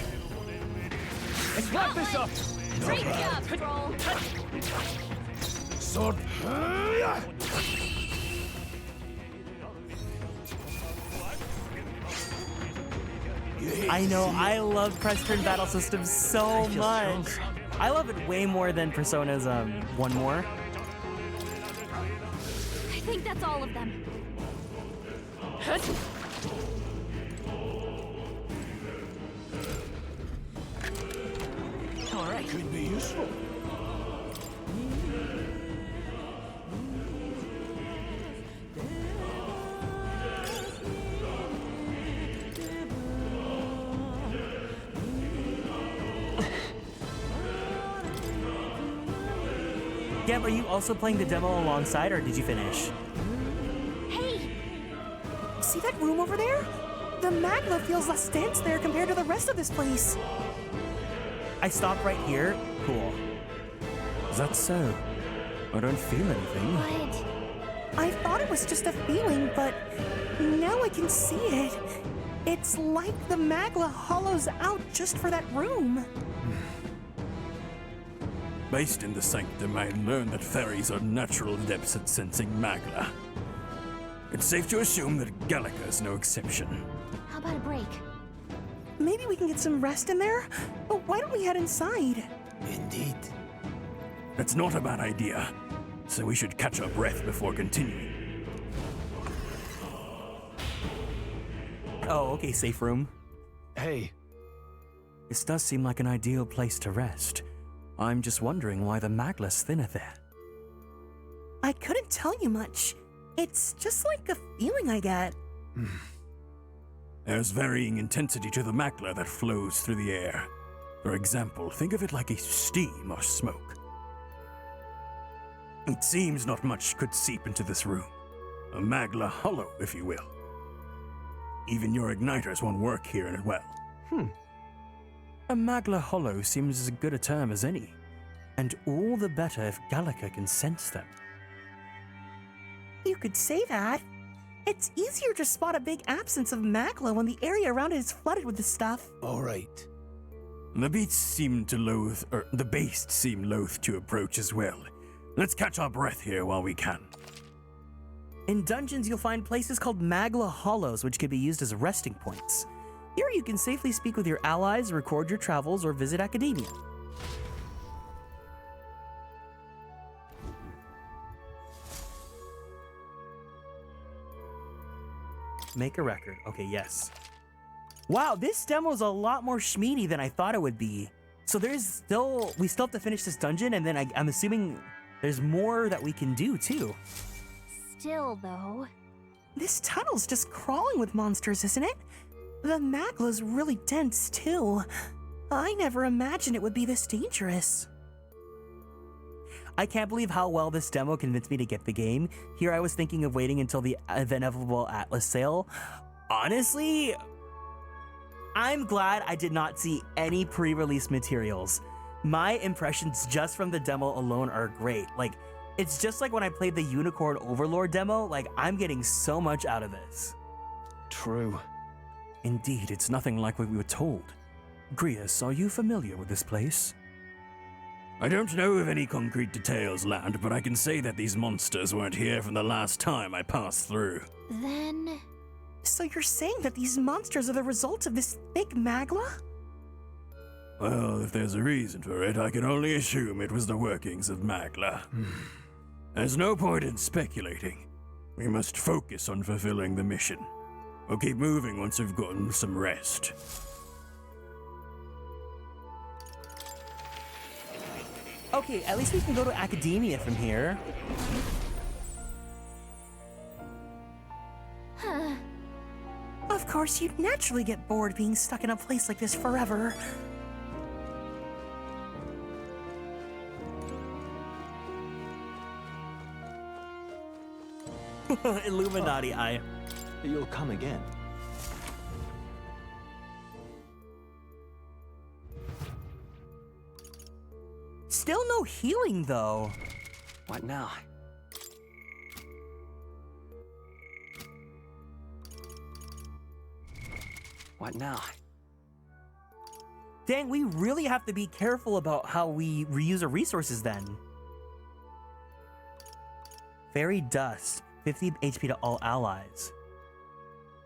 Let's wrap this up! Great job, Stroll! Sword. I know, I love press turn battle systems so much. I love it way more than Persona's One More. I think that's all of them. All right. Could be useful. Gab, are you also playing the demo alongside, or did you finish? Hey! See that room over there? The magma feels less dense there compared to the rest of this place. I stopped right here. Cool. Is that so? I don't feel anything. What? I thought it was just a feeling, but now I can see it. It's like the magma hollows out just for that room. Based in the Sanctum, I learned that fairies are natural adepts at sensing magla. It's safe to assume that Gallica is no exception. How about a break? Maybe we can get some rest in there? But why don't we head inside? Indeed. That's not a bad idea. So we should catch our breath before continuing. Oh, okay, safe room. Hey. This does seem like an ideal place to rest. I'm just wondering why the magla's thinner there. I couldn't tell you much. It's just like a feeling I get. There's varying intensity to the magla that flows through the air. For example, think of it like a steam or smoke. It seems not much could seep into this room. A magla hollow, if you will. Even your igniters won't work here as well. A magla hollow seems as good a term as any. And all the better if Gallica can sense them. You could say that. It's easier to spot a big absence of magla when the area around it is flooded with the stuff. All right. The beasts seem loath to approach as well. Let's catch our breath here while we can. In dungeons, you'll find places called magla hollows, which can be used as resting points. Here you can safely speak with your allies, record your travels, or visit academia. Make a record. Okay, yes. Wow, this demo is a lot more schmeedy than I thought it would be. So we still have to finish this dungeon, and then I'm assuming there's more that we can do too. Still, though. This tunnel's just crawling with monsters, isn't it? The magla's really dense, too. I never imagined it would be this dangerous. I can't believe how well this demo convinced me to get the game. Here I was thinking of waiting until the inevitable Atlus sale. Honestly, I'm glad I did not see any pre-release materials. My impressions just from the demo alone are great. Like, it's just like when I played the Unicorn Overlord demo, like, I'm getting so much out of this. True. Indeed, it's nothing like what we were told. Grius, are you familiar with this place? I don't know of any concrete details, lad, but I can say that these monsters weren't here from the last time I passed through. Then... So you're saying that these monsters are the result of this thick magla? Well, if there's a reason for it, I can only assume it was the workings of magla. There's no point in speculating. We must focus on fulfilling the mission. We'll keep moving once we've gotten some rest. Okay, at least we can go to academia from here. Of course, you'd naturally get bored being stuck in a place like this forever. Illuminati eye. You'll come again. Still no healing, though. What now? What now? Dang, we really have to be careful about how we reuse our resources then. Fairy Dust, 50 HP to all allies.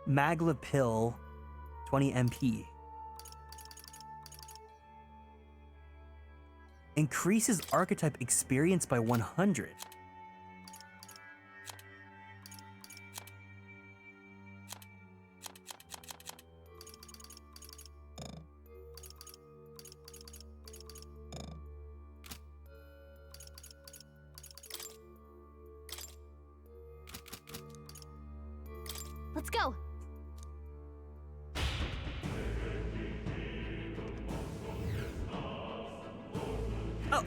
Magla Pill, 20 MP. Increases archetype experience by 100. Let's go. Oh,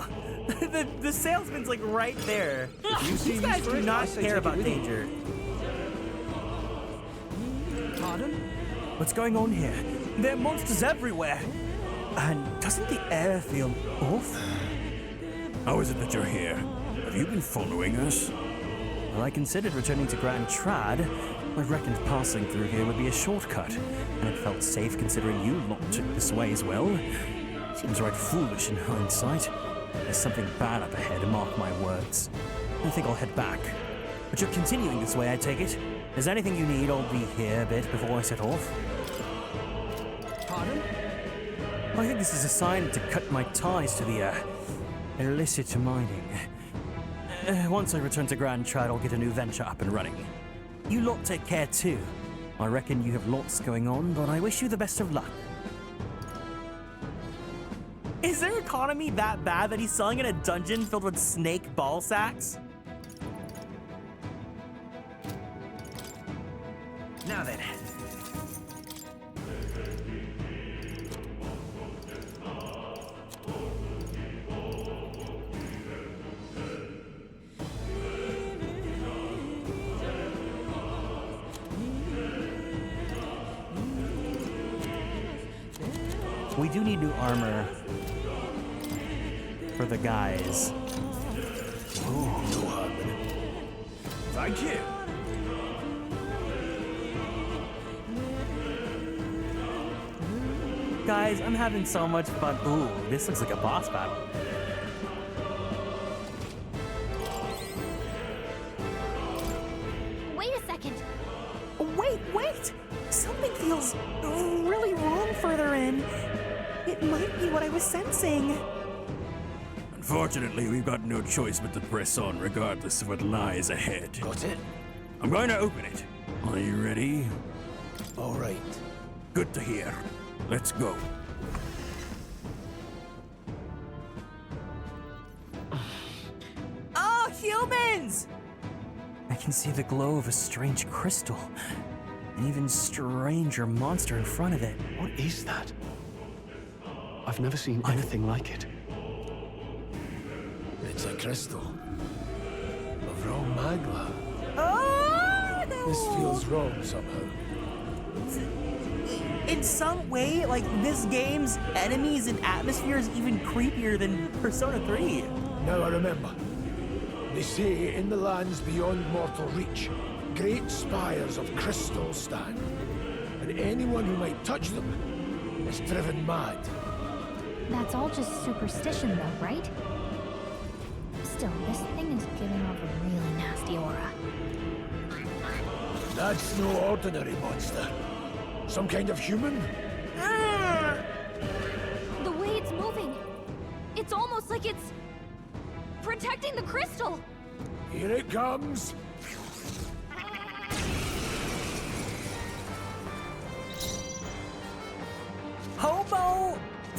the salesman's like right there. You These guys do not care about danger. Pardon? What's going on here? There are monsters everywhere. And doesn't the air feel off? How is it that you're here? Have you been following us? Well, I considered returning to Grand Trad. I reckoned passing through here would be a shortcut, and it felt safe considering you lot took this way as well. Seems right foolish in hindsight. There's something bad up ahead, mark my words. I think I'll head back. But you're continuing this way, I take it? If there's anything you need, I'll be here a bit before I set off. Pardon? I think this is a sign to cut my ties to the, illicit mining. Once I return to Grand Trad, I'll get a new venture up and running. You lot take care too. I reckon you have lots going on, but I wish you the best of luck. Is their economy that bad that he's selling in a dungeon filled with snake ball sacks? Now then. We do need new armor for the guys. Oh, no happening. Thank you. Guys, I'm having so much fun. Ooh, this looks like a boss battle. Wait a second. Wait! Something feels really wrong further in. It might be what I was sensing. Unfortunately, we've got no choice but to press on regardless of what lies ahead. Got it? I'm going to open it. Are you ready? All right. Good to hear. Let's go. Oh, humans! I can see the glow of a strange crystal. An even stranger monster in front of it. What is that? I've never seen anything like it. It's a crystal of raw magma. Oh, no. This feels wrong somehow. In some way, like, this game's enemies and atmosphere is even creepier than Persona 3. Now I remember. They say in the lands beyond mortal reach, great spires of crystal stand, and anyone who might touch them is driven mad. That's all just superstition, though, right? Still, this thing is giving off a really nasty aura. That's no ordinary monster. Some kind of human? The way it's moving, it's almost like it's protecting the crystal. Here it comes.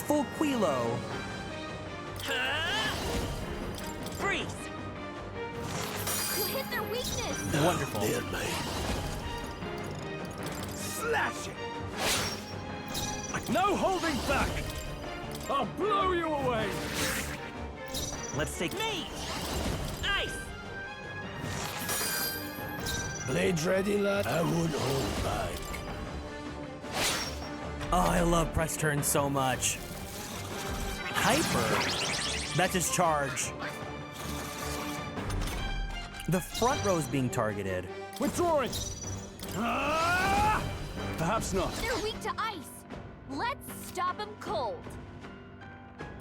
Fulquilo. Freeze! You hit their weakness. Wonderful. They're mine. Slash it! No holding back! I'll blow you away! Let's take me! Ice! Blades ready, lad? I won't hold back. Oh, I love press turn so much. Hyper. That's his charge. The front row is being targeted. Withdrawing! Perhaps not. They're weak to ice. Let's stop them cold.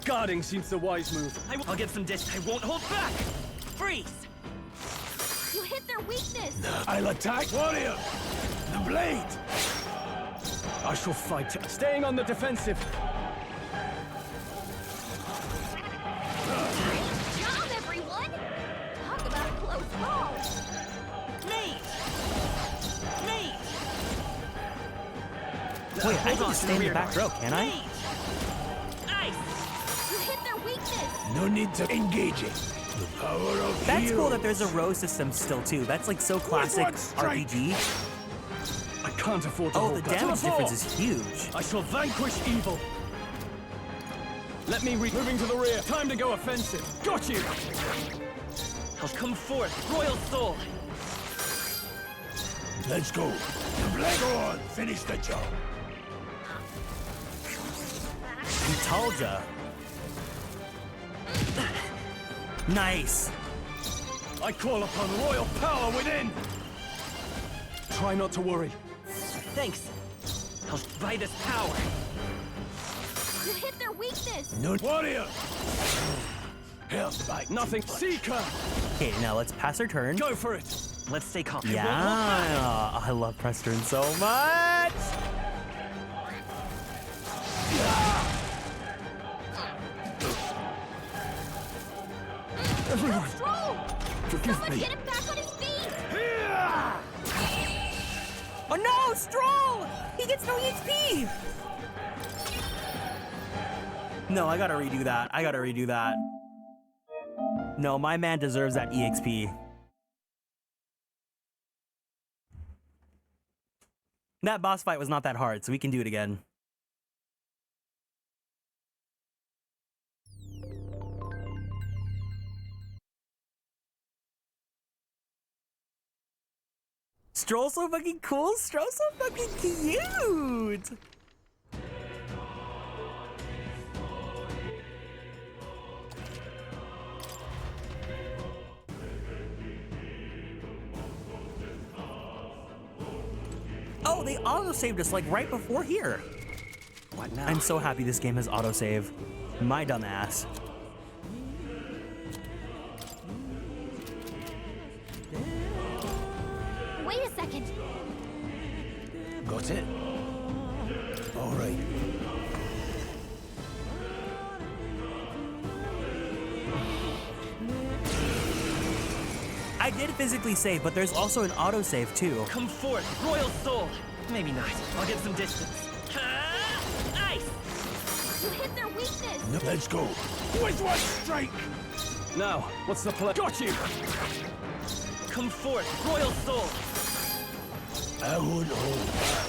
Guarding seems the wise move. I'll get some distance. I won't hold back! Freeze! You hit their weakness. I'll attack. Warrior! The blade! I shall fight. Staying on the defensive. Great job, everyone! Talk about a close call. Wait, I can just stay in the back row, can I? Ice! You hit their weakness. No need to engage it. The power of That's heroes. cool that there's a row system still too. That's like so classic RPG. I can't afford to Oh, hold the back. damage difference is huge. I shall vanquish evil. Let me moving to the rear. Time to go offensive. Got you. I'll come forth, Royal Soul. Let's go. The blade on. Finish the job. Vitalja. Nice. I call upon royal power within. Try not to worry. Thanks. I'll buy this power. You hit their weakness. No warrior. Help back. Nothing. Seeker. Okay, now let's pass our turn. Go for it. Let's stay calm. Yeah, I love press turn so much. Everyone, Stroll! forgive Someone me. get him back on his feet! Oh no, Stroll! He gets no EXP! No, I gotta redo that. I gotta redo that. No, my man deserves that EXP. That boss fight was not that hard, so we can do it again. Stroll's so fucking cool. Stroll's so fucking cute. Oh, they auto-saved us like right before here. What now? I'm so happy this game has autosave. My dumb ass. Wait a second. Got it? All right. I did physically save, but there's also an autosave too. Come forth, Royal Soul. Maybe not. I'll get some distance. Ice! You hit their weakness. No, let's go. With one strike. Now, what's the plan? Got you. Come forth, Royal Soul. I won't hold back.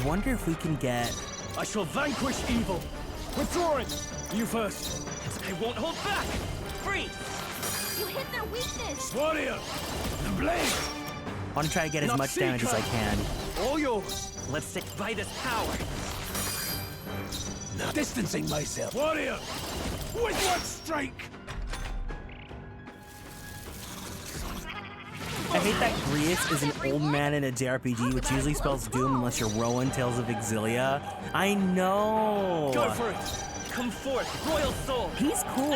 wonder if we can get... I shall vanquish evil. Withdrawing. You first. I won't hold back. Free. You hit their weakness. Warrior. The blade. I want to try to get as much damage as I can. All yours. Let's stick by this power. Not distancing myself. Warrior. With what strike? I hate that Grius is an old man in a JRPG, which usually spells doom unless you're Rowan Tales of Exilia. I know. Go for it. Come forth, royal soul. He's cool,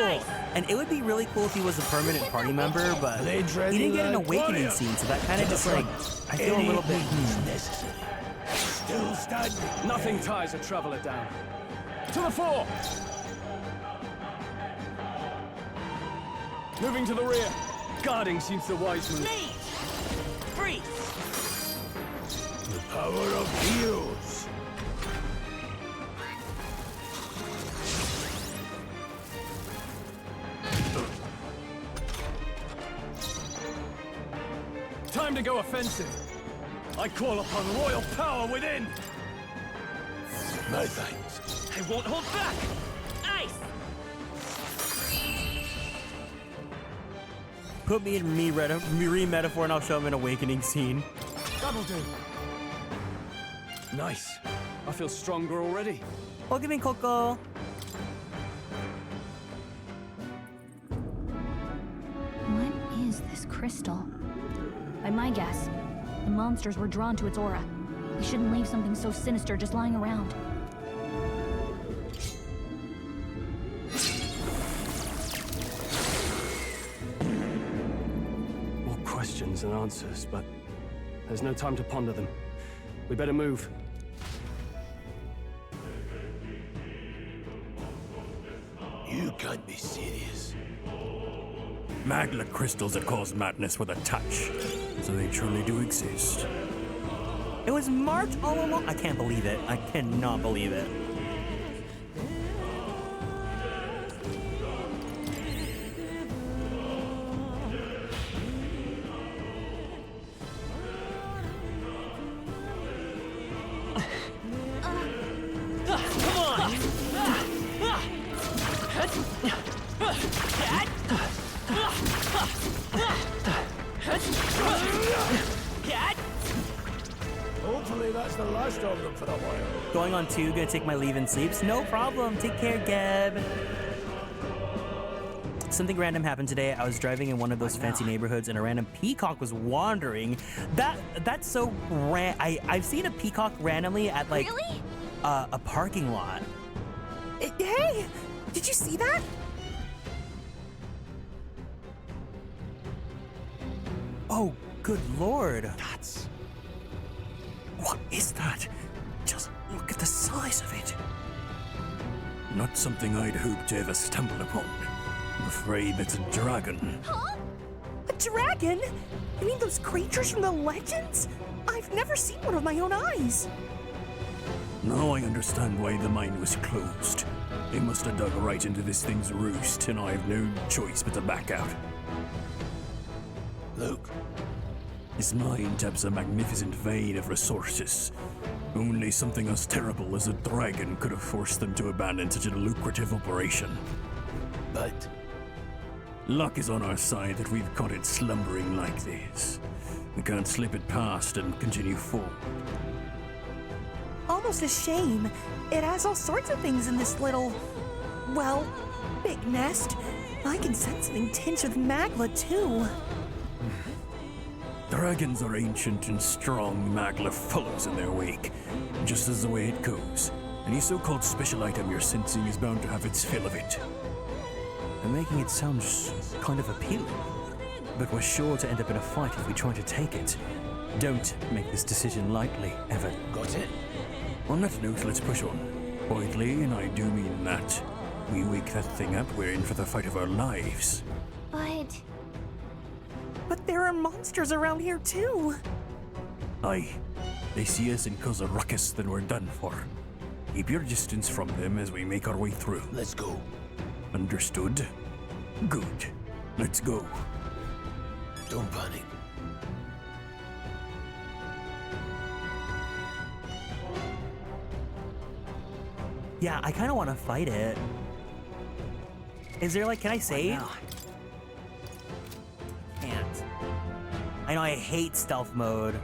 and it would be really cool if he was a permanent party member, but he didn't get an awakening scene, so that kind of just like, I feel a little bit... necessary. Still standing. Nothing ties a traveler down. To the fore. Moving to the rear. Guarding seems the wise move. Mage! Freeze! The power of heroes. Time to go offensive. I call upon royal power within. No thanks. I won't hold back. Ice! Put me in me metaphor and I'll show him an awakening scene. That'll do. Nice. I feel stronger already. Welcome in, Coco. What is this crystal? By my guess, the monsters were drawn to its aura. We shouldn't leave something so sinister just lying around. More questions than answers, but there's no time to ponder them. We better move. You can't be serious. Magla crystals that cause madness with a touch. So they truly do exist. It was March all along. I can't believe it. I cannot believe it. Hopefully that's the last of them for a while. Going on 2, gonna take my leave and sleeps. No problem. Take care, Gab. Something random happened today. I was driving in one of those fancy neighborhoods and a random peacock was wandering. That's so I've seen a peacock randomly at like a parking lot. Hey, did you see that? Oh, good lord. What is that? Just look at the size of it. Not something I'd hoped to ever stumble upon. I'm afraid it's a dragon. Huh? A dragon? You mean those creatures from the legends? I've never seen one with my own eyes. Now I understand why the mine was closed. They must have dug right into this thing's roost, and I have no choice but to back out. Look. This mine taps a magnificent vein of resources. Only something as terrible as a dragon could have forced them to abandon such a lucrative operation. But luck is on our side that we've caught it slumbering like this. We can't slip it past and continue forward. Almost a shame. It has all sorts of things in this little, well, big nest. I can sense something tinged with magma, too. Dragons are ancient and strong. Magla follows in their wake, just as the way it goes. Any so-called special item you're sensing is bound to have its fill of it. I'm making it sound kind of appealing, but we're sure to end up in a fight if we try to take it. Don't make this decision lightly, Evan. Got it? On that note, let's push on. Quietly, and I do mean that. We wake that thing up, we're in for the fight of our lives. But there are monsters around here, too. Aye. They see us and cause a ruckus, then we're done for. Keep your distance from them as we make our way through. Let's go. Understood? Good. Let's go. Don't panic. Yeah, I kind of want to fight it. Is there like, can I save? Can't. I know I hate stealth mode.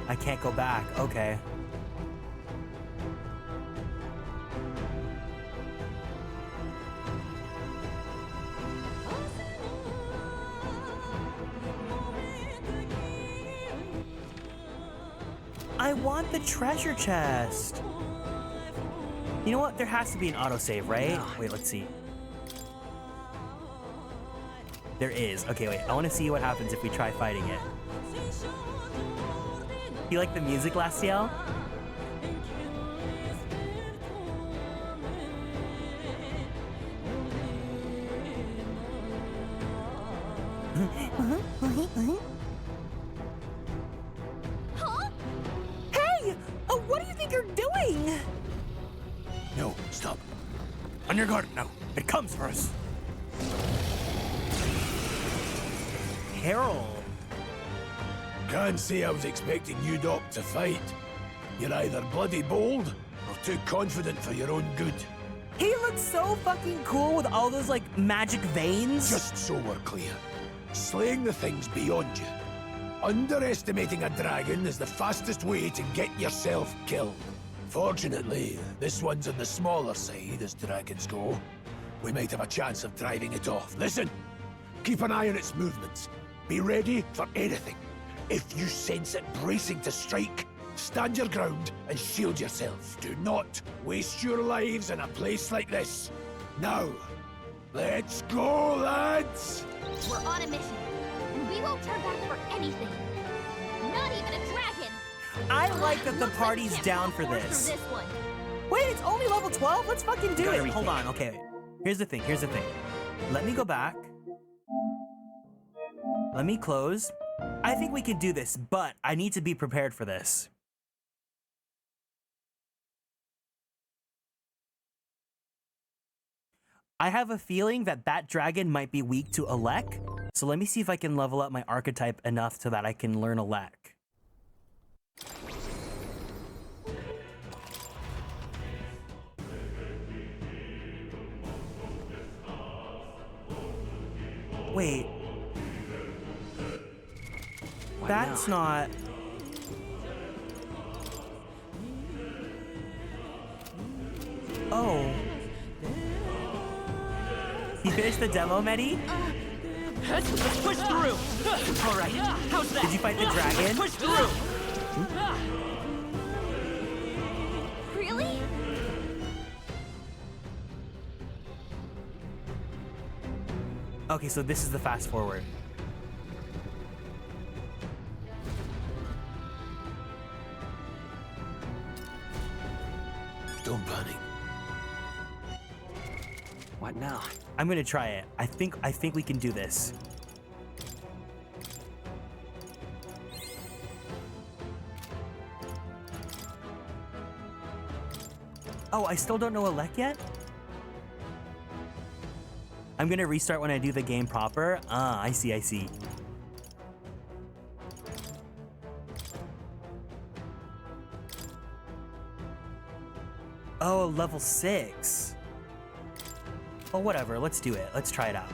I can't go back. Okay. I want the treasure chest. You know what? There has to be an autosave, right? Wait, let's see. There is. Okay, wait. I want to see what happens if we try fighting it. You like the music, Lastiel? Huh? Hey! What do you think you're doing? No, stop. On your guard, no. It comes for us. Harold. Can't say I was expecting you, Doc, to fight. You're either bloody bold or too confident for your own good. He looks so fucking cool with all those, like, magic veins. Just so we're clear, slaying the thing's beyond you. Underestimating a dragon is the fastest way to get yourself killed. Fortunately, this one's on the smaller side as dragons go. We might have a chance of driving it off. Listen, keep an eye on its movements. Be ready for anything. If you sense it bracing to strike, stand your ground and shield yourself. Do not waste your lives in a place like this. Now, let's go, lads! We're on a mission, and we won't turn back for anything. Not even a dragon! I like that the party's down for this. Wait, it's only level 12? Let's fucking do it. Hold on, okay. Here's the thing. Let me go back. Let me close. I think we can do this, but I need to be prepared for this. I have a feeling that Dragon might be weak to Elec, so let me see if I can level up my archetype enough so that I can learn Elec. Wait. That's not... Oh. You finished the demo, Medi? Let's push through! Alright, how's that? Did you fight the dragon? Push through! Really? Okay, so this is the fast forward. Don't panic. What now? I'm gonna try it. I think we can do this. Oh, I still don't know Elec yet? I'm gonna restart when I do the game proper. Ah, I see. Oh, level 6. Oh, whatever. Let's do it. Let's try it out.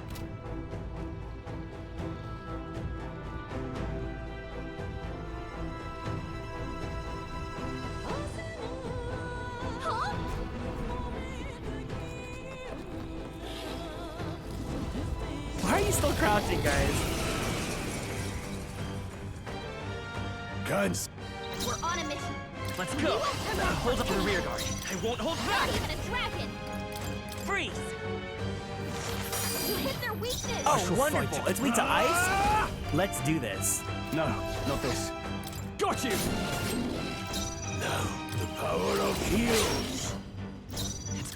Why are you still crouching, guys? Guns. We're on a mission. Let's go! Hold up the rear guard. I won't hold back! Not even a dragon! Freeze! You hit their weakness! Oh, wonderful. It's weak to ice? Let's do this. No, not this. Got you! Now, the power of heals.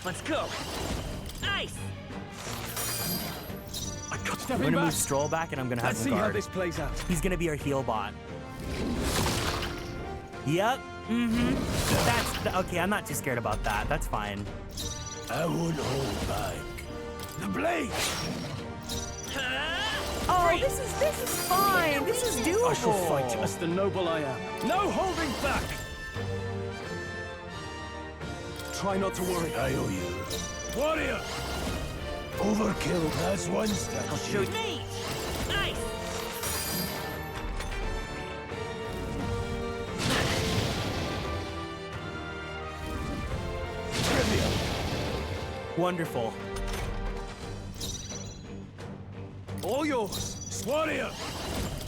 Let's go! Ice! I'm gonna move Stroll back and I'm gonna have Let's him see how guard. this plays out. He's gonna be our heal bot. Yep. That's okay. I'm not too scared about that. That's fine. I won't hold back. The blade! Oh, this is fine. This is doable. I shall fight as the noble I am. No holding back! Try not to worry. I owe you. Warrior! Overkill, that's one strategy. I'll show you. Me! Nice! Wonderful. All yours. Warrior!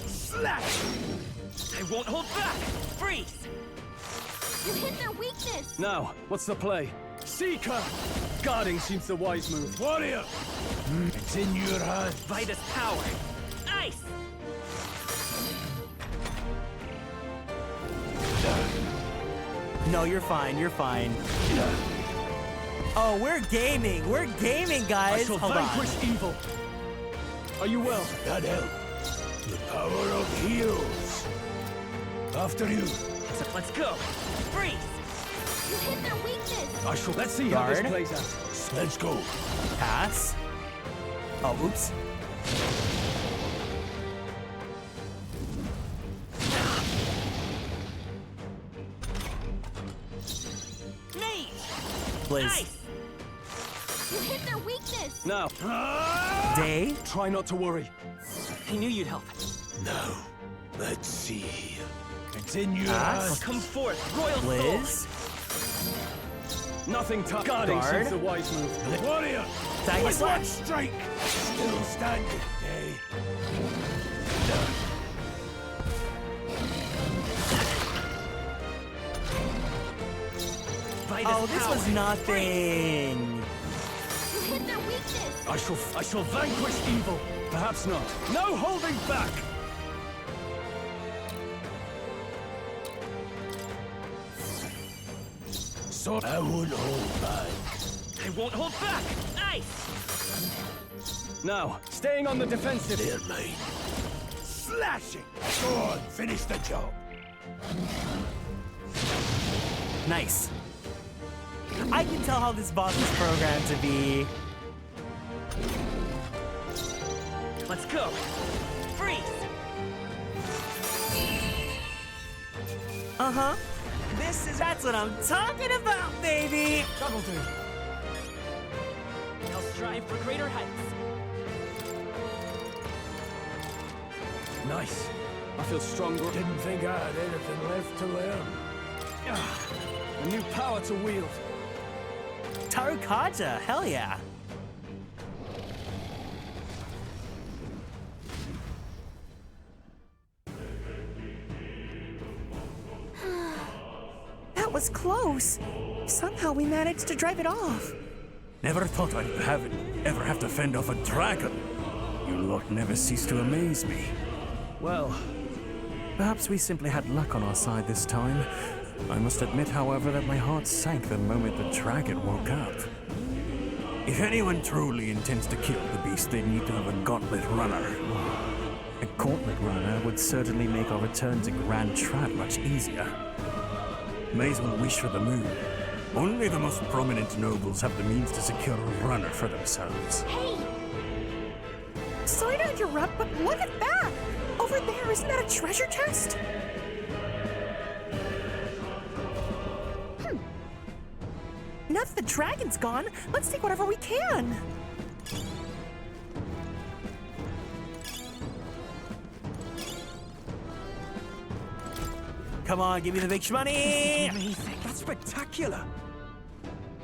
Slash! I won't hold back! Freeze! You hit their weakness! Now, what's the play? Seeker! Guarding seems the wise move. Warrior! It's in your hands. Vitus power! Ice! No, you're fine. You're fine. Oh, we're gaming. We're gaming, guys. I shall Hold on. vanquish evil. Are you well? That helped. The power of heroes. After you. So let's go! Freeze! You hit their weakness! I shall. Let's see how this plays out. Let's go. Pass. Oh, oops. Me! Blizz. Ice! You hit their weakness! Now. Day. Try not to worry. I knew you'd help. Now, let's see here. It's in your Pass. hands. Come forth, royal Blizz. Nothing tough. Guarding Guard. seems the wise move. Warrior! Tag With one slash. strike! Still standing, eh? Vitus Oh, this power. was nothing. You hit their weakness! I shall vanquish evil. Perhaps not. No holding back. So I won't hold back. I won't hold back! Ice! Now, staying on the defensive. They're mine. Slashing! Go on, finish the job. Nice. I can tell how this boss is programmed to be. Let's go! Freeze! Uh-huh. That's what I'm talking about, baby! That'll do. I'll strive for greater heights. Nice. I feel stronger. Didn't think I had anything left to learn. A new power to wield. Tarukaja, hell yeah. That was close. Somehow we managed to drive it off. Never thought I'd ever have to fend off a dragon. You lot never cease to amaze me. Well, perhaps we simply had luck on our side this time. I must admit, however, that my heart sank the moment the dragon woke up. If anyone truly intends to kill the beast, they need to have a gauntlet runner. A gauntlet runner would certainly make our return to Grand Trap much easier. May as well wish for the moon. Only the most prominent nobles have the means to secure a runner for themselves. Hey! Sorry to interrupt, but look at that! Over there, isn't that a treasure chest? Now that the dragon's gone, let's take whatever we can. Come on, give me the big shmoney! Amazing. That's spectacular.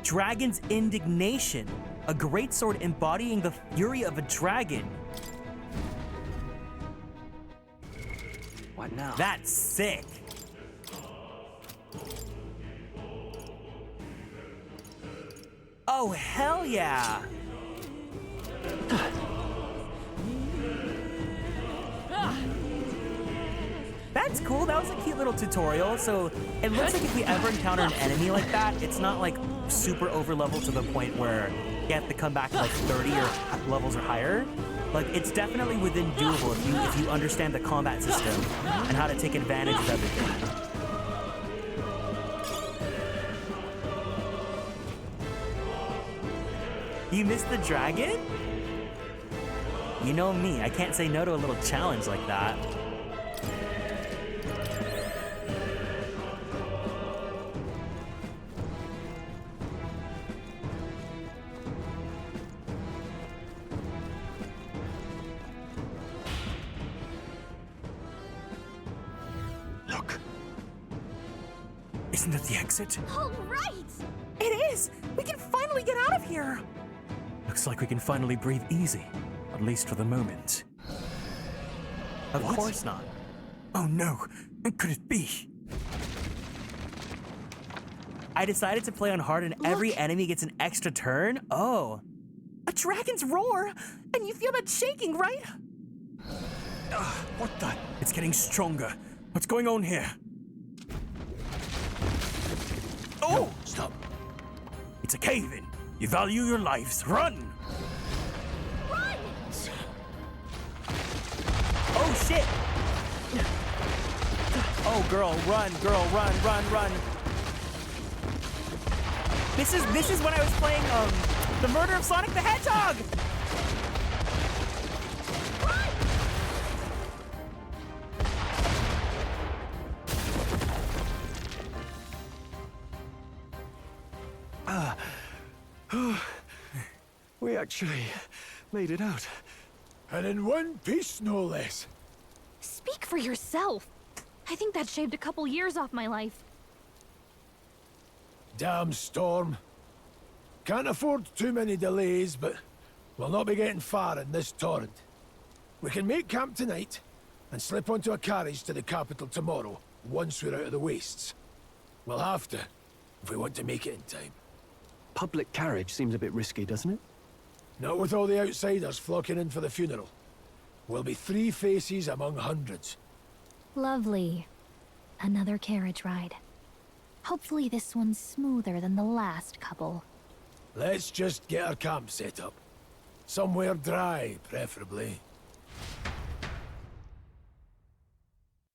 Dragon's Indignation. A great sword embodying the fury of a dragon. What now? That's sick. Oh, hell yeah. That's cool. That was a cute little tutorial. So it looks like if we ever encounter an enemy like that, it's not like super over level to the point where you have to come back to like 30 or levels or higher. Like it's definitely within doable if you understand the combat system and how to take advantage of everything. You missed the dragon? You know me, I can't say no to a little challenge like that. Look. Isn't it the exit? All right! It is! We can finally get out of here! Looks like we can finally breathe easy. At least for the moment. Of course not. Oh no! Could it be? I decided to play on hard and every enemy gets an extra turn? Oh. A dragon's roar! And you feel that shaking, right? What the? It's getting stronger. What's going on here? Oh! No, stop. It's a cave-in. You value your lives. Run! Run! Oh shit! Oh girl, run, run. This is when I was playing The Murder of Sonic the Hedgehog! We actually made it out. And in one piece, no less. Speak for yourself. I think that shaved a couple years off my life. Damn storm. Can't afford too many delays, but we'll not be getting far in this torrent. We can make camp tonight and slip onto a carriage to the capital tomorrow, once we're out of the wastes. We'll have to, if we want to make it in time. Public carriage seems a bit risky, doesn't it? Not with all the outsiders flocking in for the funeral. We'll be 3 faces among hundreds. Lovely. Another carriage ride. Hopefully this one's smoother than the last couple. Let's just get our camp set up. Somewhere dry, preferably.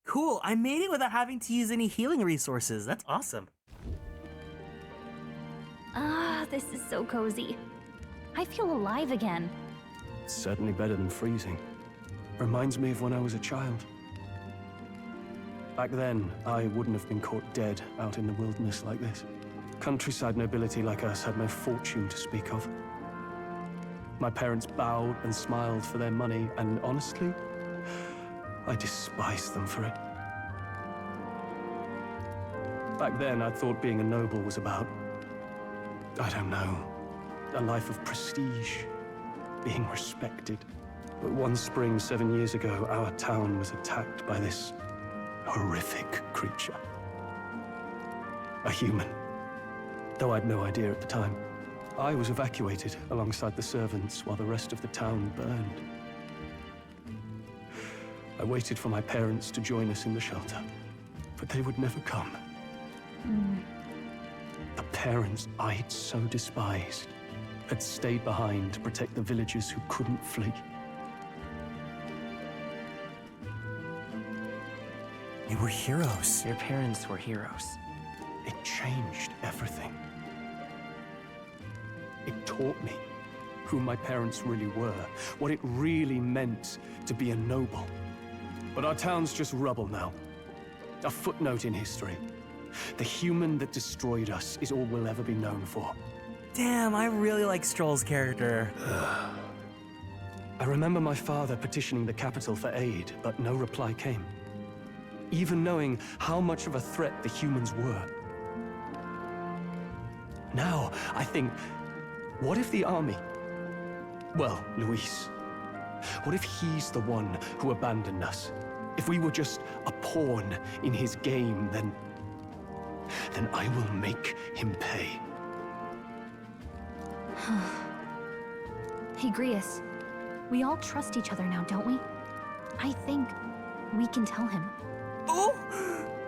Cool, I made it without having to use any healing resources. That's awesome. Ah, this is so cozy. I feel alive again. It's certainly better than freezing. Reminds me of when I was a child. Back then, I wouldn't have been caught dead out in the wilderness like this. Countryside nobility like us had no fortune to speak of. My parents bowed and smiled for their money, and honestly, I despised them for it. Back then, I thought being a noble was about, I don't know, a life of prestige, being respected. But one spring 7 years ago, our town was attacked by this horrific creature. A human. Though I'd no idea at the time. I was evacuated alongside the servants while the rest of the town burned. I waited for my parents to join us in the shelter, but they would never come. The parents I'd so despised had stayed behind to protect the villagers who couldn't flee. You were heroes. Your parents were heroes. It changed everything. It taught me who my parents really were, what it really meant to be a noble. But our town's just rubble now. A footnote in history. The human that destroyed us is all we'll ever be known for. Damn, I really like Stroll's character. I remember my father petitioning the capital for aid, but no reply came. Even knowing how much of a threat the humans were. Now, I think, what if the army? Well, Luis. What if he's the one who abandoned us? If we were just a pawn in his game, then I will make him pay. Hey, Grius. We all trust each other now, don't we? I think we can tell him. Oh!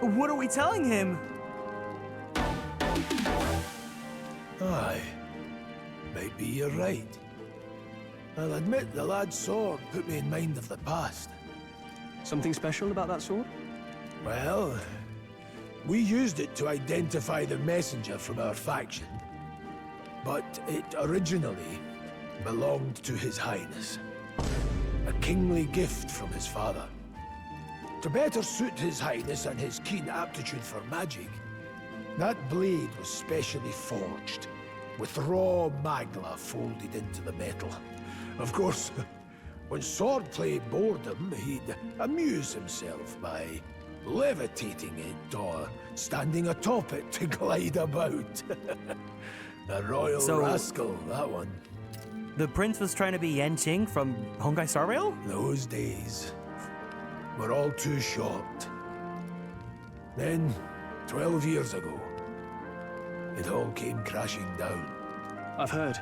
What are we telling him? Aye. Maybe you're right. I'll admit the lad's sword put me in mind of the past. Something special about that sword? Well, we used it to identify the messenger from our faction. But it originally belonged to His Highness. A kingly gift from his father. To better suit His Highness and his keen aptitude for magic, that blade was specially forged, with raw magla folded into the metal. Of course, when swordplay bored him, he'd amuse himself by levitating it or standing atop it to glide about. A royal rascal, that one. The prince was trying to be Yanqing from Honkai Star Rail? Those days were all too short. Then, 12 years ago, it all came crashing down. I've heard.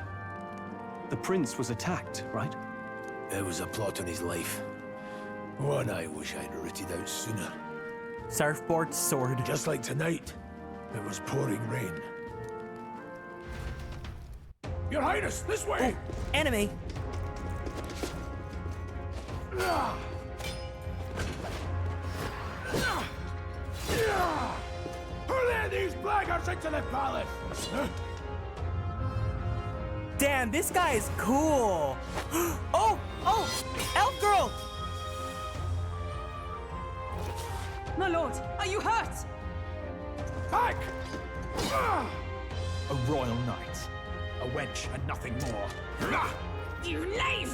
The prince was attacked, right? There was a plot on his life. One I wish I'd rooted out sooner. Surfboard sword. Just like tonight, it was pouring rain. Your Highness, this way! Oh, enemy! Who let these blackguards into the palace? Damn, this guy is cool! Oh! Elf girl! My lord, are you hurt? Back! A royal knight. A wench and nothing more. You knave!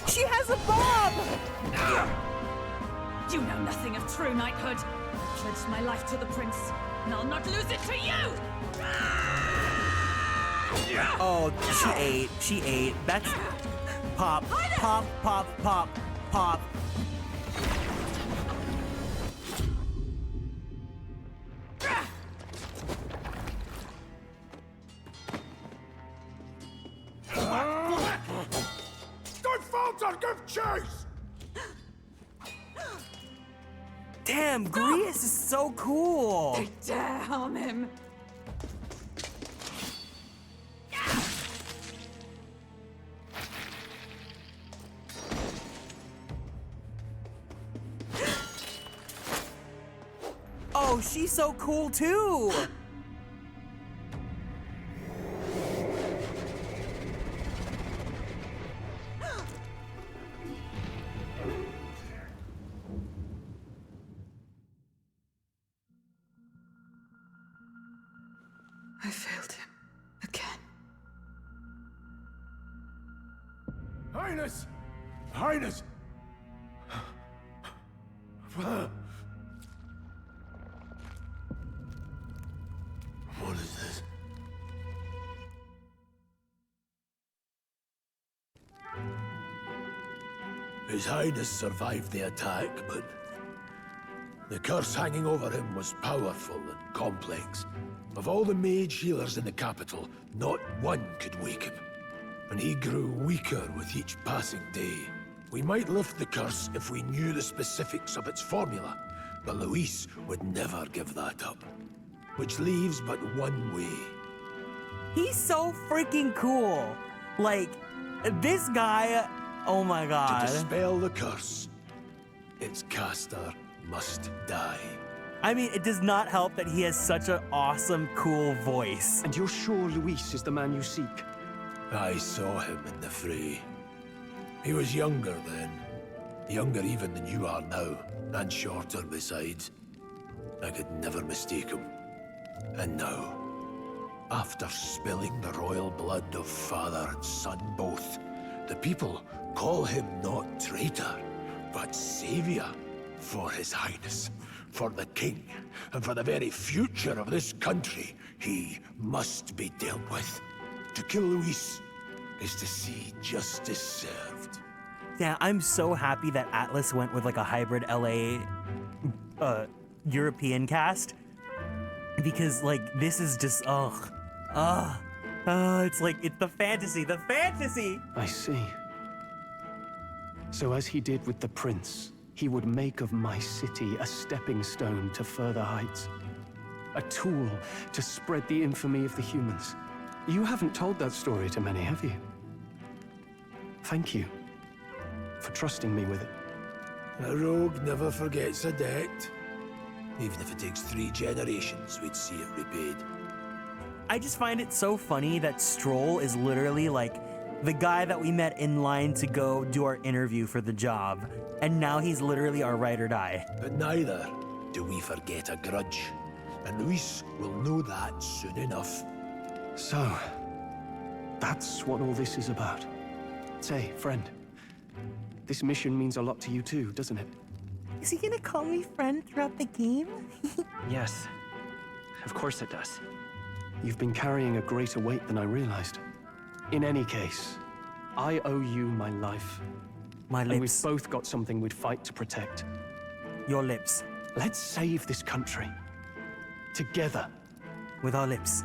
She has a bomb! You know nothing of true knighthood. I pledged my life to the prince, and I'll not lose it to you! Oh, she ate. That's... Pop. Don't falter, give chase! Damn, Grievous is so cool! They dare harm him! Oh, she's so cool too! I failed him. Again. Highness! Highness! What is this? His Highness survived the attack, but the curse hanging over him was powerful and complex. Of all the mage healers in the capital, not one could wake him. And he grew weaker with each passing day. We might lift the curse if we knew the specifics of its formula, but Luis would never give that up. Which leaves but one way. He's so freaking cool. Like, this guy, oh my god. To dispel the curse, its caster must die. I mean, it does not help that he has such an awesome, cool voice. And you're sure Luis is the man you seek? I saw him in the fray. He was younger then. Younger even than you are now, and shorter besides. I could never mistake him. And now, after spilling the royal blood of father and son both, the people call him not traitor, but savior for His Highness, for the king, and for the very future of this country. He must be dealt with. To kill Luis is to see justice served. Yeah, I'm so happy that Atlus went with like a hybrid LA European cast. Because like, this is just, it's like, it's the fantasy. I see. So as he did with the prince, he would make of my city a stepping stone to further heights. A tool to spread the infamy of the humans. You haven't told that story to many, have you? Thank you for trusting me with it. A rogue never forgets a debt. Even if it takes 3 generations, we'd see it repaid. I just find it so funny that Stroll is literally like the guy that we met in line to go do our interview for the job, and now he's literally our ride or die. But neither do we forget a grudge. And Luis will know that soon enough. So, that's what all this is about. Say, friend, this mission means a lot to you too, doesn't it? Is he gonna call me friend throughout the game? Yes, of course it does. You've been carrying a greater weight than I realized. In any case, I owe you my life. My lips. And we've both got something we'd fight to protect. Your lips. Let's save this country. Together. With our lips.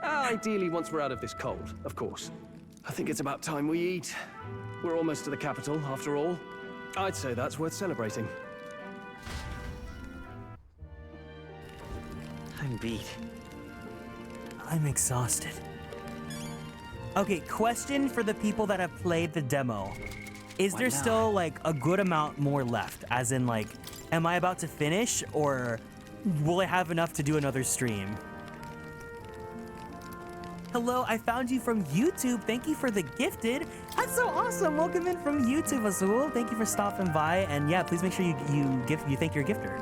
Ideally, once we're out of this cold, of course. I think it's about time we eat. We're almost to the capital, after all. I'd say that's worth celebrating. I'm beat. I'm exhausted. Okay, question for the people that have played the demo. Is there still like a good amount more left? As in like, am I about to finish or will I have enough to do another stream? Hello, I found you from YouTube. Thank you for the gifted. That's so awesome. Welcome in from YouTube, Azul. Thank you for stopping by. And yeah, please make sure you thank your gifter.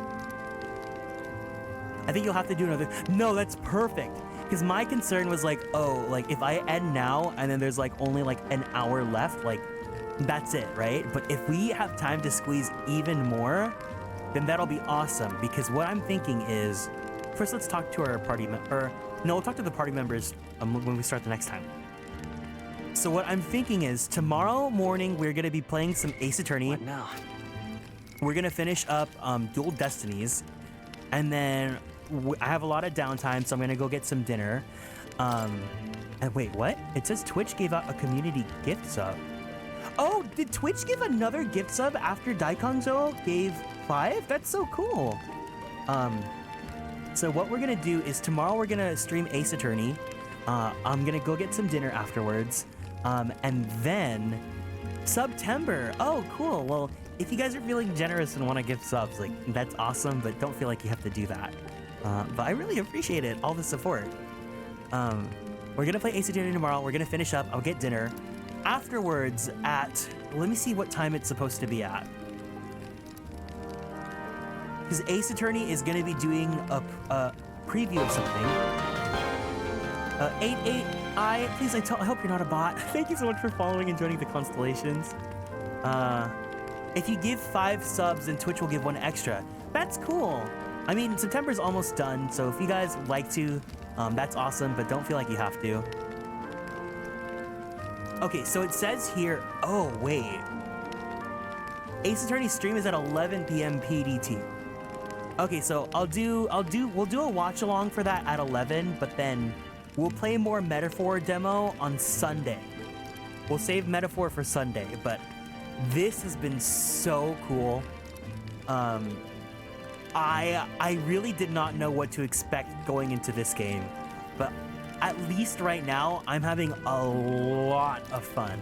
I think you'll have to do another. No, that's perfect. Because my concern was like, oh, like if I end now and then there's like only like an hour left, like that's it, right? But if we have time to squeeze even more, then that'll be awesome. Because what I'm thinking is, first let's talk to our party we'll talk to the party members when we start the next time. So what I'm thinking is tomorrow morning we're gonna be playing some Ace Attorney. What now? We're gonna finish up Dual Destinies, and then I have a lot of downtime, so I'm gonna go get some dinner. And wait, what? It says Twitch gave out a community gift sub. Oh, did Twitch give another gift sub after Daikonjo gave 5? That's so cool. So what we're gonna do is tomorrow we're gonna stream Ace Attorney. I'm gonna go get some dinner afterwards. And then September. Oh, cool. Well, if you guys are feeling generous and want to give subs, like that's awesome, but don't feel like you have to do that. But I really appreciate it, all the support. We're gonna play Ace Attorney tomorrow. We're gonna finish up. I'll get dinner. Afterwards at, let me see what time it's supposed to be at. Because Ace Attorney is gonna be doing a preview of something. 88I, please, I hope you're not a bot. Thank you so much for following and joining the Konstellations. If you give 5 subs, then Twitch will give 1 extra. That's cool. I mean, September's almost done, so if you guys would like to, that's awesome, but don't feel like you have to. Okay, so it says here, oh, wait. Ace Attorney stream is at 11 p.m. PDT. Okay, so we'll do a watch along for that at 11, but then we'll play more Metaphor demo on Sunday. We'll save Metaphor for Sunday, but this has been so cool. I really did not know what to expect going into this game, but at least right now, I'm having a lot of fun.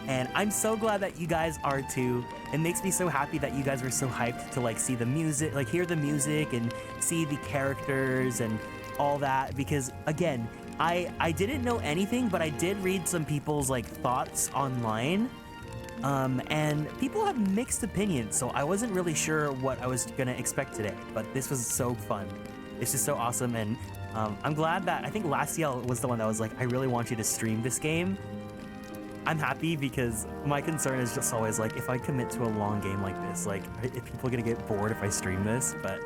And I'm so glad that you guys are too. It makes me so happy that you guys were so hyped to like see the music, like hear the music and see the characters and all that. Because again, I didn't know anything, but I did read some people's like thoughts online. And people have mixed opinions, so I wasn't really sure what I was gonna expect today, but this was so fun. This is so awesome, and I'm glad that, I think Laciel was the one that was like, I really want you to stream this game. I'm happy because my concern is just always like, if I commit to a long game like this, like, if people are gonna get bored if I stream this, but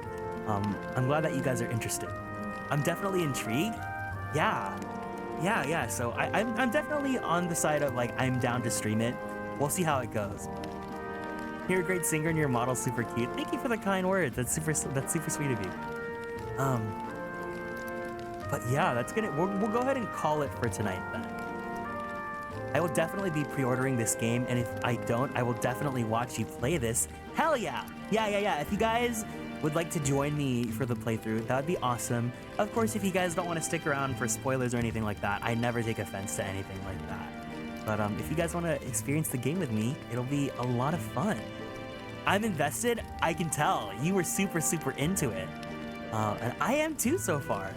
I'm glad that you guys are interested. I'm definitely intrigued. Yeah, so I'm definitely on the side of like, I'm down to stream it. We'll see how it goes. You're a great singer and your model's super cute. Thank you for the kind words. That's super sweet of you. But yeah, we'll go ahead and call it for tonight then. I will definitely be pre-ordering this game, and if I don't, I will definitely watch you play this. Hell yeah! Yeah. If you guys would like to join me for the playthrough, that would be awesome. Of course, if you guys don't want to stick around for spoilers or anything like that, I never take offense to anything like that. But if you guys want to experience the game with me, it'll be a lot of fun. I'm invested. I can tell. You were super into it. And I am too so far.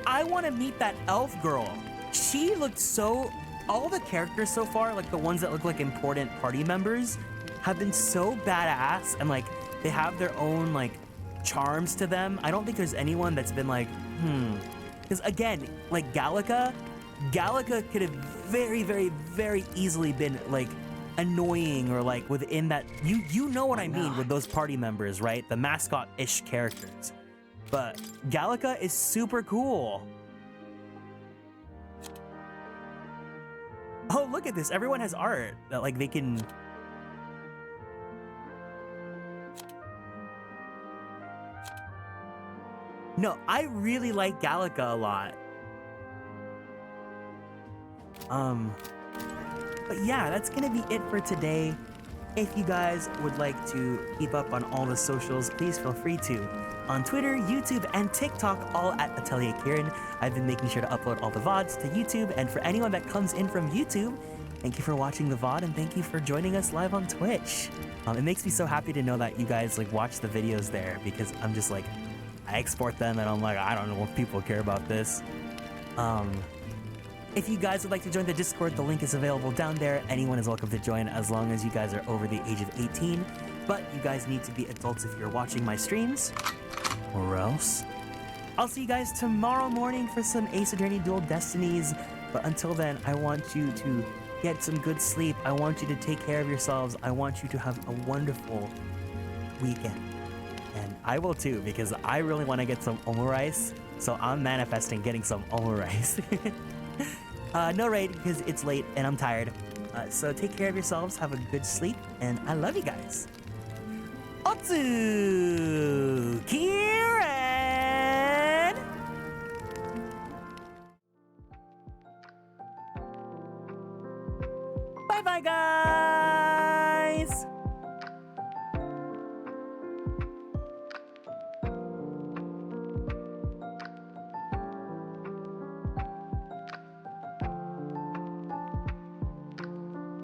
I want to meet that elf girl. She looked so... All the characters so far, like the ones that look like important party members, have been so badass, and like they have their own like charms to them. I don't think there's anyone that's been like, Because again, like Gallica could have very easily been like annoying, or like within that, you know what I mean with those party members, right? The mascot-ish characters. But Gallica is super cool. Oh, look at this. Everyone has art that like they can... No, I really like Gallica a lot. But yeah, that's gonna be it for today. If you guys would like to keep up on all the socials, please feel free to. On Twitter, YouTube, and TikTok, all at Atelier Kieran. I've been making sure to upload all the VODs to YouTube, and for anyone that comes in from YouTube, thank you for watching the VOD, and thank you for joining us live on Twitch. It makes me so happy to know that you guys like watch the videos there, because I'm just like, I export them and I'm like, I don't know if people care about this. If you guys would like to join the Discord, the link is available down there. Anyone is welcome to join as long as you guys are over the age of 18. But you guys need to be adults if you're watching my streams, or else. I'll see you guys tomorrow morning for some Ace Attorney Dual Destinies. But until then, I want you to get some good sleep. I want you to take care of yourselves. I want you to have a wonderful weekend. And I will too, because I really want to get some omurice. So I'm manifesting getting some omurice. No raid because it's late and I'm tired. So take care of yourselves, have a good sleep, and I love you guys. Otsu Kieran! Bye bye guys!